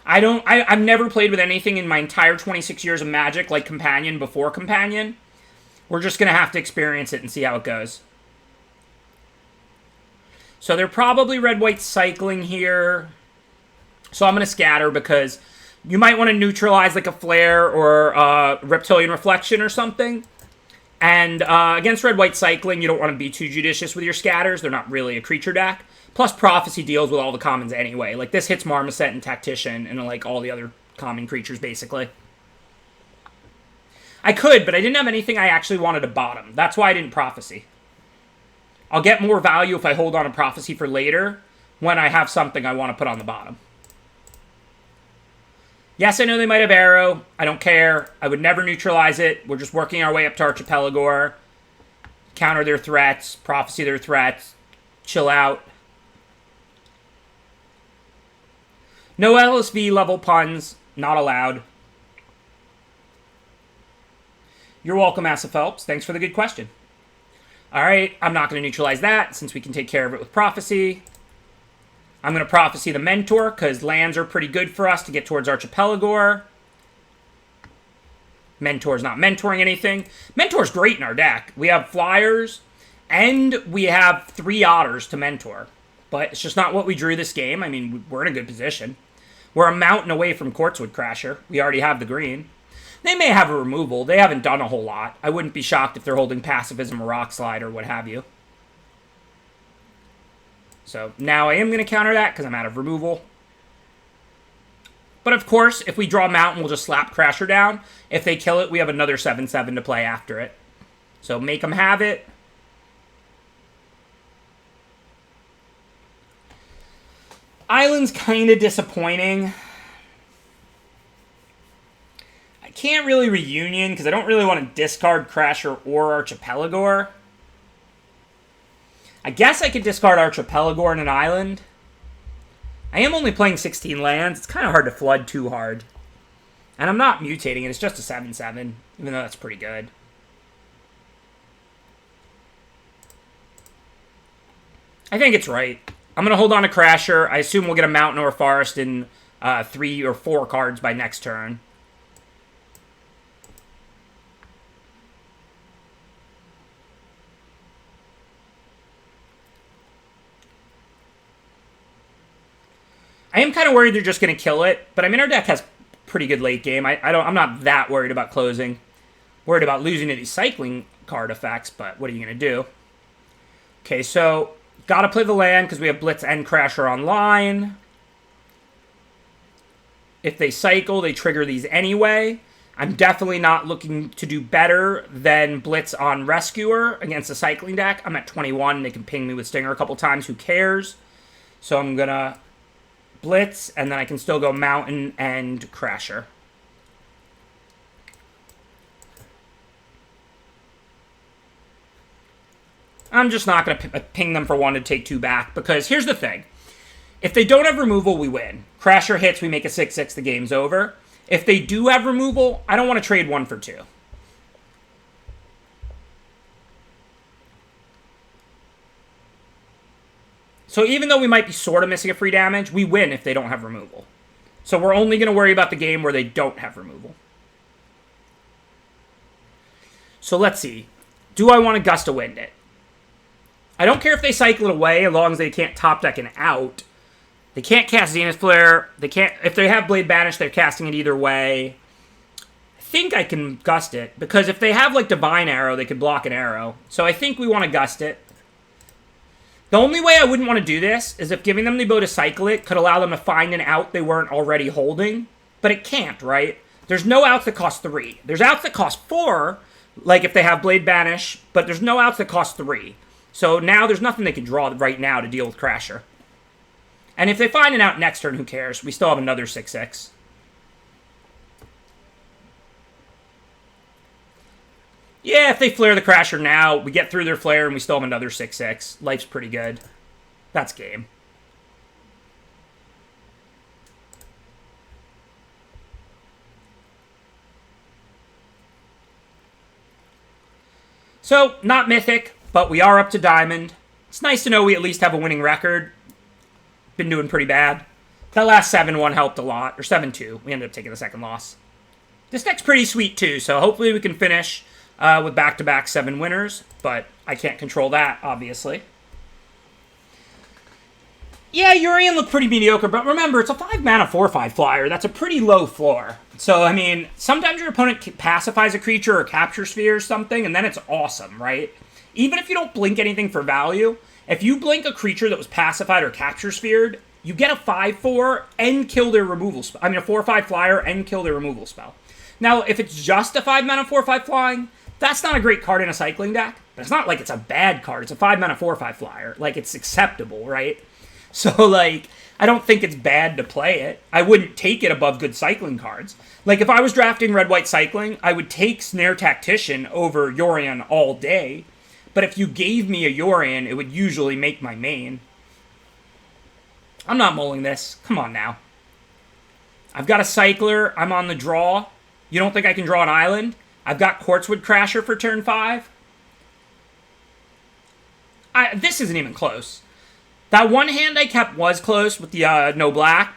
I've never played with anything in my entire 26 years of Magic like Companion before Companion. We're just going to have to experience it and see how it goes. So they're probably red-white cycling here. So I'm going to scatter because you might want to neutralize like a Flare or Reptilian Reflection or something. And against red-white cycling, you don't want to be too judicious with your scatters. They're not really a creature deck. Plus, Prophecy deals with all the commons anyway. Like, this hits Marmoset and Tactician and, like, all the other common creatures, basically. I could, but I didn't have anything I actually wanted to bottom. That's why I didn't Prophecy. I'll get more value if I hold on a Prophecy for later when I have something I want to put on the bottom. Yes, I know they might have Arrow. I don't care. I would never neutralize it. We're just working our way up to Archipelagor. Counter their threats. Prophecy their threats. Chill out. No LSV level puns. Not allowed. You're welcome, Asa Phelps. Thanks for the good question. Alright, I'm not going to neutralize that since we can take care of it with Prophecy. I'm going to Prophecy the Mentor because lands are pretty good for us to get towards Archipelagor. Mentor's not mentoring anything. Mentor's great in our deck. We have Flyers and we have 3 Otters to mentor. But it's just not what we drew this game. I mean, we're in a good position. We're a mountain away from Quartzwood Crasher. We already have the green. They may have a removal. They haven't done a whole lot. I wouldn't be shocked if they're holding Pacifism or Rock Slide or what have you. So now I am going to counter that because I'm out of removal. But of course, if we draw Mountain, we'll just slap Crasher down. If they kill it, we have another 7/7 to play after it. So make them have it. Island's kind of disappointing. I can't really reunion because I don't really want to discard Crasher or Archipelagor. I guess I could discard Archipelagor and an Island. I am only playing 16 lands. It's kind of hard to flood too hard. And I'm not mutating it. It's just a 7/7, even though that's pretty good. I think it's right. I'm going to hold on to Crasher. I assume we'll get a Mountain or a Forest in 3 or 4 cards by next turn. I am kind of worried they're just going to kill it, but I mean, our deck has pretty good late game. I'm not that worried about closing. Worried about losing to these cycling card effects, but what are you going to do? Okay, so got to play the land because we have Blitz and Crasher online. If they cycle, they trigger these anyway. I'm definitely not looking to do better than Blitz on Rescuer against a cycling deck. I'm at 21. They can ping me with Stinger a couple times. Who cares? So I'm going to Blitz, and then I can still go Mountain and Crasher. I'm just not going to ping them for 1 to take 2 back, because here's the thing. If they don't have removal, we win. Crasher hits, we make a 6-6, the game's over. If they do have removal, I don't want to trade 1 for 2. So even though we might be sort of missing a free damage, we win if they don't have removal. So we're only going to worry about the game where they don't have removal. So let's see. Do I want to Gust of Wind it? I don't care if they cycle it away as long as they can't top deck an out. They can't cast Zenith Flare. They can't. If they have Blade Banish, they're casting it either way. I think I can Gust it, because if they have like Divine Arrow, they could block an arrow. So I think we want to Gust it. The only way I wouldn't want to do this is if giving them the ability to cycle it could allow them to find an out they weren't already holding. But it can't, right? There's no outs that cost 3. There's outs that cost 4, like if they have Blade Banish, but there's no outs that cost 3. So now there's nothing they can draw right now to deal with Crasher. And if they find an out next turn, who cares? We still have another 6-6. Yeah, if they flare the Crasher now, we get through their flare and we still have another 6-6. Life's pretty good. That's game. So, not Mythic, but we are up to Diamond. It's nice to know we at least have a winning record. Been doing pretty bad. That last 7-1 helped a lot. Or 7-2. We ended up taking the second loss. This deck's pretty sweet too, so hopefully we can finish with back-to-back 7 winners, but I can't control that, obviously. Yeah, Urian looked pretty mediocre, but remember, it's a 5-mana 4/5 flyer. That's a pretty low floor. So, I mean, sometimes your opponent pacifies a creature or capture sphere or something, and then it's awesome, right? Even if you don't blink anything for value, if you blink a creature that was pacified or capture sphered, you get a 5/4 and kill their removal spell. I mean, a 4/5 flyer and kill their removal spell. Now, if it's just a 5-mana 4/5 flying, that's not a great card in a cycling deck, but it's not like it's a bad card. It's a 5-mana 4/5 flyer. Like, it's acceptable, right? So, like, I don't think it's bad to play it. I wouldn't take it above good cycling cards. Like, if I was drafting red-white cycling, I would take Snare Tactician over Yorion all day. But if you gave me a Yorion, it would usually make my main. I'm not mulling this. Come on now. I've got a Cycler. I'm on the draw. You don't think I can draw an island? I've got Quartzwood Crasher for turn 5. This isn't even close. That one hand I kept was close with the no black.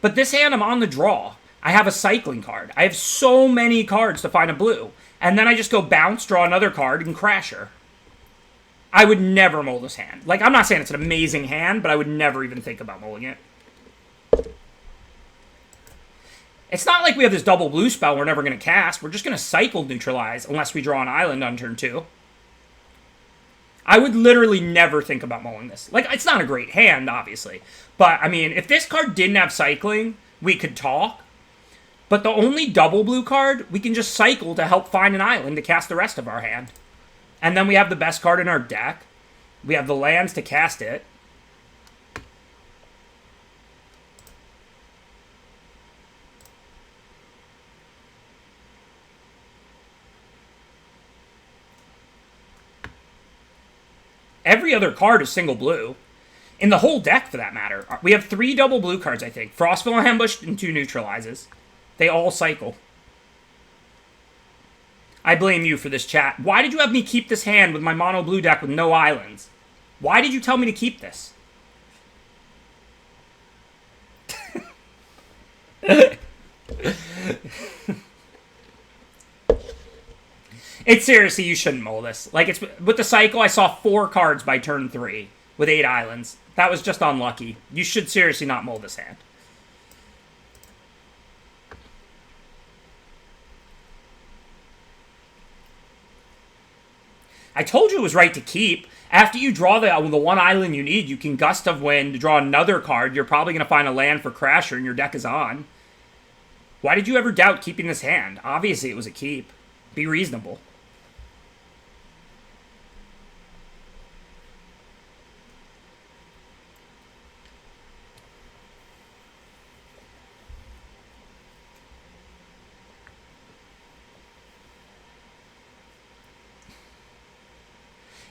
But this hand, I'm on the draw. I have a cycling card. I have so many cards to find a blue. And then I just go bounce, draw another card, and Crasher. I would never mull this hand. Like, I'm not saying it's an amazing hand, but I would never even think about mulling it. It's not like we have this double blue spell we're never going to cast. We're just going to cycle neutralize unless we draw an island on turn 2. I would literally never think about mulling this. Like, it's not a great hand, obviously. But, I mean, if this card didn't have cycling, we could talk. But the only double blue card, we can just cycle to help find an island to cast the rest of our hand. And then we have the best card in our deck. We have the lands to cast it. Every other card is single blue. In the whole deck, for that matter. We have 3 double blue cards, I think. Frostfall Ambush and 2 neutralizes. They all cycle. I blame you for this, chat. Why did you have me keep this hand with my mono blue deck with no islands? Why did you tell me to keep this? It's seriously, you shouldn't mull this. Like, it's with the cycle, I saw 4 cards by turn 3 with 8 islands. That was just unlucky. You should seriously not mull this hand. I told you it was right to keep. After you draw the one island you need, you can Gust of Wind to draw another card. You're probably going to find a land for Crasher and your deck is on. Why did you ever doubt keeping this hand? Obviously, it was a keep. Be reasonable.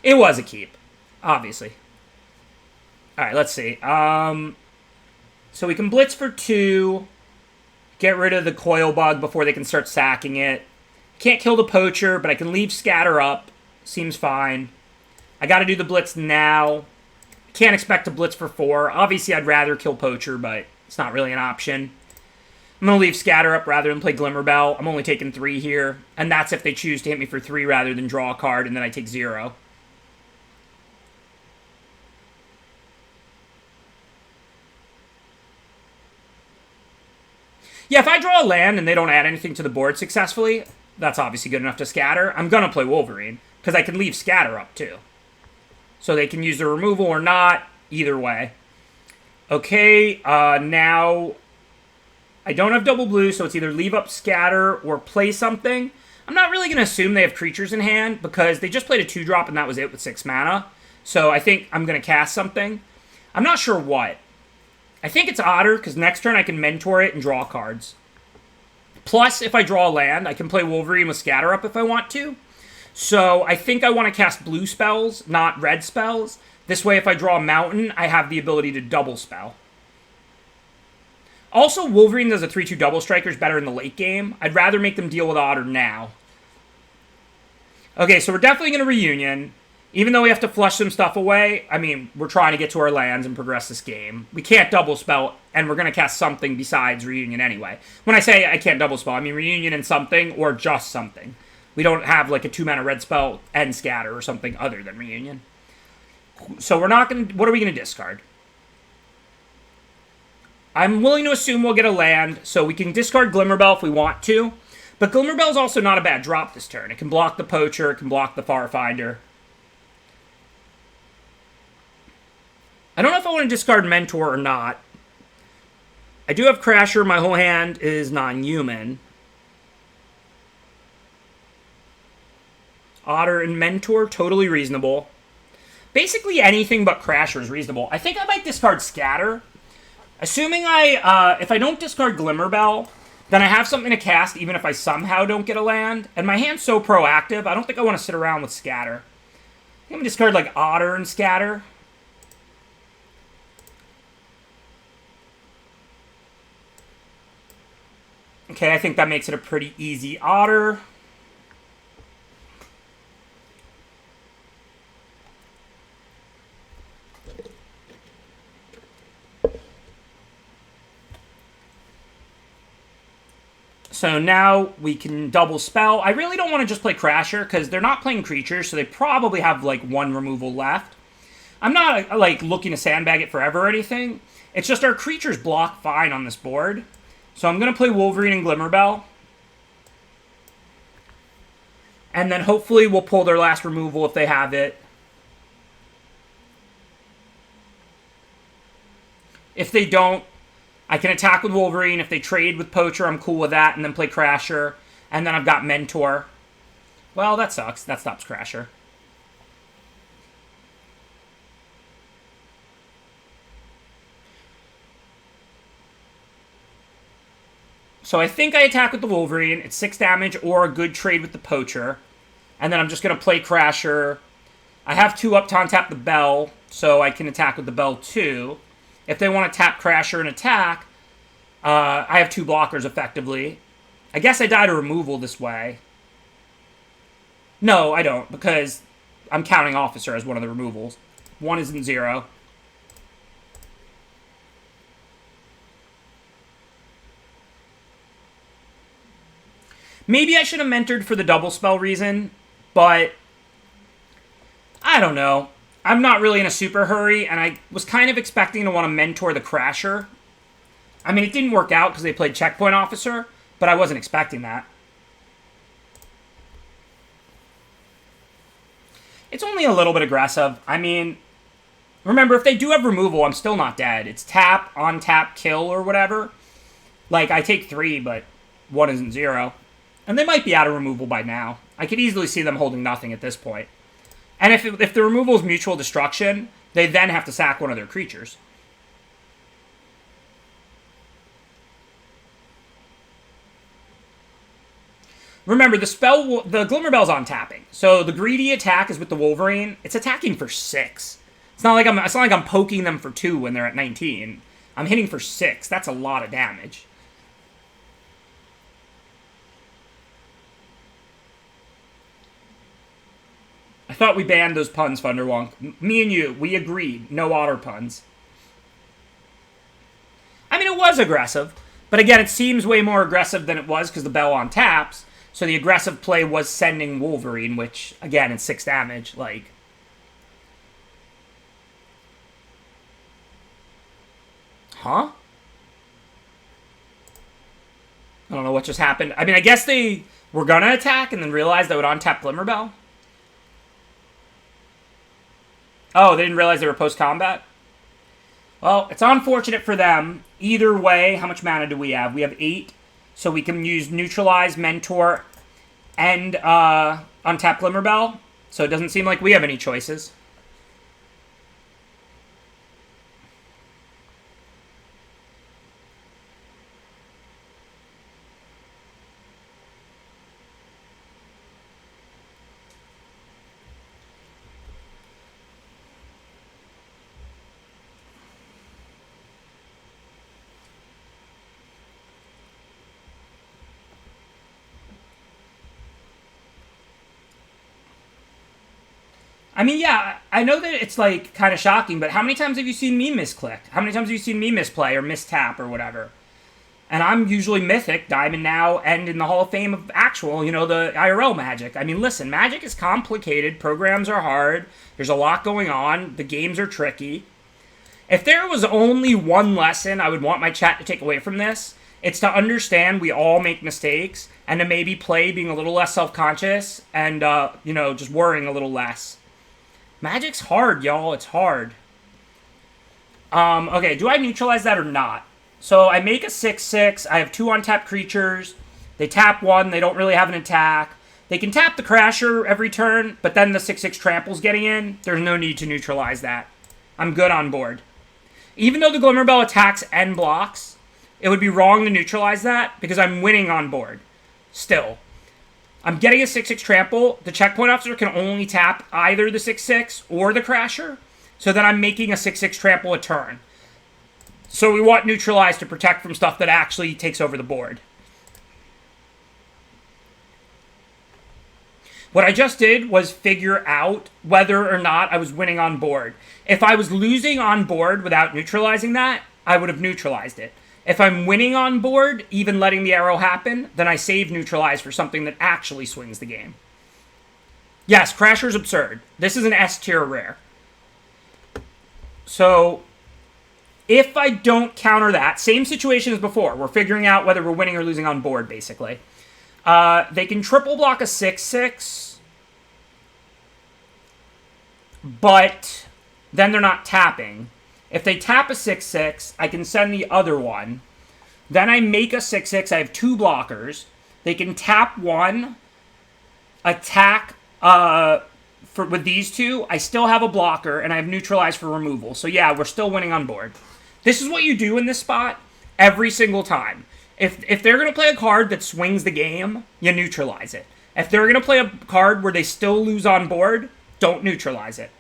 It was a keep, obviously. All right, let's see. So we can blitz for 2, get rid of the coil bug before they can start sacking it. Can't kill the poacher, but I can leave scatter up. Seems fine. I got to do the blitz now. Can't expect to blitz for 4. Obviously, I'd rather kill poacher, but it's not really an option. I'm going to leave scatter up rather than play Glimmerbell. I'm only taking 3 here, and that's if they choose to hit me for 3 rather than draw a card, and then I take 0. Yeah, if I draw a land and they don't add anything to the board successfully, that's obviously good enough to scatter. I'm going to play Wolverine, because I can leave scatter up, too. So they can use the removal or not, either way. Okay, now I don't have double blue, so it's either leave up scatter or play something. I'm not really going to assume they have creatures in hand, because they just played a 2-drop and that was it with 6 mana. So I think I'm going to cast something. I'm not sure what. I think it's Otter, because next turn I can mentor it and draw cards. Plus, if I draw a land, I can play Wolverine with Scatter Up if I want to. So I think I want to cast blue spells, not red spells. This way, if I draw a Mountain, I have the ability to double spell. Also, Wolverine does a 3-2 double strikers better in the late game. I'd rather make them deal with Otter now. Okay, so we're definitely going to reunion. Even though we have to flush some stuff away, I mean, we're trying to get to our lands and progress this game. We can't double spell, and we're going to cast something besides reunion anyway. When I say I can't double spell, I mean reunion and something, or just something. We don't have like a 2-mana red spell and scatter or something other than reunion. So we're not going to... What are we going to discard? I'm willing to assume we'll get a land, so we can discard Glimmerbell if we want to. But Glimmerbell's also not a bad drop this turn. It can block the Poacher, it can block the Farfinder. I don't know if I want to discard Mentor or not. I do have Crasher. My whole hand is non-human. Otter and Mentor, totally reasonable. Basically anything but Crasher is reasonable. I think I might discard Scatter. Assuming if I don't discard Glimmerbell, then I have something to cast even if I somehow don't get a land. And my hand's so proactive, I don't think I want to sit around with Scatter. I'm going to discard like Otter and Scatter. Okay, I think that makes it a pretty easy Otter. So now we can double spell. I really don't want to just play Crasher because they're not playing creatures, so they probably have like 1 removal left. I'm not like looking to sandbag it forever or anything. It's just our creatures block fine on this board. So I'm going to play Wolverine and Glimmerbell. And then hopefully we'll pull their last removal if they have it. If they don't, I can attack with Wolverine. If they trade with Poacher, I'm cool with that. And then play Crasher. And then I've got Mentor. Well, that sucks. That stops Crasher. So I think I attack with the Wolverine. It's 6 damage or a good trade with the Poacher. And then I'm just going to play Crasher. I have 2 up to untap the Bell, so I can attack with the Bell too. If they want to tap Crasher and attack, I have 2 blockers effectively. I guess I die to removal this way. No, I don't, because I'm counting Officer as one of the removals. 1 isn't 0. Maybe I should have mentored for the double spell reason, but I don't know. I'm not really in a super hurry, and I was kind of expecting to want to mentor the Crasher. I mean, it didn't work out because they played Checkpoint Officer, but I wasn't expecting that. It's only a little bit aggressive. I mean, remember, if they do have removal, I'm still not dead. It's tap, on tap, kill, or whatever. Like, I take 3, but 1 isn't 0. And they might be out of removal by now. I could easily see them holding nothing at this point. And if the removal is mutual destruction, they then have to sack one of their creatures. Remember, the Glimmerbell's on tapping. So the greedy attack is with the Wolverine. It's attacking for 6. It's not like I'm poking them for 2 when they're at 19. I'm hitting for 6. That's a lot of damage. I thought we banned those puns, Thunderwonk. Me and you, we agreed. No otter puns. I mean, it was aggressive. But again, it seems way more aggressive than it was because the bell on taps. So the aggressive play was sending Wolverine, which, again, it's 6 damage. Like... Huh? I don't know what just happened. I mean, I guess they were going to attack and then realized they would untap Glimmerbell. Oh, they didn't realize they were post-combat? Well, it's unfortunate for them. Either way, how much mana do we have? We have 8. So we can use Neutralize, Mentor, and untap Glimmerbell. So it doesn't seem like we have any choices. I mean, yeah, I know that it's, like, kind of shocking, but how many times have you seen me misclick? How many times have you seen me misplay or mistap or whatever? And I'm usually Mythic, Diamond now, and in the Hall of Fame of actual, you know, the IRL Magic. I mean, listen, Magic is complicated, programs are hard, there's a lot going on, the games are tricky. If there was only one lesson I would want my chat to take away from this, it's to understand we all make mistakes, and to maybe play being a little less self-conscious, and, you know, just worrying a little less. Magic's hard, y'all. It's hard. Okay, do I neutralize that or not? So I make a 6/6. I have 2 untapped creatures. They tap 1. They don't really have an attack. They can tap the Crasher every turn, but then the 6/6 trample's getting in. There's no need to neutralize that. I'm good on board. Even though the Glimmerbell attacks and blocks, it would be wrong to neutralize that because I'm winning on board. Still. I'm getting a 6/6 trample. The checkpoint officer can only tap either the 6/6 or the Crasher. So then I'm making a 6/6 trample a turn. So we want neutralize to protect from stuff that actually takes over the board. What I just did was figure out whether or not I was winning on board. If I was losing on board without neutralizing that, I would have neutralized it. If I'm winning on board, even letting the arrow happen, then I save neutralize for something that actually swings the game. Yes, Crasher's absurd. This is an S tier rare. So, if I don't counter that, same situation as before. We're figuring out whether we're winning or losing on board, basically. They can triple block a 6/6, but then they're not tapping. If they tap a 6/6, I can send the other one. Then I make a 6/6. I have 2 blockers. They can tap 1, attack with these 2. I still have a blocker, and I have neutralized for removal. So yeah, we're still winning on board. This is what you do in this spot every single time. If they're going to play a card that swings the game, you neutralize it. If they're going to play a card where they still lose on board, don't neutralize it.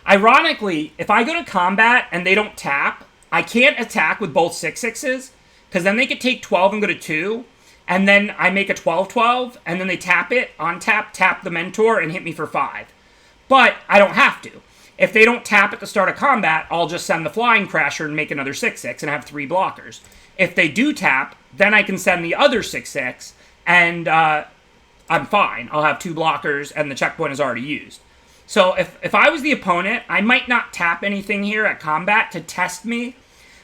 Ironically, if I go to combat and they don't tap, I can't attack with both 6/6s, because then they could take 12 and go to 2, and then I make a 12/12, and then they tap it, untap, tap the Mentor, and hit me for 5. But I don't have to. If they don't tap at the start of combat, I'll just send the Flying Crasher and make another 6/6 and have 3 blockers. If they do tap, then I can send the other 6/6, and I'm fine. I'll have 2 blockers, and the checkpoint is already used. So if I was the opponent, I might not tap anything here at combat to test me,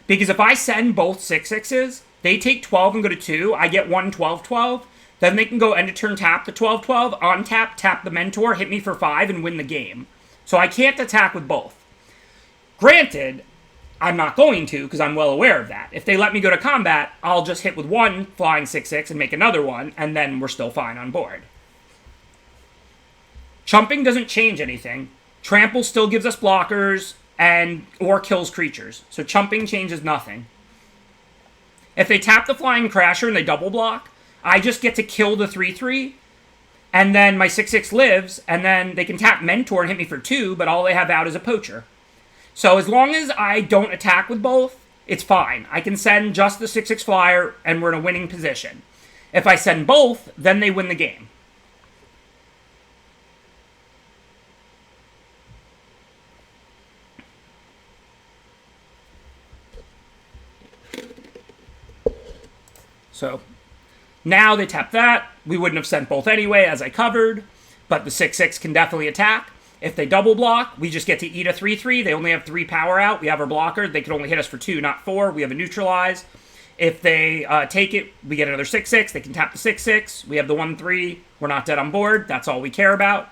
because if I send both 6/6s, they take 12 and go to 2, I get 1 12/12, then they can go end of turn tap the 12/12, on tap, tap the Mentor, hit me for 5, and win the game. So I can't attack with both. Granted, I'm not going to because I'm well aware of that. If they let me go to combat, I'll just hit with one flying 6/6 and make another one, and then we're still fine on board. Chumping doesn't change anything. Trample still gives us blockers or kills creatures. So chumping changes nothing. If they tap the Flying Crasher and they double block, I just get to kill the 3/3, and then my 6/6 lives, and then they can tap Mentor and hit me for 2, but all they have out is a Poacher. So as long as I don't attack with both, it's fine. I can send just the 6/6 flyer, and we're in a winning position. If I send both, then they win the game. So now they tap that. We wouldn't have sent both anyway, as I covered, but the 6/6 can definitely attack. If they double block, we just get to eat a 3/3. They only have 3 power out. We have our blocker. They can only hit us for 2, not 4. We have a neutralize. If they take it, we get another 6/6. They can tap the 6/6. We have the 1/3. We're not dead on board. That's all we care about.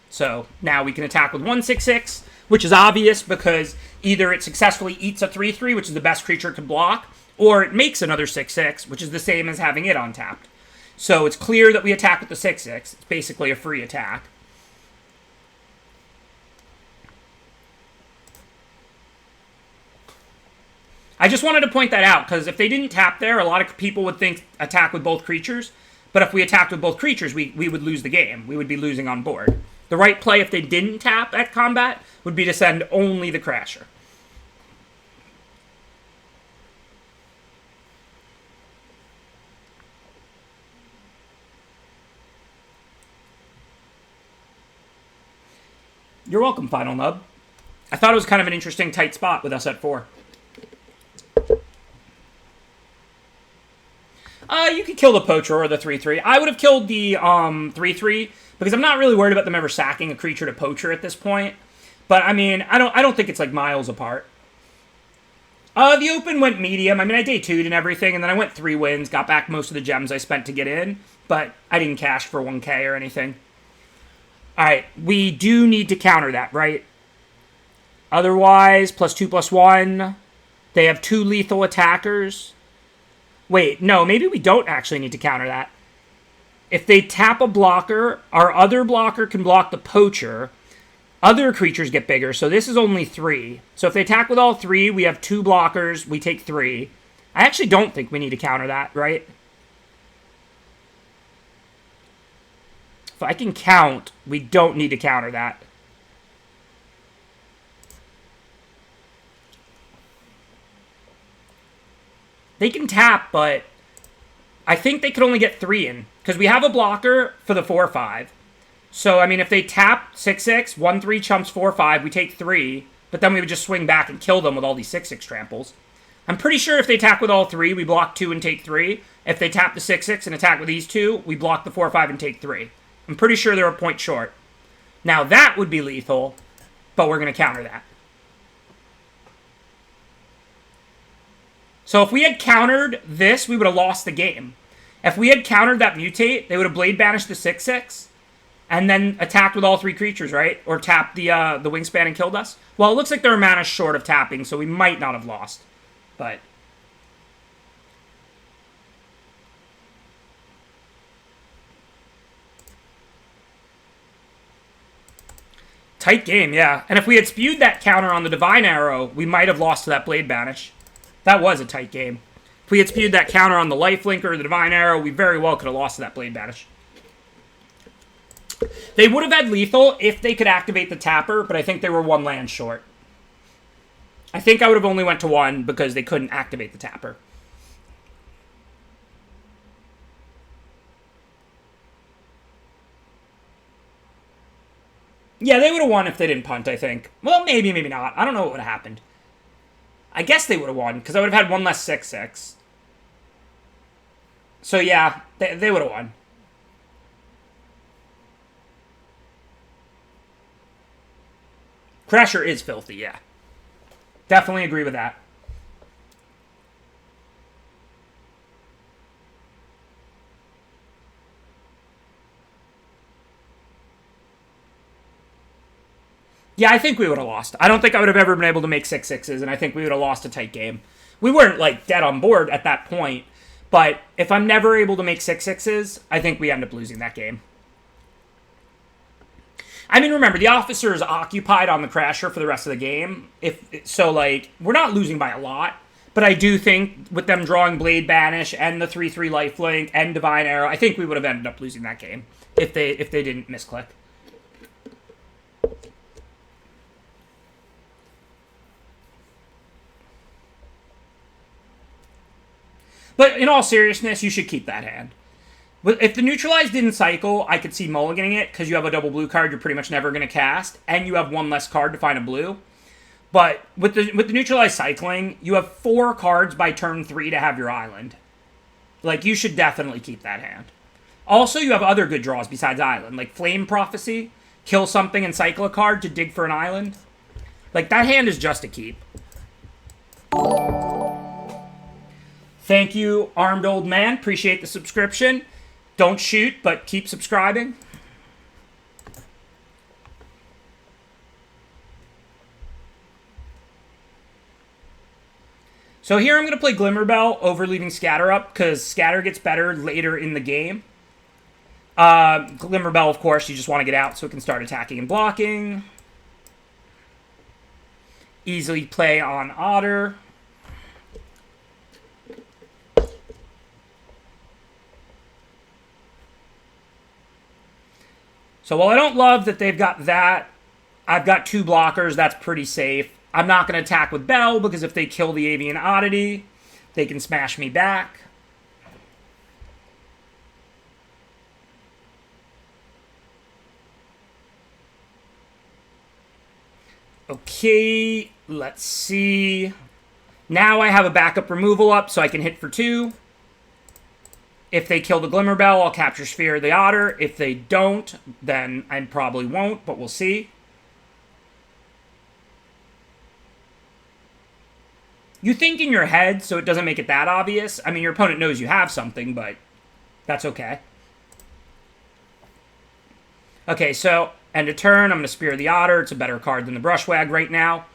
So now we can attack with 1 6/6, which is obvious because either it successfully eats a 3/3, which is the best creature it could block, or it makes another 6/6, which is the same as having it untapped. So it's clear that we attack with the 6/6. It's basically a free attack. I just wanted to point that out, because if they didn't tap there, a lot of people would think attack with both creatures. But if we attacked with both creatures, we would lose the game. We would be losing on board. The right play, if they didn't tap at combat, would be to send only the Crasher. You're welcome, Final Nub. I thought it was kind of an interesting tight spot with us at 4. You could kill the Poacher or the 3/3. I would have killed the 3/3 because I'm not really worried about them ever sacking a creature to Poacher at this point. But I mean, I don't think it's like miles apart. The open went medium. I mean, I day 2'd and everything, and then I went 3 wins, got back most of the gems I spent to get in, but I didn't cash for 1K or anything. All right, we do need to counter that, right? Otherwise, +2/+1. They have 2 lethal attackers. Wait, no, maybe we don't actually need to counter that. If they tap a blocker, our other blocker can block the Poacher. Other creatures get bigger, so this is only 3. So if they attack with all 3, we have 2 blockers, we take 3. I actually don't think we need to counter that, right? If I can count, we don't need to counter that. They can tap, but I think they could only get 3 in. Because we have a blocker for the 4/5. So, I mean, if they tap 6/6, 1/3 chumps 4/5, we take 3. But then we would just swing back and kill them with all these 6/6 tramples. I'm pretty sure if they attack with all 3, we block 2 and take 3. If they tap the 6/6 and attack with these 2, we block the 4/5 and take 3. I'm pretty sure they're a point short. Now, that would be lethal, but we're going to counter that. So if we had countered this, we would have lost the game. If we had countered that mutate, they would have blade banished the 6/6, and then attacked with all 3 creatures, right? Or tapped the wingspan and killed us. Well, it looks like they're a mana short of tapping, so we might not have lost. But tight game, yeah. And if we had spewed that counter on the Divine Arrow, we might have lost to that Blade Banish. That was a tight game. If we had spewed that counter on the Lifelink or the Divine Arrow, we very well could have lost to that Blade Banish. They would have had lethal if they could activate the Tapper, but I think they were 1 land short. I think I would have only went to 1 because they couldn't activate the Tapper. Yeah, they would have won if they didn't punt, I think. Well, maybe, maybe not. I don't know what would have happened. I guess they would have won, because I would have had 1 less 6/6. So yeah, they would have won. Crasher is filthy, yeah. Definitely agree with that. Yeah, I think we would have lost. I don't think I would have ever been able to make 6-6s, and I think we would have lost a tight game. We weren't, like, dead on board at that point, but if I'm never able to make 6-6s, I think we end up losing that game. I mean, remember, the officer is occupied on the Crasher for the rest of the game. So, like, we're not losing by a lot, but I do think with them drawing Blade Banish and the 3/3 Lifelink and Divine Arrow, I think we would have ended up losing that game if they didn't misclick. But in all seriousness, you should keep that hand. If the Neutralize didn't cycle, I could see mulliganing it, because you have a double blue card you're pretty much never going to cast, and you have one less card to find a blue. But with the Neutralize cycling, you have 4 cards by turn 3 to have your island. Like, you should definitely keep that hand. Also, you have other good draws besides island, like Flame Prophecy, kill something and cycle a card to dig for an island. Like, that hand is just a keep. Thank you, Armed Old Man. Appreciate the subscription. Don't shoot, but keep subscribing. So here I'm going to play Glimmerbell over leaving Scatter up, because Scatter gets better later in the game. Glimmerbell, of course, you just want to get out so it can start attacking and blocking. Easily play on Otter. So while I don't love that they've got that, I've got 2 blockers. That's pretty safe. I'm not going to attack with Bell, because if they kill the Avian Oddity, they can smash me back. Okay, let's see. Now I have a backup removal up, so I can hit for 2. If they kill the Glimmerbell, I'll capture Sphere of the Otter. If they don't, then I probably won't, but we'll see. You think in your head, so it doesn't make it that obvious. I mean, your opponent knows you have something, but that's okay. Okay, so end of turn, I'm going to Spear the Otter. It's a better card than the Brushwag right now.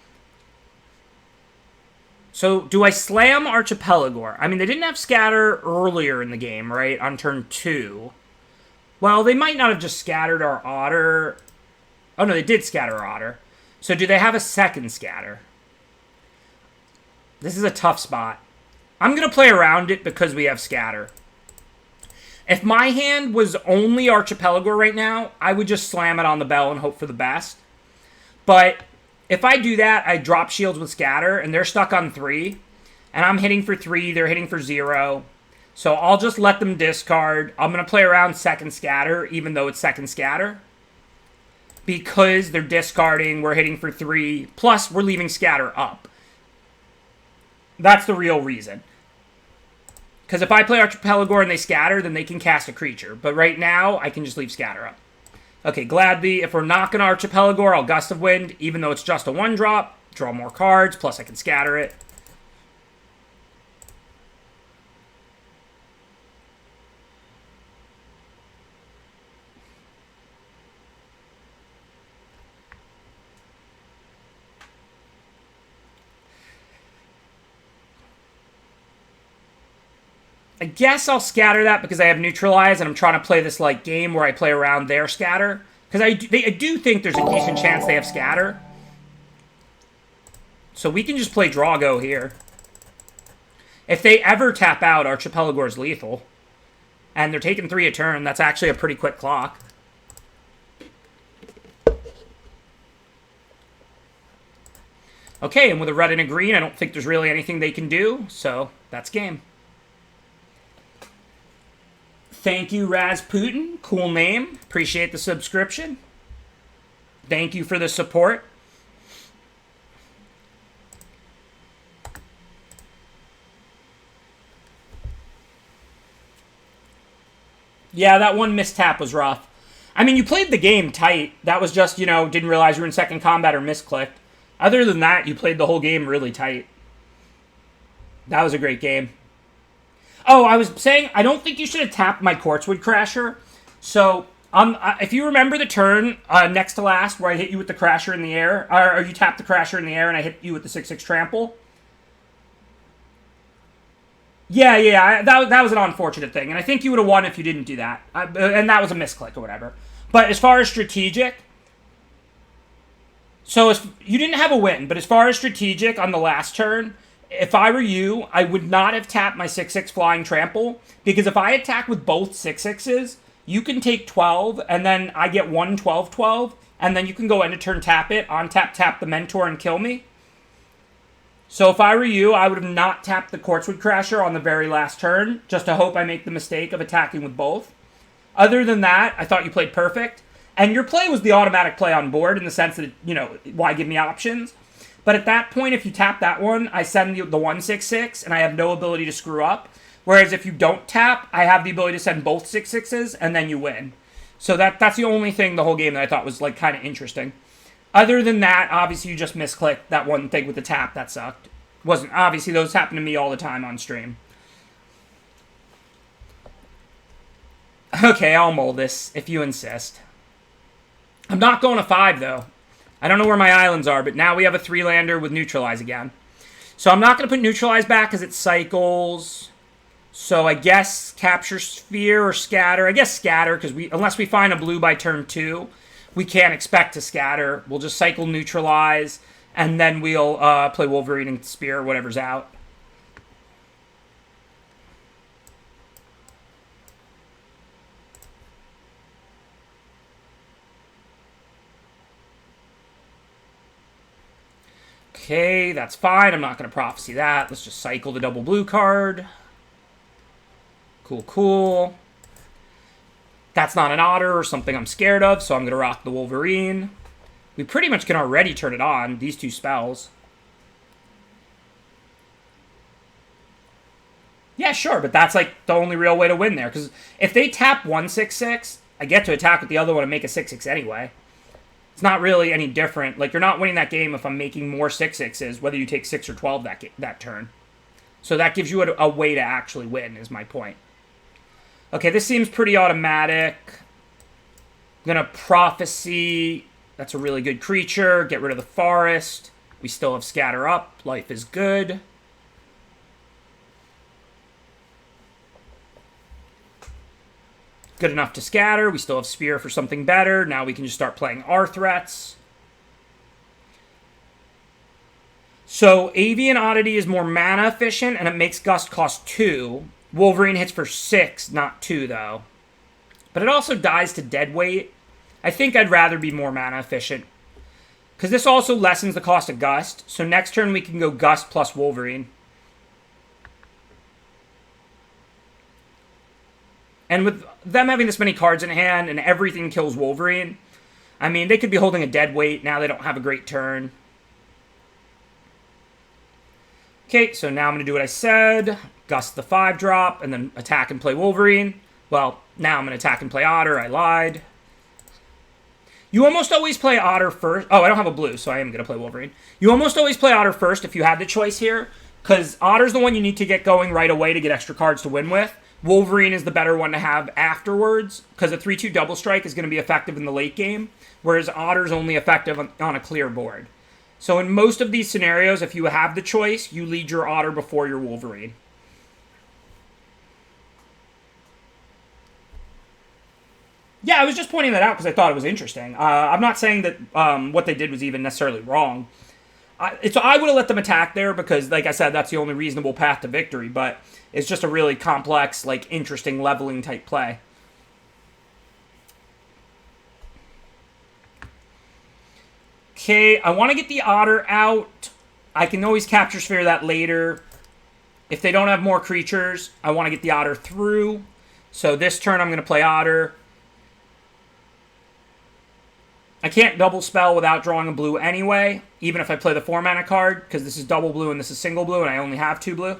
So, do I slam Archipelagor? I mean, they didn't have Scatter earlier in the game, right? On turn 2. Well, they might not have just scattered our Otter. Oh, no, they did scatter our Otter. So, do they have a second Scatter? This is a tough spot. I'm going to play around it because we have Scatter. If my hand was only Archipelagor right now, I would just slam it on the Bell and hope for the best. But if I do that, I drop shields with Scatter, and they're stuck on 3. And I'm hitting for 3, they're hitting for 0. So I'll just let them discard. I'm going to play around second Scatter, even though it's second Scatter. Because they're discarding, we're hitting for 3. Plus, we're leaving Scatter up. That's the real reason. Because if I play Archipelagor and they Scatter, then they can cast a creature. But right now, I can just leave Scatter up. Okay, gladly, if we're not going to Archipelagor, I'll Gust of Wind, even though it's just a 1-drop. Draw more cards, plus I can scatter it. I guess I'll scatter that because I have Neutralize, and I'm trying to play this like game where I play around their Scatter. Because I do think there's a decent chance they have Scatter. So we can just play Drago here. If they ever tap out, Archipelagor's lethal. And they're taking 3 a turn. That's actually a pretty quick clock. Okay, and with a red and a green, I don't think there's really anything they can do. So that's game. Thank you, Rasputin. Cool name. Appreciate the subscription. Thank you for the support. Yeah, that one mistap was rough. I mean, you played the game tight. That was just, didn't realize you were in second combat or misclicked. Other than that, you played the whole game really tight. That was a great game. Oh, I was saying, I don't think you should have tapped my Quartzwood Crasher. So, If you remember the turn next to last where I hit you with the Crasher in the air, or you tapped the Crasher in the air and I hit you with the 6/6 trample. Yeah, that was an unfortunate thing, and I think you would have won if you didn't do that, and that was a misclick or whatever. But as far as strategic, so you didn't have a win, but as far as strategic on the last turn, if I were you, I would not have tapped my 6/6 flying trample, because if I attack with both 6/6s, you can take 12, and then I get 1 12/12, and then you can go end of turn tap it, on tap the mentor and kill me. So if I were you, I would have not tapped the Quartzwood Crasher on the very last turn, just to hope I make the mistake of attacking with both. Other than that, I thought you played perfect. And your play was the automatic play on board in the sense that, why give me options? But at that point, if you tap that one, I send the 1/6/6, and I have no ability to screw up. Whereas if you don't tap, I have the ability to send both 6/6s, and then you win. So that's the only thing the whole game that I thought was kind of interesting. Other than that, obviously you just misclicked that one thing with the tap. That sucked. Wasn't obviously those happen to me all the time on stream. Okay, I'll mull this if you insist. I'm not going to 5 though. I don't know where my islands are, but now we have a 3-lander with neutralize again. So I'm not going to put neutralize back because it cycles. So I guess capture sphere or scatter. I guess scatter because unless we find a blue by turn 2. We can't expect to scatter. We'll just cycle neutralize, and then we'll play Wolverine and Spear, whatever's out. Okay, that's fine. I'm not going to prophecy that. Let's just cycle the double blue card. Cool. That's not an otter or something I'm scared of, so I'm going to rock the Wolverine. We pretty much can already turn it on, these 2 spells. Yeah, sure, but that's the only real way to win there. Because if they tap 1/6/6, I get to attack with the other one and make a 6/6 anyway. It's not really any different. You're not winning that game if I'm making more 6/6s, whether you take 6 or 12 that turn. So that gives you a way to actually win, is my point. Okay, this seems pretty automatic. I'm going to prophecy. That's a really good creature. Get rid of the forest. We still have scatter up. Life is good. Good enough to scatter. We still have spear for something better. Now we can just start playing our threats. So Avian Oddity is more mana efficient, and it makes Gust cost 2. Wolverine hits for 6, not 2, though. But it also dies to dead weight. I think I'd rather be more mana efficient. Because this also lessens the cost of Gust. So next turn we can go Gust plus Wolverine. And with them having this many cards in hand and everything kills Wolverine, I mean, they could be holding a dead weight. Now they don't have a great turn. Okay, so now I'm going to do what I said. Gust the 5-drop, and then attack and play Wolverine. Well, now I'm going to attack and play Otter. I lied. You almost always play Otter first. Oh, I don't have a blue, so I am going to play Wolverine. You almost always play Otter first if you had the choice here, because Otter's the one you need to get going right away to get extra cards to win with. Wolverine is the better one to have afterwards, because a 3/2 double strike is going to be effective in the late game, whereas Otter's only effective on a clear board. So in most of these scenarios, if you have the choice, you lead your Otter before your Wolverine. Yeah, I was just pointing that out because I thought it was interesting. I'm not saying that what they did was even necessarily wrong. I would have let them attack there because, like I said, that's the only reasonable path to victory. But it's just a really complex, interesting leveling type play. Okay, I want to get the Otter out. I can always capture sphere that later. If they don't have more creatures, I want to get the Otter through. So this turn I'm going to play Otter. I can't double spell without drawing a blue anyway, even if I play the 4-mana card, because this is double blue and this is single blue, and I only have 2 blue.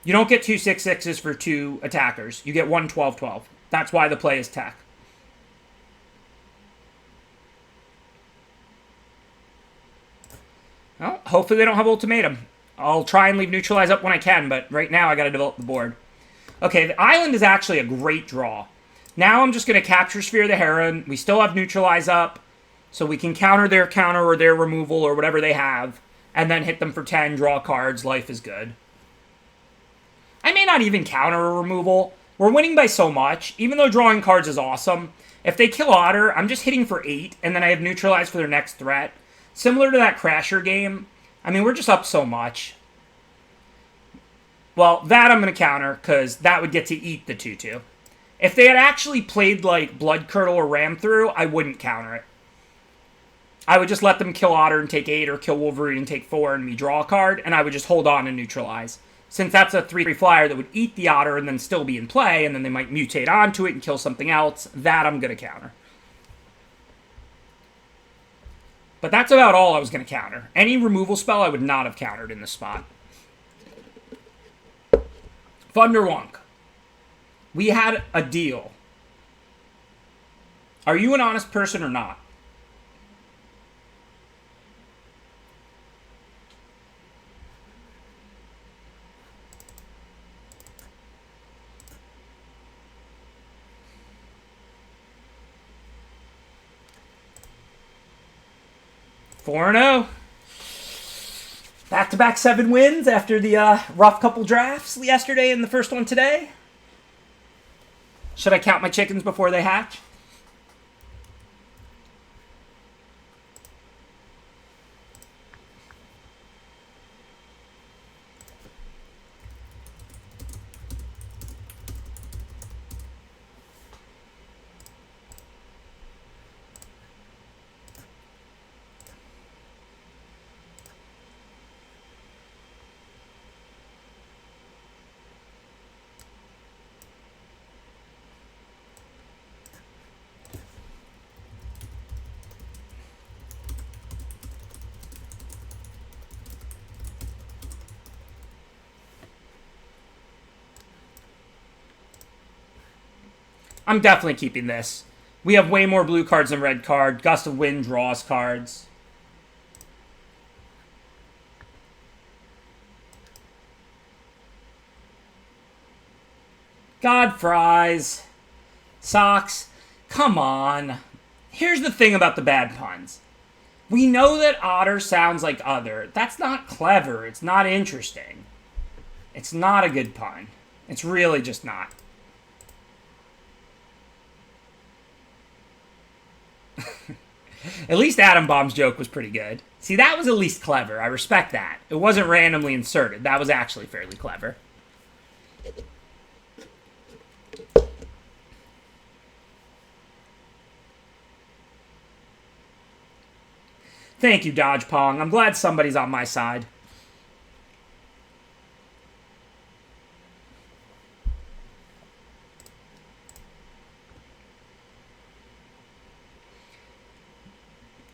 You don't get 2 6/6s for 2 attackers. You get 1 12/12. That's why the play is tech. Well, hopefully they don't have ultimatum. I'll try and leave neutralize up when I can, but right now I got to develop the board. Okay, the island is actually a great draw. Now I'm just going to Capture Sphere the Heron. We still have Neutralize up, so we can counter or their removal or whatever they have, and then hit them for 10, draw cards. Life is good. I may not even counter a removal. We're winning by so much. Even though drawing cards is awesome, if they kill Otter, I'm just hitting for 8, and then I have Neutralize for their next threat. Similar to that Crasher game. I mean, we're just up so much. Well, that I'm going to counter, because that would get to eat the 2/2. If they had actually played, like, Blood Curdle or Ram Through, I wouldn't counter it. I would just let them kill Otter and take 8, or kill Wolverine and take 4, and me draw a card, and I would just hold on and Neutralize. Since that's a 3/3 flyer that would eat the Otter and then still be in play, and then they might mutate onto it and kill something else, that I'm going to counter. But that's about all I was going to counter. Any removal spell I would not have countered in this spot. Thunderwonk. We had a deal. Are you an honest person or not? Four 4-0. Back-to-back 7 wins after the rough couple drafts yesterday and the first one today. Should I count my chickens before they hatch? I'm definitely keeping this. We have way more blue cards than red card. Gust of Wind draws cards. God fries. Socks. Come on. Here's the thing about the bad puns. We know that Otter sounds like other. That's not clever. It's not interesting. It's not a good pun. It's really just not. At least Atom Bomb's joke was pretty good. See, that was at least clever. I respect that. It wasn't randomly inserted. That was actually fairly clever. Thank you, Dodge Pong. I'm glad somebody's on my side.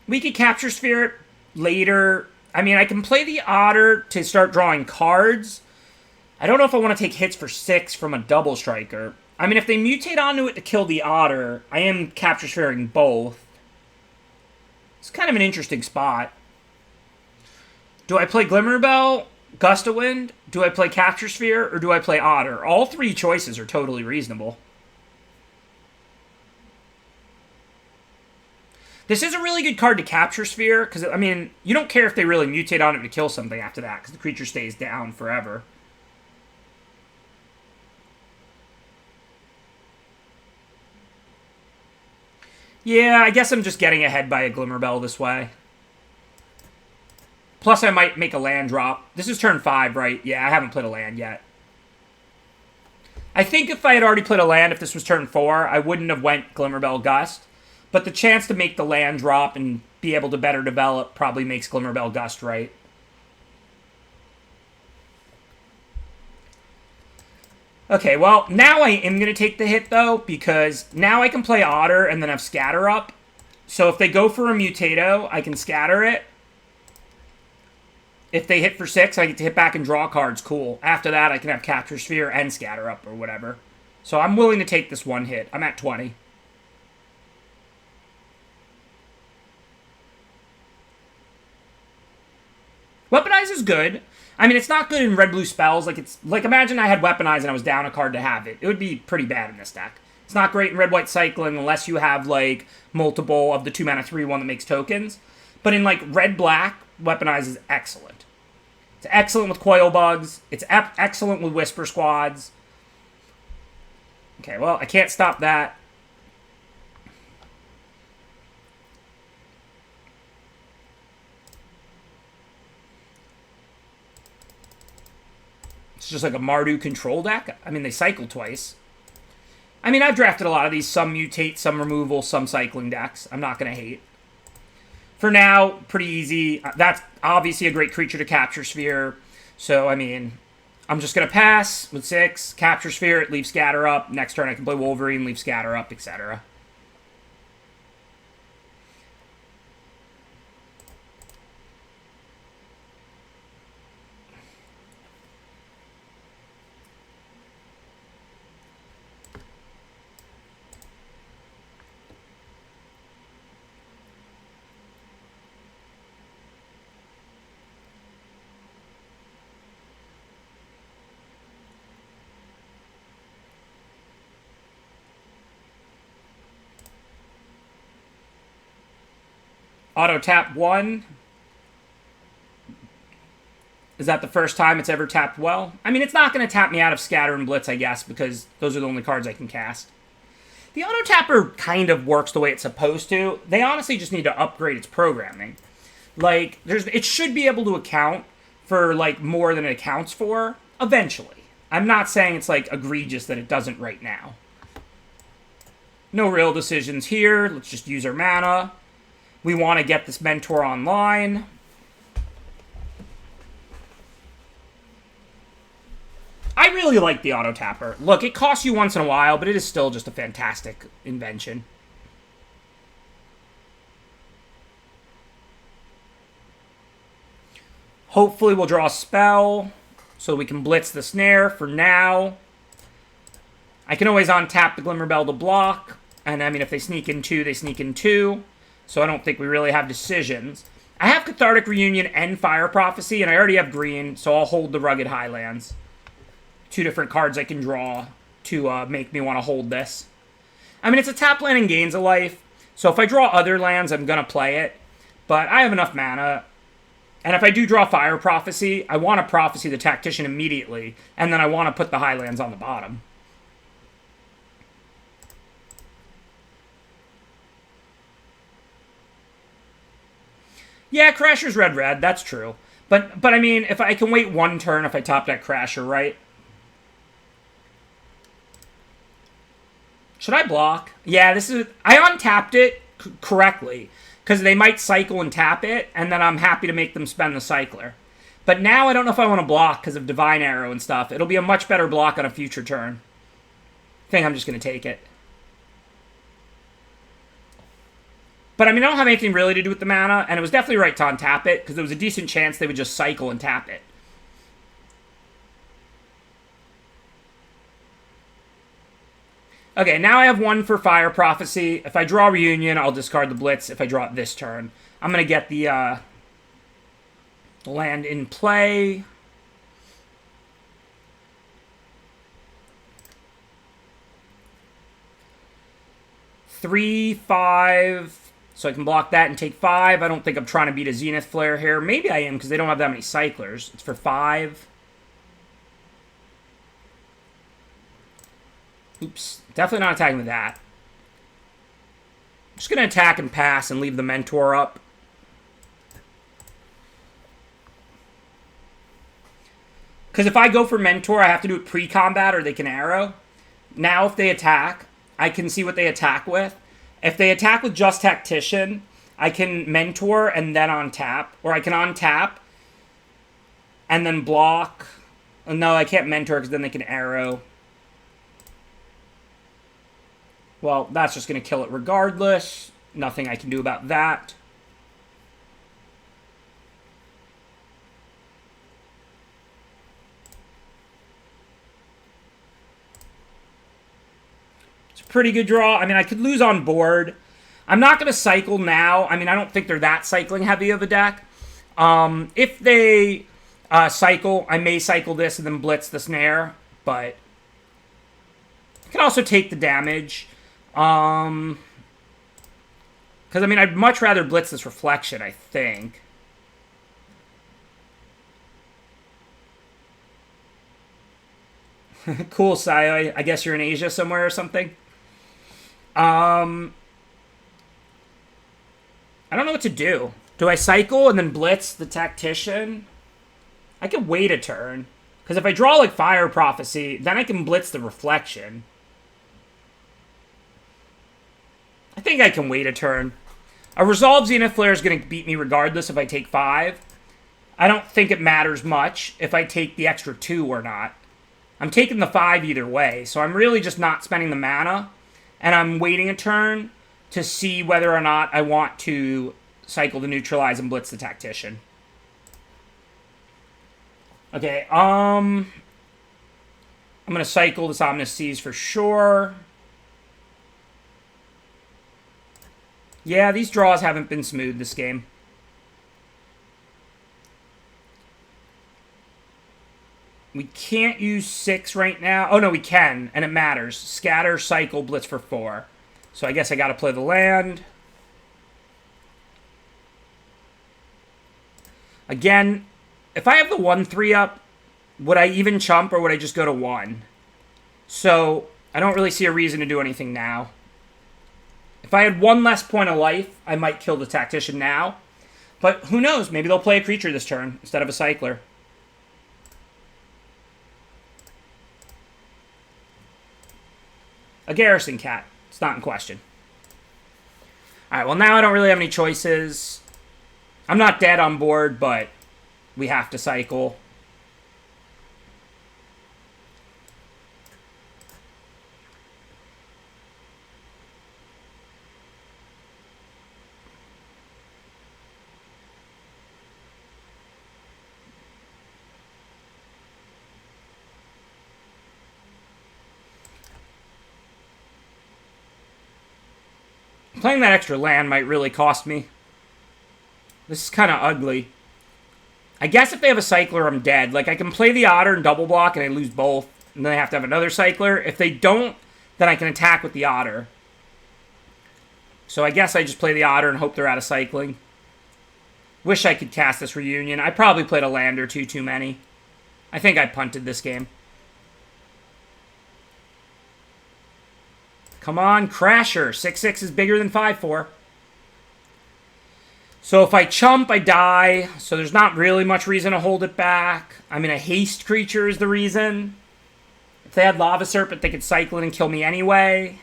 We could Capture Sphere it later. I mean, I can play the Otter to start drawing cards. I don't know if I want to take hits for 6 from a double striker. I mean, if they mutate onto it to kill the Otter, I am Capture Sphereing both. It's kind of an interesting spot. Do I play Glimmerbell, Gust of Wind? Do I play Capture Sphere? Or do I play Otter? All 3 choices are totally reasonable. This is a really good card to Capture Sphere, because, I mean, you don't care if they really mutate on it to kill something after that, because the creature stays down forever. Yeah, I guess I'm just getting ahead by a Glimmerbell this way. Plus, I might make a land drop. This is turn 5, right? Yeah, I haven't played a land yet. I think if I had already played a land, if this was turn 4, I wouldn't have went Glimmerbell Gust. But the chance to make the land drop and be able to better develop probably makes Glimmerbell Gust right. Okay, well, now I am going to take the hit, though, because now I can play Otter and then have Scatter up. So if they go for a Mutato, I can Scatter it. If they hit for 6, I get to hit back and draw cards. Cool. After that, I can have Capture Sphere and Scatter up or whatever. So I'm willing to take this one hit. I'm at 20. Weaponize is good. I mean, it's not good in red-blue spells. Like, imagine I had Weaponize and I was down a card to have it. It would be pretty bad in this deck. It's not great in red-white cycling unless you have, like, multiple of the 2-mana 3/1 that makes tokens. But in, like, red-black, Weaponize is excellent. It's excellent with Coil Bugs. It's excellent with Whisper Squads. Okay, well, I can't stop that. It's just like a Mardu control deck. I mean, they cycle twice. I mean, I've drafted a lot of these. Some mutate, some removal, some cycling decks. I'm not going to hate. For now, pretty easy. That's obviously a great creature to Capture Sphere. So, I mean, I'm just going to pass with 6. Capture Sphere, leave Scatter up. Next turn I can play Wolverine, leave Scatter up, etc. Auto tap 1. Is that the first time it's ever tapped well? I mean, it's not going to tap me out of Scatter and Blitz, I guess, because those are the only cards I can cast. The auto tapper kind of works the way it's supposed to. They honestly just need to upgrade its programming. Like, it should be able to account for, like, more than it accounts for eventually. I'm not saying it's, like, egregious that it doesn't right now. No real decisions here. Let's just use our mana. We want to get this Mentor online. I really like the auto tapper. Look, it costs you once in a while, but it is still just a fantastic invention. Hopefully we'll draw a spell so we can blitz the snare for now. I can always untap the Glimmerbell to block. And I mean, if they sneak in 2, they sneak in 2. So I don't think we really have decisions. I have Cathartic Reunion and Fire Prophecy, and I already have green, so I'll hold the Rugged Highlands. 2 different cards I can draw to make me want to hold this. I mean, it's a tap land and gains a life, so if I draw other lands, I'm going to play it. But I have enough mana, and if I do draw Fire Prophecy, I want to Prophecy the Tactician immediately, and then I want to put the Highlands on the bottom. Yeah, Crasher's red-red, that's true. But I mean, if I can wait 1 turn if I top deck Crasher, right? Should I block? Yeah, this is... I untapped it correctly, because they might cycle and tap it, and then I'm happy to make them spend the Cycler. But now I don't know if I want to block because of Divine Arrow and stuff. It'll be a much better block on a future turn. I think I'm just going to take it. But, I mean, I don't have anything really to do with the mana, and it was definitely right to untap it, because there was a decent chance they would just cycle and tap it. Okay, now I have 1 for Fire Prophecy. If I draw Reunion, I'll discard the Blitz if I draw it this turn. I'm going to get the land in play. Three, 5... So I can block that and take 5. I don't think I'm trying to beat a Zenith Flare here. Maybe I am, because they don't have that many Cyclers. It's for 5. Oops. Definitely not attacking with that. I'm just going to attack and pass and leave the Mentor up. Because if I go for Mentor, I have to do it pre-combat or they can arrow. Now if they attack, I can see what they attack with. If they attack with just Tactician, I can Mentor and then untap. Or I can untap and then block. No, I can't Mentor because then they can arrow. Well, that's just going to kill it regardless. Nothing I can do about that. Pretty good draw. I mean, I could lose on board. I'm not going to cycle now. I mean, I don't think they're that cycling heavy of a deck. If they cycle, I may cycle this and then blitz the snare, but Can also take the damage. Because, I mean, I'd much rather blitz this reflection, I think. Cool, Sai. I guess you're in Asia somewhere or something. I don't know what to do. Do I cycle and then blitz the Tactician? I could wait a turn. Because if I draw, like, Fire Prophecy, then I can blitz the Reflection. I think I can wait a turn. A Resolve Zenith Flare is going to beat me regardless if I take 5. I don't think it matters much if I take the extra 2 or not. I'm taking the 5 either way, so I'm really just not spending the mana. And I'm waiting a turn to see whether or not I want to cycle to neutralize and blitz the Tactician. Okay, I'm going to cycle this Omnis Seas for sure. Yeah, these draws haven't been smooth this game. We can't use 6 right now. Oh, no, we can, and it matters. Scatter, cycle, blitz for 4. So I guess I got to play the land. Again, if I have the 1-3 up, would I even chump or would I just go to 1? So I don't really see a reason to do anything now. If I had 1 less point of life, I might kill the Tactician now. But who knows? Maybe they'll play a creature this turn instead of a cycler. A Garrison Cat. It's not in question. Alright, well now I don't really have any choices. I'm not dead on board, but we have to cycle. Playing that extra land might really cost me. This is kind of ugly. I guess if they have a cycler, I'm dead. Like, I can play the Otter and double block, and I lose both. And then I have to have another cycler. If they don't, then I can attack with the Otter. So I guess I just play the Otter and hope they're out of cycling. Wish I could cast this Reunion. I probably played a land or two too many. I think I punted this game. Come on, Crasher. 6/6 is bigger than 5/4. So if I chump, I die. So there's not really much reason to hold it back. I mean, a haste creature is the reason. If they had Lava Serpent, they could cycle it and kill me anyway.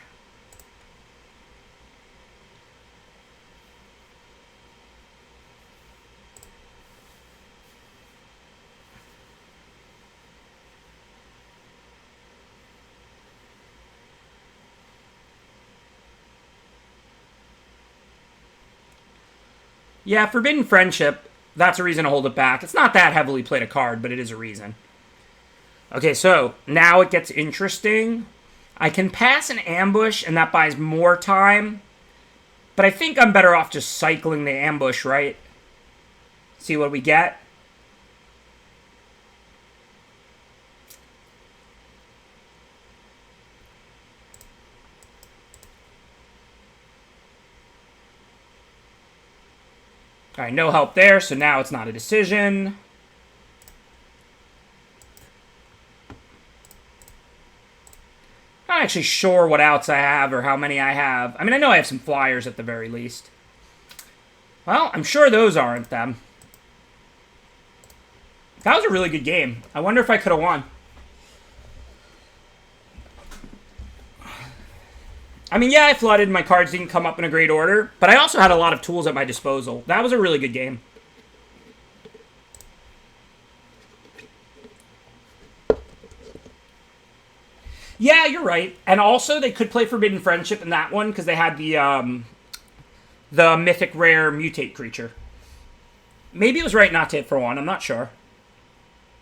Yeah, Forbidden Friendship, that's a reason to hold it back. It's not that heavily played a card, but it is a reason. Okay, so now it gets interesting. I can pass an ambush, and that buys more time. But I think I'm better off just cycling the ambush, right? See what we get. All right, no help there, so now it's not a decision. Not actually sure what outs I have or how many I have. I mean, I know I have some flyers at the very least. Well, I'm sure those aren't them. That was a really good game. I wonder if I could have won. I mean, yeah, I flooded. My cards didn't come up in a great order. But I also had a lot of tools at my disposal. That was a really good game. Yeah, you're right. And also, they could play Forbidden Friendship in that one because they had the mythic rare mutate creature. Maybe it was right not to hit for 1. I'm not sure.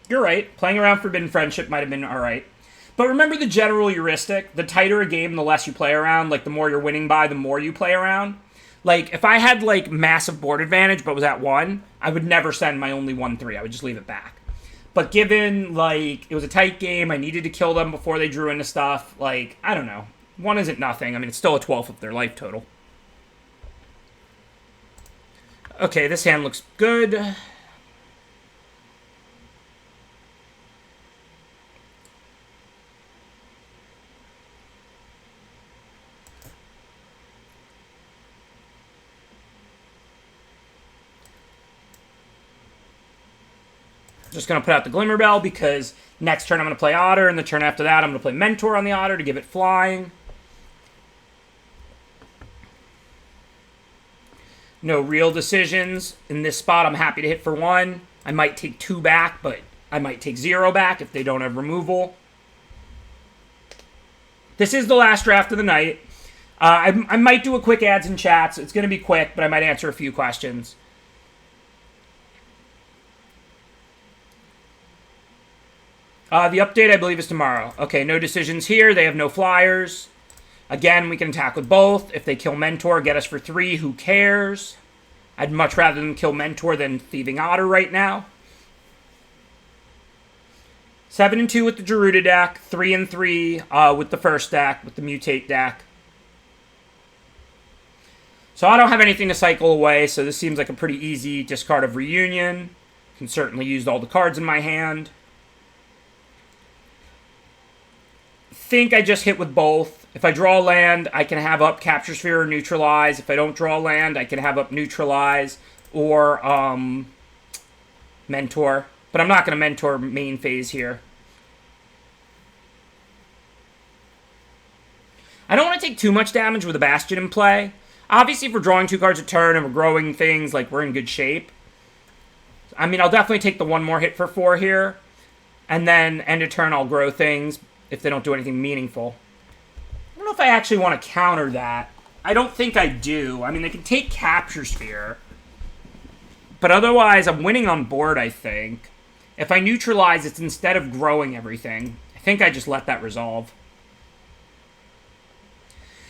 You're right. Playing around Forbidden Friendship might have been alright. But remember the general heuristic? The tighter a game, the less you play around. Like, the more you're winning by, the more you play around. Like, if I had, like, massive board advantage but was at 1, I would never send my only 1-3. I would just leave it back. But given, like, it was a tight game, I needed to kill them before they drew into stuff, like, I don't know. 1 isn't nothing. I mean, it's still a 12th of their life total. Okay, this hand looks good. Just going to put out the Glimmer Bell because next turn I'm going to play Otter, and the turn after that I'm going to play Mentor on the Otter to give it flying. No real decisions. In this spot, I'm happy to hit for 1. I might take 2 back, but I might take 0 back if they don't have removal. This is the last draft of the night. I might do a quick ads and chats. It's going to be quick, but I might answer a few questions. The update, I believe, is tomorrow. Okay, no decisions here. They have no flyers. Again, we can attack with both. If they kill Mentor, get us for 3. Who cares? I'd much rather them kill Mentor than Thieving Otter right now. 7-2 with the Gerudo deck. 3-3 with the first deck, with the Mutate deck. So I don't have anything to cycle away, so this seems like a pretty easy discard of Reunion. Can certainly use all the cards in my hand. Think I just hit with both. If I draw land, I can have up Capture Sphere or Neutralize. If I don't draw land, I can have up Neutralize or Mentor. But I'm not going to Mentor main phase here. I don't want to take too much damage with a Bastion in play. Obviously, if we're drawing 2 cards a turn and we're growing things, like, we're in good shape. I mean, I'll definitely take the 1 more hit for 4 here. And then, end of turn, I'll grow things if they don't do anything meaningful. I don't know if I actually want to counter that. I don't think I do. I mean, they can take Capture Sphere. But otherwise, I'm winning on board, I think. If I neutralize, it's instead of growing everything. I think I just let that resolve.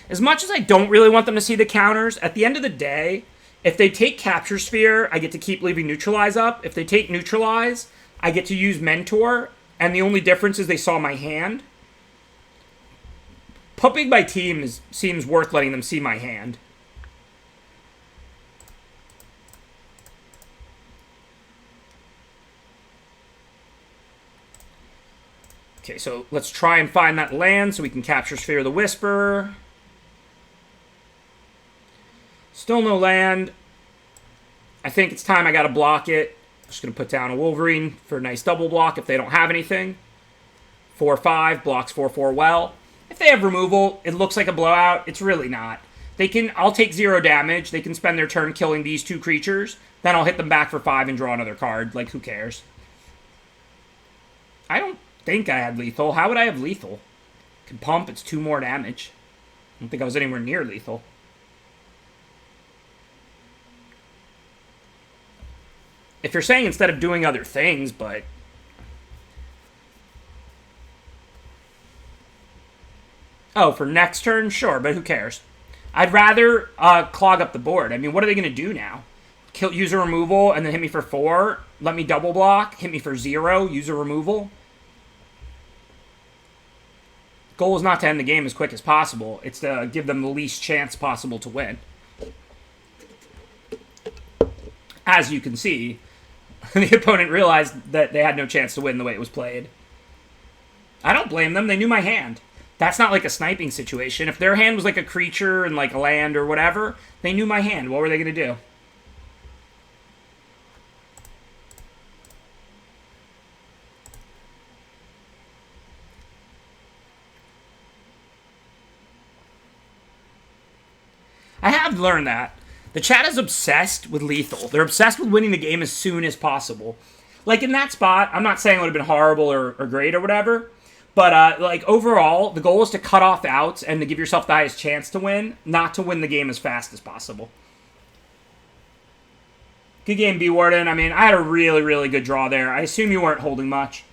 As much as I don't really want them to see the counters, at the end of the day, if they take Capture Sphere, I get to keep leaving Neutralize up. If they take Neutralize, I get to use Mentor. And the only difference is they saw my hand. Pumping my team seems worth letting them see my hand. Okay, so let's try and find that land so we can Capture Sphere of the Whisperer. Still no land. I think it's time I gotta block it. Just going to put down a Wolverine for a nice double block if they don't have anything. 4-5, blocks 4-4 well. If they have removal, it looks like a blowout. It's really not. I'll take 0 damage. They can spend their turn killing these 2 creatures. Then I'll hit them back for 5 and draw another card. Like, who cares? I don't think I had lethal. How would I have lethal? Can pump, it's 2 more damage. I don't think I was anywhere near lethal. If you're saying instead of doing other things, but... Oh, for next turn? Sure, but who cares? I'd rather clog up the board. I mean, what are they going to do now? Use a removal and then hit me for 4? Let me double block? Hit me for 0? Use a removal? Goal is not to end the game as quick as possible. It's to give them the least chance possible to win. As you can see... the opponent realized that they had no chance to win the way it was played. I don't blame them. They knew my hand. That's not like a sniping situation. If their hand was like a creature and like a land or whatever, they knew my hand. What were they going to do? I have learned that. The chat is obsessed with lethal. They're obsessed with winning the game as soon as possible. Like, in that spot, I'm not saying it would have been horrible or great or whatever, but, like, overall, the goal is to cut off outs and to give yourself the highest chance to win, not to win the game as fast as possible. Good game, B-Warden. I mean, I had a really, really good draw there. I assume you weren't holding much.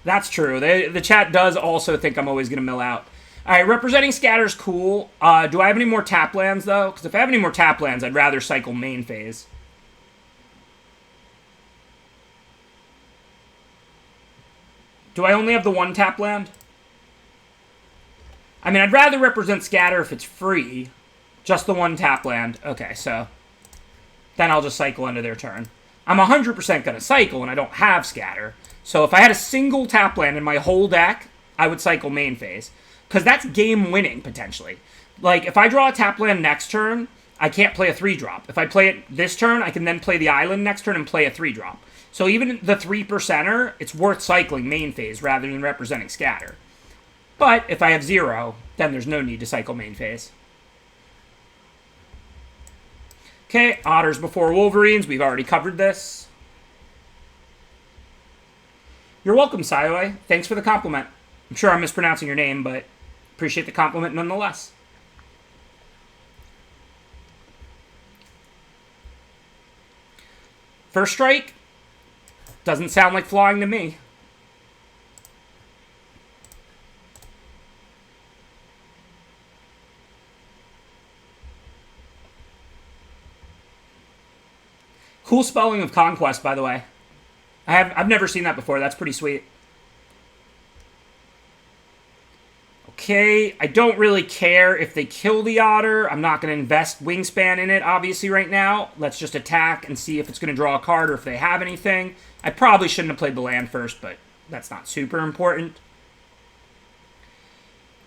That's true. The chat does also think I'm always going to mill out. All right, representing scatter's cool. Do I have any more tap lands, though? Because if I have any more tap lands, I'd rather cycle main phase. Do I only have the one tap land? I mean, I'd rather represent scatter if it's free. Just the one tap land. Okay, so then I'll just cycle into their turn. I'm 100% going to cycle, and I don't have scatter. So if I had a single tap land in my whole deck, I would cycle main phase. Because that's game winning, potentially. Like, if I draw a tap land next turn, I can't play a 3-drop. If I play it this turn, I can then play the island next turn and play a 3-drop. So even the 3%er, it's worth cycling main phase rather than representing scatter. But if I have 0, then there's no need to cycle main phase. Okay, Otters before Wolverines. We've already covered this. You're welcome, Sioi. Thanks for the compliment. I'm sure I'm mispronouncing your name, but appreciate the compliment nonetheless. First strike. Doesn't sound like flying to me. Cool spelling of Conquest, by the way. I've never seen that before. That's pretty sweet. Okay, I don't really care if they kill the Otter. I'm not going to invest Wingspan in it, obviously, right now. Let's just attack and see if it's going to draw a card or if they have anything. I probably shouldn't have played the land first, but that's not super important.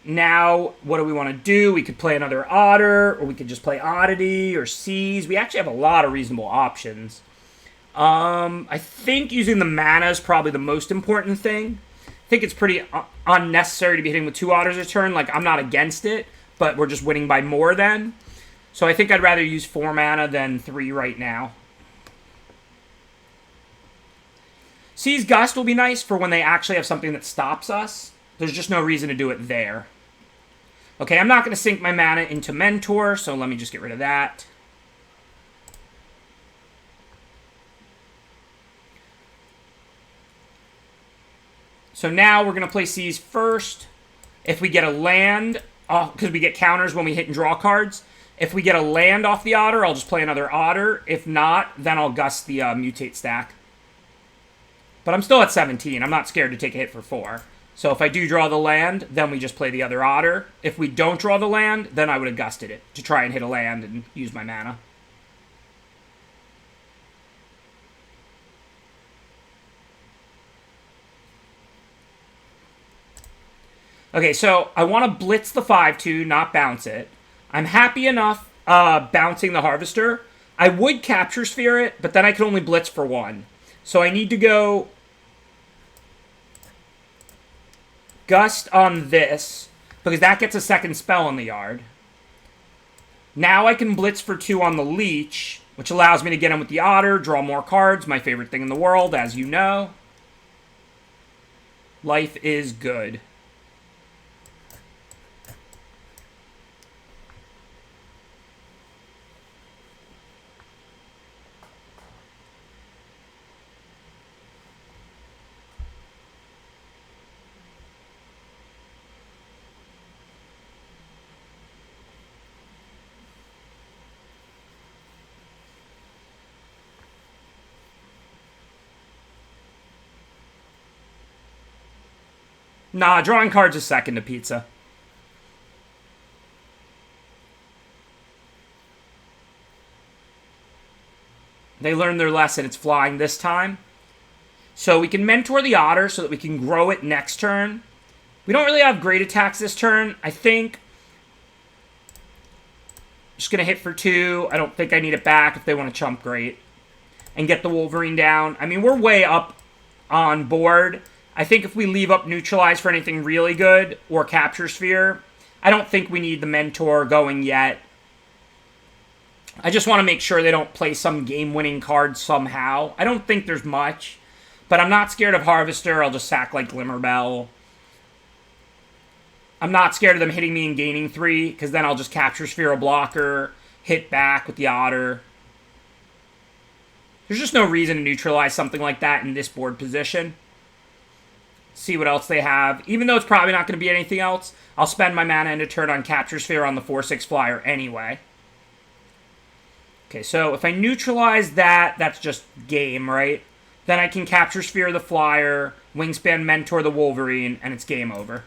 Now, what do we want to do? We could play another Otter, or we could just play Oddity or Seize. We actually have a lot of reasonable options. I think using the mana is probably the most important thing. I think it's pretty unnecessary to be hitting with 2 Otters a turn. Like, I'm not against it, but we're just winning by more than. So I think I'd rather use 4 mana than 3 right now. Seize Gust will be nice for when they actually have something that stops us. There's just no reason to do it there. Okay, I'm not going to sink my mana into Mentor, so let me just get rid of that. So now we're going to play Seize first. If we get a land, because we get counters when we hit and draw cards. If we get a land off the Otter, I'll just play another Otter. If not, then I'll Gust the Mutate stack. But I'm still at 17. I'm not scared to take a hit for 4. So if I do draw the land, then we just play the other Otter. If we don't draw the land, then I would have Gusted it to try and hit a land and use my mana. Okay, so I want to blitz the 5/2, not bounce it. I'm happy enough bouncing the Harvester. I would Capture Sphere it, but then I can only blitz for 1. So I need to go Gust on this, because that gets a second spell in the yard. Now I can blitz for 2 on the Leech, which allows me to get in with the Otter, draw more cards, my favorite thing in the world, as you know. Life is good. Nah, drawing cards is second to pizza. They learned their lesson. It's flying this time. So we can Mentor the Otter so that we can grow it next turn. We don't really have great attacks this turn. I think just going to hit for 2. I don't think I need it back if they want to chump great. And get the Wolverine down. I mean, we're way up on board. I think if we leave up Neutralize for anything really good, or Capture Sphere, I don't think we need the Mentor going yet. I just want to make sure they don't play some game-winning card somehow. I don't think there's much, but I'm not scared of Harvester. I'll just sack like Glimmerbell. I'm not scared of them hitting me and gaining 3, because then I'll just Capture Sphere a blocker, hit back with the Otter. There's just no reason to neutralize something like that in this board position. see what else they have. Even though it's probably not going to be anything else, I'll spend my mana and a turn on Capture Sphere on the 4/6 flyer anyway. Okay, so if I neutralize that, that's just game, right? Then I can Capture Sphere the flyer, Wingspan Mentor the Wolverine, and it's game over.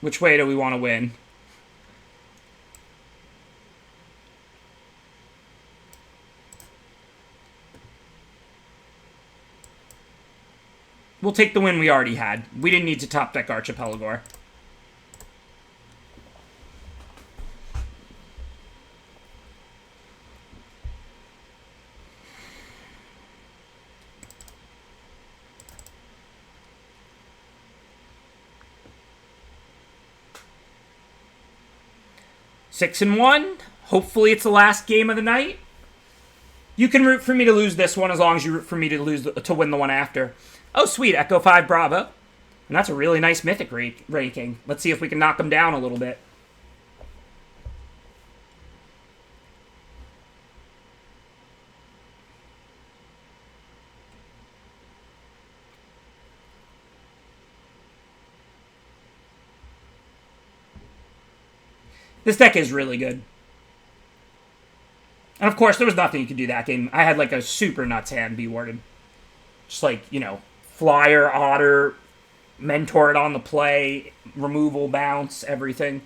Which way do we want to win? We'll take the win we already had. We didn't need to top deck Archipelagor. Six and one. Hopefully it's the last game of the night. You can root for me to lose this one as long as you root for me to win the one after. Oh, sweet. Echo 5 Bravo. And that's a really nice Mythic ranking. Let's see if we can knock them down a little bit. This deck is really good. And of course, there was nothing you could do that game. I had like a super nuts hand be warded. Just like, you know, flyer, otter, mentor it on the play, removal, bounce, everything.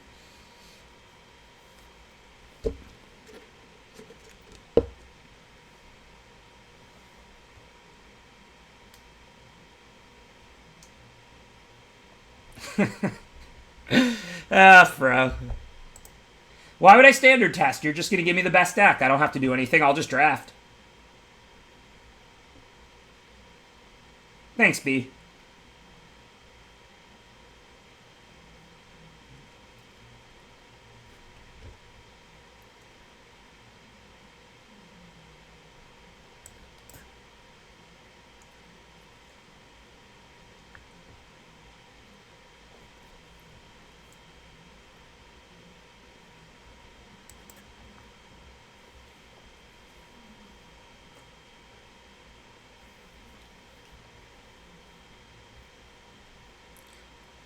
Bro. Why would I standard test? You're just going to give me the best deck. I don't have to do anything. I'll just draft. Thanks, B.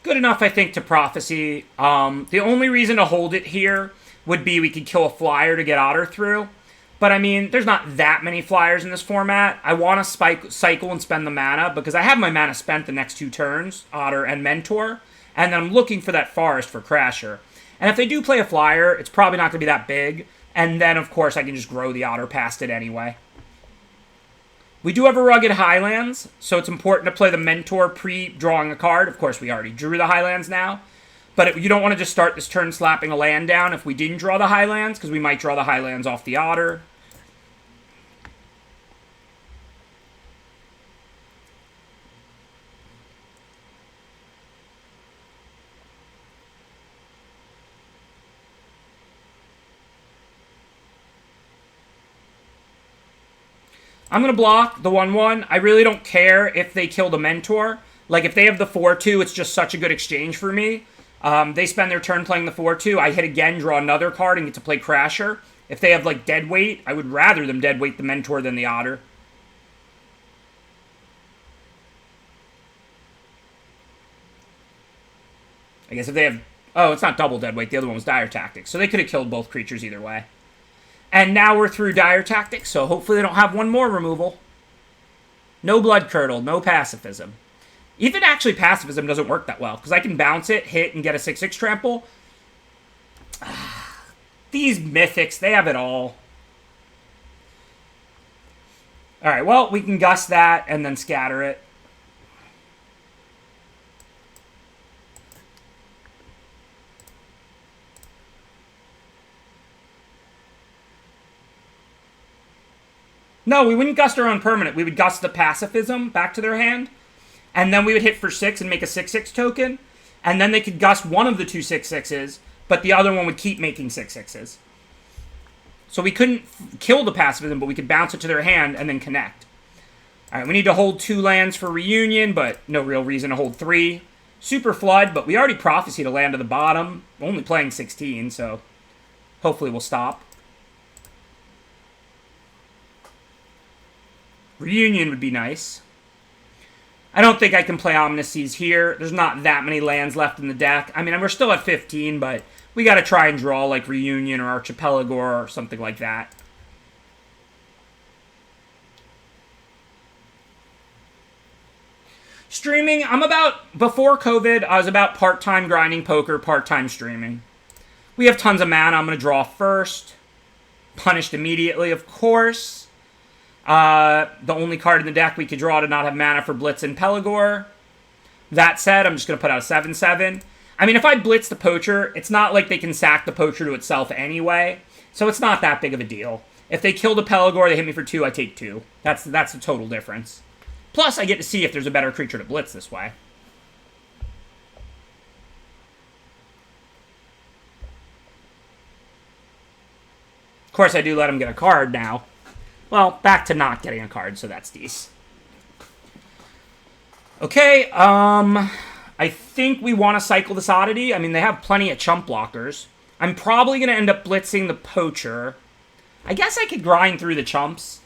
Good enough, I think, to Prophecy. The only reason to hold it here would be we could kill a flyer to get Otter through. But, I mean, there's not that many flyers in this format. I want to cycle and spend the mana because I have my mana spent the next 2 turns, Otter and Mentor. And then I'm looking for that Forest for Crasher. And if they do play a flyer, it's probably not going to be that big. And then, of course, I can just grow the Otter past it anyway. We do have a Rugged Highlands, so it's important to play the Mentor pre-drawing a card. Of course, we already drew the Highlands now. But you don't want to just start this turn slapping a land down if we didn't draw the Highlands, because we might draw the Highlands off the Otter. I'm going to block the 1/1. I really don't care if they kill the Mentor. Like, if they have the 4/2, it's just such a good exchange for me. They spend their turn playing the 4/2. I hit again, draw another card, and get to play Crasher. If they have, like, Deadweight, I would rather them Deadweight the Mentor than the Otter. I guess if they have... Oh, it's not double Deadweight. The other one was Dire Tactics. So they could have killed both creatures either way. And now we're through Dire Tactics, so hopefully they don't have one more removal. No Blood Curdle, no Pacifism. Even actually Pacifism doesn't work that well, because I can bounce it, hit, and get a 6/6 trample. These Mythics, they have it all. Alright, well, we can gust that and then scatter it. No, we wouldn't gust our own permanent. We would gust the Pacifism back to their hand. And then we would hit for 6 and make a 6/6 token. And then they could gust one of the 2 6/6s, but the other one would keep making 6/6s. So we couldn't kill the Pacifism, but we could bounce it to their hand and then connect. Alright, we need to hold 2 lands for Reunion, but no real reason to hold 3. Super Flood, but we already prophesied a land to the bottom. We're only playing 16, so hopefully we'll stop. Reunion would be nice. I don't think I can play Ominous Seas here. There's not that many lands left in the deck. I mean, we're still at 15, but we got to try and draw like Reunion or Archipelago or something like that. Streaming, before COVID, I was about part-time grinding poker, part-time streaming. We have tons of mana. I'm going to draw first. Punished immediately, of course. The only card in the deck we could draw to not have mana for Blitz and Pelagor. That said, I'm just going to put out a 7/7. I mean, if I Blitz the Poacher, it's not like they can sack the Poacher to itself anyway. So it's not that big of a deal. If they kill the Pelagor, they hit me for 2, I take 2. That's the total difference. Plus, I get to see if there's a better creature to Blitz this way. Of course, I do let him get a card now. Well, back to not getting a card, so that's decent. Okay, I think we want to cycle this Oddity. I mean, they have plenty of chump blockers. I'm probably going to end up blitzing the Poacher. I guess I could grind through the chumps.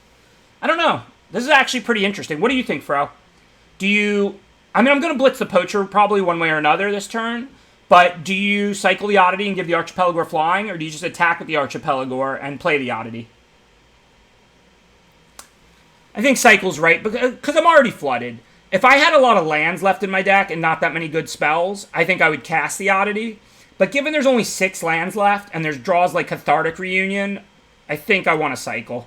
I don't know. This is actually pretty interesting. What do you think, Fro? I mean, I'm going to blitz the Poacher probably one way or another this turn. But do you cycle the Oddity and give the Archipelago flying? Or do you just attack with the Archipelago and play the Oddity? I think cycle's right, because I'm already flooded. If I had a lot of lands left in my deck and not that many good spells, I think I would cast the Oddity. But given there's only 6 lands left, and there's draws like Cathartic Reunion, I think I want to cycle.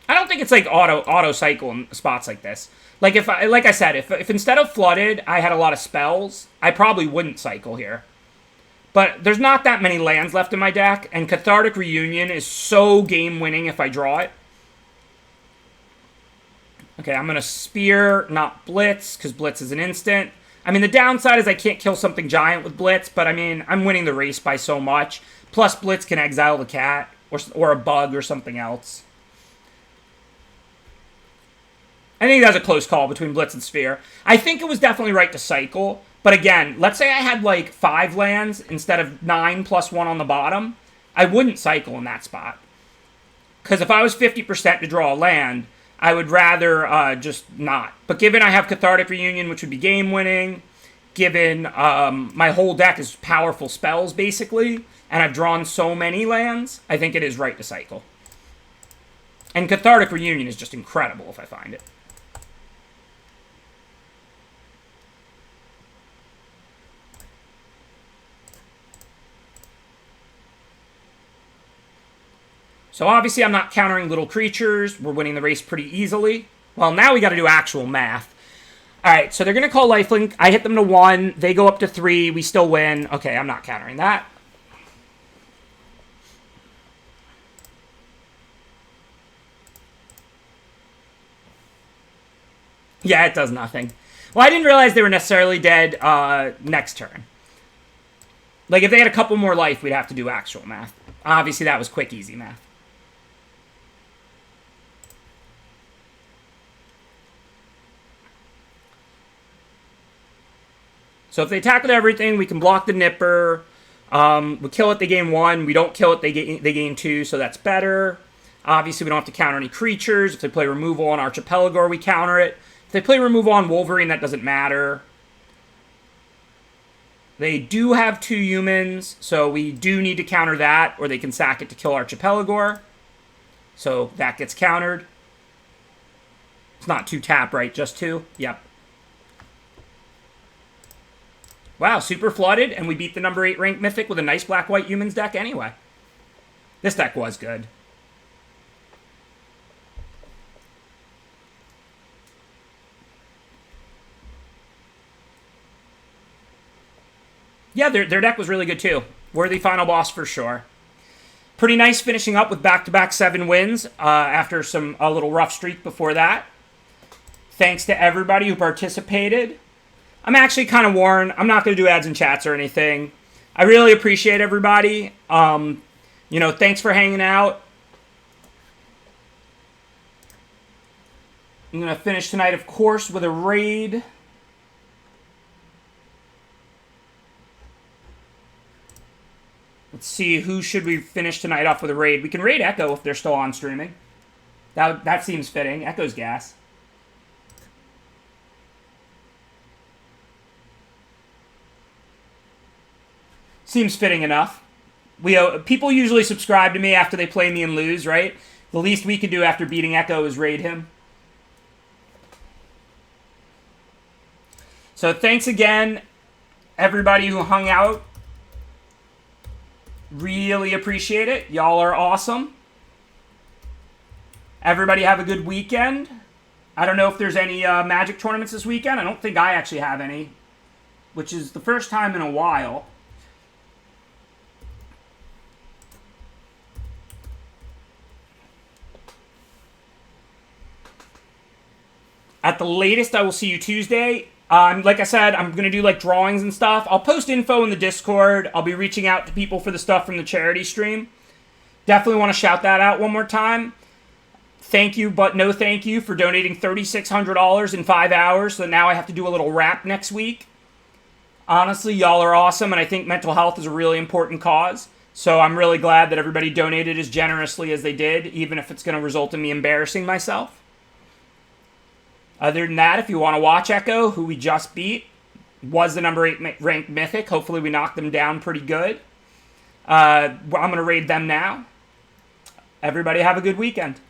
I don't think it's like auto cycle in spots like this. Like I said, if instead of flooded, I had a lot of spells, I probably wouldn't cycle here. But there's not that many lands left in my deck, and Cathartic Reunion is so game-winning if I draw it. Okay, I'm going to Spear, not Blitz, because Blitz is an instant. I mean, the downside is I can't kill something giant with Blitz, but I mean, I'm winning the race by so much. Plus, Blitz can exile the cat, or a bug, or something else. I think that's a close call between Blitz and Sphere. I think it was definitely right to cycle. But again, let's say I had like 5 lands instead of 9 plus 1 on the bottom. I wouldn't cycle in that spot. Because if I was 50% to draw a land, I would rather just not. But given I have Cathartic Reunion, which would be game-winning, given my whole deck is powerful spells, basically, and I've drawn so many lands, I think it is right to cycle. And Cathartic Reunion is just incredible if I find it. So obviously I'm not countering little creatures. We're winning the race pretty easily. Well, now we got to do actual math. All right, so they're going to call lifelink. I hit them to 1. They go up to 3. We still win. Okay, I'm not countering that. Yeah, it does nothing. Well, I didn't realize they were necessarily dead next turn. Like, if they had a couple more life, we'd have to do actual math. Obviously, that was quick, easy math. So if they attack with everything, we can block the Nipper. We kill it, they gain 1. We don't kill it, they gain 2, so that's better. Obviously, we don't have to counter any creatures. If they play removal on Archipelago, we counter it. If they play removal on Wolverine, that doesn't matter. They do have 2 humans, so we do need to counter that, or they can sack it to kill Archipelago. So that gets countered. It's not 2 tap, right? Just 2? Yep. Wow, super flooded, and we beat the number 8 ranked Mythic with a nice black-white humans deck anyway. This deck was good. Yeah, their deck was really good too. Worthy final boss for sure. Pretty nice finishing up with back-to-back 7 wins after a little rough streak before that. Thanks to everybody who participated. I'm actually kind of worn. I'm not going to do ads and chats or anything. I really appreciate everybody. Thanks for hanging out. I'm going to finish tonight, of course, with a raid. Let's see, who should we finish tonight off with a raid? We can raid Echo if they're still on streaming. That seems fitting. Echo's gas. Seems fitting enough. People usually subscribe to me after they play me and lose, right? The least we could do after beating Echo is raid him. So thanks again, everybody who hung out. Really appreciate it. Y'all are awesome. Everybody have a good weekend. I don't know if there's any Magic tournaments this weekend. I don't think I actually have any, which is the first time in a while. At the latest, I will see you Tuesday. Like I said, I'm going to do like drawings and stuff. I'll post info in the Discord. I'll be reaching out to people for the stuff from the charity stream. Definitely want to shout that out one more time. Thank you, but no thank you for donating $3,600 in 5 hours. So now I have to do a little wrap next week. Honestly, y'all are awesome, and I think mental health is a really important cause. So I'm really glad that everybody donated as generously as they did, even if it's going to result in me embarrassing myself. Other than that, if you want to watch Echo, who we just beat, was the number 8 ranked Mythic. Hopefully we knocked them down pretty good. I'm going to raid them now. Everybody have a good weekend.